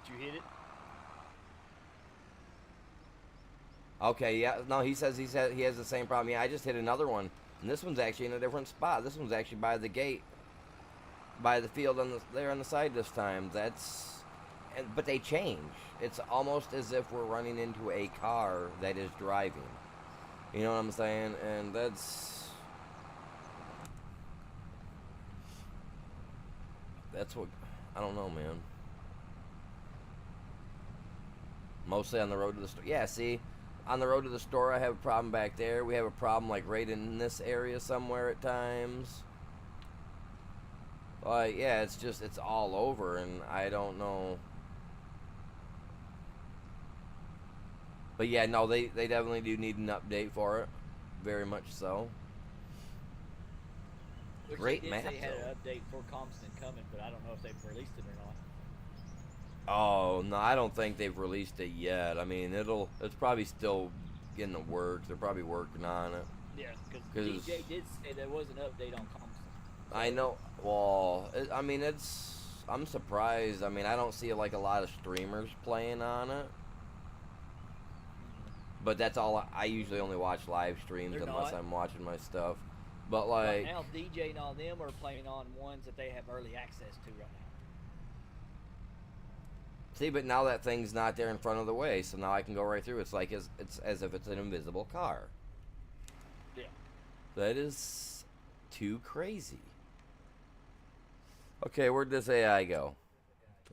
Speaker 2: Did you hit it?
Speaker 1: Okay, yeah, no, he says he has the same problem. Yeah, I just hit another one. And this one's actually in a different spot. This one's actually by the gate. By the field there on the side this time. But they change. It's almost as if we're running into a car that is driving. You know what I'm saying? And that's what, I don't know, man. Mostly on the road to the store. Yeah, see, on the road to the store, I have a problem back there. We have a problem like right in this area somewhere at times. Like, yeah, it's all over, and I don't know. But yeah, no, they definitely do need an update for it. Very much so.
Speaker 2: Which
Speaker 1: Great
Speaker 2: they did
Speaker 1: map,
Speaker 2: say had
Speaker 1: though.
Speaker 2: an update for Compton coming, but I don't know if they've released it or not.
Speaker 1: Oh, no, I don't think they've released it yet. I mean, it's probably still in the works. They're probably working on it.
Speaker 2: Yeah, because
Speaker 1: 'Cause
Speaker 2: DJ did say there was an update on Compton.
Speaker 1: I know. Well, I mean, I'm surprised. I mean, I don't see like a lot of streamers playing on it. But that's all. I usually only watch live streams
Speaker 2: They're
Speaker 1: unless
Speaker 2: not.
Speaker 1: I'm watching my stuff. But
Speaker 2: Right
Speaker 1: like,
Speaker 2: now, DJ and all them are playing on ones that they have early access to right now.
Speaker 1: see, but now that thing's not there in front of the way, so now I can go right through. It's like it's as if it's an invisible car.
Speaker 2: Yeah.
Speaker 1: That is too crazy. Okay, where'd this AI go?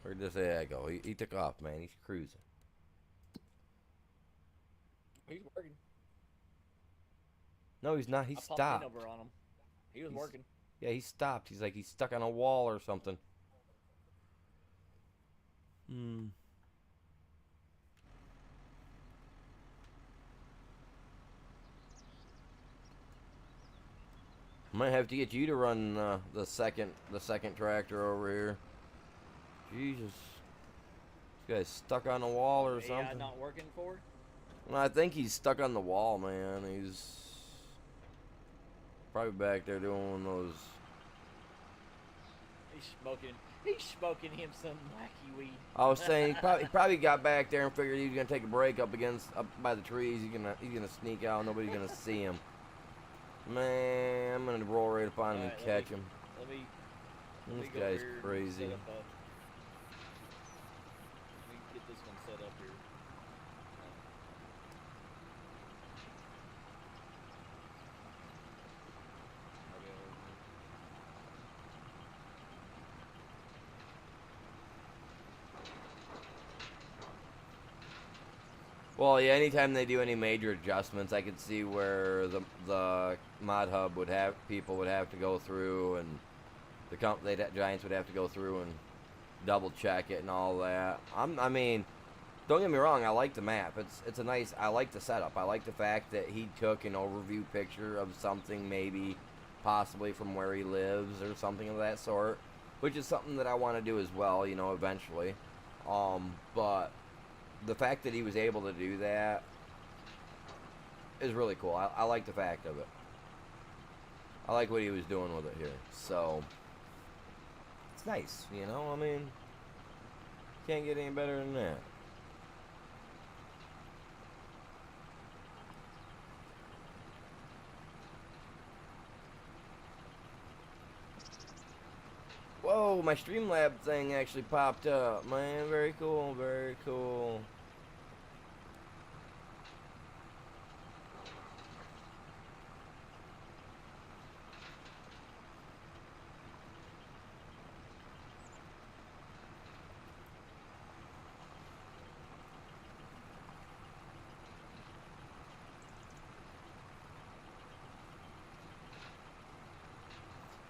Speaker 1: Where'd this AI go? He took off, man. He's cruising.
Speaker 2: He's working.
Speaker 1: No, he's not. He
Speaker 2: I popped in
Speaker 1: stopped.
Speaker 2: over on him. He was working.
Speaker 1: Yeah, he stopped. He's like he's stuck on a wall or something. Hmm. Might have to get you to run the second tractor over here. Jesus, this guy's stuck on a wall or
Speaker 2: AI
Speaker 1: something.
Speaker 2: not working for?
Speaker 1: Well, I think he's stuck on the wall, man. He's probably back there doing those.
Speaker 2: He's smoking him some wacky weed.
Speaker 1: I was saying he probably got back there and figured he was gonna take a break up by the trees. He's gonna sneak out. Nobody's gonna see him. Man, I'm gonna roll right upon him and
Speaker 2: Alright,
Speaker 1: catch him.
Speaker 2: Let me
Speaker 1: This
Speaker 2: go
Speaker 1: guy's
Speaker 2: here and
Speaker 1: crazy.
Speaker 2: set up let me get this one set up here.
Speaker 1: Well, yeah. Anytime they do any major adjustments, I could see where the mod hub people would have to go through, and Giants would have to go through and double check it and all that. I mean, don't get me wrong. I like the map. It's a nice. I like the setup. I like the fact that he took an overview picture of something maybe, possibly from where he lives or something of that sort, which is something that I want to do as well. You know, eventually. But the fact that he was able to do that is really cool. I like the fact of it. I like what he was doing with it here. So it's nice, you know. I mean, can't get any better than that. Whoa, my Streamlab thing actually popped up, man. Very cool, very cool.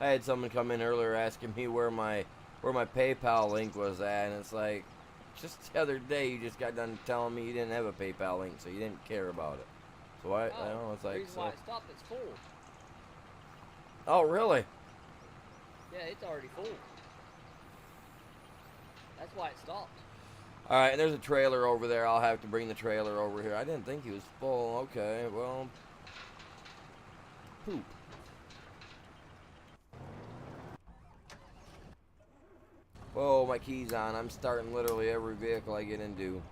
Speaker 1: I had someone come in earlier asking me where my PayPal link was at, and it's like, just the other day you just got done telling me you didn't have a PayPal link, so you didn't care about it. So I don't know, it's like,
Speaker 2: the reason why it stopped, it's full.
Speaker 1: Oh, really?
Speaker 2: Yeah, it's already full. That's why it stopped.
Speaker 1: All right, and there's a trailer over there. I'll have to bring the trailer over here. I didn't think he was full. Okay, well, poop. Whoa, my key's on. I'm starting literally every vehicle I get into.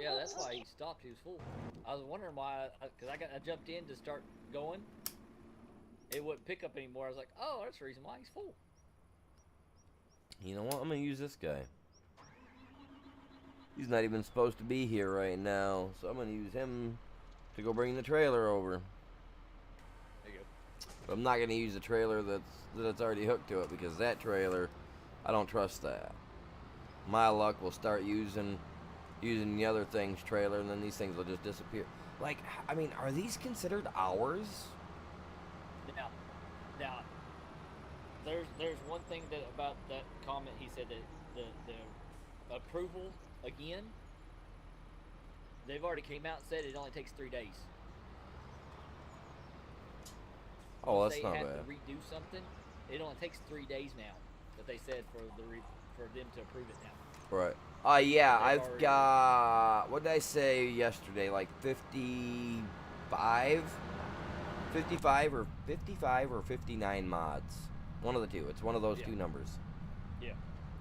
Speaker 2: Yeah, that's why he stopped. He was full. I was wondering why, because I jumped in to start going. It wouldn't pick up anymore. I was like, oh, that's the reason why he's full.
Speaker 1: You know what? I'm gonna use this guy. He's not even supposed to be here right now, so I'm gonna use him to go bring the trailer over.
Speaker 2: There you go.
Speaker 1: But I'm not gonna use the trailer that's already hooked to it, because that trailer, I don't trust that. My luck, will start using the other thing's trailer, and then these things will just disappear. Like, I mean, are these considered ours?
Speaker 2: Now, there's one thing that about that comment. He said that the approval again. They've already came out and said it only takes 3 days.
Speaker 1: Oh, that's not
Speaker 2: bad. They
Speaker 1: bad.
Speaker 2: have to redo something. It only takes 3 days now. That they said for them to approve it now.
Speaker 1: Right. Yeah, I've got, what did I say yesterday? Like 55 or 59 mods. One of the two. It's one of those two numbers.
Speaker 2: Yeah.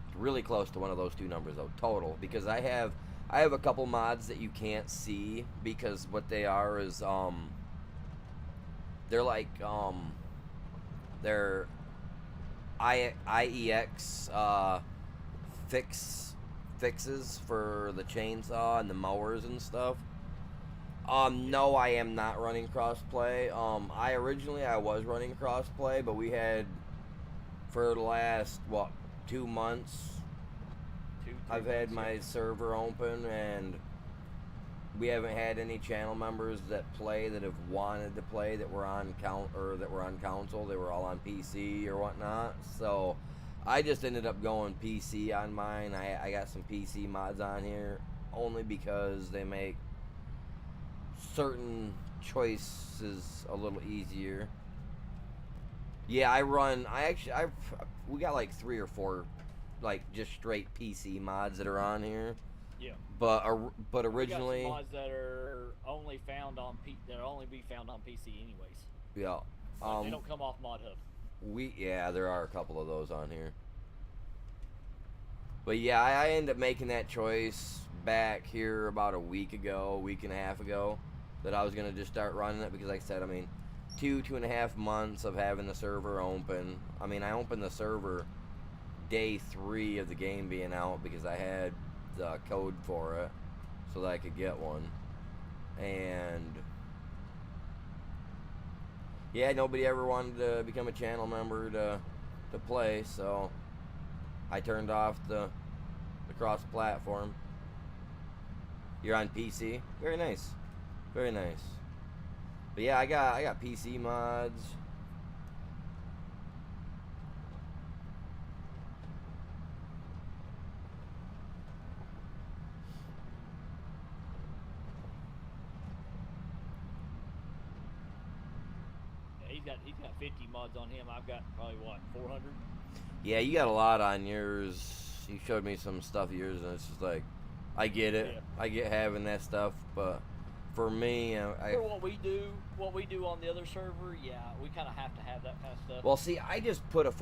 Speaker 1: It's really close to one of those two numbers though, total. Because I have a couple mods that you can't see, because what they are is they're like they're IEX fixes for the chainsaw and the mowers and stuff. No, I am not running crossplay. I was running crossplay, but we had, for the last 2 months, I've had my server open, and we haven't had any channel members that have wanted to play that were on console. They were all on PC or whatnot. So I just ended up going PC on mine. I got some PC mods on here only because they make certain choices a little easier. Yeah, we got like 3 or 4 like just straight PC mods that are on here.
Speaker 2: Yeah.
Speaker 1: But originally,
Speaker 2: we got some mods that are only found on only be found on PC anyways.
Speaker 1: Yeah.
Speaker 2: They don't come off Mod Hub.
Speaker 1: There are a couple of those on here. But yeah, I ended up making that choice back here about a week and a half ago, that I was gonna just start running it, because like I said, I mean, 2.5 months of having the server open. I mean, I opened the server day 3 of the game being out, because I had the code for it so that I could get one. And yeah, nobody ever wanted to become a channel member to play, so I turned off the cross-platform. You're on PC? Very nice. Very nice. But yeah, I got PC mods.
Speaker 2: He's got 50 mods on him. I've got probably 400.
Speaker 1: Yeah, you got a lot on yours. You showed me some stuff of yours, and it's just like, I get it.
Speaker 2: Yeah.
Speaker 1: I get having that stuff, but for me,
Speaker 2: For what we do on the other server, yeah, we kind of have to have that kind of stuff.
Speaker 1: well, see, I just put a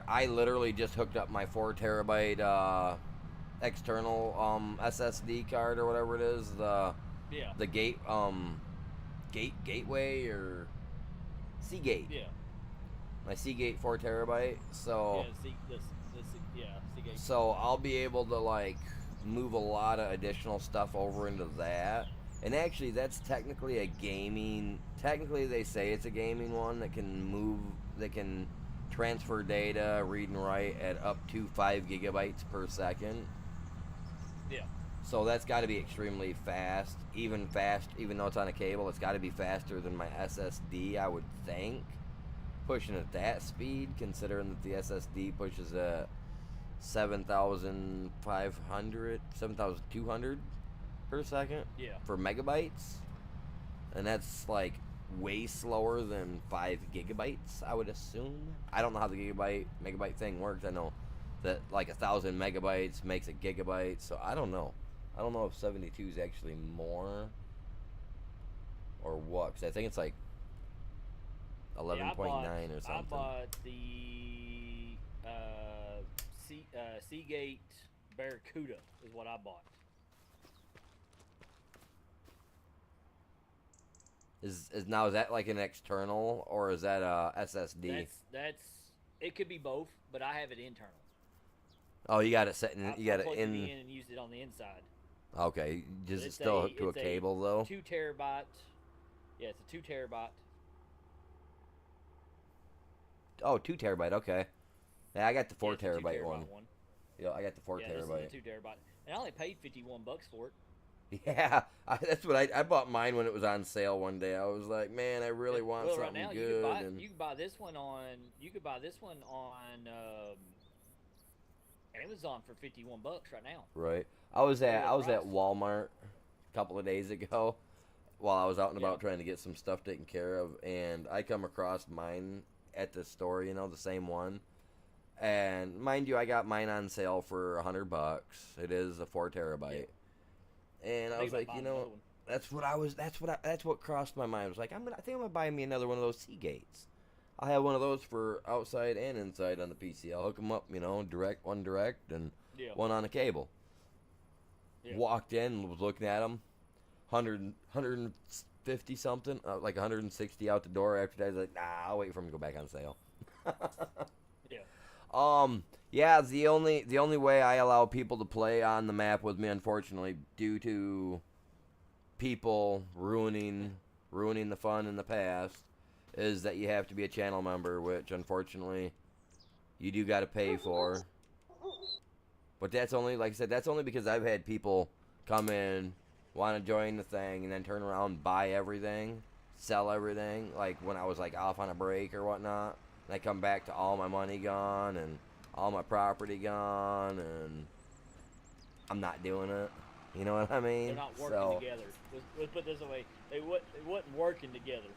Speaker 1: I literally just hooked up my 4 terabyte external SSD card or whatever it is,
Speaker 2: Yeah.
Speaker 1: the gateway or Seagate.
Speaker 2: Yeah.
Speaker 1: My Seagate 4 terabyte. So
Speaker 2: Yeah. Yeah. Seagate.
Speaker 1: so I'll be able to like move a lot of additional stuff over into that. And actually, that's technically a gaming. Technically, they say it's a gaming one that can move, that can transfer data, read and write at up to 5 gigabytes per second.
Speaker 2: Yeah.
Speaker 1: So that's got to be extremely fast, even though it's on a cable. It's got to be faster than my SSD, I would think. Pushing at that speed, considering that the SSD pushes at 7,200 per second
Speaker 2: Yeah.
Speaker 1: for megabytes, and that's like way slower than 5 gigabytes, I would assume. I don't know how the megabyte thing works. I know that like 1,000 megabytes makes a gigabyte, so I don't know. I don't know if 72 is actually more or what, because I think it's like 11.9 or something.
Speaker 2: I bought the Seagate Barracuda is what I bought.
Speaker 1: Is that like an external or is that a SSD?
Speaker 2: That's it could be both, but I have it internal.
Speaker 1: Oh, you got it set in. You got it
Speaker 2: plugged
Speaker 1: in.
Speaker 2: in and used it on the inside.
Speaker 1: Okay, does it still hook to a cable though?
Speaker 2: 2 terabyte. Yeah, it's a 2 terabyte.
Speaker 1: Oh, 2 terabyte. Okay. Yeah, I got the 4
Speaker 2: Yeah, it's a 2
Speaker 1: terabyte one.
Speaker 2: one.
Speaker 1: Yeah, I got the 4
Speaker 2: Yeah, this
Speaker 1: terabyte.
Speaker 2: is a 2 terabyte, and I only paid $51 for it.
Speaker 1: Yeah, that's what I bought mine when it was on sale one day. I was like, man, I really want
Speaker 2: well,
Speaker 1: something
Speaker 2: right now,
Speaker 1: good.
Speaker 2: you can buy this one on Amazon for $51 right now.
Speaker 1: Right. I was at
Speaker 2: price.
Speaker 1: Walmart a couple of days ago while I was out and about
Speaker 2: Yeah.
Speaker 1: trying to get some stuff taken care of, and I come across mine at the store, the same one. And mind you, I got mine on sale for $100. It is a 4 terabyte. And I was like, that's what crossed my mind. I was like, I think I'm gonna buy me another one of those Seagates. I have one of those for outside and inside on the PC. I'll hook them up, direct and
Speaker 2: Yeah.
Speaker 1: one on a cable.
Speaker 2: Yeah.
Speaker 1: Walked in, was looking at them, 150 something, like 160 out the door. After that, I was like, nah, I'll wait for them to go back on sale.
Speaker 2: Yeah.
Speaker 1: Yeah, the only way I allow people to play on the map with me, unfortunately, due to people ruining the fun in the past, is that you have to be a channel member, which unfortunately you do got to pay for. But that's only, like I said, that's only because I've had people come in, want to join the thing, and then turn around, buy everything, sell everything, like when I was like off on a break or whatnot. And I come back to all my money gone and all my property gone, and I'm not doing it. You know what I mean?
Speaker 2: They're not working together. Let's put it this way: they wasn't working together.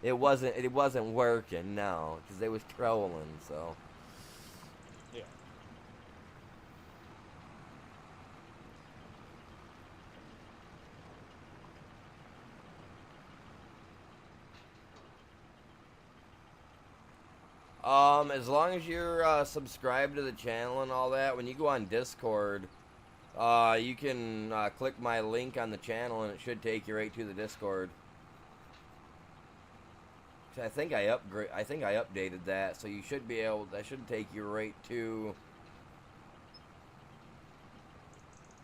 Speaker 1: It wasn't working, no, because they was trolling. So
Speaker 2: Yeah.
Speaker 1: as long as you're subscribed to the channel and all that, when you go on Discord, you can click my link on the channel and it should take you right to the Discord. I think I updated that, so you should be able. That should take you right to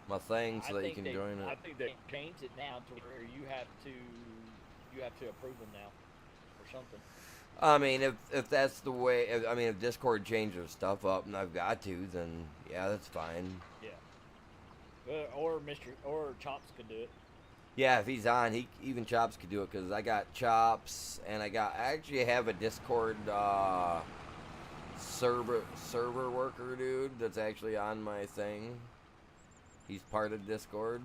Speaker 1: my thing, so that you can join it.
Speaker 2: I think they changed it now to where you have to approve them now, or something.
Speaker 1: I mean, if that's the way, if Discord changes stuff up and I've got to, then yeah, that's fine.
Speaker 2: Yeah. Or Chops could do it.
Speaker 1: Yeah, if he's on, even Chops could do it, because I got Chops and I actually have a Discord server worker dude that's actually on my thing. He's part of Discord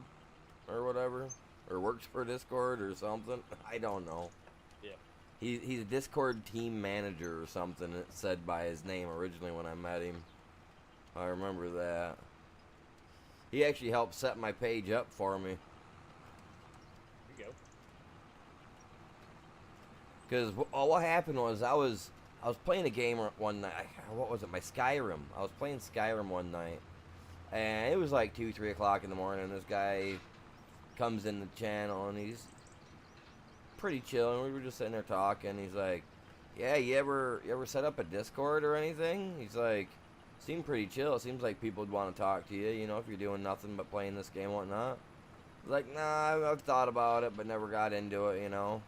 Speaker 1: or whatever, or works for Discord or something. I don't know.
Speaker 2: Yeah.
Speaker 1: He's a Discord team manager or something. It said by his name originally when I met him. I remember that. He actually helped set my page up for me.
Speaker 2: There you go.
Speaker 1: Because what happened was I was playing a game one night. What was it? My Skyrim. I was playing Skyrim one night, and it was like 2, 3 o'clock in the morning. This guy comes in the channel, and he's pretty chill. And we were just sitting there talking. He's like, "Yeah, you ever set up a Discord or anything?" He's like, "Seemed pretty chill. It seems like people would want to talk to you. You know, if you're doing nothing but playing this game, and whatnot." I was like, "Nah, I've thought about it, but never got into it. You know."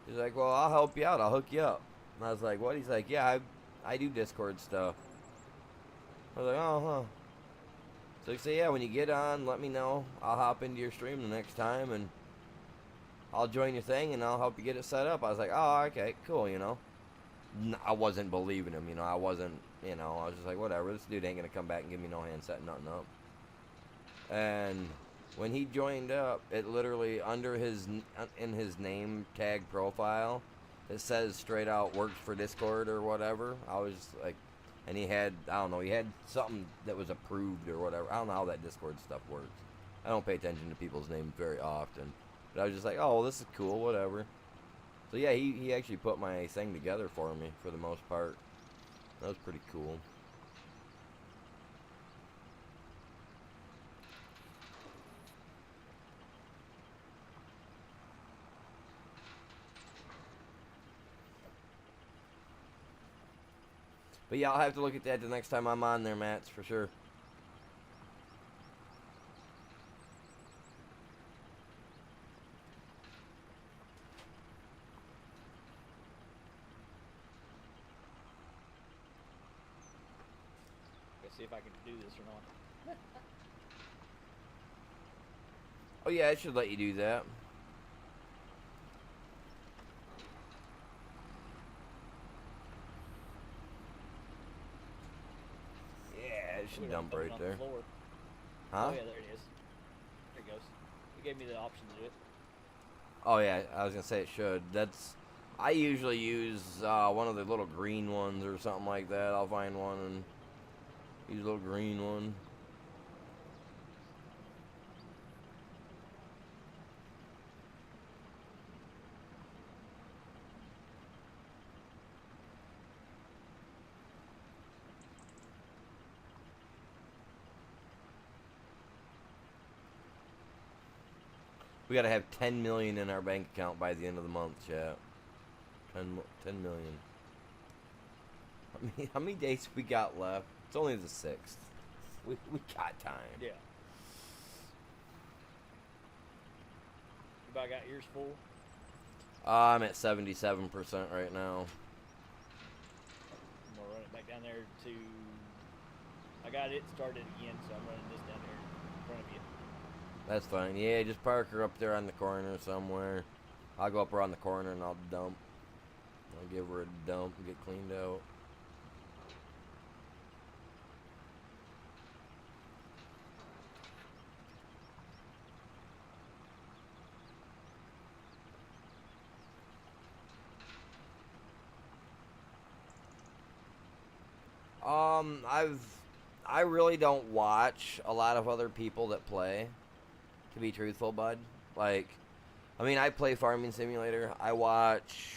Speaker 1: He's like, "Well, I'll help you out. I'll hook you up." And I was like, "What?" He's like, "Yeah, I do Discord stuff." I was like, "Oh, huh." So he said, "Yeah, when you get on, let me know. I'll hop into your stream the next time, and I'll join your thing, and I'll help you get it set up." I was like, "Oh, okay, cool, you know." I wasn't believing him, you know. I wasn't, you know. I was just like, whatever. This dude ain't going to come back and give me no hand setting nothing up. And when he joined up, it literally under in his name tag profile, it says straight out works for Discord or whatever. I was like, and he had, I don't know, he had something that was approved or whatever. I don't know how that Discord stuff works. I don't pay attention to people's names very often, but I was just like, oh, well, this is cool, whatever. So yeah, he actually put my thing together for me for the most part. That was pretty cool. But yeah, I'll have to look at that the next time I'm on there, Mats, for sure.
Speaker 2: Let's see if I can do this or not.
Speaker 1: Oh yeah, it should let you do that. Yeah, it should dump right there. Huh?
Speaker 2: Oh yeah, there it is. There it goes. It gave me the option to do it.
Speaker 1: Oh yeah, I was gonna say it should. I usually use one of the little green ones or something like that. I'll find one and use a little green one. We gotta have 10 million in our bank account by the end of the month, chat. 10 million. How many days we got left? It's only the 6th. We got time.
Speaker 2: Yeah. You about got yours full?
Speaker 1: I'm at 77% right now.
Speaker 2: I'm gonna run it back down there to. I got it started again, so I'm running this down there in front of you.
Speaker 1: That's fine. Yeah, just park her up there on the corner somewhere. I'll go up around the corner and I'll dump. I'll give her a dump and get cleaned out. I really don't watch a lot of other people that play, to be truthful, bud. Like, I mean, I play Farming Simulator. I watch,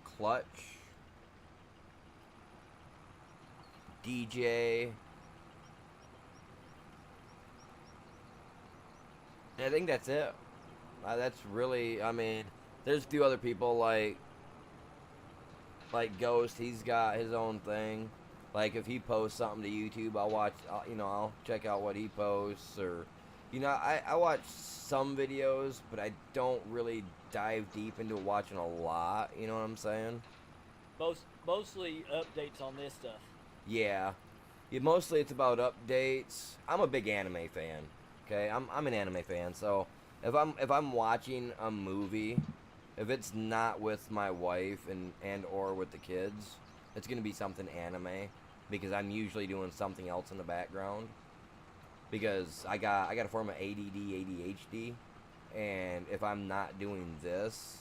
Speaker 1: Clutch, DJ. I think that's it. That's really, I mean, there's a few other people like Ghost. He's got his own thing. Like if he posts something to YouTube, I'll watch. I'll check out what he posts, or, I watch some videos, but I don't really dive deep into watching a lot. You know what I'm saying?
Speaker 2: Mostly updates on this stuff.
Speaker 1: Yeah. Mostly it's about updates. I'm a big anime fan. Okay, I'm an anime fan, so if I'm watching a movie, if it's not with my wife and or with the kids, it's gonna be something anime, because I'm usually doing something else in the background. Because I got a form of ADD, ADHD, and if I'm not doing this,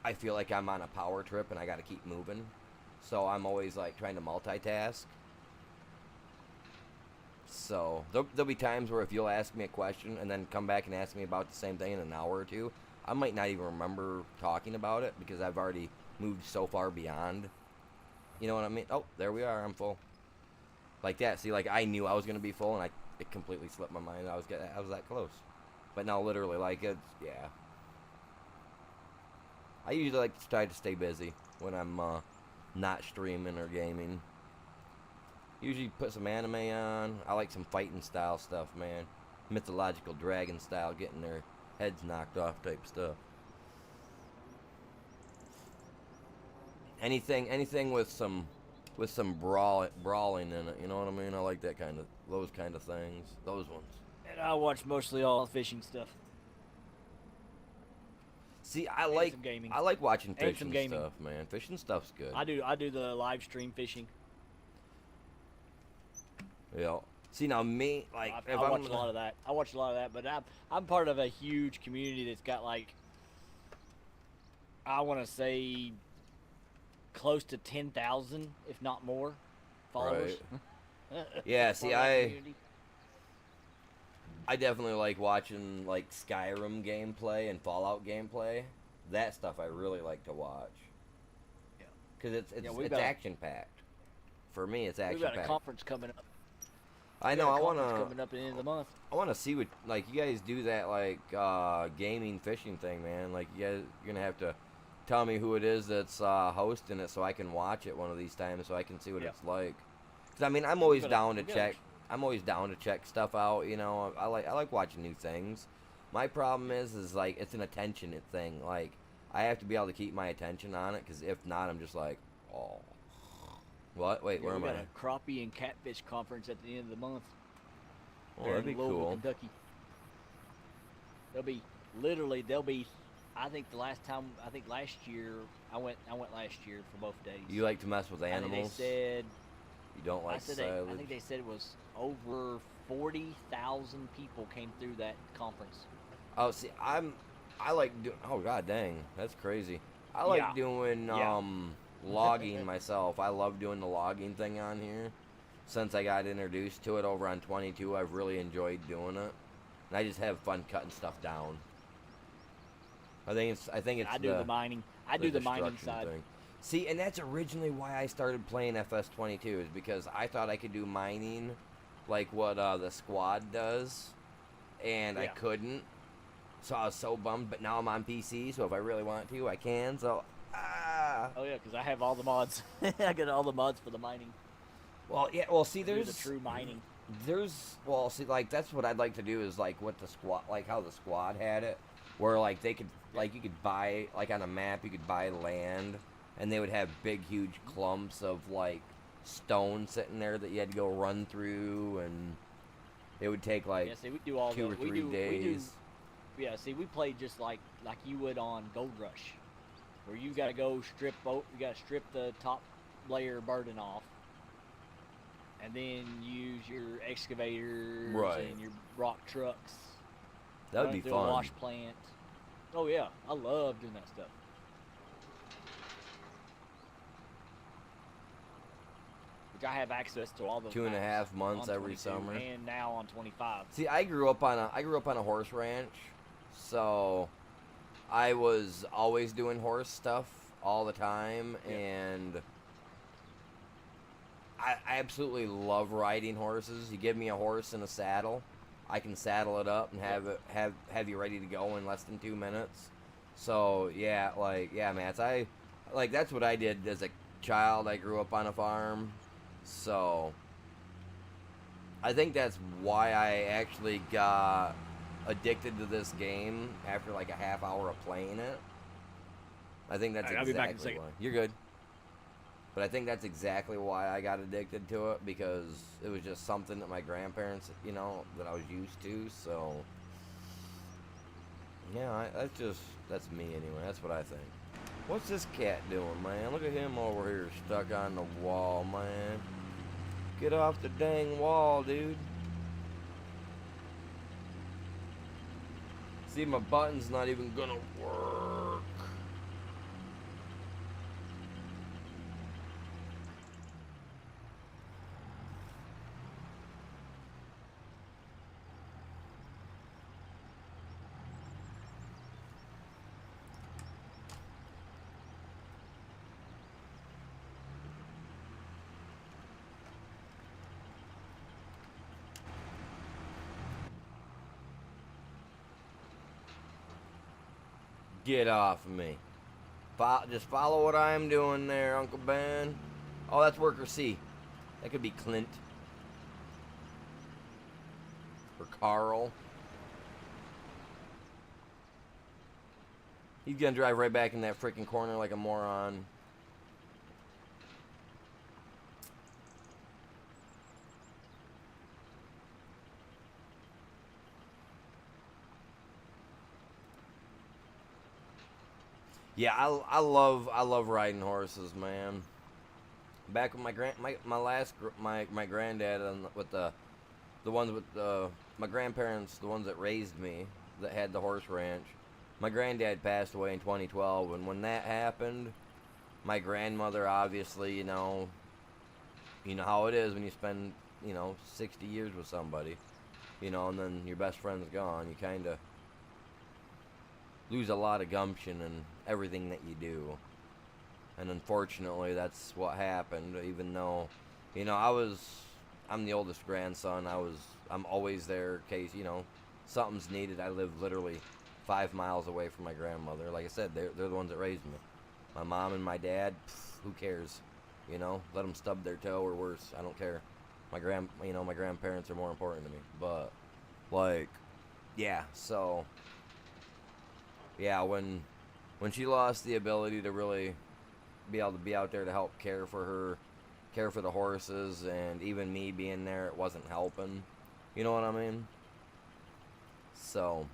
Speaker 1: I feel like I'm on a power trip and I gotta keep moving. so I'm always like trying to multitask. So there'll be times where if you'll ask me a question and then come back and ask me about the same thing in an hour or two, I might not even remember talking about it because I've already moved so far beyond. You know what I mean? Oh, there we are. I'm full. Like that. See, like I knew I was gonna be full, and it completely slipped my mind. I was that close. But now, literally, like it's yeah. I usually like to try to stay busy when I'm not streaming or gaming. Usually put some anime on. I like some fighting style stuff, man. Mythological dragon style, getting their heads knocked off type stuff. Anything with some brawling in it. You know what I mean? I like those kind of things. Those ones.
Speaker 2: And I watch mostly all fishing stuff.
Speaker 1: See,
Speaker 2: some gaming.
Speaker 1: I like watching
Speaker 2: And some
Speaker 1: fishing
Speaker 2: gaming.
Speaker 1: stuff, man. Fishing stuff's good.
Speaker 2: I do the live stream fishing.
Speaker 1: Yeah. See now me like
Speaker 2: I watch a lot of that. I watch a lot of that, but I'm part of a huge community that's got like I want to say close to 10,000, if not more, followers.
Speaker 1: Right. Yeah. See, I definitely like watching like Skyrim gameplay and Fallout gameplay. That stuff I really like to watch.
Speaker 2: Yeah.
Speaker 1: Because it's action packed. For me, it's action
Speaker 2: We've got
Speaker 1: packed.
Speaker 2: a conference coming up.
Speaker 1: I know. I
Speaker 2: coming up at the end of the month.
Speaker 1: I want to see what like you guys do that like gaming fishing thing, man. Like you're gonna have to tell me who it is that's hosting it so I can watch it one of these times so I can see what it's like. Because I mean, I'm always down to check. I'm always down to check stuff out. You know, I like watching new things. My problem is like it's an attention thing. Like I have to be able to keep my attention on it because if not, I'm just like, oh. What? Wait, where am I?
Speaker 2: We got a crappie and catfish conference at the end of the month.
Speaker 1: Oh,
Speaker 2: There
Speaker 1: that'd be
Speaker 2: in Louisville,
Speaker 1: cool.
Speaker 2: Kentucky. They'll be. I think last year I went last year for both days.
Speaker 1: You like to mess with animals?
Speaker 2: They said
Speaker 1: You don't like silage?
Speaker 2: I think they said it was over 40,000 people came through that conference.
Speaker 1: Oh, see, I like doing. Oh, god dang, that's crazy. I like
Speaker 2: Yeah.
Speaker 1: doing
Speaker 2: Yeah.
Speaker 1: logging myself. I love doing the logging thing on here. Since I got introduced to it over on 22, I've really enjoyed doing it, and I just have fun cutting stuff down. I think it's.
Speaker 2: I do the mining. I do the mining
Speaker 1: destruction
Speaker 2: side.
Speaker 1: thing. See, and that's originally why I started playing FS22 is because I thought I could do mining, like what the squad does, and I
Speaker 2: Yeah.
Speaker 1: couldn't. So I was so bummed. But now I'm on PC, so if I really want to, I can. So
Speaker 2: Oh yeah, because I have all the mods. I got all the mods for the mining.
Speaker 1: well, yeah. Well, see,
Speaker 2: Do the
Speaker 1: there's
Speaker 2: true mining.
Speaker 1: see, like that's what I'd like to do is like what the squad, like how the squad had it, where like they could, like you could buy, like on a map, you could buy land, and they would have big, huge clumps of like stone sitting there that you had to go run through, and it would take like
Speaker 2: Yeah, see, we do all
Speaker 1: 2 or
Speaker 2: the,
Speaker 1: 3 days.
Speaker 2: Yeah, see, we play just like you would on Gold Rush, where you gotta go strip. You gotta strip the top layer burden off, and then use your excavators
Speaker 1: Right.
Speaker 2: and your rock trucks.
Speaker 1: That would
Speaker 2: run
Speaker 1: be
Speaker 2: through
Speaker 1: fun.
Speaker 2: A wash plant. Oh yeah, I love doing that stuff. Which I have access to all those.
Speaker 1: 2.5
Speaker 2: maps
Speaker 1: months
Speaker 2: on
Speaker 1: every
Speaker 2: 22
Speaker 1: summer.
Speaker 2: and now on 25.
Speaker 1: See, I grew up on a horse ranch, so I was always doing horse stuff all the time,
Speaker 2: Yeah.
Speaker 1: and I absolutely love riding horses. You give me a horse and a saddle, I can saddle it up and have you ready to go in less than 2 minutes. So yeah, man, that's what I did as a child. I grew up on a farm, so I think that's why I actually got addicted to this game after like a half hour of playing it. I think that's
Speaker 2: I'll be back in a
Speaker 1: exactly
Speaker 2: second.
Speaker 1: why. You're good. But I think that's exactly why I got addicted to it, because it was just something that my grandparents, that I was used to. So, yeah, that's me anyway. That's what I think. What's this cat doing, man? Look at him over here stuck on the wall, man. Get off the dang wall, dude. See, my button's not even gonna work. Get off of me. Just follow what I'm doing there, Uncle Ben. Oh, that's worker C. That could be Clint. Or Carl. He's gonna drive right back in that freaking corner like a moron. Yeah, I love riding horses, man. Back with my granddad and with the ones with my grandparents, the ones that raised me, that had the horse ranch. My granddad passed away in 2012, and when that happened, my grandmother obviously, you know how it is when you spend 60 years with somebody, and then your best friend's gone. You kind of lose a lot of gumption in everything that you do. And unfortunately, that's what happened. Even though, I'm the oldest grandson. I'm always there in case, something's needed. I live literally 5 miles away from my grandmother. Like I said, they're the ones that raised me. My mom and my dad, who cares? Let them stub their toe or worse. I don't care. My grandparents are more important to me. But, yeah, so... Yeah, when she lost the ability to really be able to be out there to help care for the horses, and even me being there, it wasn't helping. You know what I mean? So,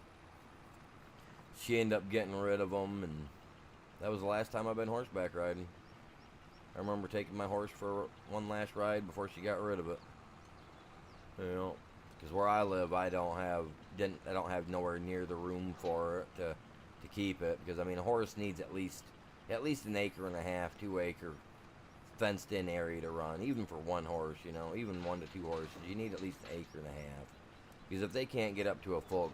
Speaker 1: she ended up getting rid of them, and that was the last time I've been horseback riding. I remember taking my horse for one last ride before she got rid of it. Because where I live, I don't have nowhere near the room for it to keep it, because a horse needs at least an acre and a half, 2 acre fenced in area to run, even for one horse, even 1 to 2 horses, you need at least an acre and a half, because if they can't get up to a full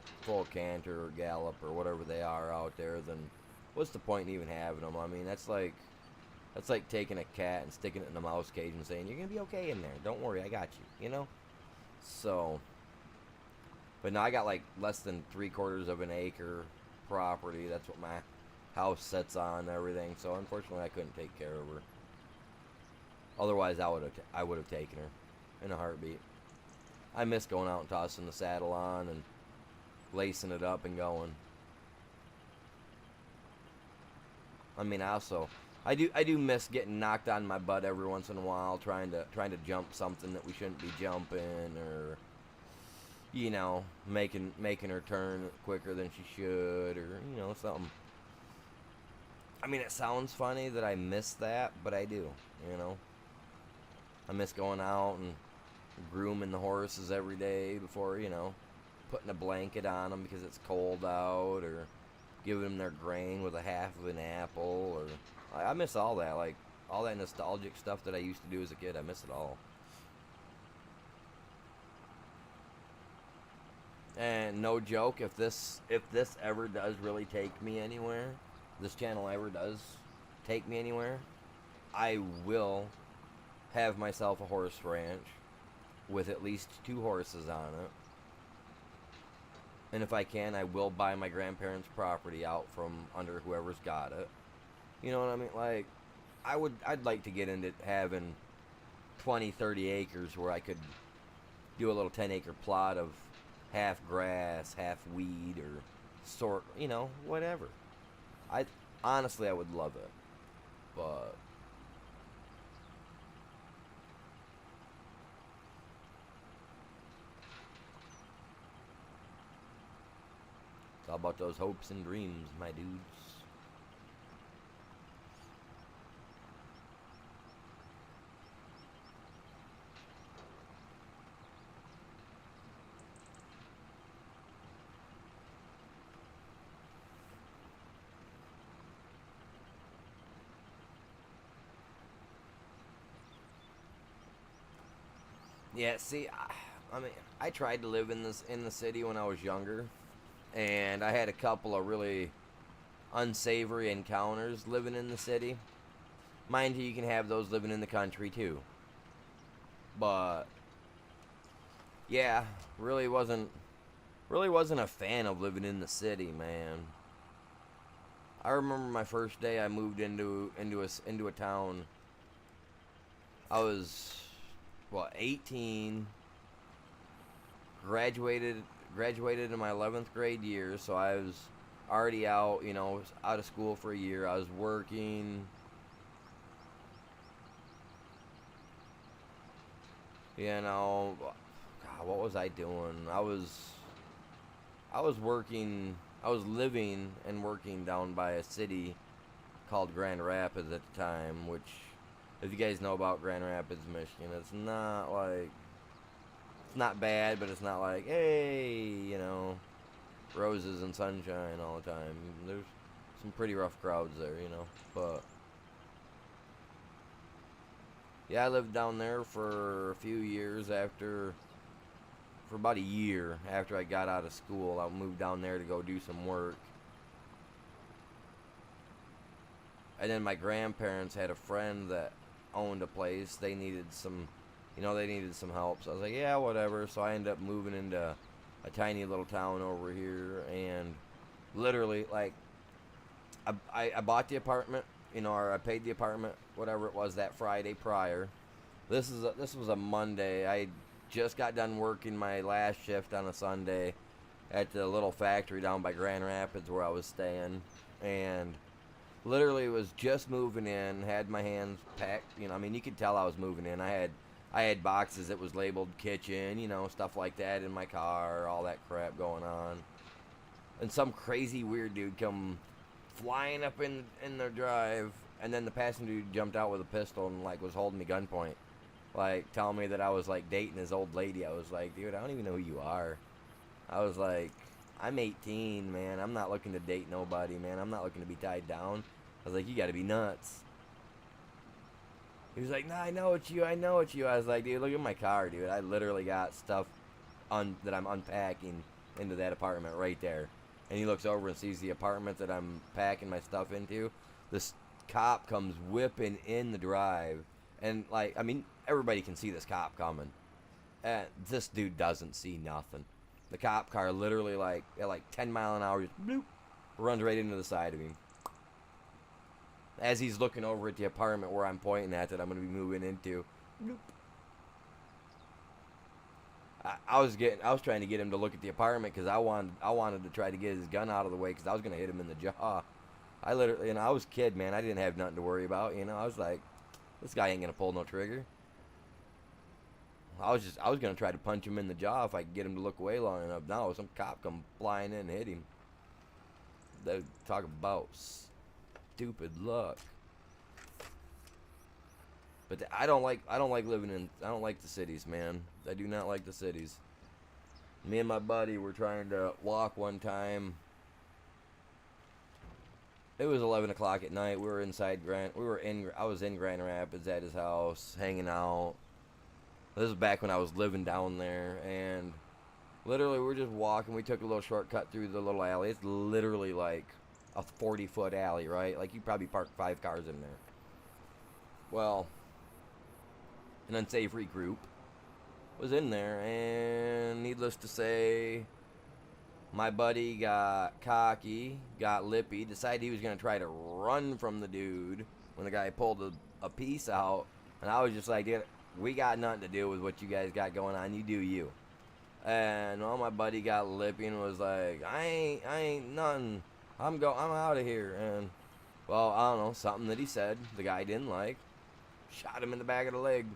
Speaker 1: canter or gallop or whatever they are out there, then what's the point in even having them? That's like taking a cat and sticking it in a mouse cage and saying, you're gonna be okay in there, don't worry, I got you, so, but now I got less than 3/4 of an acre property. That's what my house sits on and everything, so unfortunately I couldn't take care of her. Otherwise I would have taken her in a heartbeat. I miss going out and tossing the saddle on and lacing it up and going. I do miss getting knocked on my butt every once in a while, trying to jump something that we shouldn't be jumping, or making her turn quicker than she should, or, something. It sounds funny that I miss that, but I do, I miss going out and grooming the horses every day before, putting a blanket on them because it's cold out, or giving them their grain with a half of an apple, or... I miss all that, all that nostalgic stuff that I used to do as a kid. I miss it all. And no joke, if this ever does really take me anywhere, this channel ever does take me anywhere, I will have myself a horse ranch with at least 2 horses on it. And if I can, I will buy my grandparents' property out from under whoever's got it. You know what I mean? I'd like to get into having 20, 30 acres where I could do a little 10-acre plot of half grass, half weed, or whatever. Honestly, I would love it. But it's all about those hopes and dreams, my dudes. Yeah, see, I tried to live in the city when I was younger, and I had a couple of really unsavory encounters living in the city. Mind you can have those living in the country too. But yeah, really wasn't a fan of living in the city, man. I remember my first day I moved into a town. I was, 18. Graduated in my 11th grade year, so I was already out, out of school for a year. I was working. God, what was I doing? I was working. I was living and working down by a city called Grand Rapids at the time, which, if you guys know about Grand Rapids, Michigan, it's not bad, but it's not like, hey, roses and sunshine all the time. There's some pretty rough crowds there, but yeah, I lived down there for a few years for about a year after I got out of school. I moved down there to go do some work. And then my grandparents had a friend that owned a place. They needed some help. So I was like, yeah, whatever. So I ended up moving into a tiny little town over here, and literally, like, I bought the apartment, or I paid the apartment, whatever it was, that Friday prior. This was a Monday. I just got done working my last shift on a Sunday at the little factory down by Grand Rapids where I was staying, and literally was just moving in, had my hands packed, you could tell I was moving in. I had boxes that was labeled kitchen, stuff like that in my car, all that crap going on. And some crazy weird dude come flying up in their drive, and then the passenger dude jumped out with a pistol and, like, was holding me gunpoint. Like, telling me that I was, like, dating his old lady. I was like, dude, I don't even know who you are. I was like, I'm 18, man. I'm not looking to date nobody, man. I'm not looking to be tied down. I was like, you gotta be nuts. He was like, nah, I know it's you. I was like, dude, look at my car, dude. I literally got stuff that I'm unpacking into that apartment right there. And he looks over and sees the apartment that I'm packing my stuff into. This cop comes whipping in the drive. And, like, everybody can see this cop coming. And this dude doesn't see nothing. The cop car literally, like, at like 10 mile an hour, just bloop, runs right into the side of him. As he's looking over at the apartment where I'm pointing at that I'm going to be moving into. Bloop. I was trying to get him to look at the apartment because I wanted to try to get his gun out of the way because I was going to hit him in the jaw. I literally, I was a kid, man. I didn't have nothing to worry about, I was like, this guy ain't going to pull no trigger. I was going to try to punch him in the jaw if I could get him to look away long enough. No, some cop come flying in and hit him. They talk about stupid luck. But I don't like the cities, man. I do not like the cities. Me and my buddy were trying to walk one time. It was 11 o'clock at night. We were I was in Grand Rapids at his house, hanging out. This was back when I was living down there, and literally we were just walking. We took a little shortcut through the little alley. It's literally like a 40-foot alley, right? Like, you probably park 5 cars in there. Well, an unsavory group was in there, and needless to say, my buddy got cocky, got lippy, decided he was going to try to run from the dude when the guy pulled a piece out, and I was just like, dude, we got nothing to do with what you guys got going on. You do you. And my buddy got lippy and was like, I ain't nothing. I'm out of here. And, well, I don't know, something that he said the guy didn't like. Shot him in the back of the leg.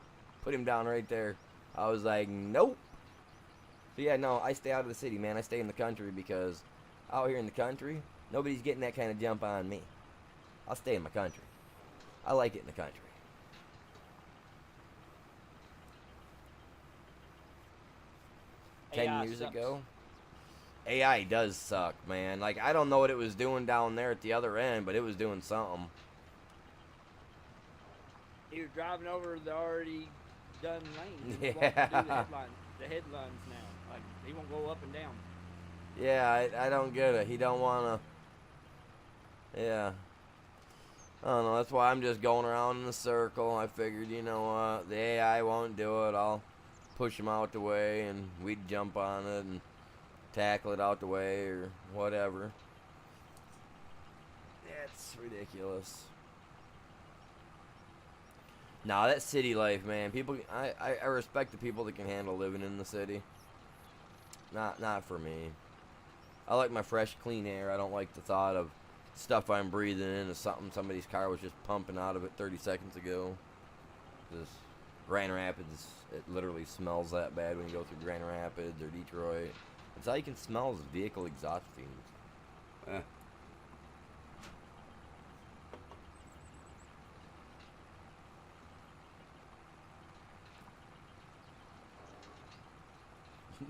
Speaker 1: Put him down right there. I was like, nope. So yeah, no, I stay out of the city, man. I stay in the country because out here in the country, nobody's getting that kind of jump on me. I'll stay in my country. I like it in the country.
Speaker 2: AI
Speaker 1: 10 years
Speaker 2: sucks.
Speaker 1: ago, AI does suck, man. Like, I don't know what it was doing down there at the other end, but it was doing something.
Speaker 2: He was driving over the already done lane. He
Speaker 1: Yeah.
Speaker 2: won't do the headlines now. Like, he won't go up and down.
Speaker 1: Yeah, I don't get it. He don't want to... Yeah. I don't know. That's why I'm just going around in a circle. I figured, you know what, the AI won't do it. I'll push him out the way, and we'd jump on it and tackle it out the way or whatever. Yeah, That's ridiculous. Nah, that city life, man. People, I respect the people that can handle living in the city. Not for me. I like my fresh, clean air. I don't like the thought of stuff I'm breathing in is something somebody's car was just pumping out of it 30 seconds ago. This Grand Rapids, it literally smells that bad when you go through Grand Rapids or Detroit. It's all you can smell is vehicle exhaust fumes.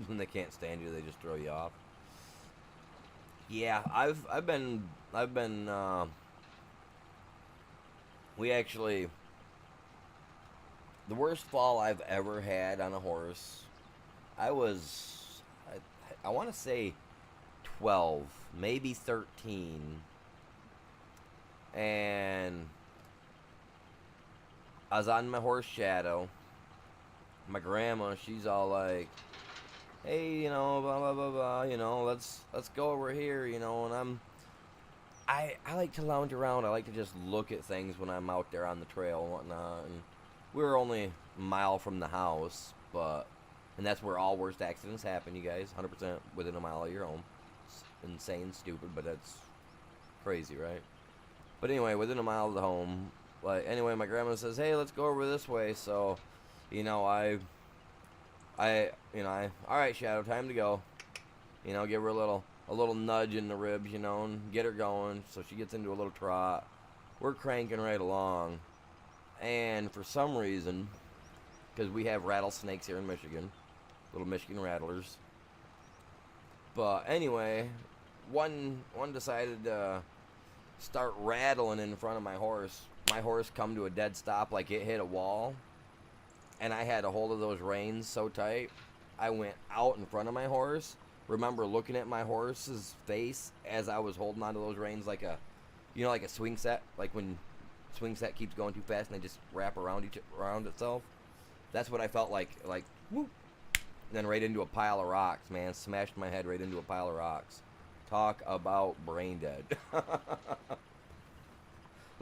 Speaker 1: When they can't stand you, they just throw you off. Yeah, I've been we actually, the worst fall I've ever had on a horse, I was I want to say 12, maybe 13. And I was on my horse Shadow. My grandma, she's all like, hey, you know, blah blah blah blah, you know, let's go over here, you know, and I like to lounge around. I like to just look at things when I'm out there on the trail and whatnot. And we were only a mile from the house, and that's where all worst accidents happen, you guys. 100% within a mile of your home. It's insane, stupid, but that's crazy, right? But anyway, within a mile of the home, anyway, my grandma says, hey, let's go over this way. So, you know, all right, Shadow, time to go. You know, give her a little nudge in the ribs, you know, and get her going. So she gets into a little trot. We're cranking right along. And for some reason, because we have rattlesnakes here in Michigan, little Michigan rattlers. But anyway, one decided to start rattling in front of my horse. My horse come to a dead stop, like it hit a wall. And I had a hold of those reins so tight, I went out in front of my horse. Remember looking at my horse's face as I was holding onto those reins like a swing set, like when swing set keeps going too fast and they just wrap around itself. That's what I felt like whoop. And then right into a pile of rocks, man. Smashed my head right into a pile of rocks. Talk about brain dead.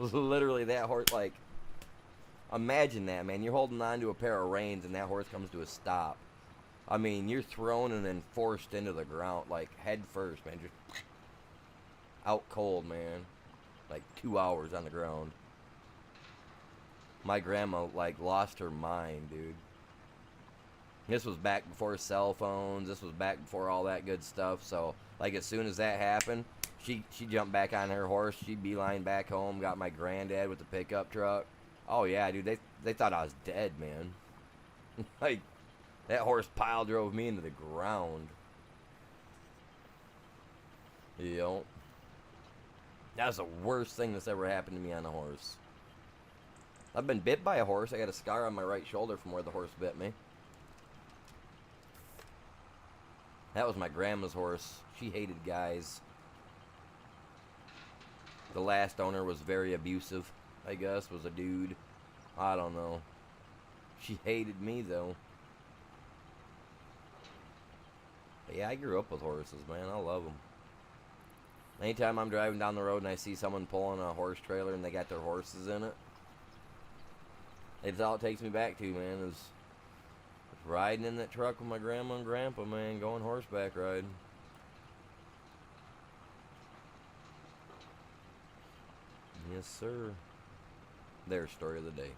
Speaker 1: Literally, that horse, like, imagine that, man. You're holding on to a pair of reins and that horse comes to a stop. I mean, you're thrown and then forced into the ground, like, head first, man. Just out cold, man. Like, 2 hours on the ground. My grandma, like, lost her mind, dude. This was back before cell phones. This was back before all that good stuff. So, like, as soon as that happened, she jumped back on her horse. She beeline back home, got my granddad with the pickup truck. Oh, yeah, dude, they thought I was dead, man. Like, that horse pile drove me into the ground. You know? That was the worst thing that's ever happened to me on a horse. I've been bit by a horse. I got a scar on my right shoulder from where the horse bit me. That was my grandma's horse. She hated guys. The last owner was very abusive, I guess, was a dude. I don't know. She hated me, though. But yeah, I grew up with horses, man. I love them. Anytime I'm driving down the road and I see someone pulling a horse trailer and they got their horses in it, it's all it takes me back to, man, is riding in that truck with my grandma and grandpa, man, going horseback riding. Yes, sir. Their story of the day.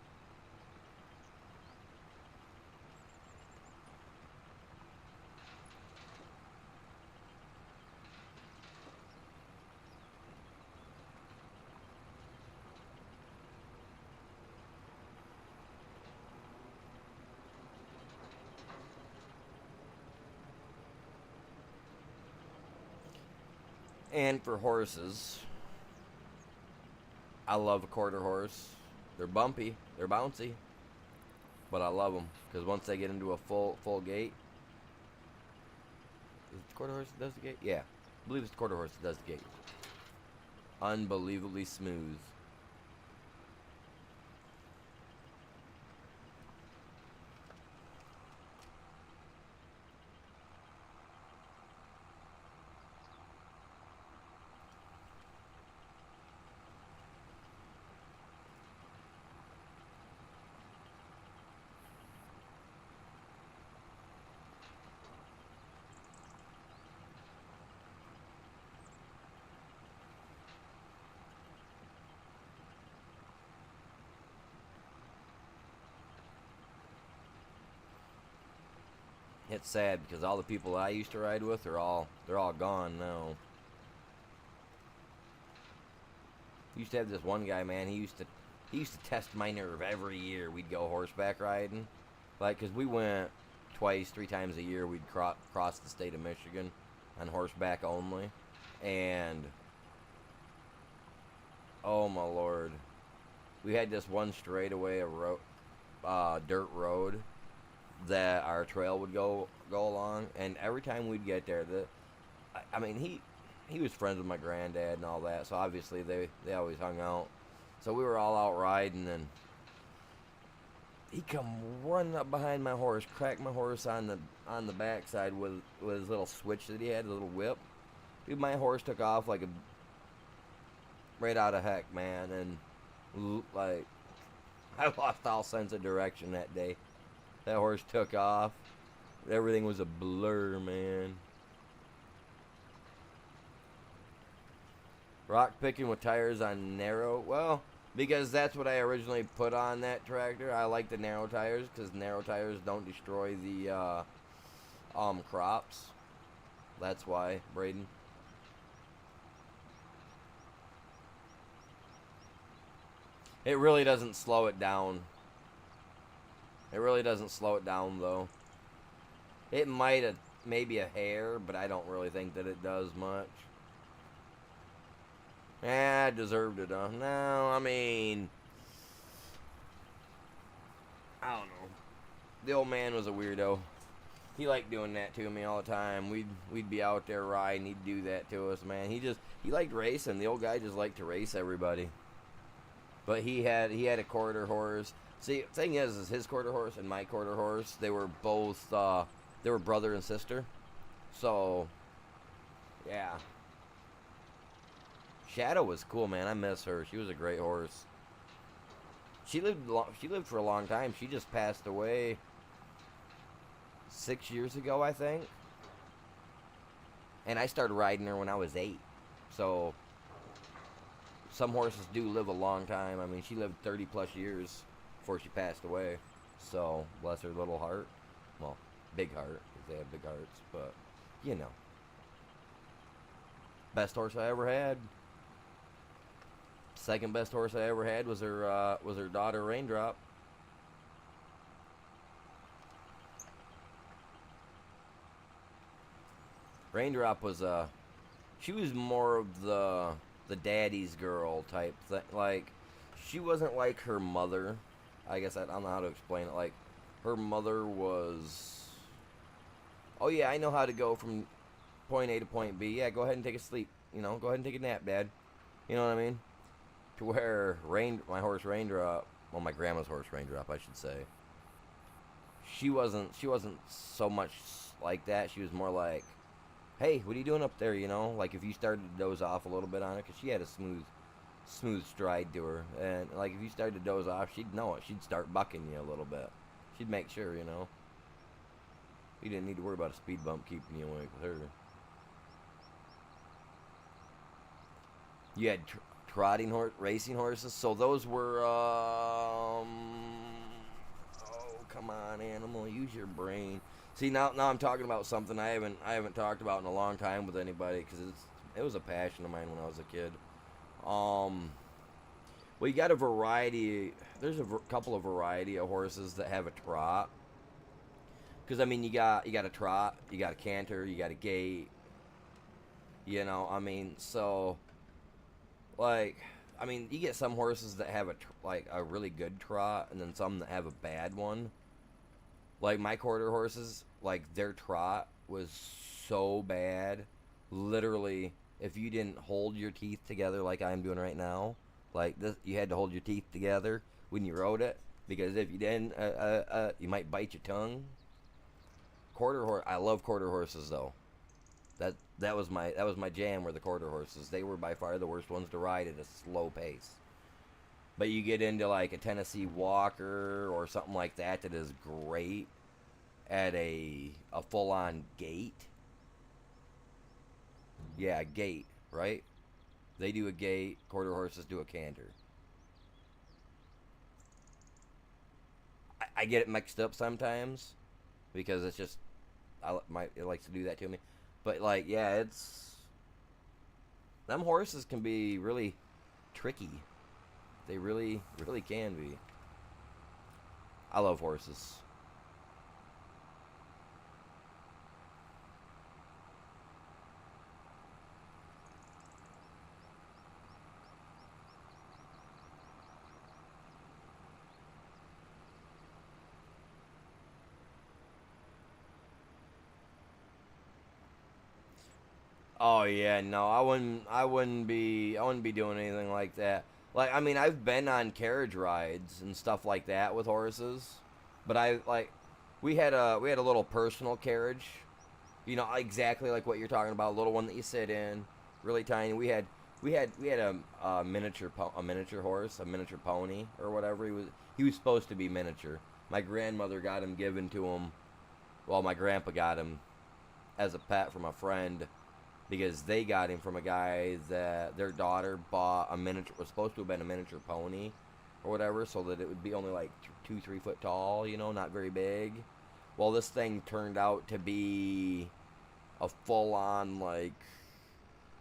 Speaker 1: And for horses, I love a quarter horse. They're bumpy, they're bouncy, but I love them because once they get into a full gait, is it the quarter horse that does the gait? Yeah, I believe it's the quarter horse that does the gait. Unbelievably smooth. It's sad because all the people I used to ride with they're all gone now. Used to have this one guy, man. He used to test my nerve every year. We'd go horseback riding, like, cause we went twice, 3 times a year. We'd cross the state of Michigan on horseback only, and oh my lord, we had this one straightaway dirt road that our trail would go along, and every time we'd get there, I mean, he was friends with my granddad and all that, so obviously they always hung out. So we were all out riding, and he come running up behind my horse, cracked my horse on the backside with his little switch that he had, a little whip. Dude, my horse took off like a right out of heck, man, and like I lost all sense of direction that day. That horse took off. Everything was a blur, man. Rock picking with tires on narrow. Well, because that's what I originally put on that tractor. I like the narrow tires because narrow tires don't destroy the crops. That's why, Braden. It really doesn't slow it down. It really doesn't slow it down, though. It might have, maybe a hair, but I don't really think that it does much. I deserved it, huh? No, I mean, I don't know. The old man was a weirdo. He liked doing that to me all the time. We'd be out there riding. He'd do that to us, man. He liked racing. The old guy just liked to race everybody. But he had a quarter horse. See, the thing is his quarter horse and my quarter horse, they were both they were brother and sister. So, yeah. Shadow was cool, man. I miss her. She was a great horse. She lived for a long time. She just passed away 6 years ago, I think. And I started riding her when I was 8. So some horses do live a long time. I mean, she lived 30 plus years before she passed away. So, bless her little heart. Well, big heart, because they have big hearts. But, you know. Best horse I ever had. Second best horse I ever had was her daughter, Raindrop. Raindrop was she was more of the daddy's girl type thing. Like, she wasn't like her mother. I guess I don't know how to explain it. Like, her mother was, oh yeah, I know how to go from point A to point B. Yeah, go ahead and take a sleep. You know, go ahead and take a nap, Dad. You know what I mean? To where my horse Raindrop, well, my grandma's horse Raindrop, I should say. She wasn't so much like that. She was more like, hey, what are you doing up there? You know, like if you started to doze off a little bit on her, because she had a smooth stride to her, and like if you started to doze off, she'd know it. She'd start bucking you a little bit. She'd make sure, you know. You didn't need to worry about a speed bump keeping you awake with her. You had trotting racing horses, so those were oh, come on, animal, use your brain. See, now I'm talking about something I haven't talked about in a long time with anybody, because it was a passion of mine when I was a kid. Well, you got a variety. There's a couple of variety of horses that have a trot. Because I mean, you got a trot, you got a canter, you got a gait. You know, I mean, so like, I mean, you get some horses that have a really good trot, and then some that have a bad one. Like my quarter horses, like their trot was so bad. Literally, if you didn't hold your teeth together like I'm doing right now, like this, you had to hold your teeth together when you rode it, because if you didn't, you might bite your tongue. I love quarter horses though. That was my jam, were the quarter horses. They were by far the worst ones to ride at a slow pace. But you get into like a Tennessee Walker or something like that is great at a full-on gait. Yeah, gait, right? They do a gait, quarter horses do a canter. I get it mixed up sometimes because it's just it likes to do that to me. But like, yeah, it's them horses can be really tricky. They really, really can be. I love horses. Oh yeah, no, I wouldn't be doing anything like that. Like, I mean, I've been on carriage rides and stuff like that with horses, but we had a little personal carriage, you know, exactly like what you're talking about, a little one that you sit in, really tiny. We had a miniature horse, a miniature pony or whatever. He was supposed to be miniature. My grandmother got him given to him. Well, my grandpa got him as a pet from a friend because they got him from a guy that their daughter bought a miniature, was supposed to have been a miniature pony or whatever, so that it would be only like 2, 3 foot tall, you know, not very big. Well, this thing turned out to be a full on like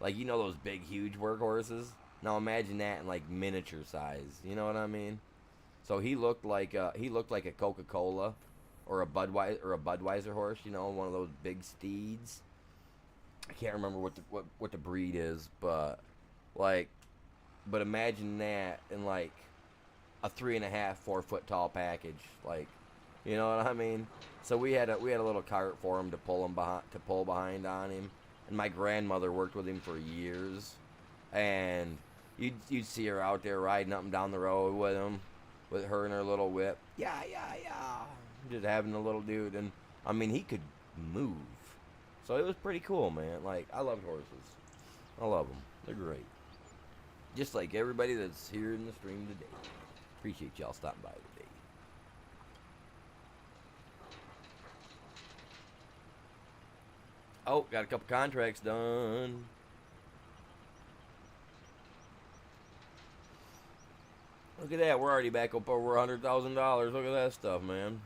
Speaker 1: you know those big huge workhorses. Now imagine that in like miniature size. You know what I mean? So he looked like a Coca Cola or a Budweiser horse. You know, one of those big steeds. I can't remember what the breed is, but like, but imagine that in like a 3.5, 4 foot tall package, like, you know what I mean? So we had a little cart for him to pull behind on him, and my grandmother worked with him for years, and you'd see her out there riding up and down the road with him, with her and her little whip, yeah, just having the little dude, and I mean he could move. So it was pretty cool, man. Like, I loved horses. I love them. They're great. Just like everybody that's here in the stream today. Appreciate y'all stopping by today. Oh, got a couple contracts done. Look at that. We're already back up over $100,000. Look at that stuff, man.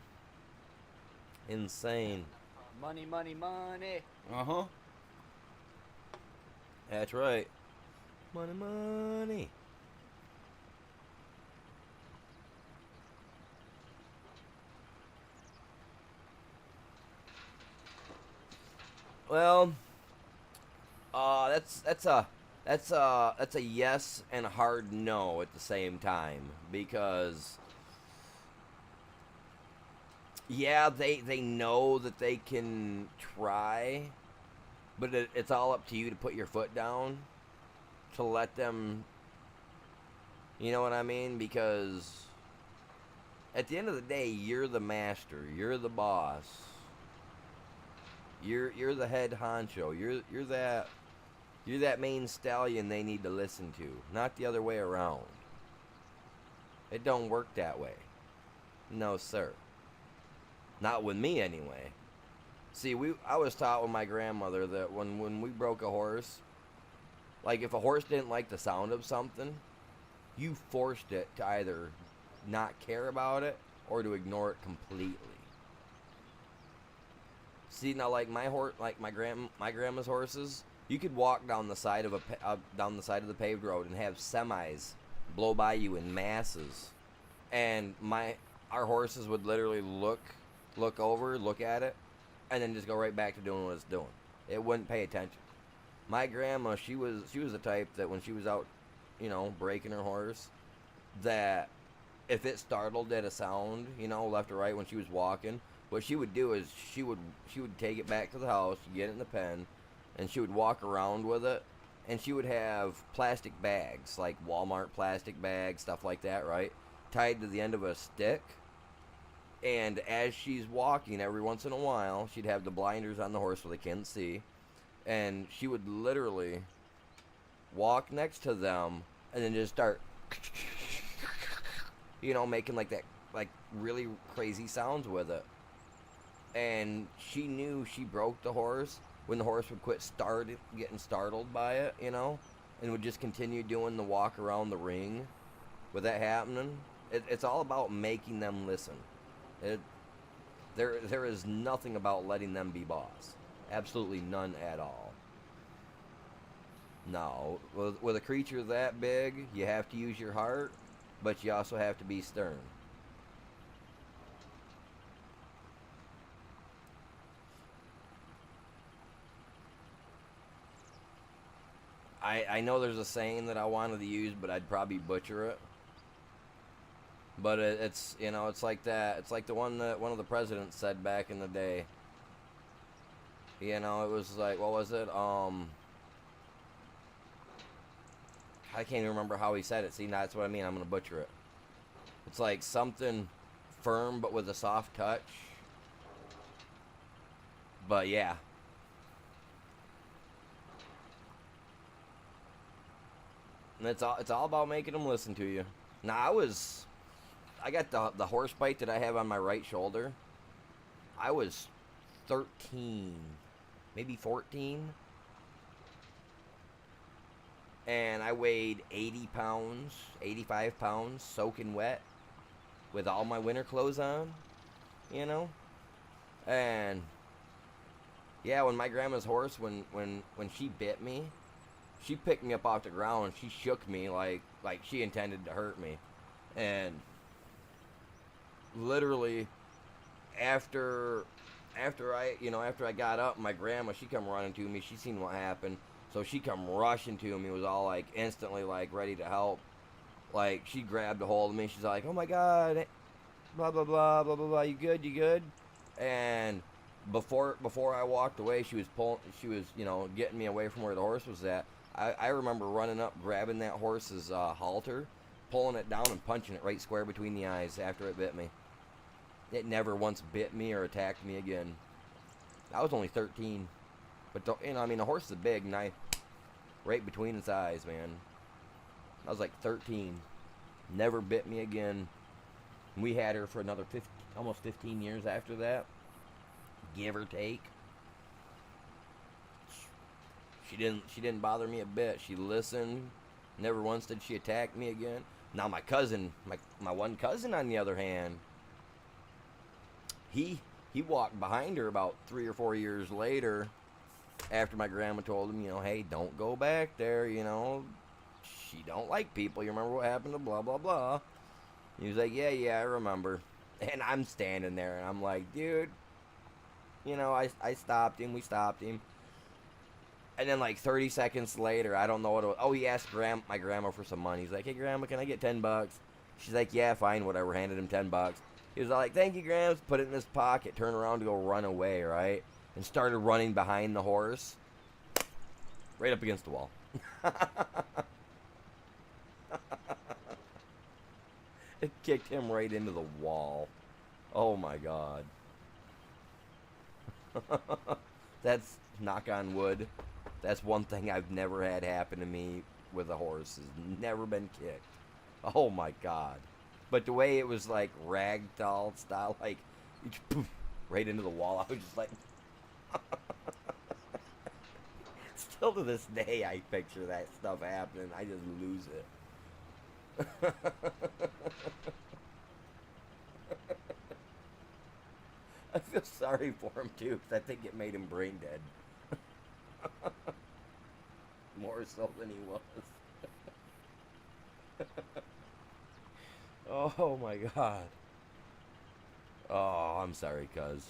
Speaker 1: Insane.
Speaker 2: Money, money, money.
Speaker 1: Uh-huh. That's right. Money, money. Well, that's a yes and a hard no at the same time, because yeah, they know that they can try, but it's all up to you to put your foot down to let them, you know what I mean? Because at the end of the day, you're the master, you're the boss. You're the head honcho. You're that main stallion they need to listen to, not the other way around. It don't work that way. No, sir. Not with me, anyway. See, I was taught with my grandmother that when we broke a horse, like if a horse didn't like the sound of something, you forced it to either not care about it or to ignore it completely. See, now like my grandma's horses, you could walk down the side of the paved road and have semis blow by you in masses, and our horses would literally look over, look at it, and then just go right back to doing what it's doing. It wouldn't pay attention. My grandma, she was the type that when she was out, you know, breaking her horse, that if it startled at a sound, you know, left or right when she was walking, what she would do is she would take it back to the house, get it in the pen, and she would walk around with it, and she would have plastic bags, like Walmart plastic bags, stuff like that, right, tied to the end of a stick. And as she's walking, every once in a while, she'd have the blinders on the horse so they can't see, and she would literally walk next to them and then just start, you know, making like that, like really crazy sounds with it. And she knew she broke the horse when the horse would quit getting startled by it, you know, and would just continue doing the walk around the ring with that happening. It's all about making them listen. There is nothing about letting them be boss. Absolutely none at all. No, with a creature that big, you have to use your heart, but you also have to be stern. I know there's a saying that I wanted to use, but I'd probably butcher it. But it's it's like that. It's like the one that one of the presidents said back in the day. It was like, what was it? I can't even remember how he said it. See, that's what I mean. I'm gonna butcher it. It's like something firm but with a soft touch. But yeah, and it's all about making them listen to you. Now I got the horse bite that I have on my right shoulder. I was 13, maybe 14, and I weighed 80 pounds, 85 pounds, soaking wet, with all my winter clothes on, you know, and yeah, when my grandma's horse, when she bit me, she picked me up off the ground and she shook me like she intended to hurt me, and literally after after I got up, my grandma, she come running to me. She seen what happened, so she come rushing to me. Was all like instantly like ready to help. Like she grabbed a hold of me. She's like, "Oh my God, blah blah blah blah blah blah. You good? You good?" And before I walked away, she was pulling. She was getting me away from where the horse was at. I remember running up, grabbing that horse's halter, pulling it down and punching it right square between the eyes after it bit me. It never once bit me or attacked me again. I was only 13, but I mean, the horse is big, and I right between its eyes, man. I was like 13, never bit me again. We had her for another almost 15 years after that, give or take. She didn't bother me a bit. She listened. Never once did she attack me again. Now my cousin, my one cousin, on the other hand, he walked behind her about 3 or 4 years later, after my grandma told him, hey, don't go back there. She don't like people. You remember what happened to blah blah blah? He was like, yeah, I remember. And I'm standing there, and I'm like, dude, I stopped him. We stopped him. And then like 30 seconds later, I don't know what it was. Oh, he asked my grandma for some money. He's like, hey, Grandma, can I get $10? She's like, yeah, fine, whatever. Handed him $10. He was like, thank you, Grams. Put it in his pocket, turned around to go run away, right? And started running behind the horse. Right up against the wall. It kicked him right into the wall. Oh my God. That's, knock on wood, that's one thing I've never had happen to me with a horse. Has never been kicked. Oh my God. But the way it was like ragdoll style, like poof, right into the wall, I was just like still to this day I picture that stuff happening. I just lose it. I feel sorry for him too, because I think it made him brain dead. More so than he was. Oh my God. Oh, I'm sorry, cuz.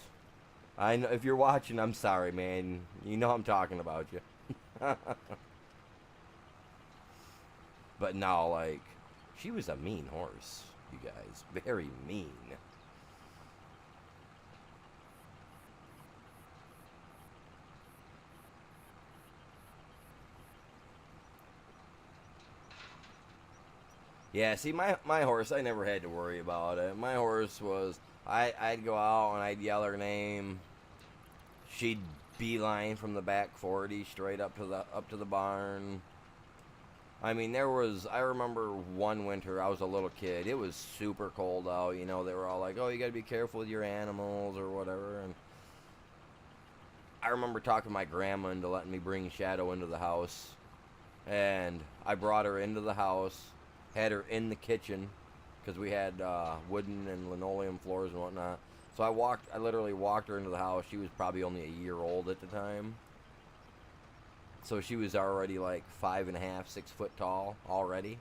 Speaker 1: I know if you're watching, I'm sorry, man. You know I'm talking about you. But no, like, she was a mean horse, you guys. Very mean. Yeah, see, my horse, I never had to worry about it. My horse was, I'd go out and I'd yell her name. She'd beeline from the back 40 straight up to the barn. I mean, I remember one winter, I was a little kid. It was super cold out, they were all like, oh, you gotta be careful with your animals or whatever. And I remember talking my grandma into letting me bring Shadow into the house. And I brought her into the house. Had her in the kitchen, because we had wooden and linoleum floors and whatnot. So I literally walked her into the house. She was probably only a year old at the time. So she was already like 5.5, 6 foot tall already.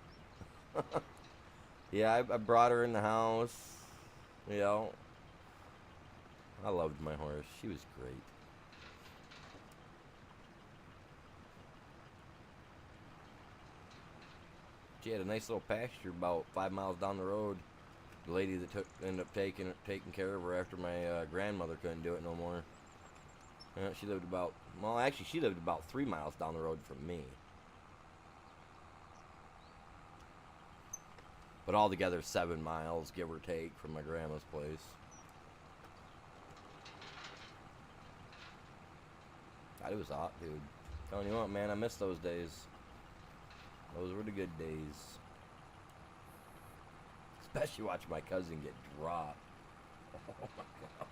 Speaker 1: Yeah, I brought her in the house. You know, I loved my horse. She was great. She had a nice little pasture about 5 miles down the road. The lady that ended up taking care of her after my grandmother couldn't do it no more. She lived about, well, actually, she lived about 3 miles down the road from me. But altogether, 7 miles, give or take, from my grandma's place. God, it was hot, dude. Telling you what, man, I miss those days. Those were the good days. Especially watching my cousin get dropped. Oh my god.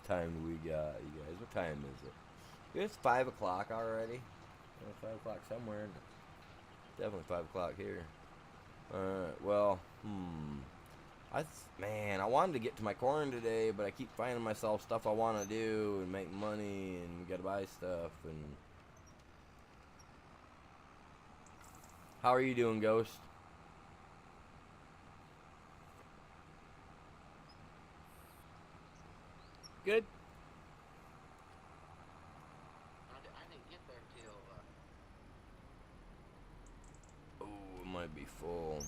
Speaker 1: Time do we got, you guys? What time is it? It's 5 o'clock already. 5 o'clock somewhere. Definitely 5 o'clock here. Alright, well, man, I wanted to get to my corn today, but I keep finding myself stuff I want to do and make money and gotta buy stuff. And how are you doing, Ghost?
Speaker 2: Good.
Speaker 3: I didn't get there till.
Speaker 1: Oh, it might be full.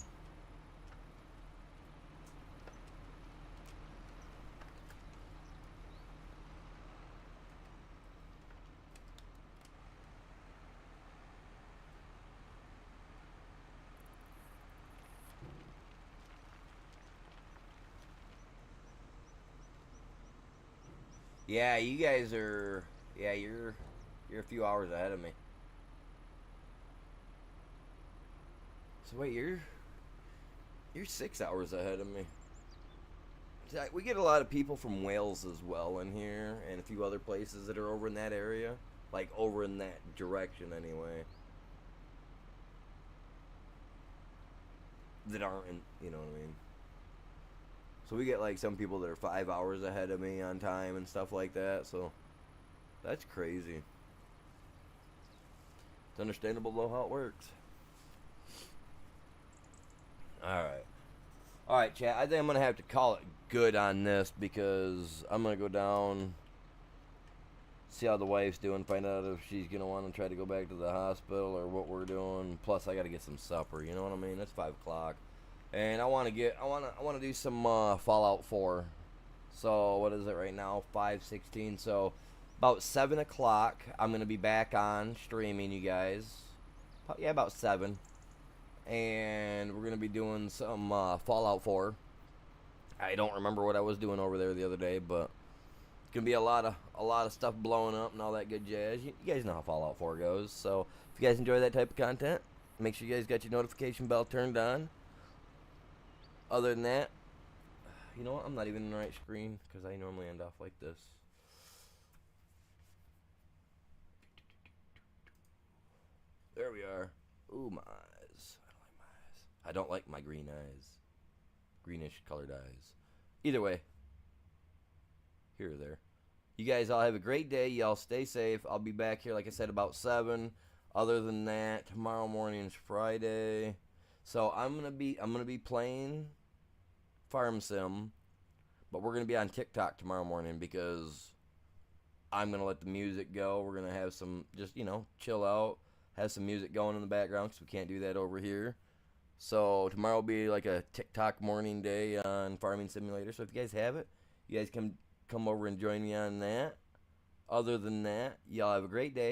Speaker 1: Yeah, you guys are. Yeah, you're a few hours ahead of me. So wait, you're 6 hours ahead of me. We get a lot of people from Wales as well in here, and a few other places that are over in that area, like over in that direction anyway. That aren't in, you know what I mean? So we get like some people that are 5 hours ahead of me on time and stuff like that. So that's crazy. It's understandable though how it works. All right, chat. I think I'm gonna have to call it good on this because I'm gonna go down, see how the wife's doing, find out if she's gonna want to try to go back to the hospital or what we're doing. Plus, I gotta get some supper. You know what I mean? It's 5 o'clock, and I want to do some Fallout 4. So what is it right now? 5:16. So about 7 o'clock, I'm gonna be back on streaming, you guys. Yeah, about 7. And we're gonna be doing some Fallout 4. I don't remember what I was doing over there the other day, but it's gonna be a lot of stuff blowing up and all that good jazz. You guys know how Fallout 4 goes. So if you guys enjoy that type of content, make sure you guys got your notification bell turned on. Other than that, you know what? I'm not even in the right screen because I normally end off like this. There we are. Ooh, my eyes. I don't like my green eyes. Greenish colored eyes. Either way. Here or there. You guys all have a great day. Y'all stay safe. I'll be back here, like I said, about 7. Other than that, tomorrow morning is Friday. So I'm gonna be playing Farm Sim. But we're gonna be on TikTok tomorrow morning because I'm gonna let the music go. We're gonna have some just, chill out. Have some music going in the background because we can't do that over here. So tomorrow will be like a TikTok morning day on Farming Simulator. So if you guys have it, you guys can come over and join me on that. Other than that, y'all have a great day.